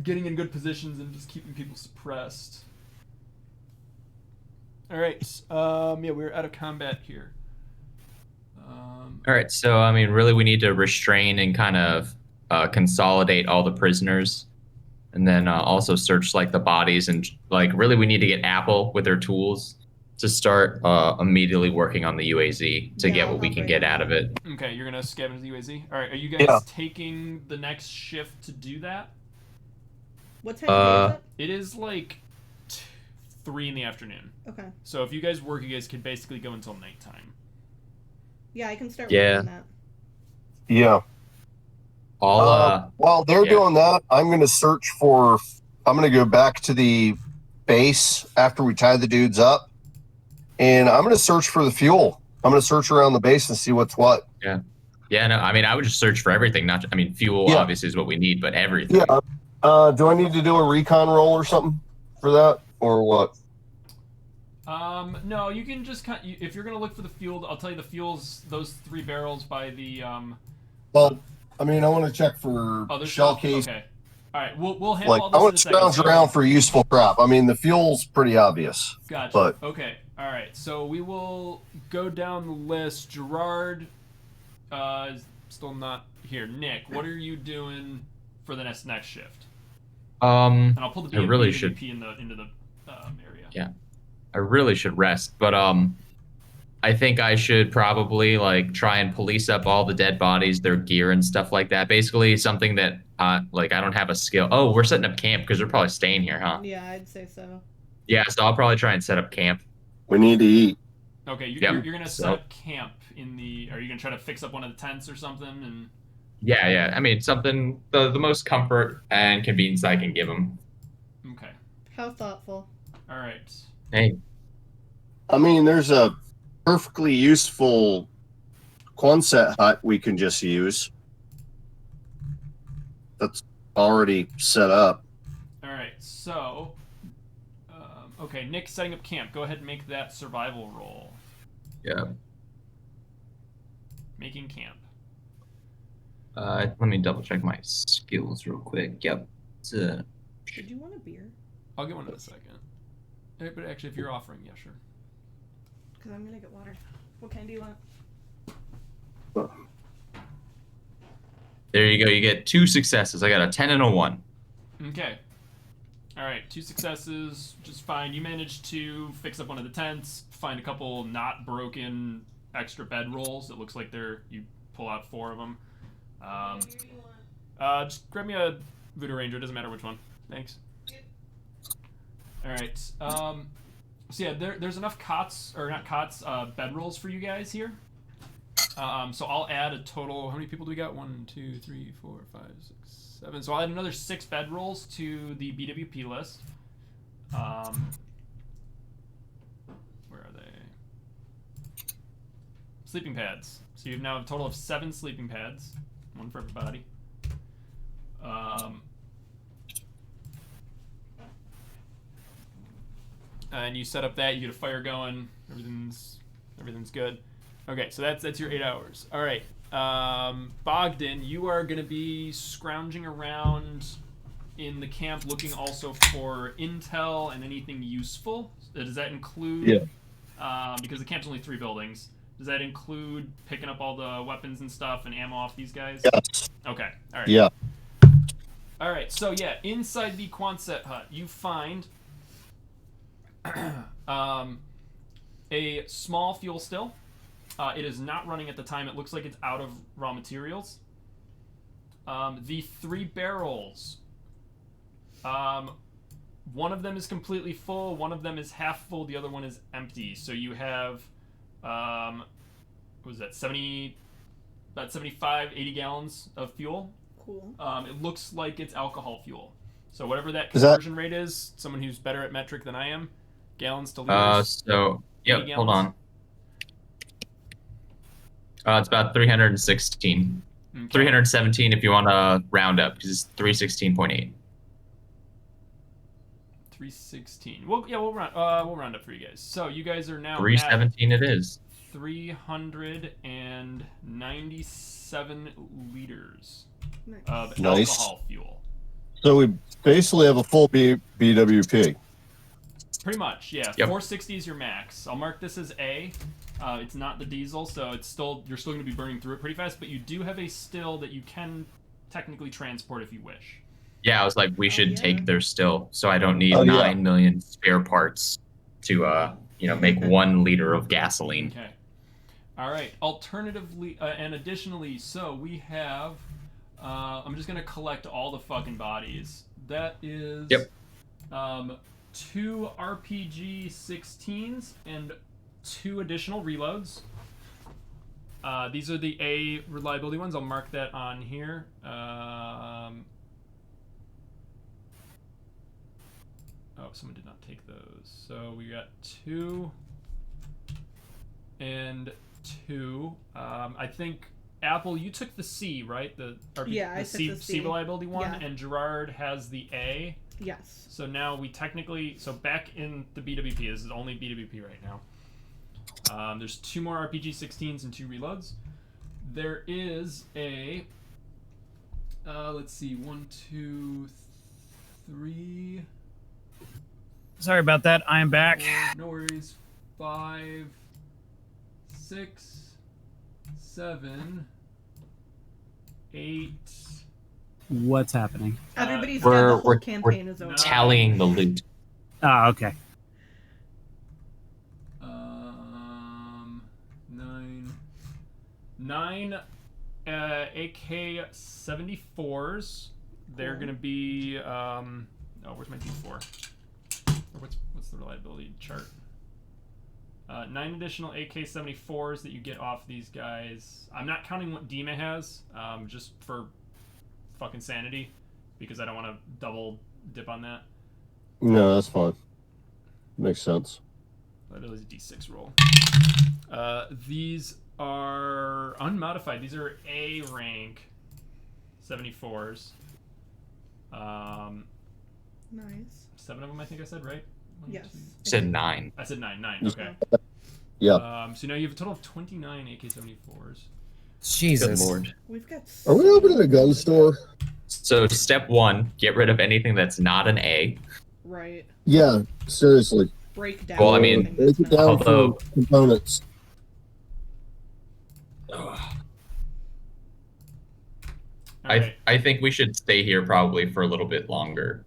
getting in good positions and just keeping people suppressed. All right. Yeah, we're out of combat here. All right, so I mean, really, we need to restrain and kind of consolidate all the prisoners, and then also search like the bodies, and like really, we need to get Apple with their tools to start immediately working on the UAZ to Yeah, get what we I'll can bring get it. out of it. Okay, you're gonna scavenge the UAZ. All right, are you guys Yeah. taking the next shift to do that? What time of day It is like 3 in the afternoon. is it? Okay. So if you guys work, you guys could basically go until nighttime. Yeah, I can start Yeah. working that. Yeah. While they're yeah. doing that, I'm gonna search for. I'm gonna go back to the base after we tie the dudes up, and I'm gonna search for the fuel. I'm gonna search around the base and see what's what. Yeah, no, I mean, I would just search for everything. Not, I mean, fuel Yeah. obviously is what we need, but everything. Yeah. Do I need to do a recon roll or something for that, or what? No, you can just if you're gonna look for the fuel, I'll tell you the fuel's those 3 barrels by the Well, I mean, I want to check for there's shell stuff? case. Okay. All right, we'll handle Like, all I this want in a to second. scrounge So- around for useful crap. I mean, the fuel's pretty obvious. Gotcha. But- Okay. All right. So we will go down the list. Gerard, is still not here. Nick, what are you doing for the next shift? And I'll pull the I BMP really and should- VP into the area. Yeah. I really should rest, but I think I should probably like try and police up all the dead bodies, their gear and stuff like that. Basically, something that like I don't have a skill. Oh, we're setting up camp because they're probably staying here, huh? Yeah, I'd say so. Yeah, so I'll probably try and set up camp. We need to eat. Okay. Yep. You're gonna set So- up camp in the. Are you gonna try to fix up one of the tents or something? And Yeah. I mean, something the most comfort and convenience I can give them. Okay. How thoughtful. All right. Hey, I mean, there's a perfectly useful Quonset hut we can just use. That's already set up. All right. So, okay, Nick, setting up camp. Go ahead and make that survival roll. yeah. Making camp. Let me double check my skills real quick. Yep. Did you want a beer? I'll get one in a second. But actually, if you're offering, yeah, sure. Because I'm gonna get water. What kind do you want? There you go. You get 2 successes. I got a 10 and a 1. Okay. All right, 2 successes, just fine. You managed to fix up one of the tents, find a couple not broken extra bed rolls. It looks like you pull out 4 of them. Just grab me a Voodoo Ranger. Doesn't matter which one. Thanks. All right. So yeah, there's enough bed rolls for you guys here. So I'll add a total. How many people do we got? 1, 2, 3, 4, 5, 6, 7. So I'll add another 6 bed rolls to the BWP list. Where are they? Sleeping pads. So you now have a total of 7 sleeping pads, 1 for everybody. And you set up that. You get a fire going. Everything's good. Okay, so that's your 8 hours. All right, Bogdan, you are gonna be scrounging around in the camp, looking also for intel and anything useful. Does that include? Yeah. Because the camp's only 3 buildings. Does that include picking up all the weapons and stuff and ammo off these guys? Yes. Okay. All right. Yeah. All right. So yeah, inside the Quonset hut, you find a small fuel still. It is not running at the time. It looks like it's out of raw materials. The 3 barrels. One of them is completely full. One of them is half full. The other one is empty. So you have, what was that? About 75, 80 gallons of fuel. Cool. It looks like it's alcohol fuel. So whatever that Is that- conversion rate is, someone who's better at metric than I am, gallons to liters. Yep. 80 Hold gallons? on. It's about 316. Okay. 317 if you want to round up, because it's 316.8. 316. Well, yeah, we'll round up for you guys. So you guys are now 317 it is. 397 liters Nice. of Nice. alcohol fuel. So we basically have a full BWP. Pretty much, yeah. Yep. 460 is your max. I'll mark this as A. It's not the diesel, so you're still going to be burning through it pretty fast. But you do have a still that you can technically transport if you wish. Yeah, I was like, we should yeah. take their still, so I don't need Oh, yeah. 9 million spare parts to, make 1 liter of gasoline. Okay. All right. Alternatively, and additionally, so we have. I'm just gonna collect all the fucking bodies. That is. Yep. 2 RPG-16s and 2 additional reloads. These are the A reliability ones. I'll mark that on here. Oh, someone did not take those. So we got 2 and 2. I think Apple, you took the C, right? The I the took the C. reliability one, Yeah. and Gerard has the A. Yes. So now we technically, back in the BWP, this is only BWP right now. There's 2 more RPG-16s and 2 reloads. There is a, let's see, 1, 2, 3. Sorry about that. I'm back. 4, no worries. 5, 6, 7, 8. What's happening? Everybody's We're- got the whole we're- campaign is over. Tallying the loot. Ah, okay. 9 AK-74s. They're Cool. gonna be where's my D4? Or what's the reliability chart? 9 additional AK-74s that you get off these guys. I'm not counting what Dima has, just for fucking sanity, because I don't want to double dip on that. No, that's fine. Makes sense. That is a D6 roll. These are unmodified. These are A rank 74s. Nice. 7 of them, I think I said, right? Yes. You said 9. I said 9. Okay. Yeah. So now you have a total of 29 AK-74s. Jesus. Good lord. We've got. Are we opening a gun store? So step 1, get rid of anything that's not an A. Right. Yeah, seriously. Break down. Well, I mean, everything that's Break it not- down Although- for components. Alright. I think we should stay here probably for a little bit longer.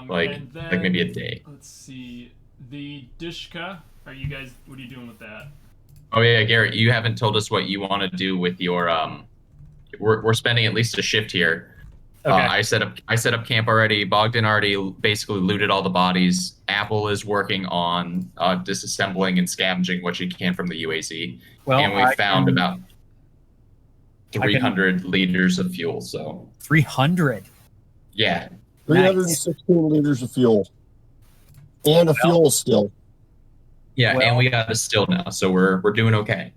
Like and then, like maybe a day. Let's see. The Dishka. What are you doing with that? Oh yeah, Garrett, you haven't told us what you want to do with your we're spending at least a shift here. Okay. I set up camp already. Bogdan already basically looted all the bodies. Apple is working on disassembling and scavenging what she can from the UAZ. Well, and we I found can- about 300 liters of fuel. So 300. yeah, 316 liters of fuel. And a fuel still. yeah, Well- and we got a still now, so we're doing okay.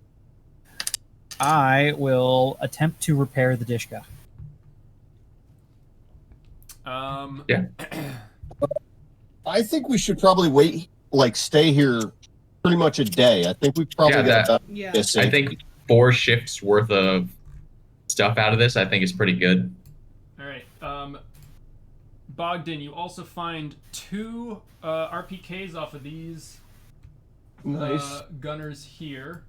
I will attempt to repair the Dishka. Yeah. I think we should probably wait, like stay here pretty much a day. I think we probably Yeah, got about Yeah. this. I think 4 shifts worth of stuff out of this, I think, is pretty good. All right. Bogdan, you also find 2 RPKs off of these Nice. gunners here,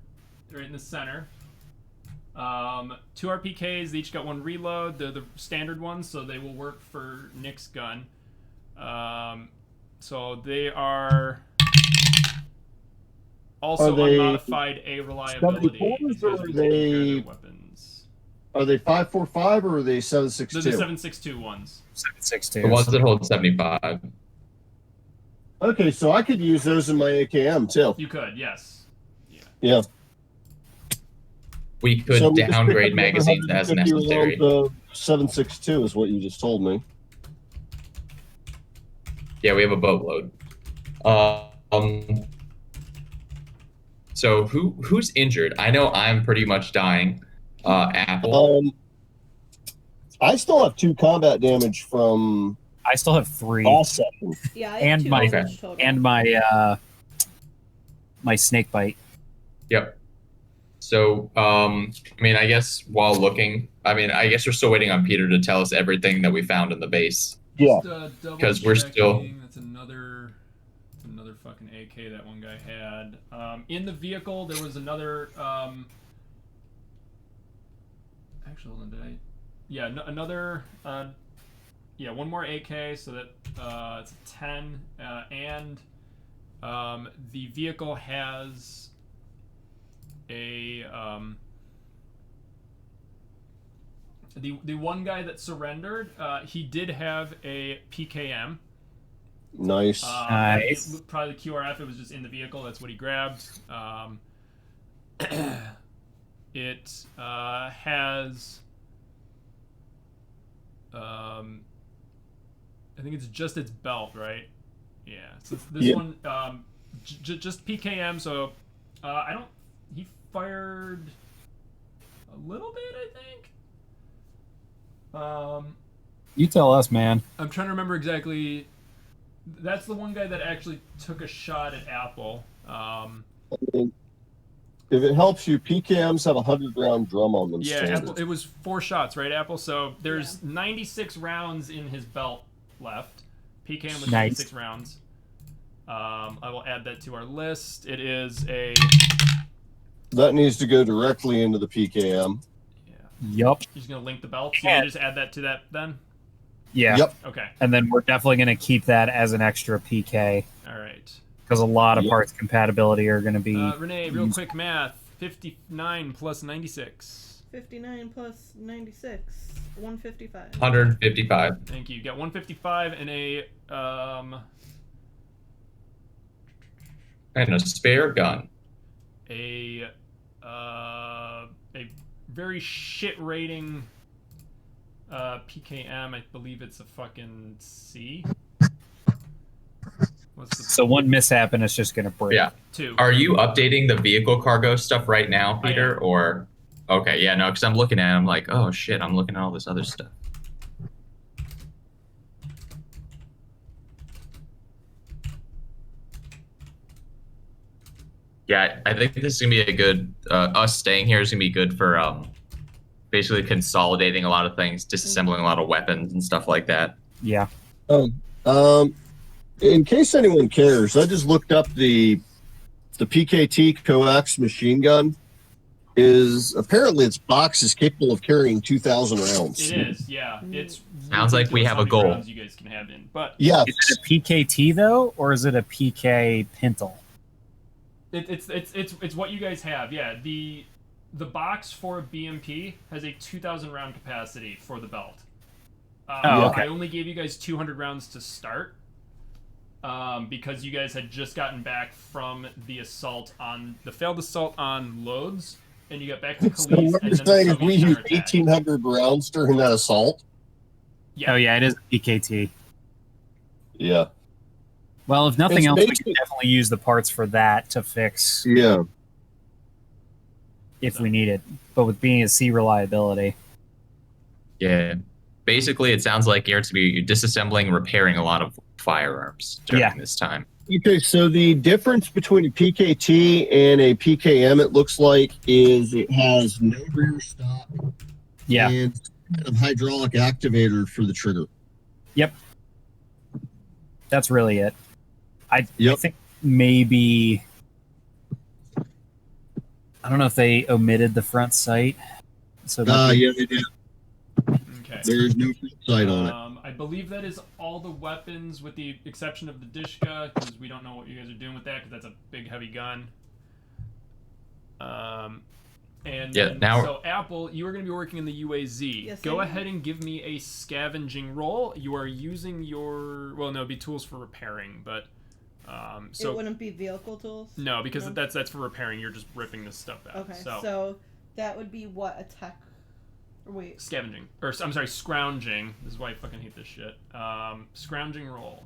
right in the center. 2 RPKs, they each got 1 reload. They're the standard ones, so they will work for Nick's gun. So they are also Are they unmodified A reliability. 74s or because are we take care of they- their weapons. Are they 545 or are they They're 762? the 7.62 ones. 762. The ones that hold 75. Okay, so I could use those in my AKM too. You could, yes. Yeah. We could So we just downgrade pick up another magazines as 150 necessary. rounds of 762 is what you just told me. Yeah, we have a boatload. So who's injured? I know I'm pretty much dying. Apple. I still have 2 combat damage from I still have 3. last session. Yeah. I have And 2 my- damage total. And my my snake bite. Yep. So, I mean, I guess while looking, I guess we're still waiting on Peter to tell us everything that we found in the base. Yeah. Just, 'Cause we're still- double-checking. That's another fucking AK that one guy had. In the vehicle, there was another. Actually, hold on, did I? Yeah, another. Yeah, 1 more AK, so that it's a 10, and the vehicle has a the one guy that surrendered, he did have a PKM. Nice. Nice. Probably the QRF. It was just in the vehicle. That's what he grabbed. It has. I think it's just its belt, right? Yeah. So this Yeah. one, just PKM. So I don't. He fired a little bit, I think. You tell us, man. I'm trying to remember exactly. That's the one guy that actually took a shot at Apple. If it helps you, PKMs have a 100-round drum on them. Yeah, standard. Apple, it was 4 shots, right, Apple? So there's 96 rounds in his belt left. PKM with Nice. 96 rounds. I will add that to our list. It is a. That needs to go directly into the PKM. Yeah. Yup. You're just going to link the belt? So you can just add that to that then? Yeah. Yep. Okay. And then we're definitely going to keep that as an extra PK All right. because a lot of Yep. parts compatibility are going to be. Renee, real quick math. 59 plus 96. 59 plus 96. 155. 155. Thank you. You got 155 and And a spare gun. a very shit rating PKM. I believe it's a fucking C. What's the So one mishap and it's just gonna break. Yeah. 2? Are you updating the vehicle cargo stuff right now, I Peter? am. Or okay, yeah, no, because I'm looking at it, I'm like, oh shit, I'm looking at all this other stuff. Yeah, I think this is gonna be a good. Us staying here is gonna be good for basically consolidating a lot of things, disassembling a lot of weapons and stuff like that. Yeah. In case anyone cares, I just looked up the PKT coax machine gun. Is apparently its box is capable of carrying 2,000 rounds. It is, yeah. It's Sounds like we ridiculous have how a many goal. rounds you guys can have in, but Yeah, Is it a PKT though, or is it a PK Pintle? it's what you guys have. Yeah, the box for BMP has a 2,000 round capacity for the belt. Okay. I only gave you guys 200 rounds to start because you guys had just gotten back from the failed assault on Loads, and you got back to so Khalees, what and you're then the saying is Soviet we used counterattack. 1,800 rounds during that assault? Yeah. Oh yeah, it is a PKT. Yeah. Well, if nothing It's else, we basically- can definitely use the parts for that to fix Yeah. if we need it. But with being a C reliability, Yeah. Basically, it sounds like you're to be disassembling and repairing a lot of firearms during this time. Okay, so the difference between a PKT and a PKM, it looks like, is it has no rear stop yeah, and kind of hydraulic activator for the trigger. that's really it. I Yep. think maybe I don't know if they omitted the front sight. So that Yeah, they did. Okay. There's no front sight on it. I believe that is all the weapons, with the exception of the Dishka, because we don't know what you guys are doing with that, because that's a big, heavy gun. And Yeah, now- so Apple, you are going to be working in the UAZ. Yes, Go I am. ahead and give me a scavenging roll. You are using your it'd be tools for repairing, but it wouldn't be vehicle tools. no, because No? that's for repairing. You're just ripping this stuff out. Okay, so that would be what, a tech? Or wait, scavenging, or I'm sorry, scrounging. This is why I fucking hate this shit. Scrounging roll.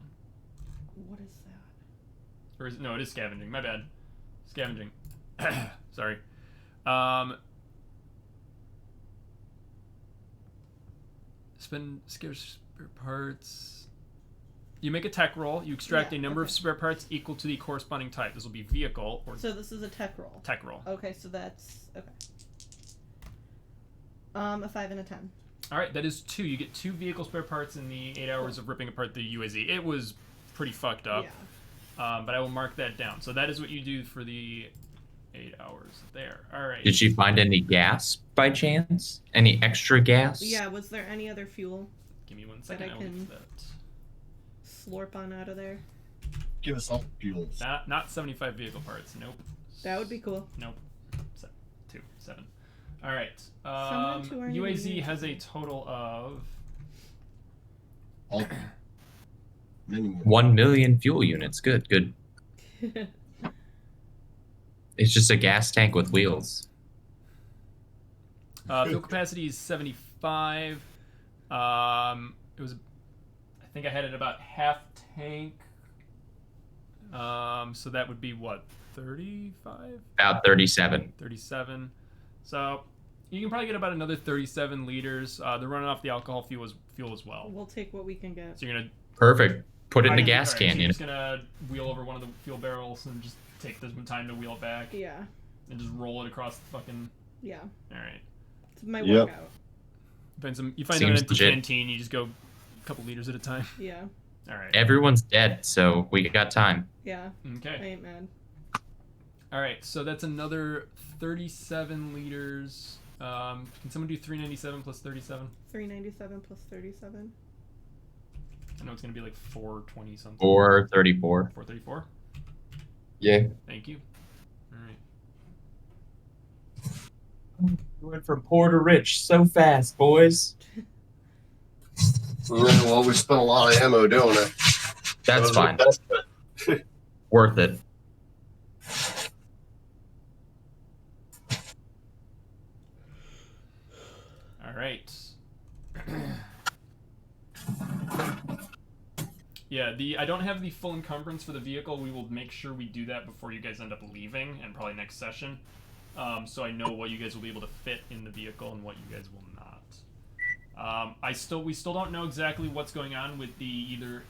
what is that? Or no, it is scavenging. My bad. Scavenging. Sorry. Spend scarce spare parts. You make a tech roll. You extract Yeah, a number of okay. spare parts equal to the corresponding type. This will be vehicle or So this is a tech roll. tech roll. Okay, so that's okay. A 5 and a 10. All right, that is 2. You get 2 vehicle spare parts in the 8 hours of ripping apart the UAZ. It was pretty fucked up. Yeah. But I will mark that down. So that is what you do for the 8 hours there. All right. Did you find any gas by chance? Any extra gas? Yeah. Was there any other fuel Give me 1 second. I I will get can- to that. slurp on out of there? Give us all the fuels. Not 75 vehicle parts. Nope. That would be cool. Nope. 7. All right. Someone to earn UAZ immunity. has a total of All- many more. 1 million fuel units. Good. It's just a gas tank with wheels. fuel capacity is 75. It was, I think I had it about half tank. So that would be what, 35? About 37. 37. So you can probably get about another 37 liters. They're running off the alcohol fuel as well. We'll take what we can get. So you're gonna Perfect. Put it in a Alright, gas so can. you're You know? just gonna wheel over one of the fuel barrels and just take the time to wheel it back Yeah. and just roll it across the fucking. Yeah. All right. It's my Yep. workout. You find Seems an empty legit. canteen. You just go a couple liters at a time. Yeah. All right. Everyone's dead, so we got time. Yeah. I Okay. ain't mad. All right. So that's another 37 liters. Can someone do 397 plus 37? 397 plus 37. I know it's gonna be like 420 something. 434. 434. Yeah. Thank you. All right. We went from poor to rich so fast, boys. Well, we spent a lot of ammo doing it. That's fine. That's Worth it. right. Yeah, I don't have the full encumbrance for the vehicle. We will make sure we do that before you guys end up leaving, and probably next session. So I know what you guys will be able to fit in the vehicle and what you guys will not. We still don't know exactly what's going on with the either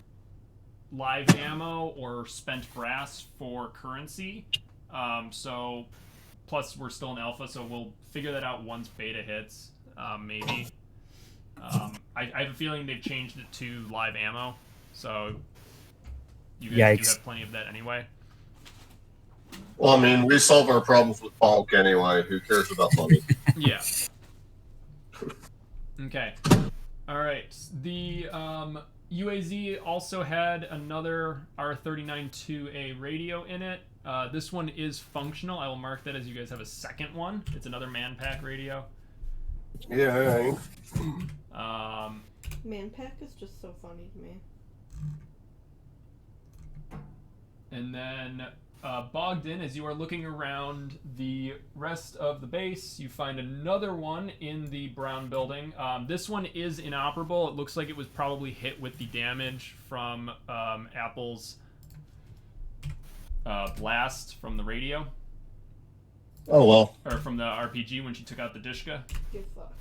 live ammo or spent brass for currency. So plus we're still in alpha, so we'll figure that out once beta hits, maybe. I have a feeling they've changed it to live ammo, so you guys do have plenty of that anyway. Well, I mean, we solve our problems with bulk anyway. Who cares about money? Yeah. Okay. All right. The UAZ also had another R39-2A radio in it. This one is functional. I will mark that as you guys have a second one. It's another man-pack radio. Yeah. Man-pack is just so funny to me. And then bogged in, as you are looking around the rest of the base, you find another one in the brown building. This one is inoperable. It looks like it was probably hit with the damage from Apple's blast from the radio. Oh, well. Or from the RPG when she took out the Dishka. Good fuck.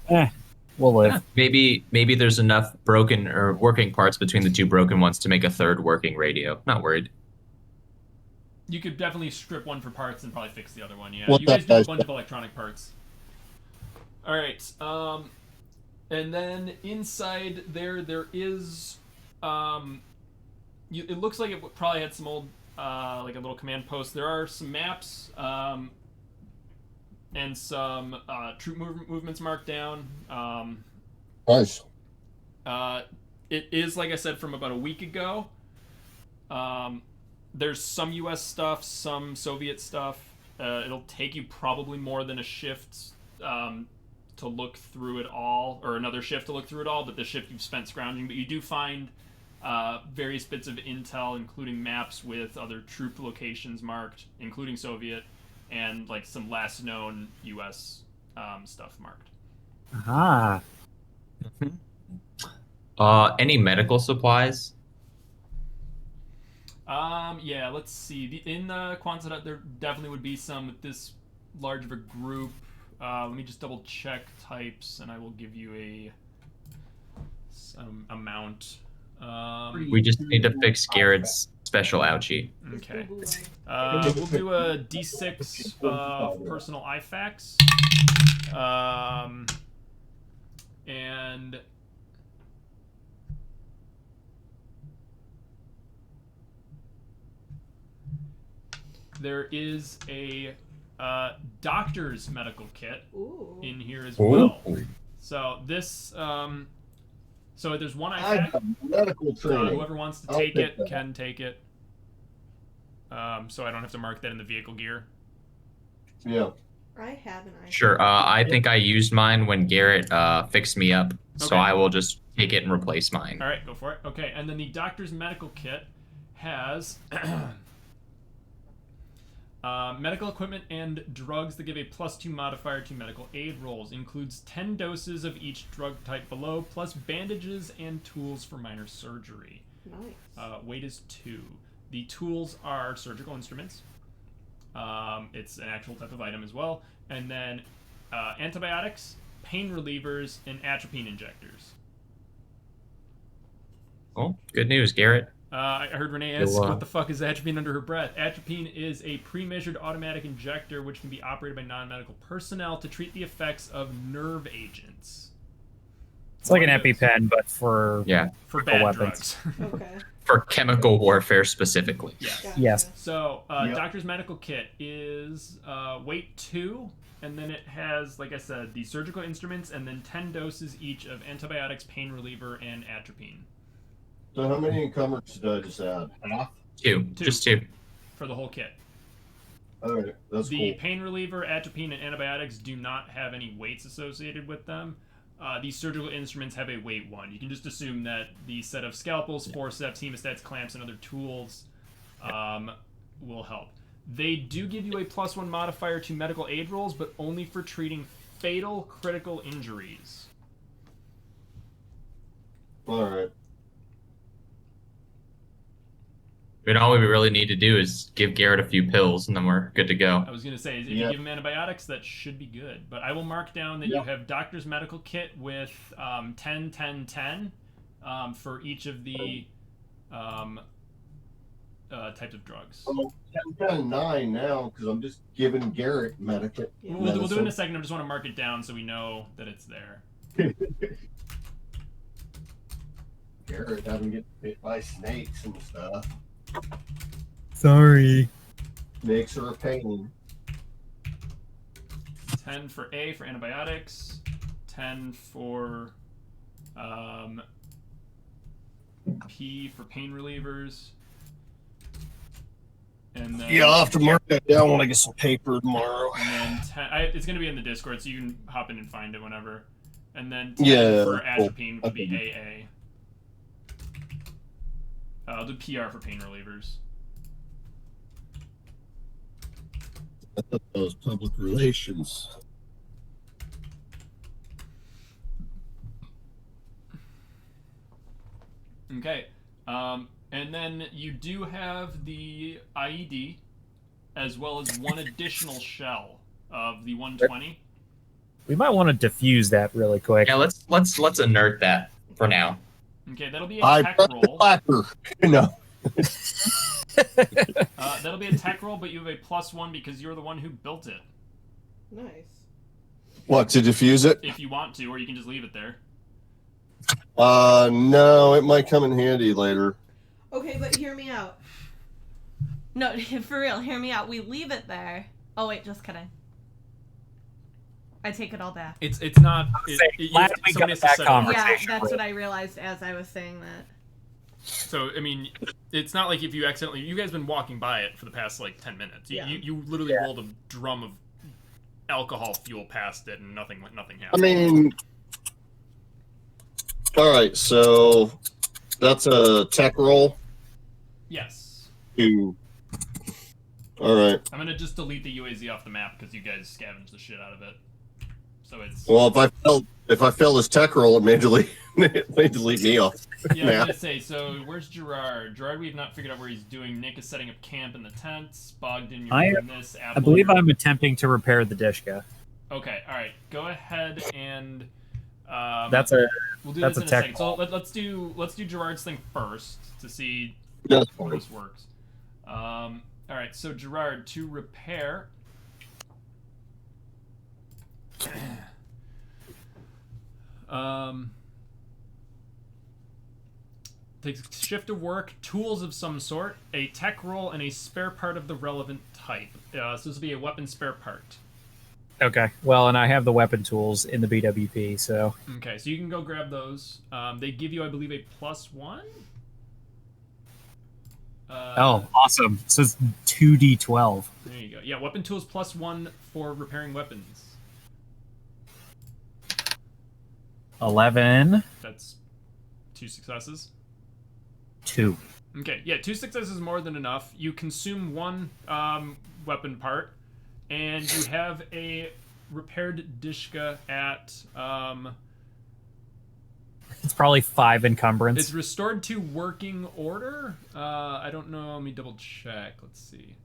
We'll live. Maybe there's enough broken or working parts between the two broken ones to make a third working radio. Not worried. You could definitely strip one for parts and probably fix the other one, yeah. What You guys do that a bunch of electronic parts. Alright, and then inside there is, it looks like it probably had some old, like a little command post. There are some maps, and some troop movements marked down. Nice. It is, like I said, from about a week ago. There's some U.S. stuff, some Soviet stuff. It'll take you probably more than a shift to look through it all, or another shift to look through it all, but the shift you've spent scrounging. But you do find various bits of intel, including maps with other troop locations marked, including Soviet, and like some last known U.S. Stuff marked. Aha. Any medical supplies? Yeah, let's see. In the Quonset, there definitely would be some with this large of a group. Let me just double check types, and I will give you some amount. We just need to fix Garrett's special ouchie. Okay. We'll do a D6 personal IFAX. And there is a doctor's medical kit in here as well. So this, so there's one IFAC. Medical training. Whoever wants to take it can take it. So I don't have to mark that in the vehicle gear. Yeah. I have an iPhone. Sure. I think I used mine when Garrett fixed me up, so Okay. I will just take it and replace mine. All right, go for it. Okay, and then the doctor's medical kit has medical equipment and drugs that give a +2 modifier to medical aid rolls. Includes 10 doses of each drug type below, plus bandages and tools for minor surgery. Nice. Weight is 2. The tools are surgical instruments. It's an actual type of item as well. And then antibiotics, pain relievers, and atropine injectors. Oh, good news, Garrett. I heard Renee ask, what the fuck is atropine under her breath? Atropine is a pre-measured automatic injector which can be operated by non-medical personnel to treat the effects of nerve agents. It's like an EpiPen, but for for bad weapons. drugs. Okay. For chemical warfare specifically. Yeah. Gotcha. Yes. So, doctor's medical kit is weight 2, and then it has, like I said, the surgical instruments, and then 10 doses each of antibiotics, pain reliever, and atropine. So how many encumbrances did I just add? Half? Two. Just 2. For the whole kit. All right, that's The cool. pain reliever, atropine, and antibiotics do not have any weights associated with them. These surgical instruments have a weight 1. You can just assume that the set of scalpels, forceps, hemostats, clamps, and other tools will help. They do give you a +1 modifier to medical aid rolls, but only for treating fatal critical injuries. All right. And all we really need to do is give Garrett a few pills, and then we're good to go. I was going to say, if you give him antibiotics, that should be good. But I will mark down that you have doctor's medical kit with 10, 10, 10 for each of the types of drugs. Well, I'm kind of 9 now because I'm just giving Garrett medicine. We'll do it in a second. I just want to mark it down so we know that it's there. Garrett having get bit by snakes and stuff. Sorry. Snakes are a pain. 10 for A for antibiotics. 10 for P for pain relievers. And then, Yeah, I'll have to mark that down when I get some paper tomorrow. And then 10, it's going to be in the Discord, so you can hop in and find it whenever. And then 10 for atropine would be AA. I'll do PR for pain relievers. I thought that was public relations. Okay. And then you do have the IED, as well as one additional shell of the 120. We might want to diffuse that really quick. Yeah, let's inert that for now. Okay, that'll be a tech roll. No. That'll be a tech roll, but you have a +1 because you're the one who built it. Nice. What, to diffuse it? If you want to, or you can just leave it there. No, it might come in handy later. Okay, but hear me out. No, for real, hear me out. We leave it there. Oh wait, just kidding. I take it all back. It's not. Glad we got that Yeah, conversation. that's what I realized as I was saying that. So I mean, it's not like if you accidentally. You guys been walking by it for the past like 10 minutes. You literally rolled a drum of alcohol fuel past it, and nothing happened. I mean, all right. So that's a tech roll. Yes. All right. I'm gonna just delete the UAZ off the map because you guys scavenged the shit out of it. So it's. Well, if I fail this tech roll, it may delete me off. Yeah, I was gonna say. So where's Gerard? Gerard, we have not figured out where he's doing. Nick is setting up camp in the tents. Bogdan, you're doing this. Apple, I believe I'm attempting to repair the Dishka. Okay, all right. Go ahead and. We'll do that's this in a second. So let's do Gerard's thing first to see That's how fine. this works. All right. So Gerard, to repair. Takes a shift of work, tools of some sort, a tech roll, and a spare part of the relevant type. So this will be a weapon spare part. Okay. Well, and I have the weapon tools in the BWP, so. Okay, so you can go grab those. They give you, I believe, a +1. Oh, awesome. It says 2d12. There you go. Yeah, weapon tools +1 for repairing weapons. 11. That's 2 successes. 2. Okay, yeah, 2 successes is more than enough. You consume 1 weapon part, and you have a repaired Dishka at... It's probably 5 encumbrance. It's restored to working order. I don't know. Let me double check. Let's see.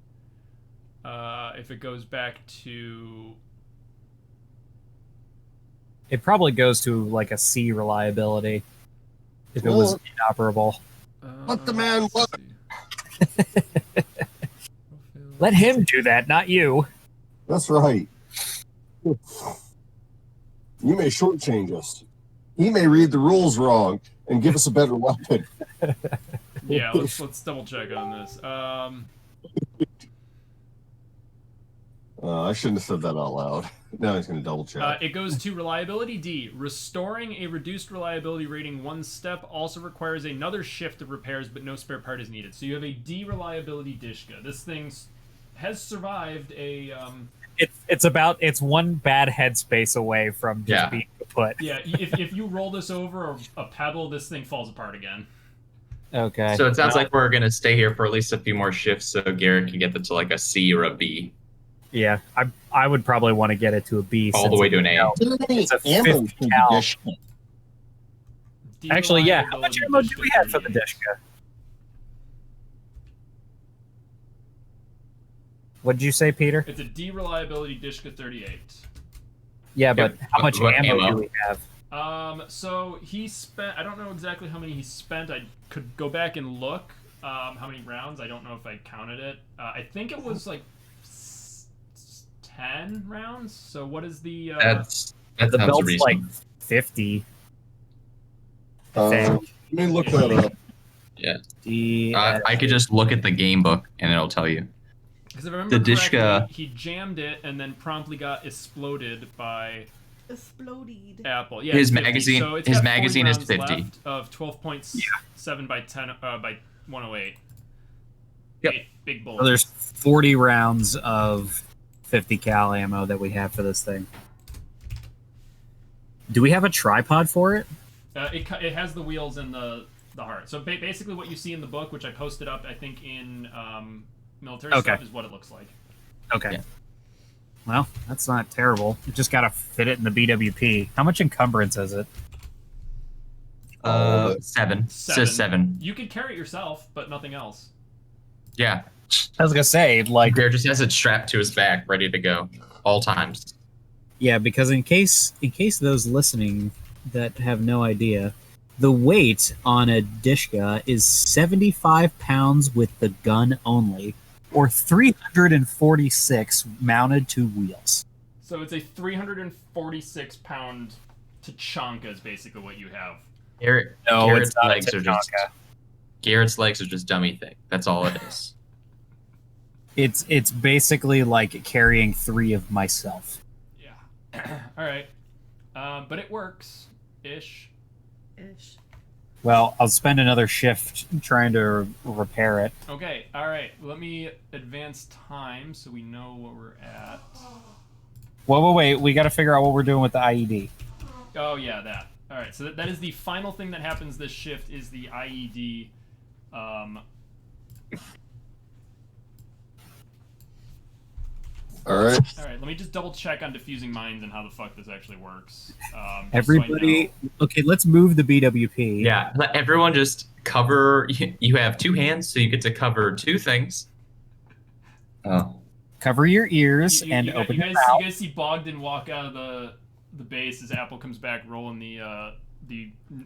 If it goes back to... It probably goes to like a C reliability if it was inoperable. Let the man let's work. see. Let him do that, not you. That's right. You may shortchange us. He may read the rules wrong and give us a better weapon. Yeah, let's double check on this. I shouldn't have said that out loud. Now he's going to double check. It goes to reliability D. Restoring a reduced reliability rating 1 step also requires another shift of repairs, but no spare part is needed. So you have a D reliability Dishka. This thing has survived a. It's one bad headspace away from just being kaput. Yeah, if you roll this over a pebble, this thing falls apart again. Okay. So it sounds like we're gonna stay here for at least a few more shifts, so Garrett can get that to like a C or a B. Yeah, I would probably want to get it to a B. All the way to an A. It's a 50 cal. Actually, yeah. How much ammo do we have for the 38. Dishka? What did you say, Peter? It's a D-reliability Dishka 38. Yeah, but how much what ammo ammo? do we have? So he spent, I don't know exactly how many he spent. I could go back and look how many rounds. I don't know if I counted it. I think it was like 10 rounds. So what is the... That The sounds belt's reasonable. like 50. Let me look that up. Yeah. D- I could just look at the game book and it'll tell you. Because if I remember The correctly, Dishka- he jammed it and then promptly got exploded by Exploded. Apple. Yeah, His 50. magazine- So it's his got 40 magazine is rounds 50. left of 12.7 by 10 by 108. Yep. Big bullets. So there's 40 rounds of 50 cal ammo that we have for this thing. Do we have a tripod for it? It has the wheels and the heart. So basically, what you see in the book, which I posted up, I think in military Okay. stuff, is what it looks like. Okay. Yeah. Well, that's not terrible. You just gotta fit it in the BWP. How much encumbrance is it? 7. Says 7. You could carry it yourself, but nothing else. Yeah. I was gonna say, like, Bear just has it strapped to his back, ready to go, all times. yeah, because in case those listening that have no idea, the weight on a Dishka is 75 pounds with the gun only, or 346 mounted to wheels. So it's a 346-pound Tachanka is basically what you have. Garrett's legs are just dummy thick. That's all it is. It's basically like carrying 3 of myself. Yeah. All right. But it works ish. Well, I'll spend another shift trying to repair it. Okay. All right. Let me advance time so we know what we're at. Well, wait. We got to figure out what we're doing with the IED. Oh yeah, that. All right. So that is the final thing that happens this shift is the IED. All right. All right. Let me just double check on diffusing mines and how the fuck this actually works. Just so I Everybody, know. okay, let's move the BWP. Yeah, let everyone just cover. You have 2 hands, so you get to cover 2 things. Oh. Cover your ears You- and you open guys, your mouth. You guys see Bogdan walk out of the base as Apple comes back rolling the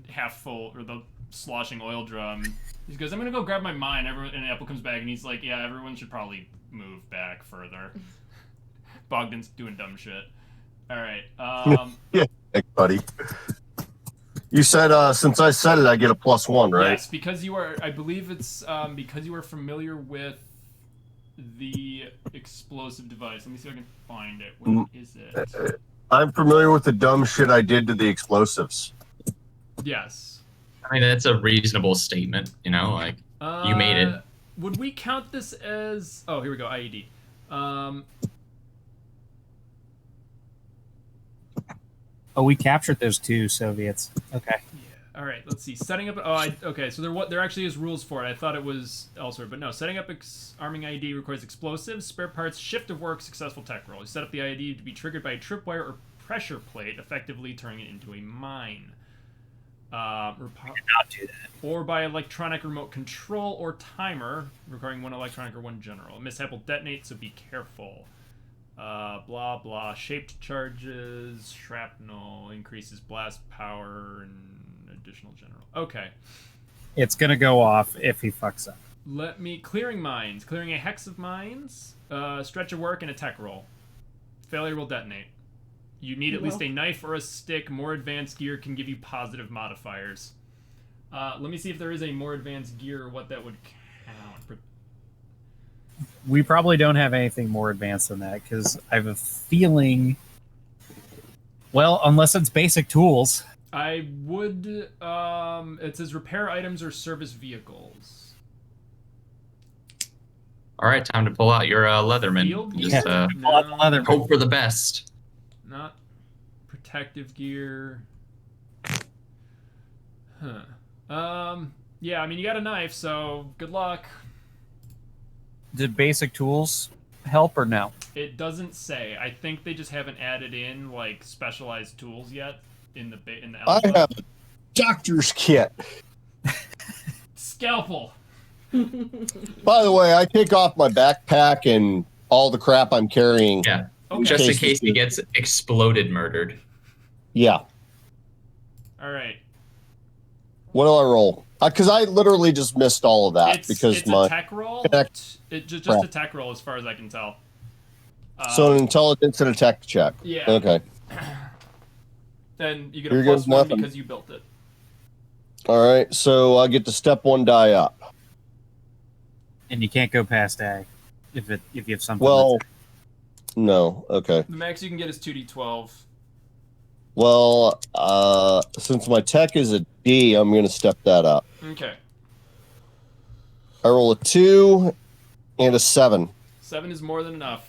half full or the sloshing oil drum. He goes, "I'm gonna go grab my mine." And Apple comes back and he's like, "Yeah, everyone should probably move back further." Bogdan's doing dumb shit. All right. Yeah, thanks, buddy. You said since I said it, I get a +1, right? Yes, because you are. I believe it's because you are familiar with the explosive device. Let me see if I can find it. Where is it? I'm familiar with the dumb shit I did to the explosives. Yes. I mean, that's a reasonable statement, you know, like, you made it. Would we count this as... Oh, here we go, IED. Oh, we captured those 2 Soviets. Okay. Yeah. All right, let's see. Setting up... okay, so there actually is rules for it. I thought it was elsewhere, but no. Setting up arming IED requires explosives, spare parts, shift of work, successful tech roll. You set up the IED to be triggered by a tripwire or pressure plate, effectively turning it into a mine. Not do that. Or by electronic remote control or timer, requiring 1 electronic or 1 general. A mishap will detonate, so be careful. Blah blah. Shaped charges, shrapnel, increases blast power, and additional general. Okay. It's gonna go off if he fucks up. Clearing mines. Clearing a hex of mines, stretch of work, and a tech roll. Failure will detonate. You need at least a knife or a stick. More advanced gear can give you positive modifiers. Let me see if there is a more advanced gear, what that would count. We probably don't have anything more advanced than that because I have a feeling. Well, unless it's basic tools. I would. It says repair items or service vehicles. All right, time to pull out your Leatherman. Field Just gear? Pull out the Leatherman. hope for the best. Not protective gear. Huh. Yeah, I mean, you got a knife, so good luck. Did basic tools help or no? It doesn't say. I think they just haven't added in like specialized tools yet in the I alpha. have doctor's kit. Scalpel. By the way, I take off my backpack and all the crap I'm carrying. Yeah. Okay. Just in case he gets exploded murdered. Yeah. All right. What do I roll? Because I literally just missed all of that because it's my a tech roll. Just a tech roll, as far as I can tell. so an intelligence and a tech check. Yeah. Okay. Then you get Here a goes +1 nothing. because you built it. All right. So I get to step 1 die up. And you can't go past A if you have something. Well, no. Okay. The max you can get is 2d12. Well, since my tech is a D, I'm going to step that up. Okay. I roll a 2 and a 7. 7 is more than enough.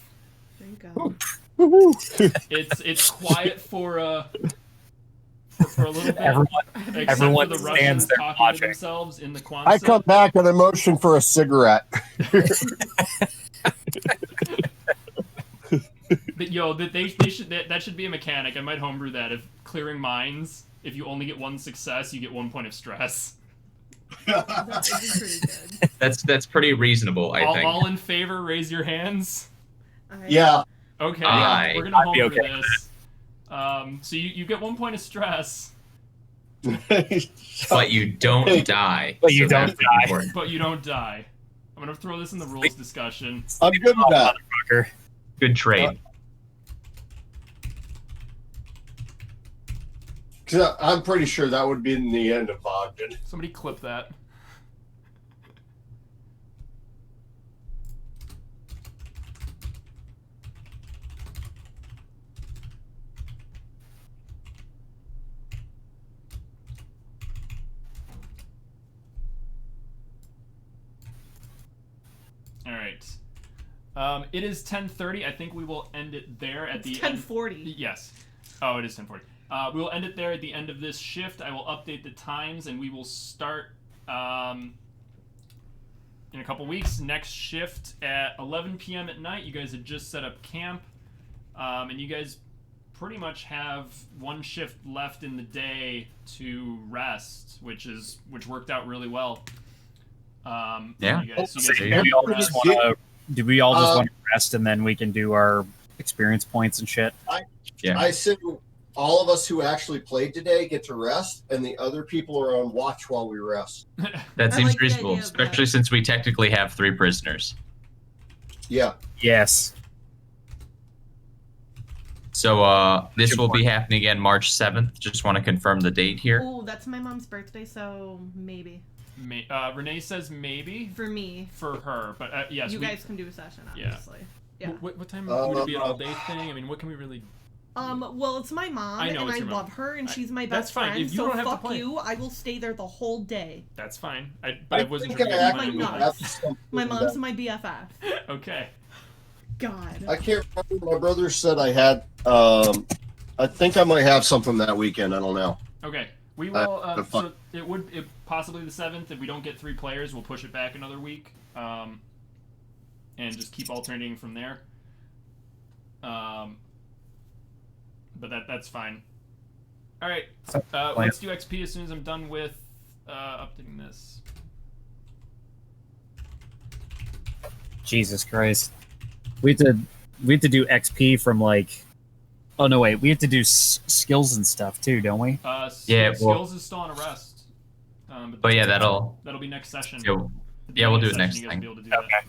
Thank God. It's quiet for a little bit. Except everyone for the stands Russians there talking watching. to themselves in the Quonset. I come back and I motion for a cigarette. But, that should be a mechanic. I might homebrew that. If clearing mines, if you only get 1 success, you get 1 point of stress. That would be pretty good. That's pretty reasonable, I think. All in favor, raise your hands. Yeah. Okay, Aye. we're gonna I'd be homebrew okay with this. So you get 1 point of stress, But you don't die. But you so don't that's die. important. but you don't die. I'm gonna throw this in the rules discussion. I'm good with that. Motherfucker. Good trade. 'Cause I'm pretty sure that would be in the end of Ogden. Somebody clip that. All right. It is 10:30. I think we will end it there at the end. 10:40. Yes. Oh, it is 10:40. We will end it there at the end of this shift. I will update the times, and we will start in a couple weeks. Next shift at 11 p.m. at night. You guys had just set up camp, and you guys pretty much have 1 shift left in the day to rest, which worked out really well. Yeah. You guys, So can do we all rest. just want to? Do we all just want to rest and then we can do our experience points and shit? Yeah. I said all of us who actually played today get to rest, and the other people are on watch while we rest. That I seems like the reasonable, idea of especially that. since we technically have 3 prisoners. Yeah. Yes. So this Good will be point. happening again March 7th. Just want to confirm the date here. Oh, that's my mom's birthday, so maybe. Renee says maybe For me. for her, but yes, You guys can do a session, Yeah. obviously. Yeah. What time would it be an all-day thing? I mean, what can we really? Well, it's my mom, I know and it's I your mom. love her, and she's my That's best fine. friend. If you So don't have to fuck play. you. I will stay there the whole day. That's fine. But I wasn't think sure. I if you actually wanted nuts. to have something My mom's that- my BFF. Okay. God. I can't remember. My brother said I had. I think I might have something that weekend. I don't know. Okay. We will. the fuck- So it possibly the 7th. If we don't get 3 players, we'll push it back another week, and just keep alternating from there. But that's fine. All right. Let's do XP as soon as I'm done with updating this. Jesus Christ. We have to do XP from like. Oh no! Wait, we have to do skills and stuff too, don't we? Yeah, well- Skills is still on a rest. But yeah, that'll be next session. yeah, we'll do it Session, next you guys time. will be able to do that. Okay.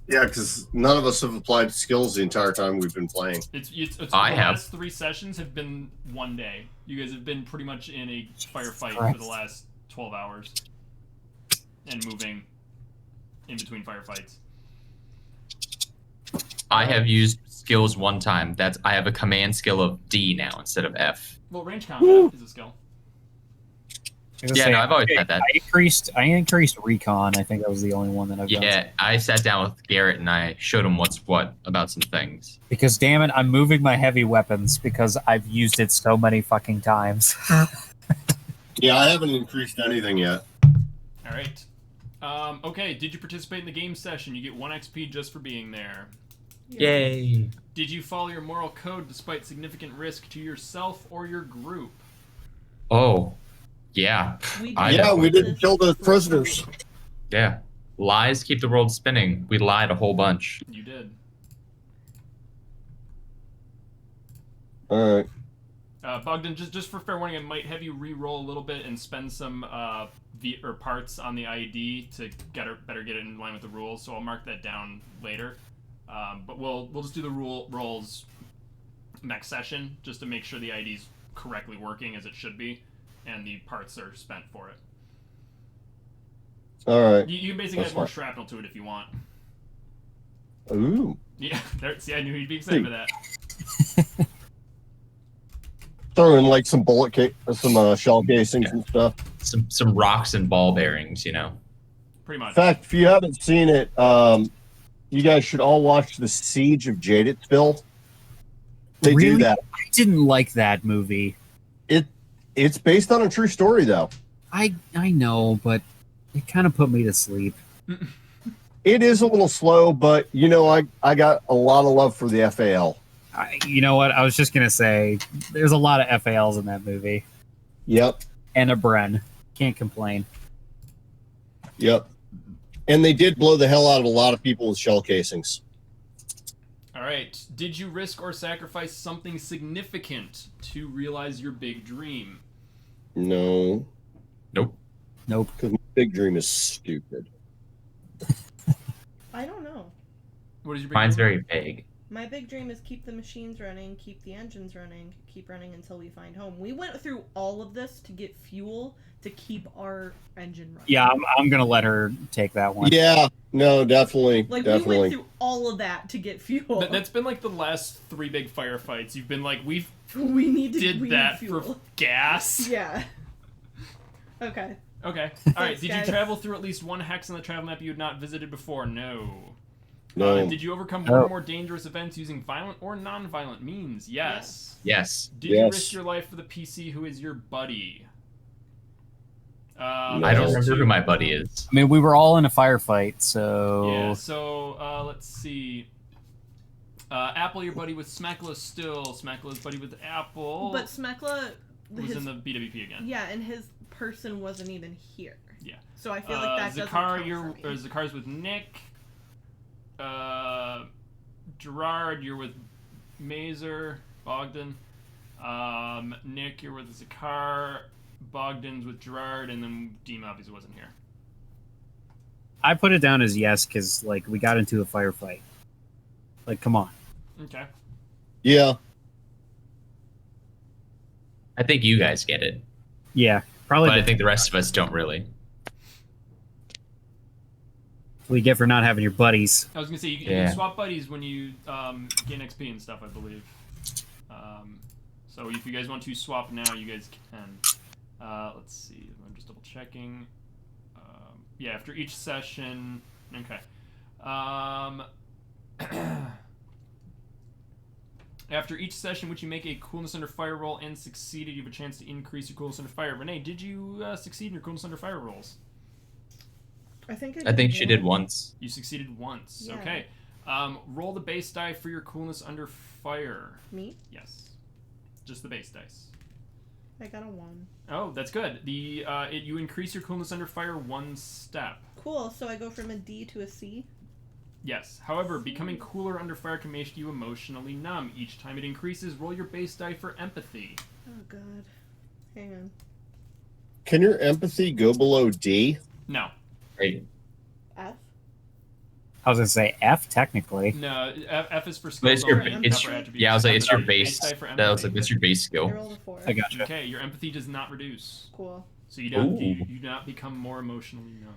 Yeah, because none of us have applied skills the entire time we've been playing. It's I the have. last 3 sessions have been 1 day. You guys have been pretty much in a firefight Christ. for the last 12 hours, and moving in between firefights. I have used skills 1 time. I have a command skill of D now instead of F. Well, range combat is a skill. I was gonna Yeah, say, no, I've always had that. I increased recon. I think that was the only one that I've done. Yeah, I sat down with Garrett and I showed him what's what about some things. Because damn it, I'm moving my heavy weapons because I've used it so many fucking times. Yeah, I haven't increased anything yet. All right. Okay. Did you participate in the game session? You get 1 XP just for being there. Yay! Did you follow your moral code despite significant risk to yourself or your group? Oh, Yeah. We I did know. We didn't this kill those before. prisoners. Yeah. Lies keep the world spinning. We lied a whole bunch. You did. All right. Bogdan, just for fair warning, I might have you re-roll a little bit and spend some parts on the ID to better get it in line with the rules. So I'll mark that down later. But we'll just do the rolls next session just to make sure the ID's correctly working as it should be, and the parts are spent for it. All right. You can basically That's add more fine. shrapnel to it if you want. Ooh. Yeah, see, I knew you'd be excited for that. Throw in like some some shell casings and stuff. Some rocks and ball bearings, you know. Pretty much. In fact, if you haven't seen it, you guys should all watch The Siege of Jaditsville. They do Really? that. I didn't like that movie. It's based on a true story, though. I know, but it kind of put me to sleep. It is a little slow, but you know, I got a lot of love for the FAL. You know what? I was just gonna say, there's a lot of FALs in that movie, Yep, and a Bren. Can't complain. yep. And they did blow the hell out of a lot of people with shell casings. All right. Did you risk or sacrifice something significant to realize your big dream? No, Nope. Nope. because my big dream is stupid. I don't know. What is your big Mine's dream? very vague. My big dream is keep the machines running, keep the engines running, keep running until we find home. We went through all of this to get fuel to keep our engine running. Yeah, I'm gonna let her take that one. Yeah, no, definitely, Like, we definitely. went through all of that to get fuel. That's been like the last 3 big firefights. You've been like, we we need did that fuel. for gas. Yeah. Okay. Okay. All right. Thanks, Did guys. you travel through at least one hex on the travel map you had not visited before? No. No. Did you overcome No. one or more dangerous events using violent or non-violent means? Yes. Yes. Did you Yes. risk your life for the PC who is your buddy? No. I don't remember who my buddy is. I mean, we were all in a firefight, so Yeah, so let's see. Apple, your buddy with Smackla still. Smakla's buddy with Apple But Smekla, was in the BWP again. yeah, and his person wasn't even here. Yeah. So I feel like that doesn't Zakar, count for me. Zakar's with Nick. Gerard, you're with Mazer. Bogdan. Nick, you're with Zakar. Bogdan's with Gerard, and then Deem obviously wasn't here. I put it down as yes because like we got into a firefight. Like, come on. Okay. Yeah, I think you guys get it, Yeah, probably. but I What think the rest of us don't really. we get for not having your buddies. I was gonna say you Yeah. can swap buddies when you gain XP and stuff, I believe. So if you guys want to swap now, you guys can. Let's see. I'm just double checking. Yeah, after each session. Okay. After each session, which you make a coolness under fire roll and succeeded, you have a chance to increase your coolness under fire. Renee, did you succeed in your coolness under fire rolls? I think I think she did once. You succeeded once. Yeah. Okay. Roll the base die for your coolness under fire. Me? Yes. Just the base dice. I got a 1. Oh, that's good. You increase your coolness under fire 1 step. Cool, so I go from a D to a C? Yes. However, becoming cooler under fire can make you emotionally numb. Each time it increases, roll your base die for empathy. Oh god. Hang on. can your empathy go below D? No. Right. F? I was gonna say F technically. No. F is for But skills it's your, only, it's, upper attributes. yeah, I was like, it's your Base base. die for That was empathy. like, that's your base I skill. rolled a 4. I gotcha. Okay, your empathy does not reduce. Cool. So you don't Ooh. you do not become more emotionally numb.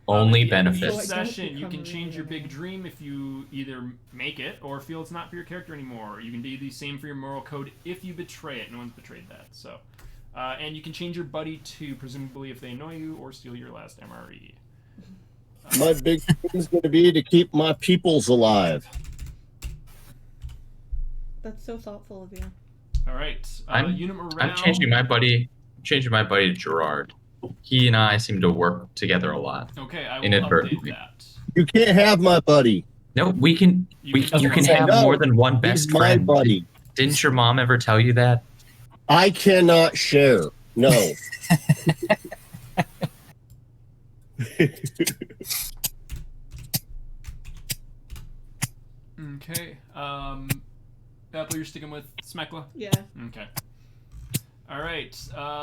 Only At the end of benefits. each So I don't session, you become can change your really big dream if you either make it or feel it's not for your character anymore. You can do the same for your moral code if you betray it. No one's betrayed that. So, and you can change your buddy to presumably if they annoy you or steal your last MRE. My big thing is going to be to keep my peoples alive. That's so thoughtful of you. All right, I'm- unit morale. I'm changing my buddy to Gerard. He and I seem to work together a lot. Okay, I will update inadvertently. that. You can't have my buddy. No, we can. You can say have no. more than one best He's my friend. buddy. Didn't your mom ever tell you that? I cannot share. No. Okay. Apple, you're sticking with Smekla? Yeah. Okay. All right.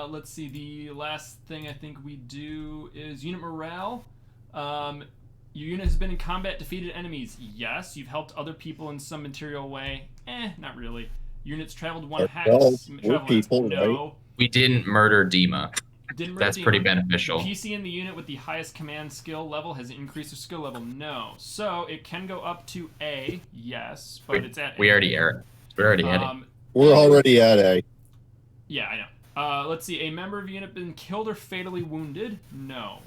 Let's see. The last thing I think we do is unit morale. Your unit has been in combat, defeated enemies. Yes. You've helped other people in some material way. Not really. Units traveled one hex. We're people, no. right? We didn't murder Dima. Didn't murder That's Dima. pretty beneficial. The PC in the unit with the highest command skill level has increased their skill level. No. So it can go up to A. Yes, but it's at. We already are. We're already at it. We're already at A. Yeah, I know. Let's see. A member of the unit been killed or fatally wounded? No.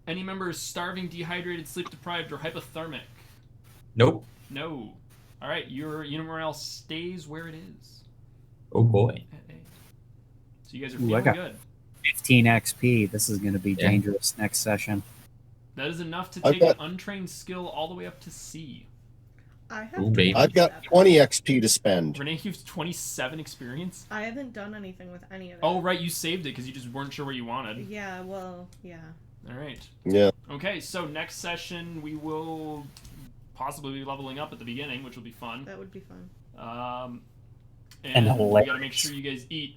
Any member is starving, dehydrated, sleep deprived, or hypothermic? Nope. No. All right, your unit morale stays where it is. Oh boy. At A. So you guys are Ooh, I feeling got- good. 15 XP. This is going to be Yeah. dangerous next session. That is enough to I've take got- an untrained skill all the way up to C. I have. Ooh, baby. I've got 20 XP to spend. Renee, you've 27 experience. I haven't done anything with any of it. Oh, right, you saved it because you just weren't sure what you wanted. Yeah. Well. Yeah. All right. Yeah. Okay, so next session we will possibly be leveling up at the beginning, which will be fun. That would be fun. And we hilarious. gotta make sure you guys eat.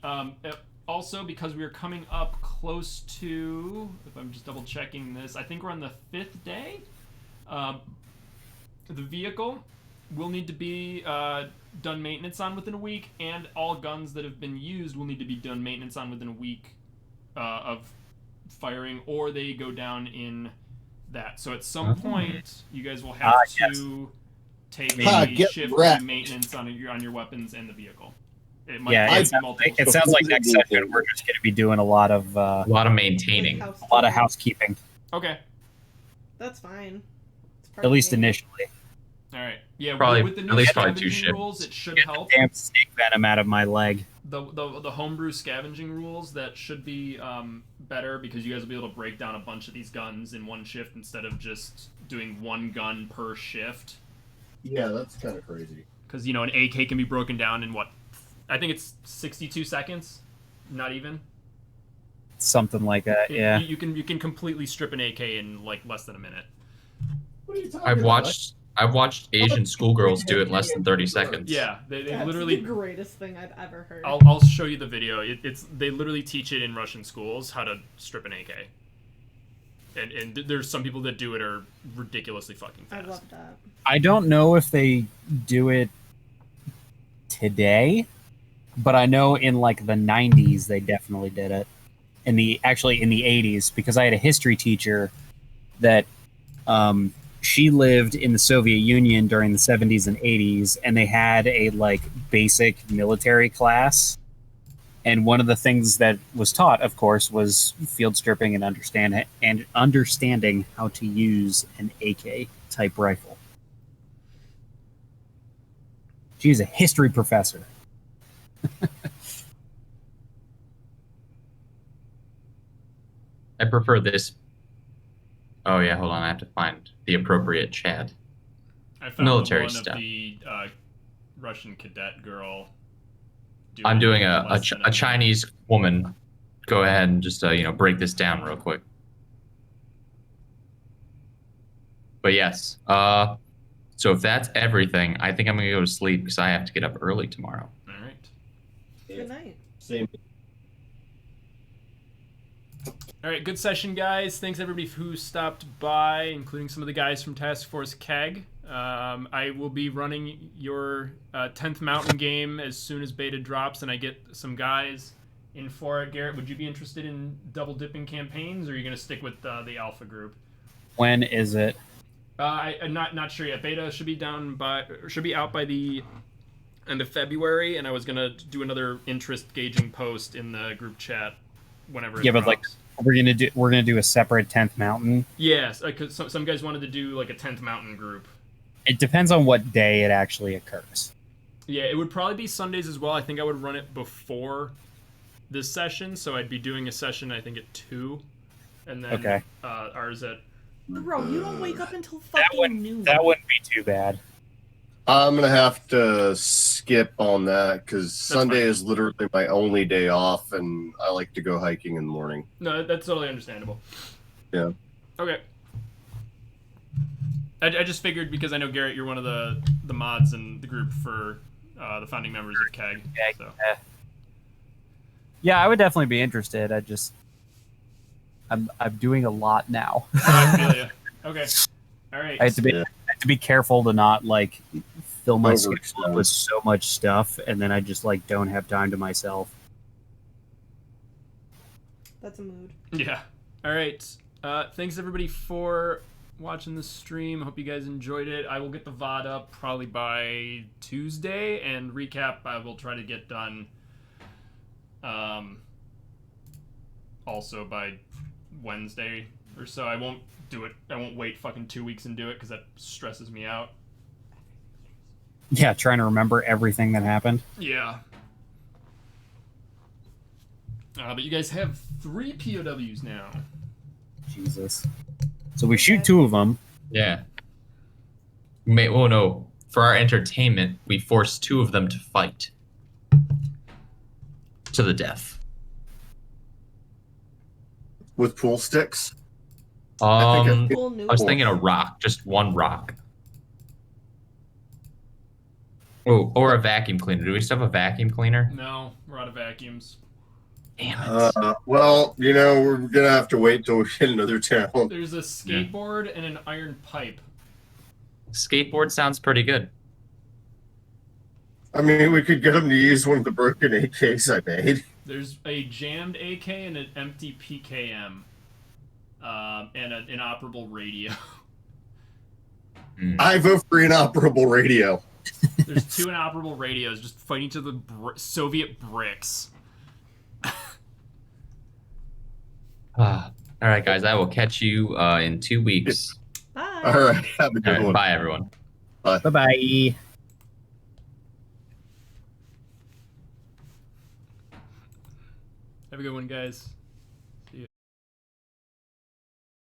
Also, because we are coming up close to, if I'm just double checking this, I think we're on the 5th day. The vehicle will need to be done maintenance on within a week, and all guns that have been used will need to be done maintenance on within a week of firing, or they go down in that. So at some point, you guys will have to take Get shift wrecked. maintenance on your weapons and the vehicle. It might Yeah, be multiple. it sounds like next session we're just going to be doing a lot of A lot of maintaining. Like a lot of housekeeping, Okay. That's fine. It's part at of least the game. initially. All right. Yeah. Probably- with the new at least probably 2 scavenging shifts. rules, it should Get the help. damn snake venom out of my leg. The homebrew scavenging rules, that should be better, because you guys will be able to break down a bunch of these guns in one shift instead of just doing one gun per shift. Yeah, that's kind of crazy. Because, an AK can be broken down in I think it's 62 seconds, not even. Something like that, yeah. You can completely strip an AK in like less than a minute. What are you talking I've about? watched Asian schoolgirls do it in less than 30 seconds. Yeah, they That's literally. the greatest thing I've ever heard. I'll show you the video. They literally teach it in Russian schools how to strip an AK. And there's some people that do it are ridiculously fucking I fast. love that. I don't know if they do it today, but I know in like the 90s they definitely did it. In the 80s, because I had a history teacher that she lived in the Soviet Union during the 70s and 80s, and they had a like basic military class. And one of the things that was taught, of course, was field stripping and understanding how to use an AK type rifle. She's a history professor. I prefer this. Oh yeah, hold on. I have to find the appropriate chat. I found Military one stuff. of the Russian cadet girl. I'm doing less than a Chinese woman. Go ahead and just break this down real quick. But yes, so if that's everything, I think I'm gonna go to sleep because I have to get up early tomorrow. All right. Good night. Same. All right, good session, guys. Thanks everybody who stopped by, including some of the guys from Task Force Keg. I will be running your 10th Mountain game as soon as beta drops and I get some guys in for it. Garrett, would you be interested in double dipping campaigns, or are you going to stick with the Alpha group? When is it? I'm not sure yet. Beta should be out by the end of February, and I was going to do another interest gauging post in the group chat whenever it Yeah, but drops. like we're gonna do a separate 10th Mountain. Yes, because some guys wanted to do like a 10th Mountain group. It depends on what day it actually occurs. Yeah, it would probably be Sundays as well. I think I would run it before this session, so I'd be doing a session I think at 2, and then ours at. Bro, you don't wake up until That fucking noon. That wouldn't be too bad. I'm gonna have to skip on that because Sunday fine. is literally my only day off, and I like to go hiking in the morning. No, that's totally understandable. Yeah. Okay. I just figured because I know Garrett, you're one of the mods in the group for the founding members of KEG. So. Yeah, I would definitely be interested. I'm doing a lot now. I feel you. Okay. All right. I have to be careful to not like fill my schedule Overextend. with so much stuff, and then I just like don't have time to myself. That's a mood. Yeah. All right. Thanks everybody for watching the stream. Hope you guys enjoyed it. I will get the VOD up probably by Tuesday, and recap I will try to get done also by Wednesday or so. I won't do it. I won't wait fucking 2 weeks and do it because that stresses me out. Yeah, trying to remember everything that happened. Yeah. But you guys have 3 POWs now. Jesus. So we shoot 2 of them. Yeah. Oh no. For our entertainment, we force 2 of them to fight to the death. With pool sticks. I Cool new was thinking a rock, just one rock. Oh, or a vacuum cleaner. Do we still have a vacuum cleaner? No, we're out of vacuums. Damn it. Well, you know, we're gonna have to wait till we get another town. There's a skateboard and an iron pipe. Skateboard sounds pretty good. I mean, we could get them to use one of the broken AKs I made. There's a jammed AK and an empty PKM. And an inoperable radio. I vote for inoperable radio. There's 2 inoperable radios just fighting to the Soviet bricks. All right, guys. I will catch you in 2 weeks. Bye. All right, have a good All right, one. bye, everyone. Bye-bye. Have a good one, guys.